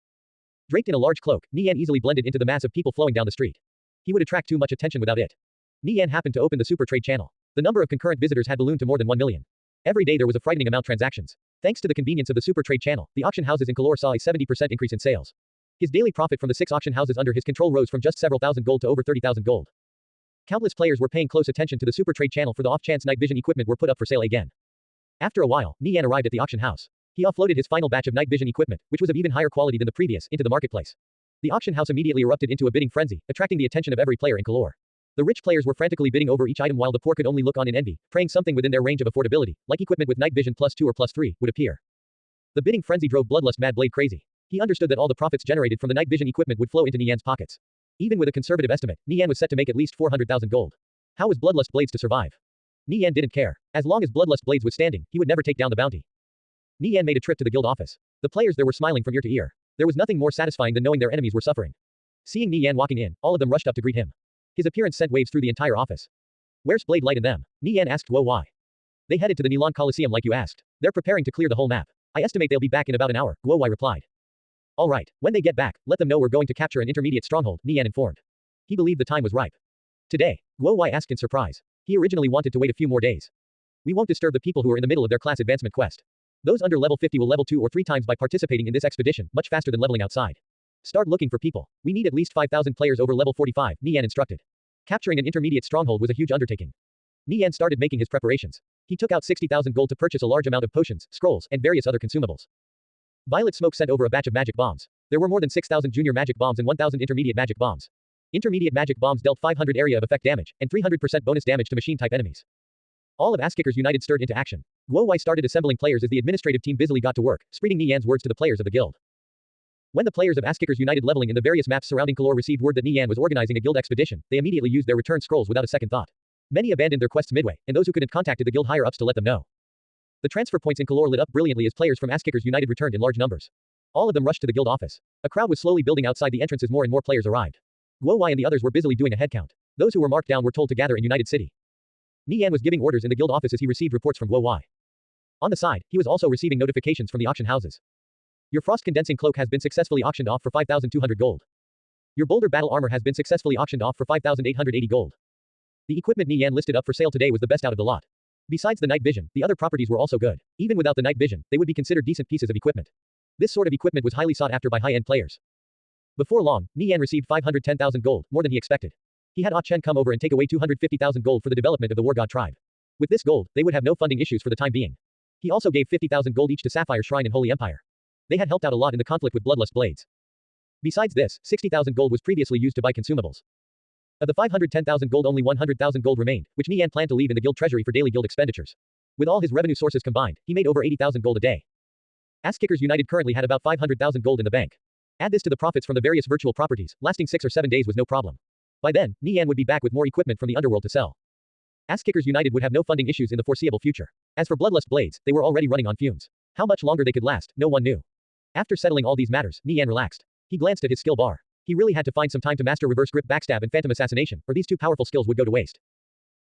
Draped in a large cloak, Nie Yan easily blended into the mass of people flowing down the street. He would attract too much attention without it. Nie Yan happened to open the super trade channel. The number of concurrent visitors had ballooned to more than 1 million. Every day there was a frightening amount of transactions. Thanks to the convenience of the super trade channel, the auction houses in Kalor saw a 70% increase in sales. His daily profit from the 6 auction houses under his control rose from just several thousand gold to over 30,000 gold. Countless players were paying close attention to the super trade channel for the off-chance night vision equipment were put up for sale again. After a while, Nie Yan arrived at the auction house. He offloaded his final batch of night vision equipment, which was of even higher quality than the previous, into the marketplace. The auction house immediately erupted into a bidding frenzy, attracting the attention of every player in Kalor. The rich players were frantically bidding over each item while the poor could only look on in envy, praying something within their range of affordability, like equipment with night vision +2 or +3, would appear. The bidding frenzy drove Bloodlust Mad Blade crazy. He understood that all the profits generated from the night vision equipment would flow into Nie Yan's pockets. Even with a conservative estimate, Nie Yan was set to make at least 400,000 gold. How was Bloodlust Blades to survive? Nie Yan didn't care. As long as Bloodlust Blades was standing, he would never take down the bounty. Nie Yan made a trip to the guild office. The players there were smiling from ear to ear. There was nothing more satisfying than knowing their enemies were suffering. Seeing Nie Yan walking in, all of them rushed up to greet him. His appearance sent waves through the entire office. Where's Blade Light and them? Nie Yan asked Guo Wai. They headed to the Nilan Coliseum like you asked. They're preparing to clear the whole map. I estimate they'll be back in about an hour, Guo Wai replied. Alright, when they get back, let them know we're going to capture an intermediate stronghold, Nie Yan informed. He believed the time was ripe. Today, Guo Wai asked in surprise. He originally wanted to wait a few more days. We won't disturb the people who are in the middle of their class advancement quest. Those under level 50 will level 2 or 3 times by participating in this expedition, much faster than leveling outside. Start looking for people. We need at least 5,000 players over level 45, Nie Yan instructed. Capturing an intermediate stronghold was a huge undertaking. Nie Yan started making his preparations. He took out 60,000 gold to purchase a large amount of potions, scrolls, and various other consumables. Violet Smoke sent over a batch of magic bombs. There were more than 6,000 junior magic bombs and 1,000 intermediate magic bombs. Intermediate magic bombs dealt 500 area of effect damage, and 300% bonus damage to machine-type enemies. All of Ass-Kickers United stirred into action. Guo Wai started assembling players as the administrative team busily got to work, spreading Nie Yan's words to the players of the guild. When the players of Ass-Kickers United leveling in the various maps surrounding Kalor received word that Nie Yan was organizing a guild expedition, they immediately used their return scrolls without a second thought. Many abandoned their quests midway, and those who couldn't contacted the guild higher-ups to let them know. The transfer points in Kalor lit up brilliantly as players from Ass-Kickers United returned in large numbers. All of them rushed to the guild office. A crowd was slowly building outside the entrance as more and more players arrived. Guo Wai and the others were busily doing a headcount. Those who were marked down were told to gather in United City. Nie Yan was giving orders in the guild office as he received reports from Guo Wai. On the side, he was also receiving notifications from the auction houses. Your frost condensing cloak has been successfully auctioned off for 5,200 gold. Your boulder battle armor has been successfully auctioned off for 5,880 gold. The equipment Nie Yan listed up for sale today was the best out of the lot. Besides the night vision, the other properties were also good. Even without the night vision, they would be considered decent pieces of equipment. This sort of equipment was highly sought after by high-end players. Before long, Nie Yan received 510,000 gold, more than he expected. He had Ah Chen come over and take away 250,000 gold for the development of the War God tribe. With this gold, they would have no funding issues for the time being. He also gave 50,000 gold each to Sapphire Shrine and Holy Empire. They had helped out a lot in the conflict with Bloodlust Blades. Besides this, 60,000 gold was previously used to buy consumables. Of the 510,000 gold, only 100,000 gold remained, which Nie Yan planned to leave in the guild treasury for daily guild expenditures. With all his revenue sources combined, he made over 80,000 gold a day. Ass-Kickers United currently had about 500,000 gold in the bank. Add this to the profits from the various virtual properties, lasting 6 or 7 days was no problem. By then, Nie Yan would be back with more equipment from the underworld to sell. Ass-Kickers United would have no funding issues in the foreseeable future. As for Bloodlust Blades, they were already running on fumes. How much longer they could last, no one knew. After settling all these matters, Nie Yan relaxed. He glanced at his skill bar. He really had to find some time to master reverse grip backstab and phantom assassination, or these two powerful skills would go to waste.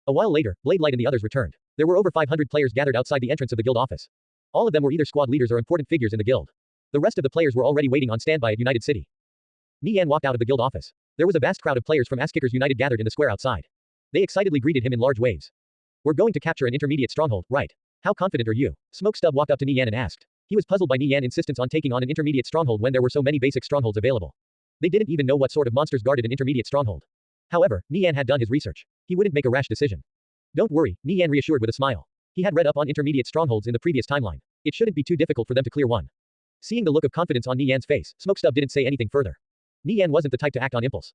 A while later, Blade Light and the others returned. There were over 500 players gathered outside the entrance of the guild office. All of them were either squad leaders or important figures in the guild. The rest of the players were already waiting on standby at United City. Nie Yan walked out of the guild office. There was a vast crowd of players from Ass-Kickers United gathered in the square outside. They excitedly greeted him in large waves. We're going to capture an intermediate stronghold, right? How confident are you? Smoke Stub walked up to Nie Yan and asked. He was puzzled by Nie Yan's insistence on taking on an intermediate stronghold when there were so many basic strongholds available. They didn't even know what sort of monsters guarded an intermediate stronghold. However, Nie Yan had done his research. He wouldn't make a rash decision. Don't worry, Nie Yan reassured with a smile. He had read up on intermediate strongholds in the previous timeline. It shouldn't be too difficult for them to clear one. Seeing the look of confidence on Nie Yan's face, Smoke Stub didn't say anything further. Nie Yan wasn't the type to act on impulse.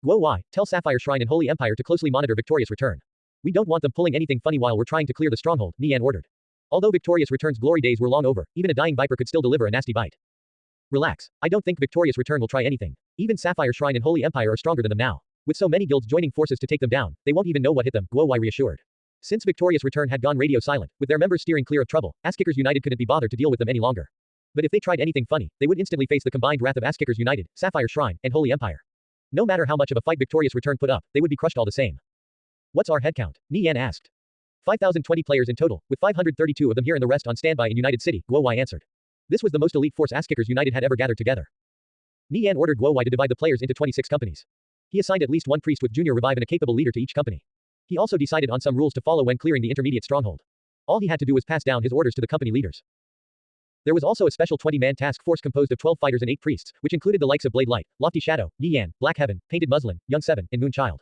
Guo Wai, tell Sapphire Shrine and Holy Empire to closely monitor Victorious Return. We don't want them pulling anything funny while we're trying to clear the stronghold, Nie Yan ordered. Although Victorious Return's glory days were long over, even a dying viper could still deliver a nasty bite. Relax. I don't think Victorious Return will try anything. Even Sapphire Shrine and Holy Empire are stronger than them now. With so many guilds joining forces to take them down, they won't even know what hit them, Guo Wai reassured. Since Victorious Return had gone radio silent, with their members steering clear of trouble, Ass-Kickers United couldn't be bothered to deal with them any longer. But if they tried anything funny, they would instantly face the combined wrath of Ass-Kickers United, Sapphire Shrine, and Holy Empire. No matter how much of a fight Victorious Return put up, they would be crushed all the same. What's our headcount? Nie Yan asked. 5,020 players in total, with 532 of them here and the rest on standby in United City, Guo Wai answered. This was the most elite force Ass-Kickers United had ever gathered together. Nie Yan ordered Guo Wai to divide the players into 26 companies. He assigned at least one priest with junior revive and a capable leader to each company. He also decided on some rules to follow when clearing the intermediate stronghold. All he had to do was pass down his orders to the company leaders. There was also a special 20-man task force composed of 12 fighters and 8 priests, which included the likes of Blade Light, Lofty Shadow, Nie Yan, Black Heaven, Painted Muslin, Young Seven, and Moon Child.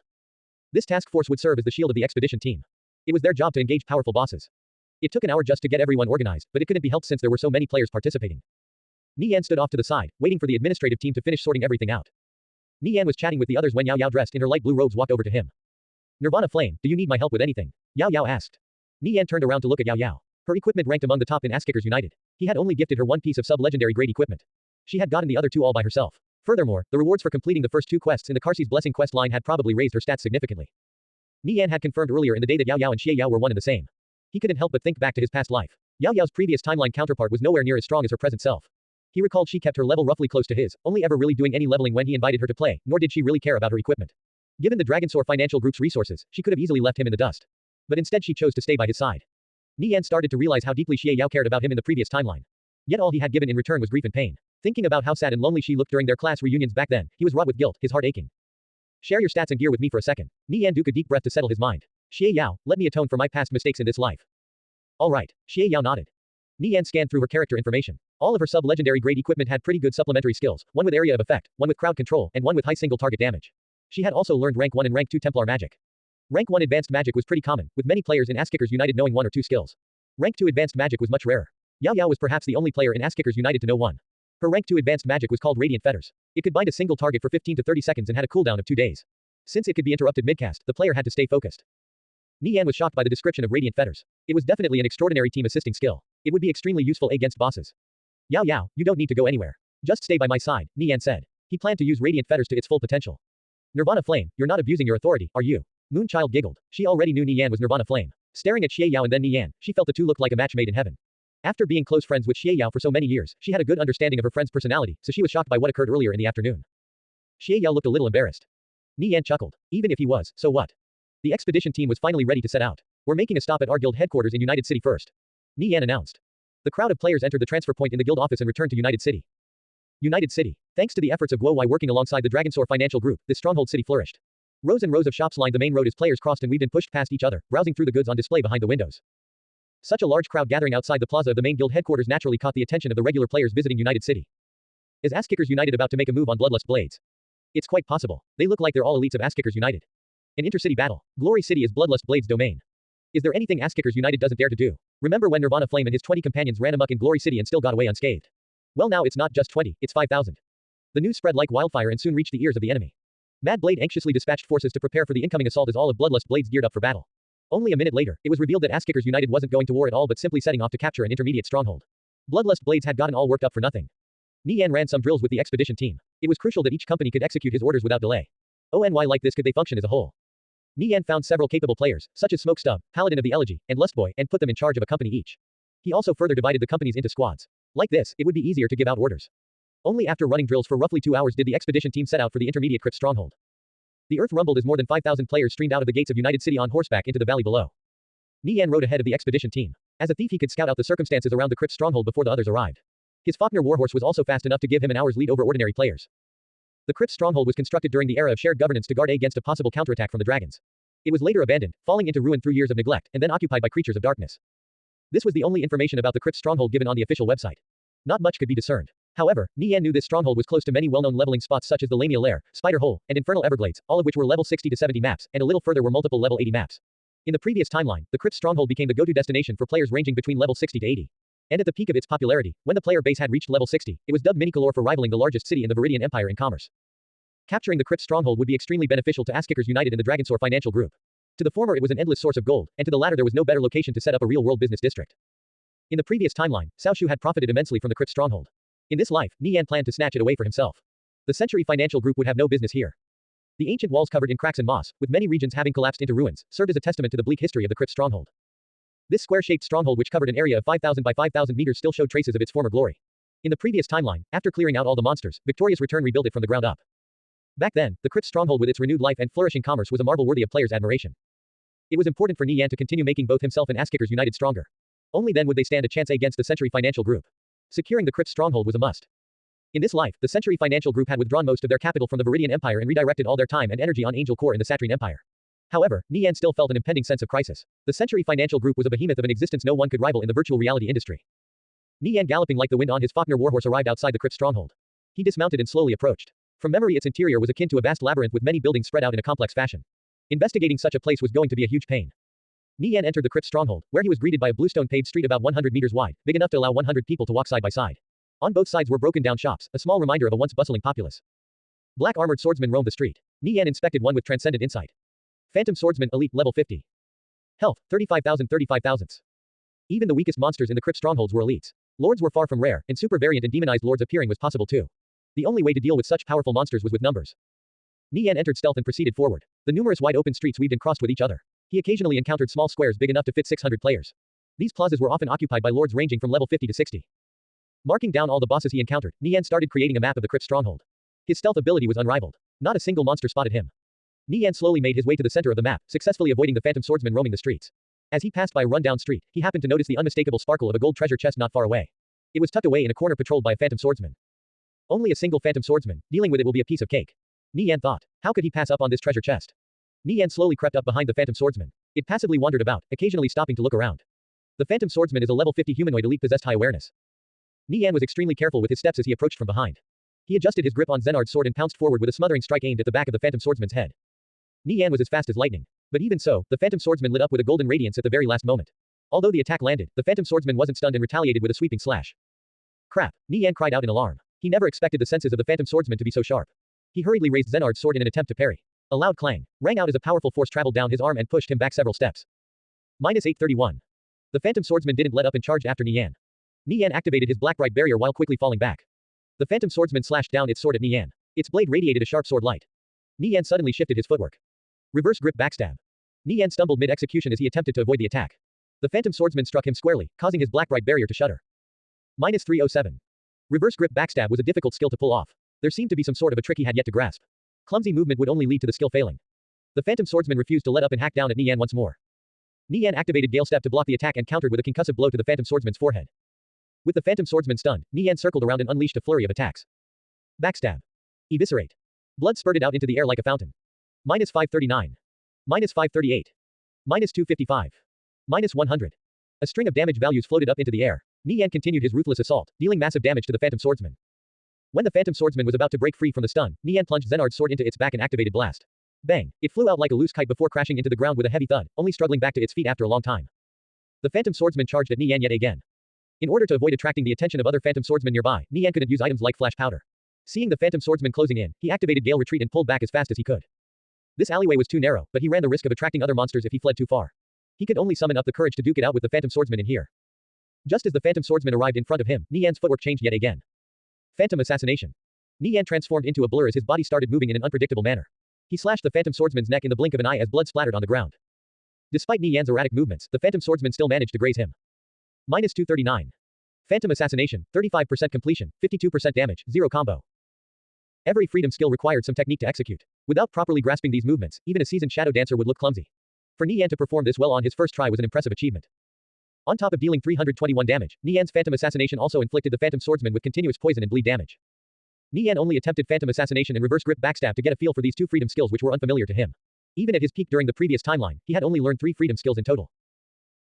This task force would serve as the shield of the expedition team. It was their job to engage powerful bosses. It took an hour just to get everyone organized, but it couldn't be helped since there were so many players participating. Nie Yan stood off to the side, waiting for the administrative team to finish sorting everything out. Nie Yan was chatting with the others when Yao Yao, dressed in her light blue robes, walked over to him. Nirvana Flame, do you need my help with anything? Yao Yao asked. Nie Yan turned around to look at Yao Yao. Her equipment ranked among the top in Asskickers United. He had only gifted her one piece of sub-legendary grade equipment. She had gotten the other two all by herself. Furthermore, the rewards for completing the first two quests in the Karsi's Blessing quest line had probably raised her stats significantly. Nie Yan had confirmed earlier in the day that Yao Yao and Xie Yao were one and the same. He couldn't help but think back to his past life. Yao Yao's previous timeline counterpart was nowhere near as strong as her present self. He recalled she kept her level roughly close to his, only ever really doing any leveling when he invited her to play, nor did she really care about her equipment. Given the Dragonsaur Financial Group's resources, she could have easily left him in the dust. But instead she chose to stay by his side. Nie Yan started to realize how deeply Xie Yao cared about him in the previous timeline. Yet all he had given in return was grief and pain. Thinking about how sad and lonely she looked during their class reunions back then, he was wrought with guilt, his heart aching. Share your stats and gear with me for a second. Nie Yan took a deep breath to settle his mind. Xie Yao, let me atone for my past mistakes in this life. Alright, Xie Yao nodded. Nie Yan scanned through her character information. All of her sub-legendary grade equipment had pretty good supplementary skills, one with area of effect, one with crowd control, and one with high single target damage. She had also learned rank 1 and rank 2 Templar magic. Rank 1 advanced magic was pretty common, with many players in Asskickers United knowing one or two skills. Rank 2 advanced magic was much rarer. Yao Yao was perhaps the only player in Asskickers United to know one. Her rank 2 advanced magic was called Radiant Fetters. It could bind a single target for 15 to 30 seconds and had a cooldown of 2 days. Since it could be interrupted midcast, the player had to stay focused. Nie Yan was shocked by the description of Radiant Fetters. It was definitely an extraordinary team assisting skill. It would be extremely useful against bosses. Yao Yao, you don't need to go anywhere. Just stay by my side, Nie Yan said. He planned to use Radiant Fetters to its full potential. Nirvana Flame, you're not abusing your authority, are you? Moonchild giggled. She already knew Nie Yan was Nirvana Flame. Staring at Xie Yao and then Nie Yan, she felt the two looked like a match made in heaven. After being close friends with Xie Yao for so many years, she had a good understanding of her friend's personality, so she was shocked by what occurred earlier in the afternoon. Xie Yao looked a little embarrassed. Nie Yan chuckled. Even if he was, so what? The expedition team was finally ready to set out. We're making a stop at our guild headquarters in United City first. Nie Yan announced. The crowd of players entered the transfer point in the guild office and returned to United City. United City. Thanks to the efforts of Guo Wai working alongside the Dragonsaur Financial Group, this stronghold city flourished. Rows and rows of shops lined the main road as players crossed and weaved and pushed past each other, browsing through the goods on display behind the windows. Such a large crowd gathering outside the plaza of the main guild headquarters naturally caught the attention of the regular players visiting United City. Is Asskickers United about to make a move on Bloodlust Blades? It's quite possible. They look like they're all elites of Asskickers United. An intercity battle. Glory City is Bloodlust Blades' domain. Is there anything Asskickers United doesn't dare to do? Remember when Nirvana Flame and his 20 companions ran amok in Glory City and still got away unscathed? Well, now it's not just 20, it's 5,000. The news spread like wildfire and soon reached the ears of the enemy. Mad Blade anxiously dispatched forces to prepare for the incoming assault as all of Bloodlust Blades geared up for battle. Only a minute later, it was revealed that Asskickers United wasn't going to war at all but simply setting off to capture an intermediate stronghold. Bloodlust Blades had gotten all worked up for nothing. Nie Yan ran some drills with the expedition team. It was crucial that each company could execute his orders without delay. Why like this could they function as a whole? Nie Yan found several capable players, such as Smoke Stub, Paladin of the Elegy, and Lustboy, and put them in charge of a company each. He also further divided the companies into squads. Like this, it would be easier to give out orders. Only after running drills for roughly 2 hours did the expedition team set out for the intermediate crypt stronghold. The earth rumbled as more than 5,000 players streamed out of the gates of United City on horseback into the valley below. Nie Yan rode ahead of the expedition team. As a thief he could scout out the circumstances around the crypt stronghold before the others arrived. His Faulkner warhorse was also fast enough to give him an hour's lead over ordinary players. The crypt stronghold was constructed during the era of shared governance to guard against a possible counterattack from the dragons. It was later abandoned, falling into ruin through years of neglect, and then occupied by creatures of darkness. This was the only information about the crypt stronghold given on the official website. Not much could be discerned. However, Nie Yan knew this stronghold was close to many well-known leveling spots such as the Lamia Lair, Spider Hole, and Infernal Everglades, all of which were level 60 to 70 maps, and a little further were multiple level 80 maps. In the previous timeline, the crypt stronghold became the go-to destination for players ranging between level 60 to 80. And at the peak of its popularity, when the player base had reached level 60, it was dubbed Minicolor for rivaling the largest city in the Viridian Empire in commerce. Capturing the crypt stronghold would be extremely beneficial to Asskickers United and the Dragonsaur Financial Group. To the former it was an endless source of gold, and to the latter there was no better location to set up a real-world business district. In the previous timeline, Cao Shu had profited immensely from the crypt stronghold. In this life, Nie Yan planned to snatch it away for himself. The Century Financial Group would have no business here. The ancient walls covered in cracks and moss, with many regions having collapsed into ruins, served as a testament to the bleak history of the crypt stronghold. This square-shaped stronghold which covered an area of 5,000 by 5,000 meters still showed traces of its former glory. In the previous timeline, after clearing out all the monsters, Victoria's Return rebuilt it from the ground up. Back then, the crypt stronghold with its renewed life and flourishing commerce was a marvel worthy of players' admiration. It was important for Nie Yan to continue making both himself and Asskickers United stronger. Only then would they stand a chance against the Century Financial Group. Securing the crypt stronghold was a must. In this life, the Century Financial Group had withdrawn most of their capital from the Viridian Empire and redirected all their time and energy on Angel Core in the Satrine Empire. However, Nie Yan still felt an impending sense of crisis. The Century Financial Group was a behemoth of an existence no one could rival in the virtual reality industry. Nie Yan, galloping like the wind on his Faulkner warhorse, arrived outside the crypt stronghold. He dismounted and slowly approached. From memory its interior was akin to a vast labyrinth with many buildings spread out in a complex fashion. Investigating such a place was going to be a huge pain. Nie Yan entered the crypt's stronghold, where he was greeted by a bluestone-paved street about 100 meters wide, big enough to allow 100 people to walk side by side. On both sides were broken-down shops, a small reminder of a once bustling populace. Black armored swordsmen roamed the street. Nie Yan inspected one with transcendent insight. Phantom swordsman, elite, level 50. Health, 35,000. Even the weakest monsters in the crypt strongholds were elites. Lords were far from rare, and super variant and demonized lords appearing was possible too. The only way to deal with such powerful monsters was with numbers. Nie Yan entered stealth and proceeded forward. The numerous wide-open streets weaved and crossed with each other. He occasionally encountered small squares big enough to fit 600 players. These plazas were often occupied by lords ranging from level 50 to 60. Marking down all the bosses he encountered, Nie Yan started creating a map of the crypt stronghold. His stealth ability was unrivaled. Not a single monster spotted him. Nie Yan slowly made his way to the center of the map, successfully avoiding the phantom swordsman roaming the streets. As he passed by a run-down street, he happened to notice the unmistakable sparkle of a gold treasure chest not far away. It was tucked away in a corner patrolled by a phantom swordsman. Only a single phantom swordsman, dealing with it will be a piece of cake. Nie Yan thought. How could he pass up on this treasure chest? Nie Yan slowly crept up behind the phantom swordsman. It passively wandered about, occasionally stopping to look around. The phantom swordsman is a level 50 humanoid elite possessed high awareness. Nie Yan was extremely careful with his steps as he approached from behind. He adjusted his grip on Zenard's sword and pounced forward with a smothering strike aimed at the back of the phantom swordsman's head. Nie Yan was as fast as lightning. But even so, the phantom swordsman lit up with a golden radiance at the very last moment. Although the attack landed, the phantom swordsman wasn't stunned and retaliated with a sweeping slash. Crap! Nie Yan cried out in alarm. He never expected the senses of the phantom swordsman to be so sharp. He hurriedly raised Zenard's sword in an attempt to parry. A loud clang rang out as a powerful force traveled down his arm and pushed him back several steps. -831. The phantom swordsman didn't let up and charged after Nie Yan. Nie Yan activated his black bright barrier while quickly falling back. The phantom swordsman slashed down its sword at Nie Yan. Its blade radiated a sharp sword light. Nie Yan suddenly shifted his footwork. Reverse grip backstab. Nie Yan stumbled mid-execution as he attempted to avoid the attack. The phantom swordsman struck him squarely, causing his black bright barrier to shudder. -307. Reverse grip backstab was a difficult skill to pull off. There seemed to be some sort of a trick he had yet to grasp. Clumsy movement would only lead to the skill failing. The phantom swordsman refused to let up and hacked down at Nie Yan once more. Nie Yan activated Gale Step to block the attack and countered with a concussive blow to the phantom swordsman's forehead. With the phantom swordsman stunned, Nie Yan circled around and unleashed a flurry of attacks. Backstab. Eviscerate. Blood spurted out into the air like a fountain. -539. -538. -255. -100. A string of damage values floated up into the air. Nie Yan continued his ruthless assault, dealing massive damage to the phantom swordsman. When the phantom swordsman was about to break free from the stun, Nie Yan plunged Zenard's sword into its back and activated blast. Bang! It flew out like a loose kite before crashing into the ground with a heavy thud, only struggling back to its feet after a long time. The phantom swordsman charged at Nie Yan yet again. In order to avoid attracting the attention of other phantom swordsmen nearby, Nie Yan couldn't use items like flash powder. Seeing the phantom swordsman closing in, he activated Gale Retreat and pulled back as fast as he could. This alleyway was too narrow, but he ran the risk of attracting other monsters if he fled too far. He could only summon up the courage to duke it out with the phantom swordsman in here. Just as the phantom swordsman arrived in front of him, Nie Yan's footwork changed yet again. Phantom assassination. Nie Yan transformed into a blur as his body started moving in an unpredictable manner. He slashed the phantom swordsman's neck in the blink of an eye as blood splattered on the ground. Despite Nie Yan's erratic movements, the phantom swordsman still managed to graze him. -239. Phantom assassination, 35% completion, 52% damage, 0 combo. Every freedom skill required some technique to execute. Without properly grasping these movements, even a seasoned shadow dancer would look clumsy. For Nie Yan to perform this well on his first try was an impressive achievement. On top of dealing 321 damage, Nie Yan's phantom assassination also inflicted the phantom swordsman with continuous poison and bleed damage. Nie Yan only attempted phantom assassination and reverse grip backstab to get a feel for these two freedom skills which were unfamiliar to him. Even at his peak during the previous timeline, he had only learned 3 freedom skills in total.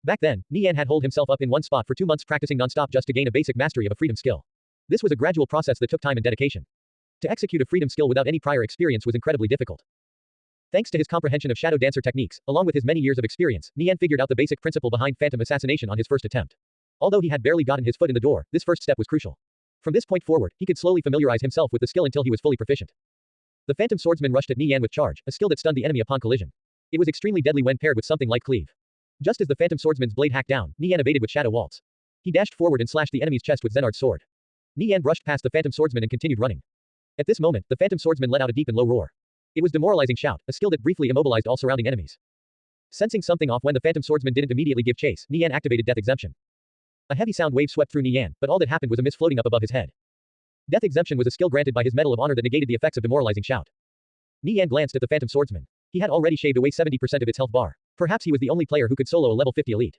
Back then, Nie Yan had holed himself up in one spot for 2 months practicing non-stop just to gain a basic mastery of a freedom skill. This was a gradual process that took time and dedication. To execute a freedom skill without any prior experience was incredibly difficult. Thanks to his comprehension of shadow dancer techniques, along with his many years of experience, Nie Yan figured out the basic principle behind phantom assassination on his first attempt. Although he had barely gotten his foot in the door, this first step was crucial. From this point forward, he could slowly familiarize himself with the skill until he was fully proficient. The phantom swordsman rushed at Nie Yan with charge, a skill that stunned the enemy upon collision. It was extremely deadly when paired with something like cleave. Just as the phantom swordsman's blade hacked down, Nie Yan evaded with shadow waltz. He dashed forward and slashed the enemy's chest with Zenard's sword. Nie Yan brushed past the phantom swordsman and continued running. At this moment, the phantom swordsman let out a deep and low roar. It was demoralizing shout, a skill that briefly immobilized all surrounding enemies. Sensing something off when the phantom swordsman didn't immediately give chase, Nie Yan activated death exemption. A heavy sound wave swept through Nie Yan, but all that happened was a mist floating up above his head. Death exemption was a skill granted by his medal of honor that negated the effects of demoralizing shout. Nie Yan glanced at the phantom swordsman. He had already shaved away 70% of its health bar. Perhaps he was the only player who could solo a level 50 elite.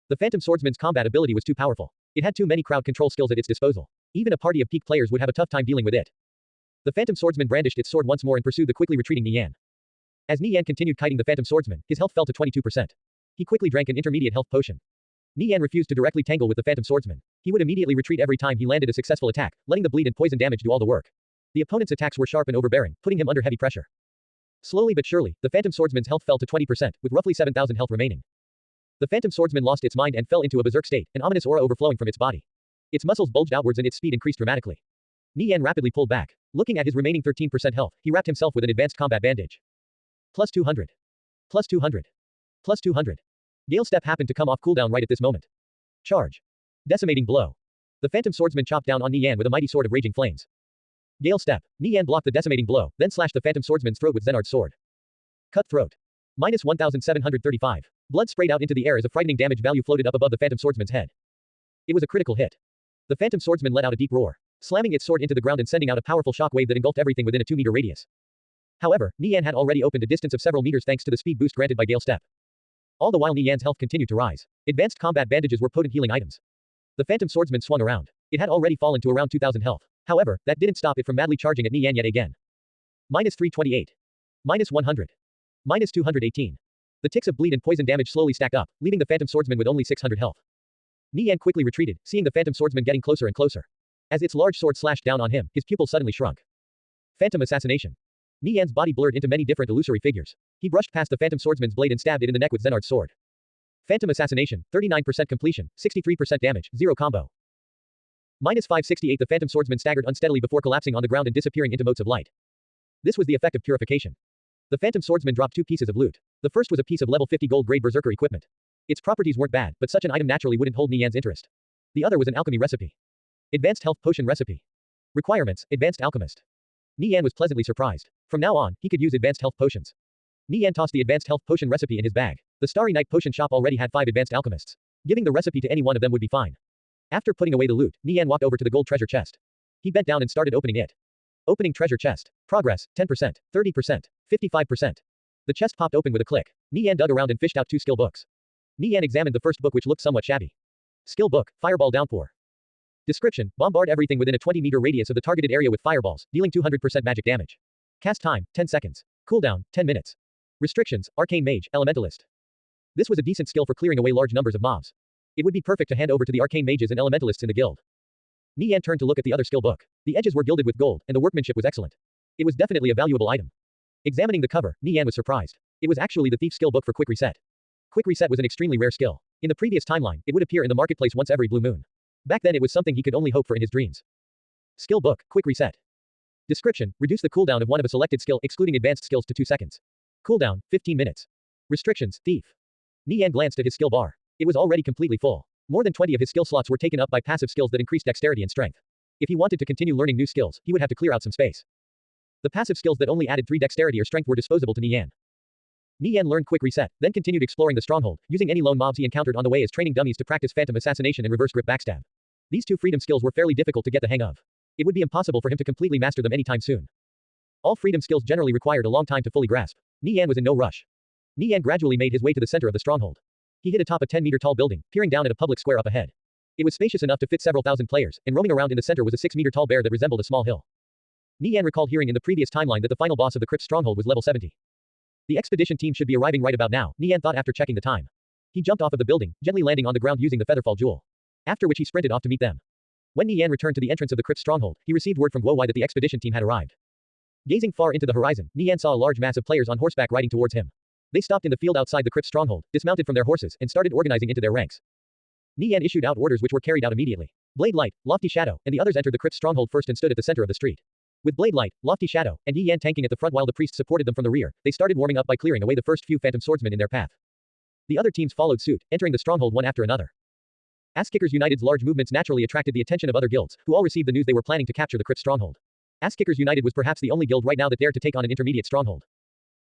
The phantom swordsman's combat ability was too powerful. It had too many crowd control skills at its disposal. Even a party of peak players would have a tough time dealing with it. The phantom swordsman brandished its sword once more and pursued the quickly retreating Nie Yan. As Nie Yan continued kiting the phantom swordsman, his health fell to 22%. He quickly drank an intermediate health potion. Nie Yan refused to directly tangle with the phantom swordsman. He would immediately retreat every time he landed a successful attack, letting the bleed and poison damage do all the work. The opponent's attacks were sharp and overbearing, putting him under heavy pressure. Slowly but surely, the Phantom Swordsman's health fell to 20%, with roughly 7,000 health remaining. The Phantom Swordsman lost its mind and fell into a berserk state, an ominous aura overflowing from its body. Its muscles bulged outwards and its speed increased dramatically. Nie Yan rapidly pulled back. Looking at his remaining 13% health, he wrapped himself with an advanced combat bandage. Plus 200. Plus 200. Plus 200. Gale Step happened to come off cooldown right at this moment. Charge. Decimating blow. The Phantom Swordsman chopped down on Nie Yan with a mighty sword of raging flames. Gale Step. Nie Yan blocked the decimating blow, then slashed the Phantom Swordsman's throat with Zenard's sword. Cut throat. Minus 1,735. Blood sprayed out into the air as a frightening damage value floated up above the Phantom Swordsman's head. It was a critical hit. The Phantom Swordsman let out a deep roar, slamming its sword into the ground and sending out a powerful shock wave that engulfed everything within a 2-meter radius. However, Nie Yan had already opened a distance of several meters thanks to the speed boost granted by Gale Step. All the while Nie Yan's health continued to rise. Advanced combat bandages were potent healing items. The Phantom Swordsman swung around. It had already fallen to around 2,000 health. However, that didn't stop it from madly charging at Nie Yan yet again. Minus 328. Minus 100. Minus 218. The ticks of bleed and poison damage slowly stacked up, leaving the Phantom Swordsman with only 600 health. Nie Yan quickly retreated, seeing the Phantom Swordsman getting closer and closer. As its large sword slashed down on him, his pupil suddenly shrunk. Phantom assassination. Nie Yan's body blurred into many different illusory figures. He brushed past the Phantom Swordsman's blade and stabbed it in the neck with Zenard's sword. Phantom assassination, 39% completion, 63% damage, 0 combo. Minus 568. The Phantom Swordsman staggered unsteadily before collapsing on the ground and disappearing into motes of light. This was the effect of purification. The Phantom Swordsman dropped 2 pieces of loot. The first was a piece of level 50 gold-grade berserker equipment. Its properties weren't bad, but such an item naturally wouldn't hold Nie Yan's interest. The other was an alchemy recipe. Advanced health potion recipe. Requirements, Advanced Alchemist. Nie Yan was pleasantly surprised. From now on, he could use advanced health potions. Nie Yan tossed the advanced health potion recipe in his bag. The Starry Night potion shop already had 5 advanced alchemists. Giving the recipe to any one of them would be fine. After putting away the loot, Nie Yan walked over to the gold treasure chest. He bent down and started opening it. Opening treasure chest. Progress, 10%, 30%, 55%. The chest popped open with a click. Nie Yan dug around and fished out 2 skill books. Nie Yan examined the first book, which looked somewhat shabby. Skill book, Fireball Downpour. Description, bombard everything within a 20-meter radius of the targeted area with fireballs, dealing 200% magic damage. Cast time, 10 seconds. Cooldown, 10 minutes. Restrictions, Arcane Mage, Elementalist. This was a decent skill for clearing away large numbers of mobs. It would be perfect to hand over to the Arcane Mages and Elementalists in the guild. Nie Yan turned to look at the other skill book. The edges were gilded with gold, and the workmanship was excellent. It was definitely a valuable item. Examining the cover, Nie Yan was surprised. It was actually the Thief skill book for Quick Reset. Quick Reset was an extremely rare skill. In the previous timeline, it would appear in the marketplace once every blue moon. Back then it was something he could only hope for in his dreams. Skill book, Quick Reset. Description, reduce the cooldown of one of a selected skill excluding advanced skills to 2 seconds. Cooldown, 15 minutes. Restrictions, Thief. Nie Yan glanced at his skill bar. It was already completely full. More than 20 of his skill slots were taken up by passive skills that increased dexterity and strength. If he wanted to continue learning new skills, he would have to clear out some space. The passive skills that only added 3 dexterity or strength were disposable to Nie Yan. Nie Yan learned Quick Reset, then continued exploring the stronghold, using any lone mobs he encountered on the way as training dummies to practice phantom assassination and reverse grip backstab. These 2 freedom skills were fairly difficult to get the hang of. It would be impossible for him to completely master them anytime soon. All freedom skills generally required a long time to fully grasp. Nie Yan was in no rush. Nie Yan gradually made his way to the center of the stronghold. He hit atop a 10-meter tall building, peering down at a public square up ahead. It was spacious enough to fit several thousand players, and roaming around in the center was a 6-meter tall bear that resembled a small hill. Nie Yan recalled hearing in the previous timeline that the final boss of the crypt stronghold was level 70. The expedition team should be arriving right about now, Nie Yan thought after checking the time. He jumped off of the building, gently landing on the ground using the Featherfall Jewel. After which he sprinted off to meet them. When Nie Yan returned to the entrance of the crypt stronghold, he received word from Guowai that the expedition team had arrived. Gazing far into the horizon, Nie Yan saw a large mass of players on horseback riding towards him. They stopped in the field outside the crypt stronghold, dismounted from their horses, and started organizing into their ranks. Nie Yan issued out orders which were carried out immediately. Blade Light, Lofty Shadow, and the others entered the crypt stronghold first and stood at the center of the street. With Blade Light, Lofty Shadow, and Nie Yan tanking at the front while the priests supported them from the rear, they started warming up by clearing away the first few Phantom Swordsmen in their path. The other teams followed suit, entering the stronghold one after another. Ass-Kickers United's large movements naturally attracted the attention of other guilds, who all received the news they were planning to capture the crypt stronghold. Ass-Kickers United was perhaps the only guild right now that dared to take on an intermediate stronghold.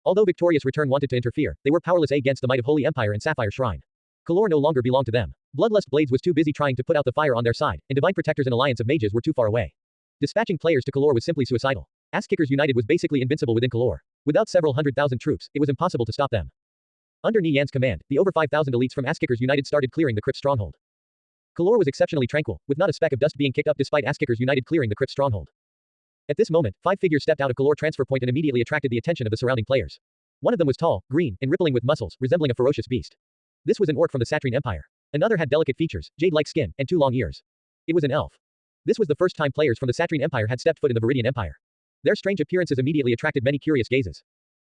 Although Victorious Return wanted to interfere, they were powerless against the might of Holy Empire and Sapphire Shrine. Kalor no longer belonged to them. Bloodlust Blades was too busy trying to put out the fire on their side, and Divine Protectors and Alliance of Mages were too far away. Dispatching players to Kalor was simply suicidal. Ass-Kickers United was basically invincible within Kalor. Without several 100,000 troops, it was impossible to stop them. Under Nie Yan's command, the over 5,000 elites from Ass-Kickers United started clearing the crypt stronghold. Kalor was exceptionally tranquil, with not a speck of dust being kicked up despite Ass-Kickers United clearing the crypt stronghold. At this moment, 5 figures stepped out of Kalor transfer point and immediately attracted the attention of the surrounding players. One of them was tall, green, and rippling with muscles, resembling a ferocious beast. This was an orc from the Satrine Empire. Another had delicate features, jade-like skin, and 2 long ears. It was an elf. This was the first time players from the Satrine Empire had stepped foot in the Viridian Empire. Their strange appearances immediately attracted many curious gazes.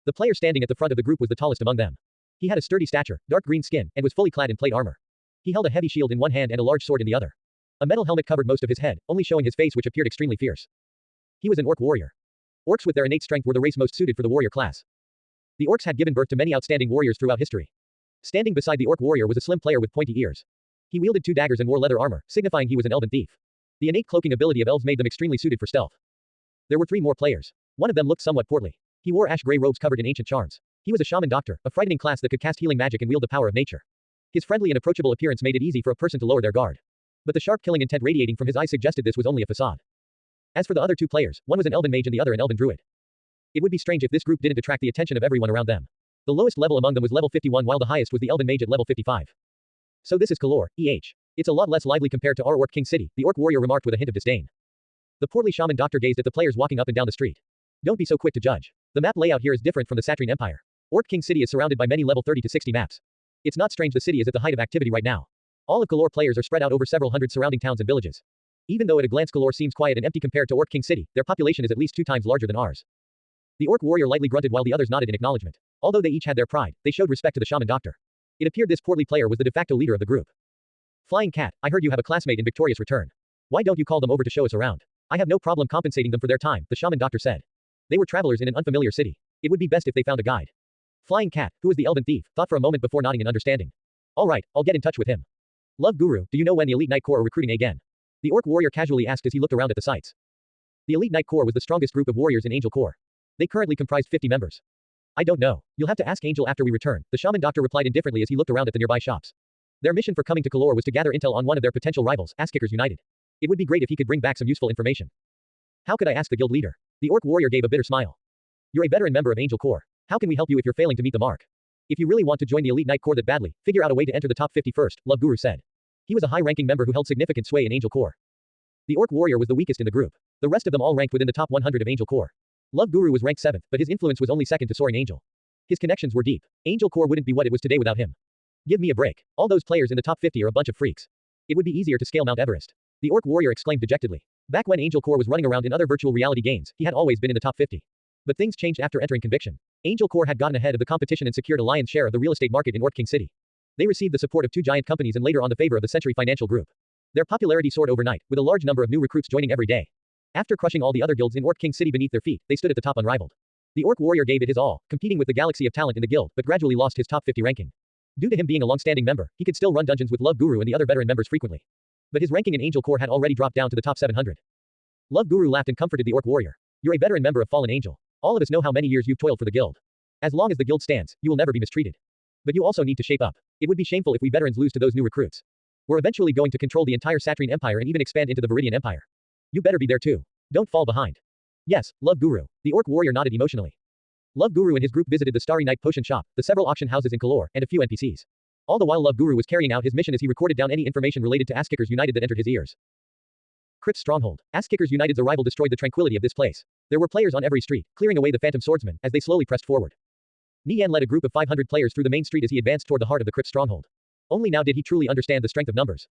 The player standing at the front of the group was the tallest among them. He had a sturdy stature, dark green skin, and was fully clad in plate armor. He held a heavy shield in one hand and a large sword in the other. A metal helmet covered most of his head, only showing his face which appeared extremely fierce. He was an orc warrior. Orcs with their innate strength were the race most suited for the warrior class. The orcs had given birth to many outstanding warriors throughout history. Standing beside the orc warrior was a slim player with pointy ears. He wielded 2 daggers and wore leather armor, signifying he was an elven thief. The innate cloaking ability of elves made them extremely suited for stealth. There were 3 more players. One of them looked somewhat portly. He wore ash-gray robes covered in ancient charms. He was a shaman doctor, a frightening class that could cast healing magic and wield the power of nature. His friendly and approachable appearance made it easy for a person to lower their guard. But the sharp killing intent radiating from his eyes suggested this was only a facade. As for the other 2 players, one was an elven mage and the other an elven druid. It would be strange if this group didn't attract the attention of everyone around them. The lowest level among them was level 51 while the highest was the elven mage at level 55. So this is Kalor, It's a lot less lively compared to our Orc King City, the orc warrior remarked with a hint of disdain. The portly shaman doctor gazed at the players walking up and down the street. Don't be so quick to judge. The map layout here is different from the Satrine Empire. Orc King City is surrounded by many level 30 to 60 maps. It's not strange the city is at the height of activity right now. All of Kalor players are spread out over several hundred surrounding towns and villages. Even though at a glance Kalor seems quiet and empty compared to Orc King City, their population is at least 2 times larger than ours. The orc warrior lightly grunted while the others nodded in acknowledgement. Although they each had their pride, they showed respect to the shaman doctor. It appeared this portly player was the de facto leader of the group. Flying Cat, I heard you have a classmate in victorious return. Why don't you call them over to show us around? I have no problem compensating them for their time, the shaman doctor said. They were travelers in an unfamiliar city. It would be best if they found a guide. Flying Cat, who was the elven thief, thought for a moment before nodding in understanding. All right, I'll get in touch with him. Love Guru, do you know when the Elite Knight Corps are recruiting again? The orc warrior casually asked as he looked around at the sights. The Elite Knight Corps was the strongest group of warriors in Angel Corps. They currently comprised 50 members. I don't know. You'll have to ask Angel after we return, the shaman doctor replied indifferently as he looked around at the nearby shops. Their mission for coming to Kalor was to gather intel on one of their potential rivals, Asskickers United. It would be great if he could bring back some useful information. How could I ask the guild leader? The orc warrior gave a bitter smile. You're a veteran member of Angel Corps. How can we help you if you're failing to meet the mark? If you really want to join the Elite Knight Corps that badly, figure out a way to enter the top 50 first, Love Guru said. He was a high-ranking member who held significant sway in Angel Corps. The orc warrior was the weakest in the group. The rest of them all ranked within the top 100 of Angel Corps. Love Guru was ranked 7th, but his influence was only second to Soaring Angel. His connections were deep. Angel Corps wouldn't be what it was today without him. Give me a break. All those players in the top 50 are a bunch of freaks. It would be easier to scale Mount Everest. The orc warrior exclaimed dejectedly. Back when Angel Corps was running around in other virtual reality games, he had always been in the top 50. But things changed after entering Conviction. Angel Corps had gotten ahead of the competition and secured a lion's share of the real estate market in Orc King City. They received the support of 2 giant companies and later on the favor of the Century Financial Group. Their popularity soared overnight, with a large number of new recruits joining every day. After crushing all the other guilds in Orc King City beneath their feet, they stood at the top unrivaled. The orc warrior gave it his all, competing with the galaxy of talent in the guild, but gradually lost his top 50 ranking. Due to him being a long-standing member, he could still run dungeons with Love Guru and the other veteran members frequently. But his ranking in Angel Corps had already dropped down to the top 700. Love Guru laughed and comforted the orc warrior. You're a veteran member of Fallen Angel. All of us know how many years you've toiled for the guild. As long as the guild stands, you will never be mistreated. But you also need to shape up. It would be shameful if we veterans lose to those new recruits. We're eventually going to control the entire Satrine Empire and even expand into the Viridian Empire. You better be there too. Don't fall behind. Yes, Love Guru. The orc warrior nodded emotionally. Love Guru and his group visited the Starry Night Potion Shop, the several auction houses in Kalor, and a few NPCs. All the while Love Guru was carrying out his mission as he recorded down any information related to Asskickers United that entered his ears. Crypt's stronghold. Asskickers United's arrival destroyed the tranquility of this place. There were players on every street, clearing away the phantom swordsmen, as they slowly pressed forward. Nie Yan led a group of 500 players through the main street as he advanced toward the heart of the Crypt stronghold. Only now did he truly understand the strength of numbers.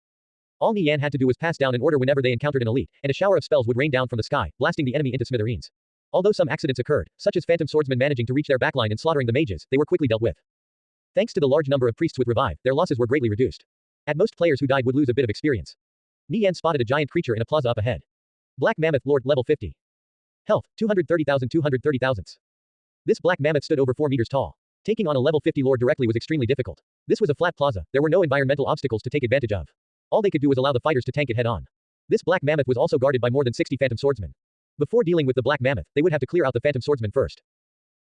All Nie Yan had to do was pass down an order whenever they encountered an elite, and a shower of spells would rain down from the sky, blasting the enemy into smithereens. Although some accidents occurred, such as phantom swordsmen managing to reach their backline and slaughtering the mages, they were quickly dealt with. Thanks to the large number of priests with revive, their losses were greatly reduced. At most players who died would lose a bit of experience. Nie Yan spotted a giant creature in a plaza up ahead. Black Mammoth Lord level 50. Health, 230,000. This black mammoth stood over 4 meters tall. Taking on a level 50 lord directly was extremely difficult. This was a flat plaza, there were no environmental obstacles to take advantage of. All they could do was allow the fighters to tank it head on. This black mammoth was also guarded by more than 60 phantom swordsmen. Before dealing with the black mammoth, they would have to clear out the phantom swordsmen first.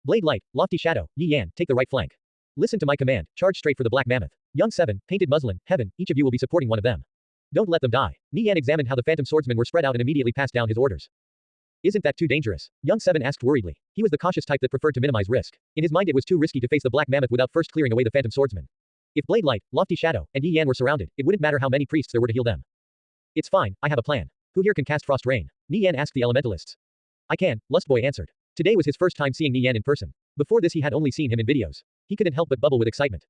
Blade Light, Lofty Shadow, Nie Yan, take the right flank. Listen to my command, charge straight for the black mammoth. Young 7, Painted Muslin, Heaven, each of you will be supporting one of them. Don't let them die. Nie Yan examined how the phantom swordsmen were spread out and immediately passed down his orders. Isn't that too dangerous? Young 7 asked worriedly. He was the cautious type that preferred to minimize risk. In his mind it was too risky to face the black mammoth without first clearing away the phantom swordsmen. If Blade Light, Lofty Shadow, and Nie Yan were surrounded, it wouldn't matter how many priests there were to heal them. It's fine, I have a plan. Who here can cast Frost Rain? Nie Yan asked the elementalists. I can, Lustboy answered. Today was his first time seeing Nie Yan in person. Before this he had only seen him in videos. He couldn't help but bubble with excitement.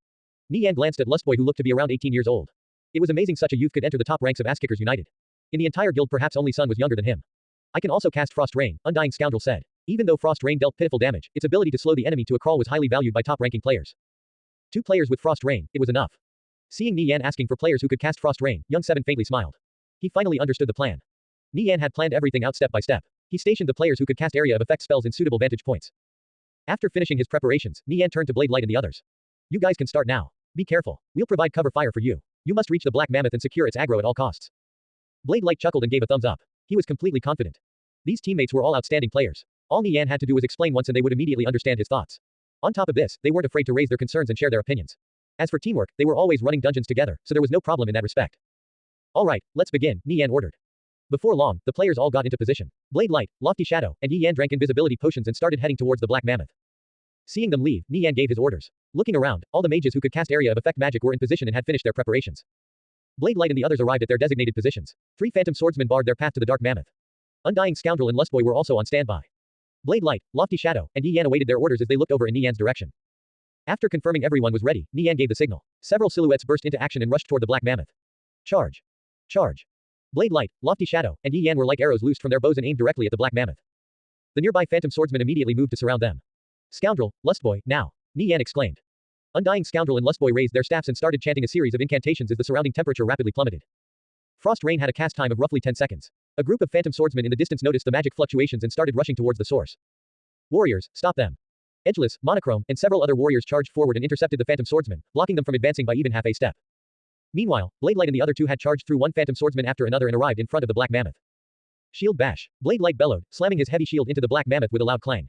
Nie Yan glanced at Lustboy who looked to be around 18 years old. It was amazing such a youth could enter the top ranks of Asskickers United. In the entire guild perhaps only Sun was younger than him. I can also cast Frost Rain, Undying Scoundrel said. Even though Frost Rain dealt pitiful damage, its ability to slow the enemy to a crawl was highly valued by top-ranking players. 2 players with Frost Rain, it was enough. Seeing Nie Yan asking for players who could cast Frost Rain, Young 7 faintly smiled. He finally understood the plan. Nie Yan had planned everything out step by step. He stationed the players who could cast area of effect spells in suitable vantage points. After finishing his preparations, Nie Yan turned to Blade Light and the others. You guys can start now. Be careful. We'll provide cover fire for you. You must reach the Black Mammoth and secure its aggro at all costs. Blade Light chuckled and gave a thumbs up. He was completely confident. These teammates were all outstanding players. All Nie Yan had to do was explain once and they would immediately understand his thoughts. On top of this, they weren't afraid to raise their concerns and share their opinions. As for teamwork, they were always running dungeons together, so there was no problem in that respect. Alright, let's begin, Nie Yan ordered. Before long, the players all got into position. Blade Light, Lofty Shadow, and Nie Yan drank invisibility potions and started heading towards the Black Mammoth. Seeing them leave, Nie Yan gave his orders. Looking around, all the mages who could cast area of effect magic were in position and had finished their preparations. Blade Light and the others arrived at their designated positions. 3 phantom swordsmen barred their path to the Dark Mammoth. Undying Scoundrel and Lustboy were also on standby. Blade Light, Lofty Shadow, and Nie Yan awaited their orders as they looked over in Nie Yan's direction. After confirming everyone was ready, Nie Yan gave the signal. Several silhouettes burst into action and rushed toward the Black Mammoth. Charge! Charge! Blade Light, Lofty Shadow, and Nie Yan were like arrows loosed from their bows and aimed directly at the Black Mammoth. The nearby phantom swordsmen immediately moved to surround them. Scoundrel, Lustboy, now! Nie Yan exclaimed. Undying Scoundrel and Lustboy raised their staffs and started chanting a series of incantations as the surrounding temperature rapidly plummeted. Frost Rain had a cast time of roughly 10 seconds. A group of phantom swordsmen in the distance noticed the magic fluctuations and started rushing towards the source. Warriors, stop them! Edgeless, Monochrome, and several other warriors charged forward and intercepted the phantom swordsmen, blocking them from advancing by even half a step. Meanwhile, Blade Light and the other 2 had charged through one phantom swordsman after another and arrived in front of the Black Mammoth. Shield bash! Blade Light bellowed, slamming his heavy shield into the Black Mammoth with a loud clang.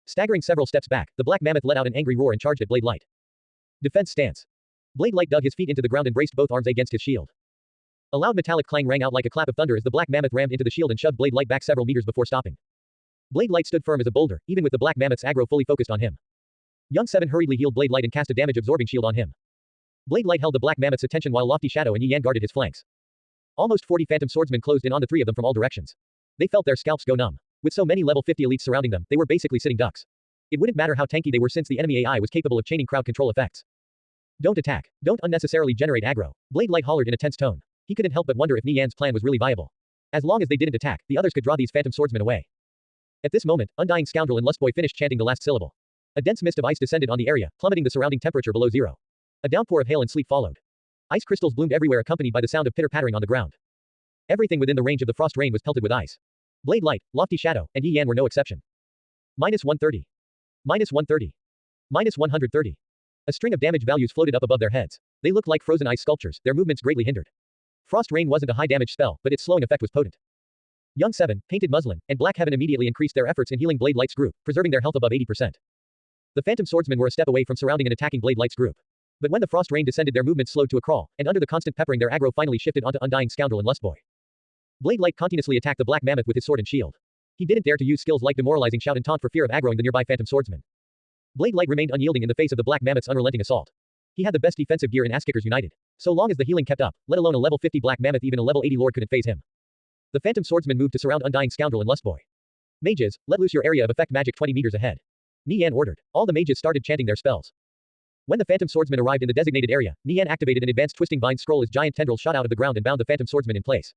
Staggering several steps back, the Black Mammoth let out an angry roar and charged at Blade Light. Defense stance. Blade Light dug his feet into the ground and braced both arms against his shield. A loud metallic clang rang out like a clap of thunder as the Black Mammoth rammed into the shield and shoved Blade Light back several meters before stopping. Blade Light stood firm as a boulder, even with the Black Mammoth's aggro fully focused on him. Young 7 hurriedly healed Blade Light and cast a damage-absorbing shield on him. Blade Light held the Black Mammoth's attention while Lofty Shadow and Nie Yan guarded his flanks. Almost 40 phantom swordsmen closed in on the 3 of them from all directions. They felt their scalps go numb. With so many level 50 elites surrounding them, they were basically sitting ducks. It wouldn't matter how tanky they were since the enemy AI was capable of chaining crowd control effects. Don't attack. Don't unnecessarily generate aggro. Blade Light hollered in a tense tone. He couldn't help but wonder if Nie Yan's plan was really viable. As long as they didn't attack, the others could draw these phantom swordsmen away. At this moment, Undying Scoundrel and Lustboy finished chanting the last syllable. A dense mist of ice descended on the area, plummeting the surrounding temperature below zero. A downpour of hail and sleet followed. Ice crystals bloomed everywhere accompanied by the sound of pitter-pattering on the ground. Everything within the range of the frost rain was pelted with ice. Blade Light, Lofty Shadow, and Nie Yan were no exception. -130. -130. -130. A string of damage values floated up above their heads. They looked like frozen ice sculptures, their movements greatly hindered. Frost Rain wasn't a high-damage spell, but its slowing effect was potent. Young 7, Painted Muslin, and Black Heaven immediately increased their efforts in healing Blade Light's group, preserving their health above 80%. The Phantom Swordsmen were a step away from surrounding and attacking Blade Light's group. But when the Frost Rain descended, their movements slowed to a crawl, and under the constant peppering their aggro finally shifted onto Undying Scoundrel and Lustboy. Blade Light continuously attacked the Black Mammoth with his sword and shield. He didn't dare to use skills like Demoralizing Shout and Taunt for fear of aggroing the nearby Phantom Swordsman. Blade Light remained unyielding in the face of the Black Mammoth's unrelenting assault. He had the best defensive gear in Asskickers United. So long as the healing kept up, let alone a level 50 Black Mammoth, even a level 80 Lord couldn't phase him. The Phantom Swordsman moved to surround Undying Scoundrel and Lustboy. Mages, let loose your area of effect magic 20 meters ahead. Nie Yan ordered. All the mages started chanting their spells. When the Phantom Swordsman arrived in the designated area, Nie Yan activated an advanced twisting vine scroll as giant tendrils shot out of the ground and bound the Phantom Swordsman in place.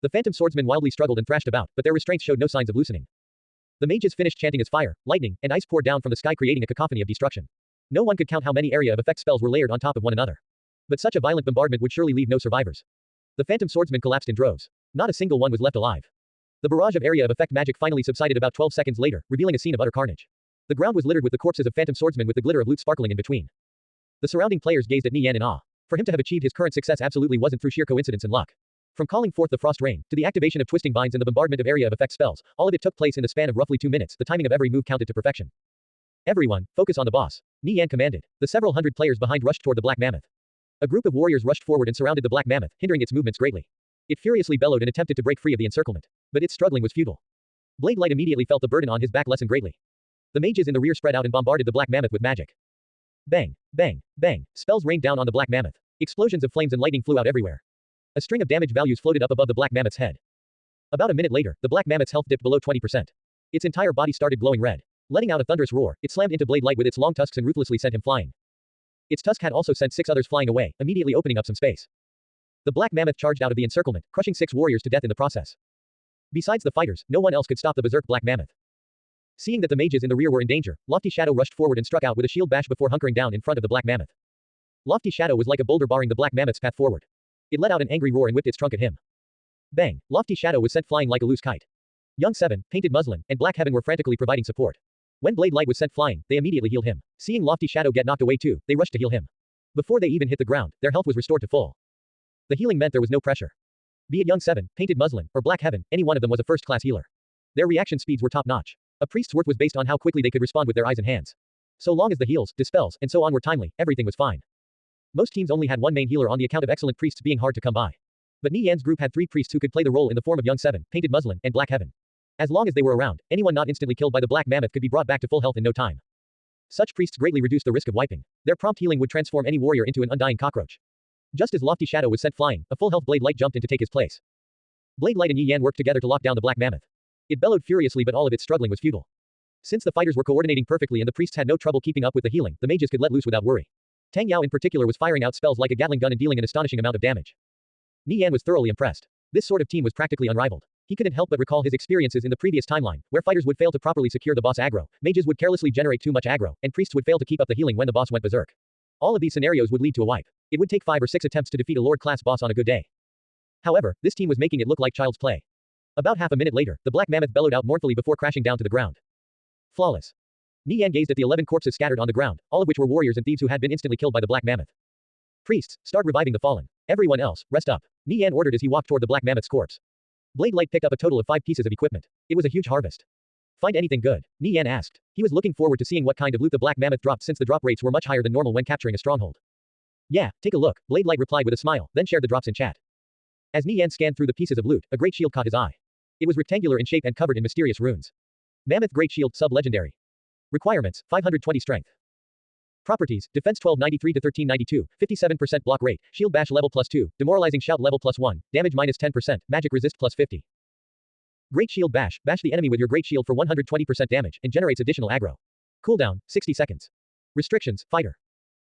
The Phantom Swordsman wildly struggled and thrashed about, but their restraints showed no signs of loosening. The mages finished chanting as fire, lightning, and ice poured down from the sky, creating a cacophony of destruction. No one could count how many area of effect spells were layered on top of one another. But such a violent bombardment would surely leave no survivors. The Phantom Swordsmen collapsed in droves. Not a single one was left alive. The barrage of area of effect magic finally subsided about 12 seconds later, revealing a scene of utter carnage. The ground was littered with the corpses of Phantom Swordsmen with the glitter of loot sparkling in between. The surrounding players gazed at Nie Yan in awe. For him to have achieved his current success absolutely wasn't through sheer coincidence and luck. From calling forth the Frost Rain, to the activation of Twisting Vines and the bombardment of area of effect spells, all of it took place in the span of roughly 2 minutes. The timing of every move counted to perfection. Everyone, focus on the boss. Nie Yan commanded. The several hundred players behind rushed toward the Black Mammoth. A group of warriors rushed forward and surrounded the Black Mammoth, hindering its movements greatly. It furiously bellowed and attempted to break free of the encirclement. But its struggling was futile. Blade Light immediately felt the burden on his back lessen greatly. The mages in the rear spread out and bombarded the Black Mammoth with magic. Bang, bang, bang. Spells rained down on the Black Mammoth. Explosions of flames and lightning flew out everywhere. A string of damage values floated up above the Black Mammoth's head. About a minute later, the Black Mammoth's health dipped below 20%. Its entire body started glowing red. Letting out a thunderous roar, it slammed into Blade Light with its long tusks and ruthlessly sent him flying. Its tusk had also sent 6 others flying away, immediately opening up some space. The Black Mammoth charged out of the encirclement, crushing 6 warriors to death in the process. Besides the fighters, no one else could stop the berserk Black Mammoth. Seeing that the mages in the rear were in danger, Lofty Shadow rushed forward and struck out with a shield bash before hunkering down in front of the black mammoth. Lofty Shadow was like a boulder barring the black mammoth's path forward. It let out an angry roar and whipped its trunk at him. Bang! Lofty Shadow was sent flying like a loose kite. Young Seven, Painted Muslin, and Black Heaven were frantically providing support. When Blade Light was sent flying, they immediately healed him. Seeing Lofty Shadow get knocked away too, they rushed to heal him. Before they even hit the ground, their health was restored to full. The healing meant there was no pressure. Be it Young Seven, Painted Muslin, or Black Heaven, any one of them was a first-class healer. Their reaction speeds were top-notch. A priest's worth was based on how quickly they could respond with their eyes and hands. So long as the heals, dispels, and so on were timely, everything was fine. Most teams only had one main healer on the account of excellent priests being hard to come by. But Nie Yan's group had 3 priests who could play the role in the form of Young Seven, Painted Muslin, and Black Heaven. As long as they were around, anyone not instantly killed by the black mammoth could be brought back to full health in no time. Such priests greatly reduced the risk of wiping. Their prompt healing would transform any warrior into an undying cockroach. Just as Lofty Shadow was sent flying, a full health Blade Light jumped in to take his place. Blade Light and Nie Yan worked together to lock down the black mammoth. It bellowed furiously, but all of its struggling was futile. Since the fighters were coordinating perfectly and the priests had no trouble keeping up with the healing, the mages could let loose without worry. Tang Yao in particular was firing out spells like a Gatling gun and dealing an astonishing amount of damage. Nie Yan was thoroughly impressed. This sort of team was practically unrivaled. He couldn't help but recall his experiences in the previous timeline, where fighters would fail to properly secure the boss aggro, mages would carelessly generate too much aggro, and priests would fail to keep up the healing when the boss went berserk. All of these scenarios would lead to a wipe. It would take 5 or 6 attempts to defeat a Lord-class boss on a good day. However, this team was making it look like child's play. About half a minute later, the black mammoth bellowed out mournfully before crashing down to the ground. Flawless. Nie Yan gazed at the 11 corpses scattered on the ground, all of which were warriors and thieves who had been instantly killed by the black mammoth. Priests, start reviving the fallen. Everyone else, rest up. Nie Yan ordered as he walked toward the black mammoth's corpse. Blade Light picked up a total of 5 pieces of equipment. It was a huge harvest. Find anything good? Nie Yan asked. He was looking forward to seeing what kind of loot the black mammoth dropped since the drop rates were much higher than normal when capturing a stronghold. Yeah, take a look, Blade Light replied with a smile, then shared the drops in chat. As Nie Yan scanned through the pieces of loot, a great shield caught his eye. It was rectangular in shape and covered in mysterious runes. Mammoth Great Shield Sub-Legendary. Requirements, 520 strength. Properties, defense 1293 to 1392, 57% block rate, shield bash level +2, demoralizing shout level +1, damage -10%, magic resist +50. Great shield bash, bash the enemy with your great shield for 120% damage, and generates additional aggro. Cooldown, 60 seconds. Restrictions, fighter.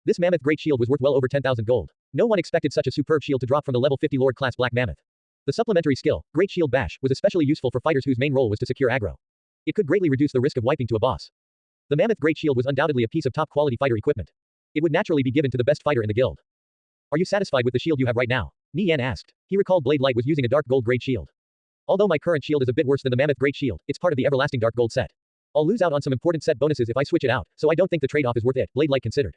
This mammoth great shield was worth well over 10,000 gold. No one expected such a superb shield to drop from the level 50 Lord class black mammoth. The supplementary skill, Great Shield Bash, was especially useful for fighters whose main role was to secure aggro. It could greatly reduce the risk of wiping to a boss. The Mammoth Great Shield was undoubtedly a piece of top-quality fighter equipment. It would naturally be given to the best fighter in the guild. Are you satisfied with the shield you have right now? Nie Yan asked. He recalled Blade Light was using a dark gold grade shield. Although my current shield is a bit worse than the Mammoth Great Shield, it's part of the everlasting dark gold set. I'll lose out on some important set bonuses if I switch it out, so I don't think the trade-off is worth it, Blade Light considered.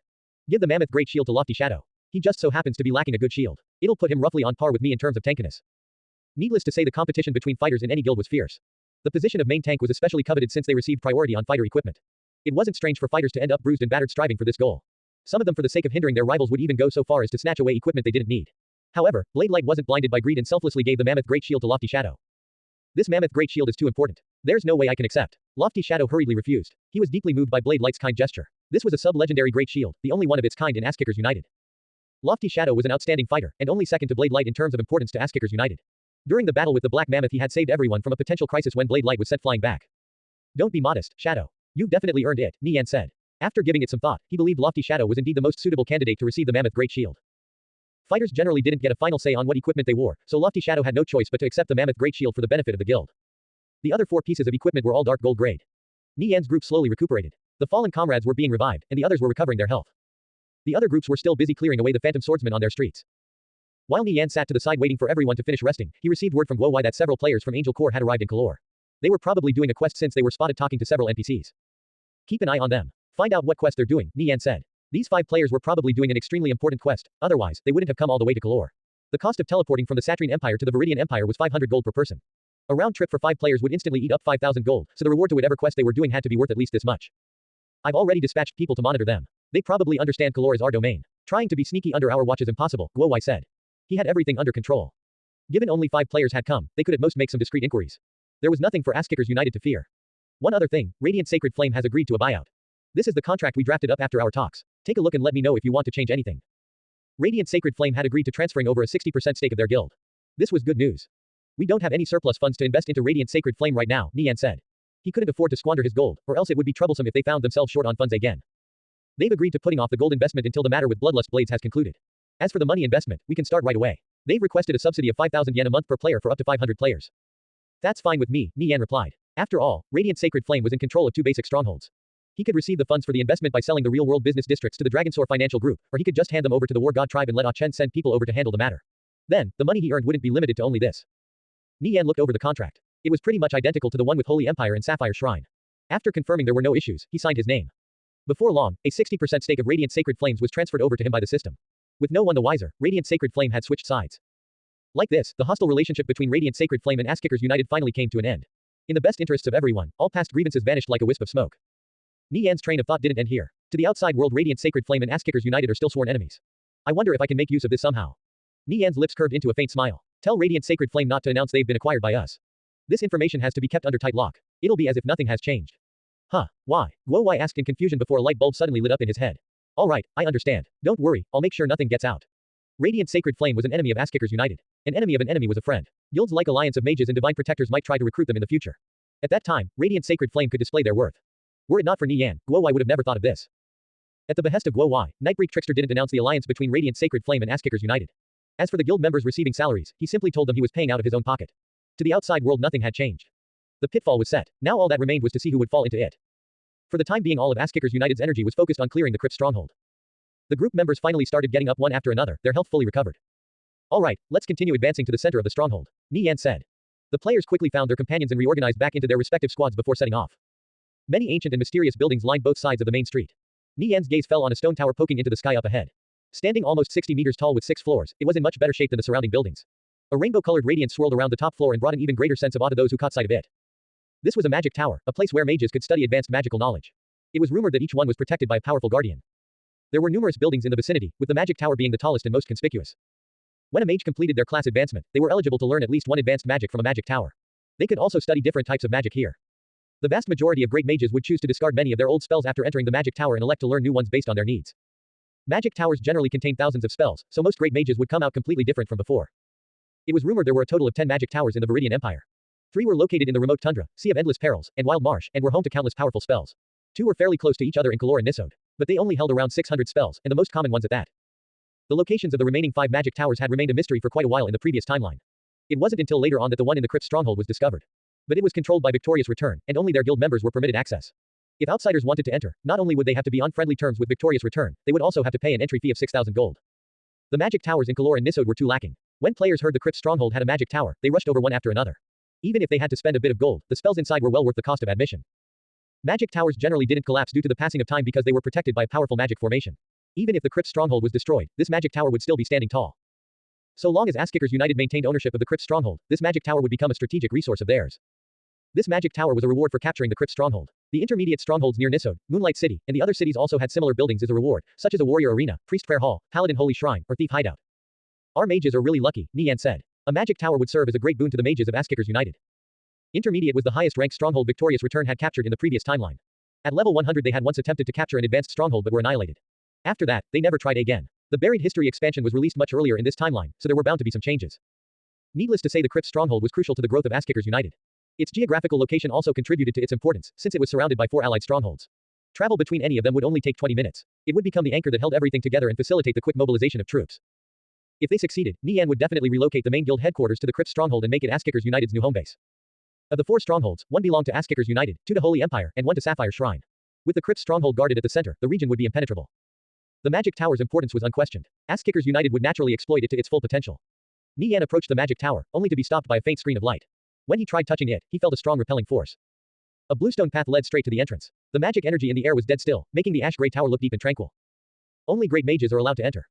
Give the Mammoth Great Shield to Lofty Shadow. He just so happens to be lacking a good shield. It'll put him roughly on par with me in terms of tankiness. Needless to say, the competition between fighters in any guild was fierce. The position of main tank was especially coveted since they received priority on fighter equipment. It wasn't strange for fighters to end up bruised and battered striving for this goal. Some of them, for the sake of hindering their rivals, would even go so far as to snatch away equipment they didn't need. However, Blade Light wasn't blinded by greed and selflessly gave the Mammoth Great Shield to Lofty Shadow. This Mammoth Great Shield is too important. There's no way I can accept. Lofty Shadow hurriedly refused. He was deeply moved by Blade Light's kind gesture. This was a sub-legendary Great Shield, the only one of its kind in Asskickers United. Lofty Shadow was an outstanding fighter, and only second to Blade Light in terms of importance to Asskickers United. During the battle with the Black Mammoth, he had saved everyone from a potential crisis when Blade Light was sent flying back. Don't be modest, Shadow. You've definitely earned it, Nie Yan said. After giving it some thought, he believed Lofty Shadow was indeed the most suitable candidate to receive the Mammoth Great Shield. Fighters generally didn't get a final say on what equipment they wore, so Lofty Shadow had no choice but to accept the Mammoth Great Shield for the benefit of the guild. The other 4 pieces of equipment were all dark gold grade. Nie Yan's group slowly recuperated. The fallen comrades were being revived, and the others were recovering their health. The other groups were still busy clearing away the phantom swordsmen on their streets. While Nie Yan sat to the side waiting for everyone to finish resting, he received word from Guowai that several players from Angel Corps had arrived in Kalor. They were probably doing a quest since they were spotted talking to several NPCs. Keep an eye on them. Find out what quest they're doing, Nie Yan said. These 5 players were probably doing an extremely important quest, otherwise, they wouldn't have come all the way to Kalor. The cost of teleporting from the Satrine Empire to the Viridian Empire was 500 gold per person. A round trip for 5 players would instantly eat up 5,000 gold, so the reward to whatever quest they were doing had to be worth at least this much. I've already dispatched people to monitor them. They probably understand Kalor is our domain. Trying to be sneaky under our watch is impossible, Guowai said. He had everything under control. Given only 5 players had come, they could at most make some discreet inquiries. There was nothing for Asskickers United to fear. One other thing, Radiant Sacred Flame has agreed to a buyout. This is the contract we drafted up after our talks. Take a look and let me know if you want to change anything. Radiant Sacred Flame had agreed to transferring over a 60% stake of their guild. This was good news. We don't have any surplus funds to invest into Radiant Sacred Flame right now, Nie Yan said. He couldn't afford to squander his gold, or else it would be troublesome if they found themselves short on funds again. They've agreed to putting off the gold investment until the matter with Bloodlust Blades has concluded. As for the money investment, we can start right away. They've requested a subsidy of 5,000 yen a month per player for up to 500 players. That's fine with me, Nie Yan replied. After all, Radiant Sacred Flame was in control of two basic strongholds. He could receive the funds for the investment by selling the real-world business districts to the Dragonsaur Financial Group, or he could just hand them over to the War God tribe and let Ah Chen send people over to handle the matter. Then, the money he earned wouldn't be limited to only this. Nie Yan looked over the contract. It was pretty much identical to the one with Holy Empire and Sapphire Shrine. After confirming there were no issues, he signed his name. Before long, a 60% stake of Radiant Sacred Flames was transferred over to him by the system. With no one the wiser, Radiant Sacred Flame had switched sides. Like this, the hostile relationship between Radiant Sacred Flame and Asskickers United finally came to an end. In the best interests of everyone, all past grievances vanished like a wisp of smoke. Nie Yan's train of thought didn't end here. To the outside world, Radiant Sacred Flame and Asskickers United are still sworn enemies. I wonder if I can make use of this somehow. Nie Yan's lips curved into a faint smile. Tell Radiant Sacred Flame not to announce they've been acquired by us. This information has to be kept under tight lock. It'll be as if nothing has changed. Huh, why? Guo Wai asked in confusion before a light bulb suddenly lit up in his head. Alright, I understand. Don't worry, I'll make sure nothing gets out. Radiant Sacred Flame was an enemy of Asskickers United. An enemy of an enemy was a friend. Guilds like Alliance of Mages and Divine Protectors might try to recruit them in the future. At that time, Radiant Sacred Flame could display their worth. Were it not for Nie Yan, Guo Wai would have never thought of this. At the behest of Guo Wai, Nightbreak Trickster didn't announce the alliance between Radiant Sacred Flame and Asskickers United. As for the guild members receiving salaries, he simply told them he was paying out of his own pocket. To the outside world nothing had changed. The pitfall was set. Now all that remained was to see who would fall into it. For the time being all of Asskickers United's energy was focused on clearing the crypt stronghold. The group members finally started getting up one after another, their health fully recovered. Alright, let's continue advancing to the center of the stronghold, Nie Yan said. The players quickly found their companions and reorganized back into their respective squads before setting off. Many ancient and mysterious buildings lined both sides of the main street. Nie Yan's gaze fell on a stone tower poking into the sky up ahead. Standing almost 60 meters tall with 6 floors, it was in much better shape than the surrounding buildings. A rainbow-colored radiance swirled around the top floor and brought an even greater sense of awe to those who caught sight of it. This was a magic tower, a place where mages could study advanced magical knowledge. It was rumored that each one was protected by a powerful guardian. There were numerous buildings in the vicinity, with the magic tower being the tallest and most conspicuous. When a mage completed their class advancement, they were eligible to learn at least one advanced magic from a magic tower. They could also study different types of magic here. The vast majority of great mages would choose to discard many of their old spells after entering the magic tower and elect to learn new ones based on their needs. Magic towers generally contain thousands of spells, so most great mages would come out completely different from before. It was rumored there were a total of 10 magic towers in the Viridian Empire. 3 were located in the remote tundra, Sea of Endless Perils, and Wild Marsh, and were home to countless powerful spells. 2 were fairly close to each other in Kalor and Nisode, but they only held around 600 spells, and the most common ones at that. The locations of the remaining 5 magic towers had remained a mystery for quite a while in the previous timeline. It wasn't until later on that the one in the crypt stronghold was discovered. But it was controlled by Victorious Return, and only their guild members were permitted access. If outsiders wanted to enter, not only would they have to be on friendly terms with Victorious Return, they would also have to pay an entry fee of 6,000 gold. The magic towers in Kalor and Nisode were too lacking. When players heard the crypt stronghold had a magic tower, they rushed over one after another. Even if they had to spend a bit of gold, the spells inside were well worth the cost of admission. Magic towers generally didn't collapse due to the passing of time because they were protected by a powerful magic formation. Even if the crypt stronghold was destroyed, this magic tower would still be standing tall. So long as Asskickers United maintained ownership of the crypt stronghold, this magic tower would become a strategic resource of theirs. This magic tower was a reward for capturing the crypt stronghold. The intermediate strongholds near Nisode, Moonlight City, and the other cities also had similar buildings as a reward, such as a warrior arena, priest prayer hall, paladin holy shrine, or thief hideout. Our mages are really lucky, Nie Yan said. A magic tower would serve as a great boon to the mages of Asskickers United. Intermediate was the highest ranked stronghold Victorious Return had captured in the previous timeline. At level 100 they had once attempted to capture an advanced stronghold but were annihilated. After that, they never tried again. The Buried History expansion was released much earlier in this timeline, so there were bound to be some changes. Needless to say the crypt stronghold was crucial to the growth of Asskickers United. Its geographical location also contributed to its importance, since it was surrounded by 4 allied strongholds. Travel between any of them would only take 20 minutes. It would become the anchor that held everything together and facilitate the quick mobilization of troops. If they succeeded, Nie Yan would definitely relocate the main guild headquarters to the crypt stronghold and make it Asskickers United's new home base. Of the 4 strongholds, 1 belonged to Asskickers United, 2 to Holy Empire, and 1 to Sapphire Shrine. With the crypt stronghold guarded at the center, the region would be impenetrable. The magic tower's importance was unquestioned. Asskickers United would naturally exploit it to its full potential. Nie Yan approached the magic tower, only to be stopped by a faint screen of light. When he tried touching it, he felt a strong repelling force. A bluestone path led straight to the entrance. The magic energy in the air was dead still, making the ash-gray tower look deep and tranquil. Only great mages are allowed to enter.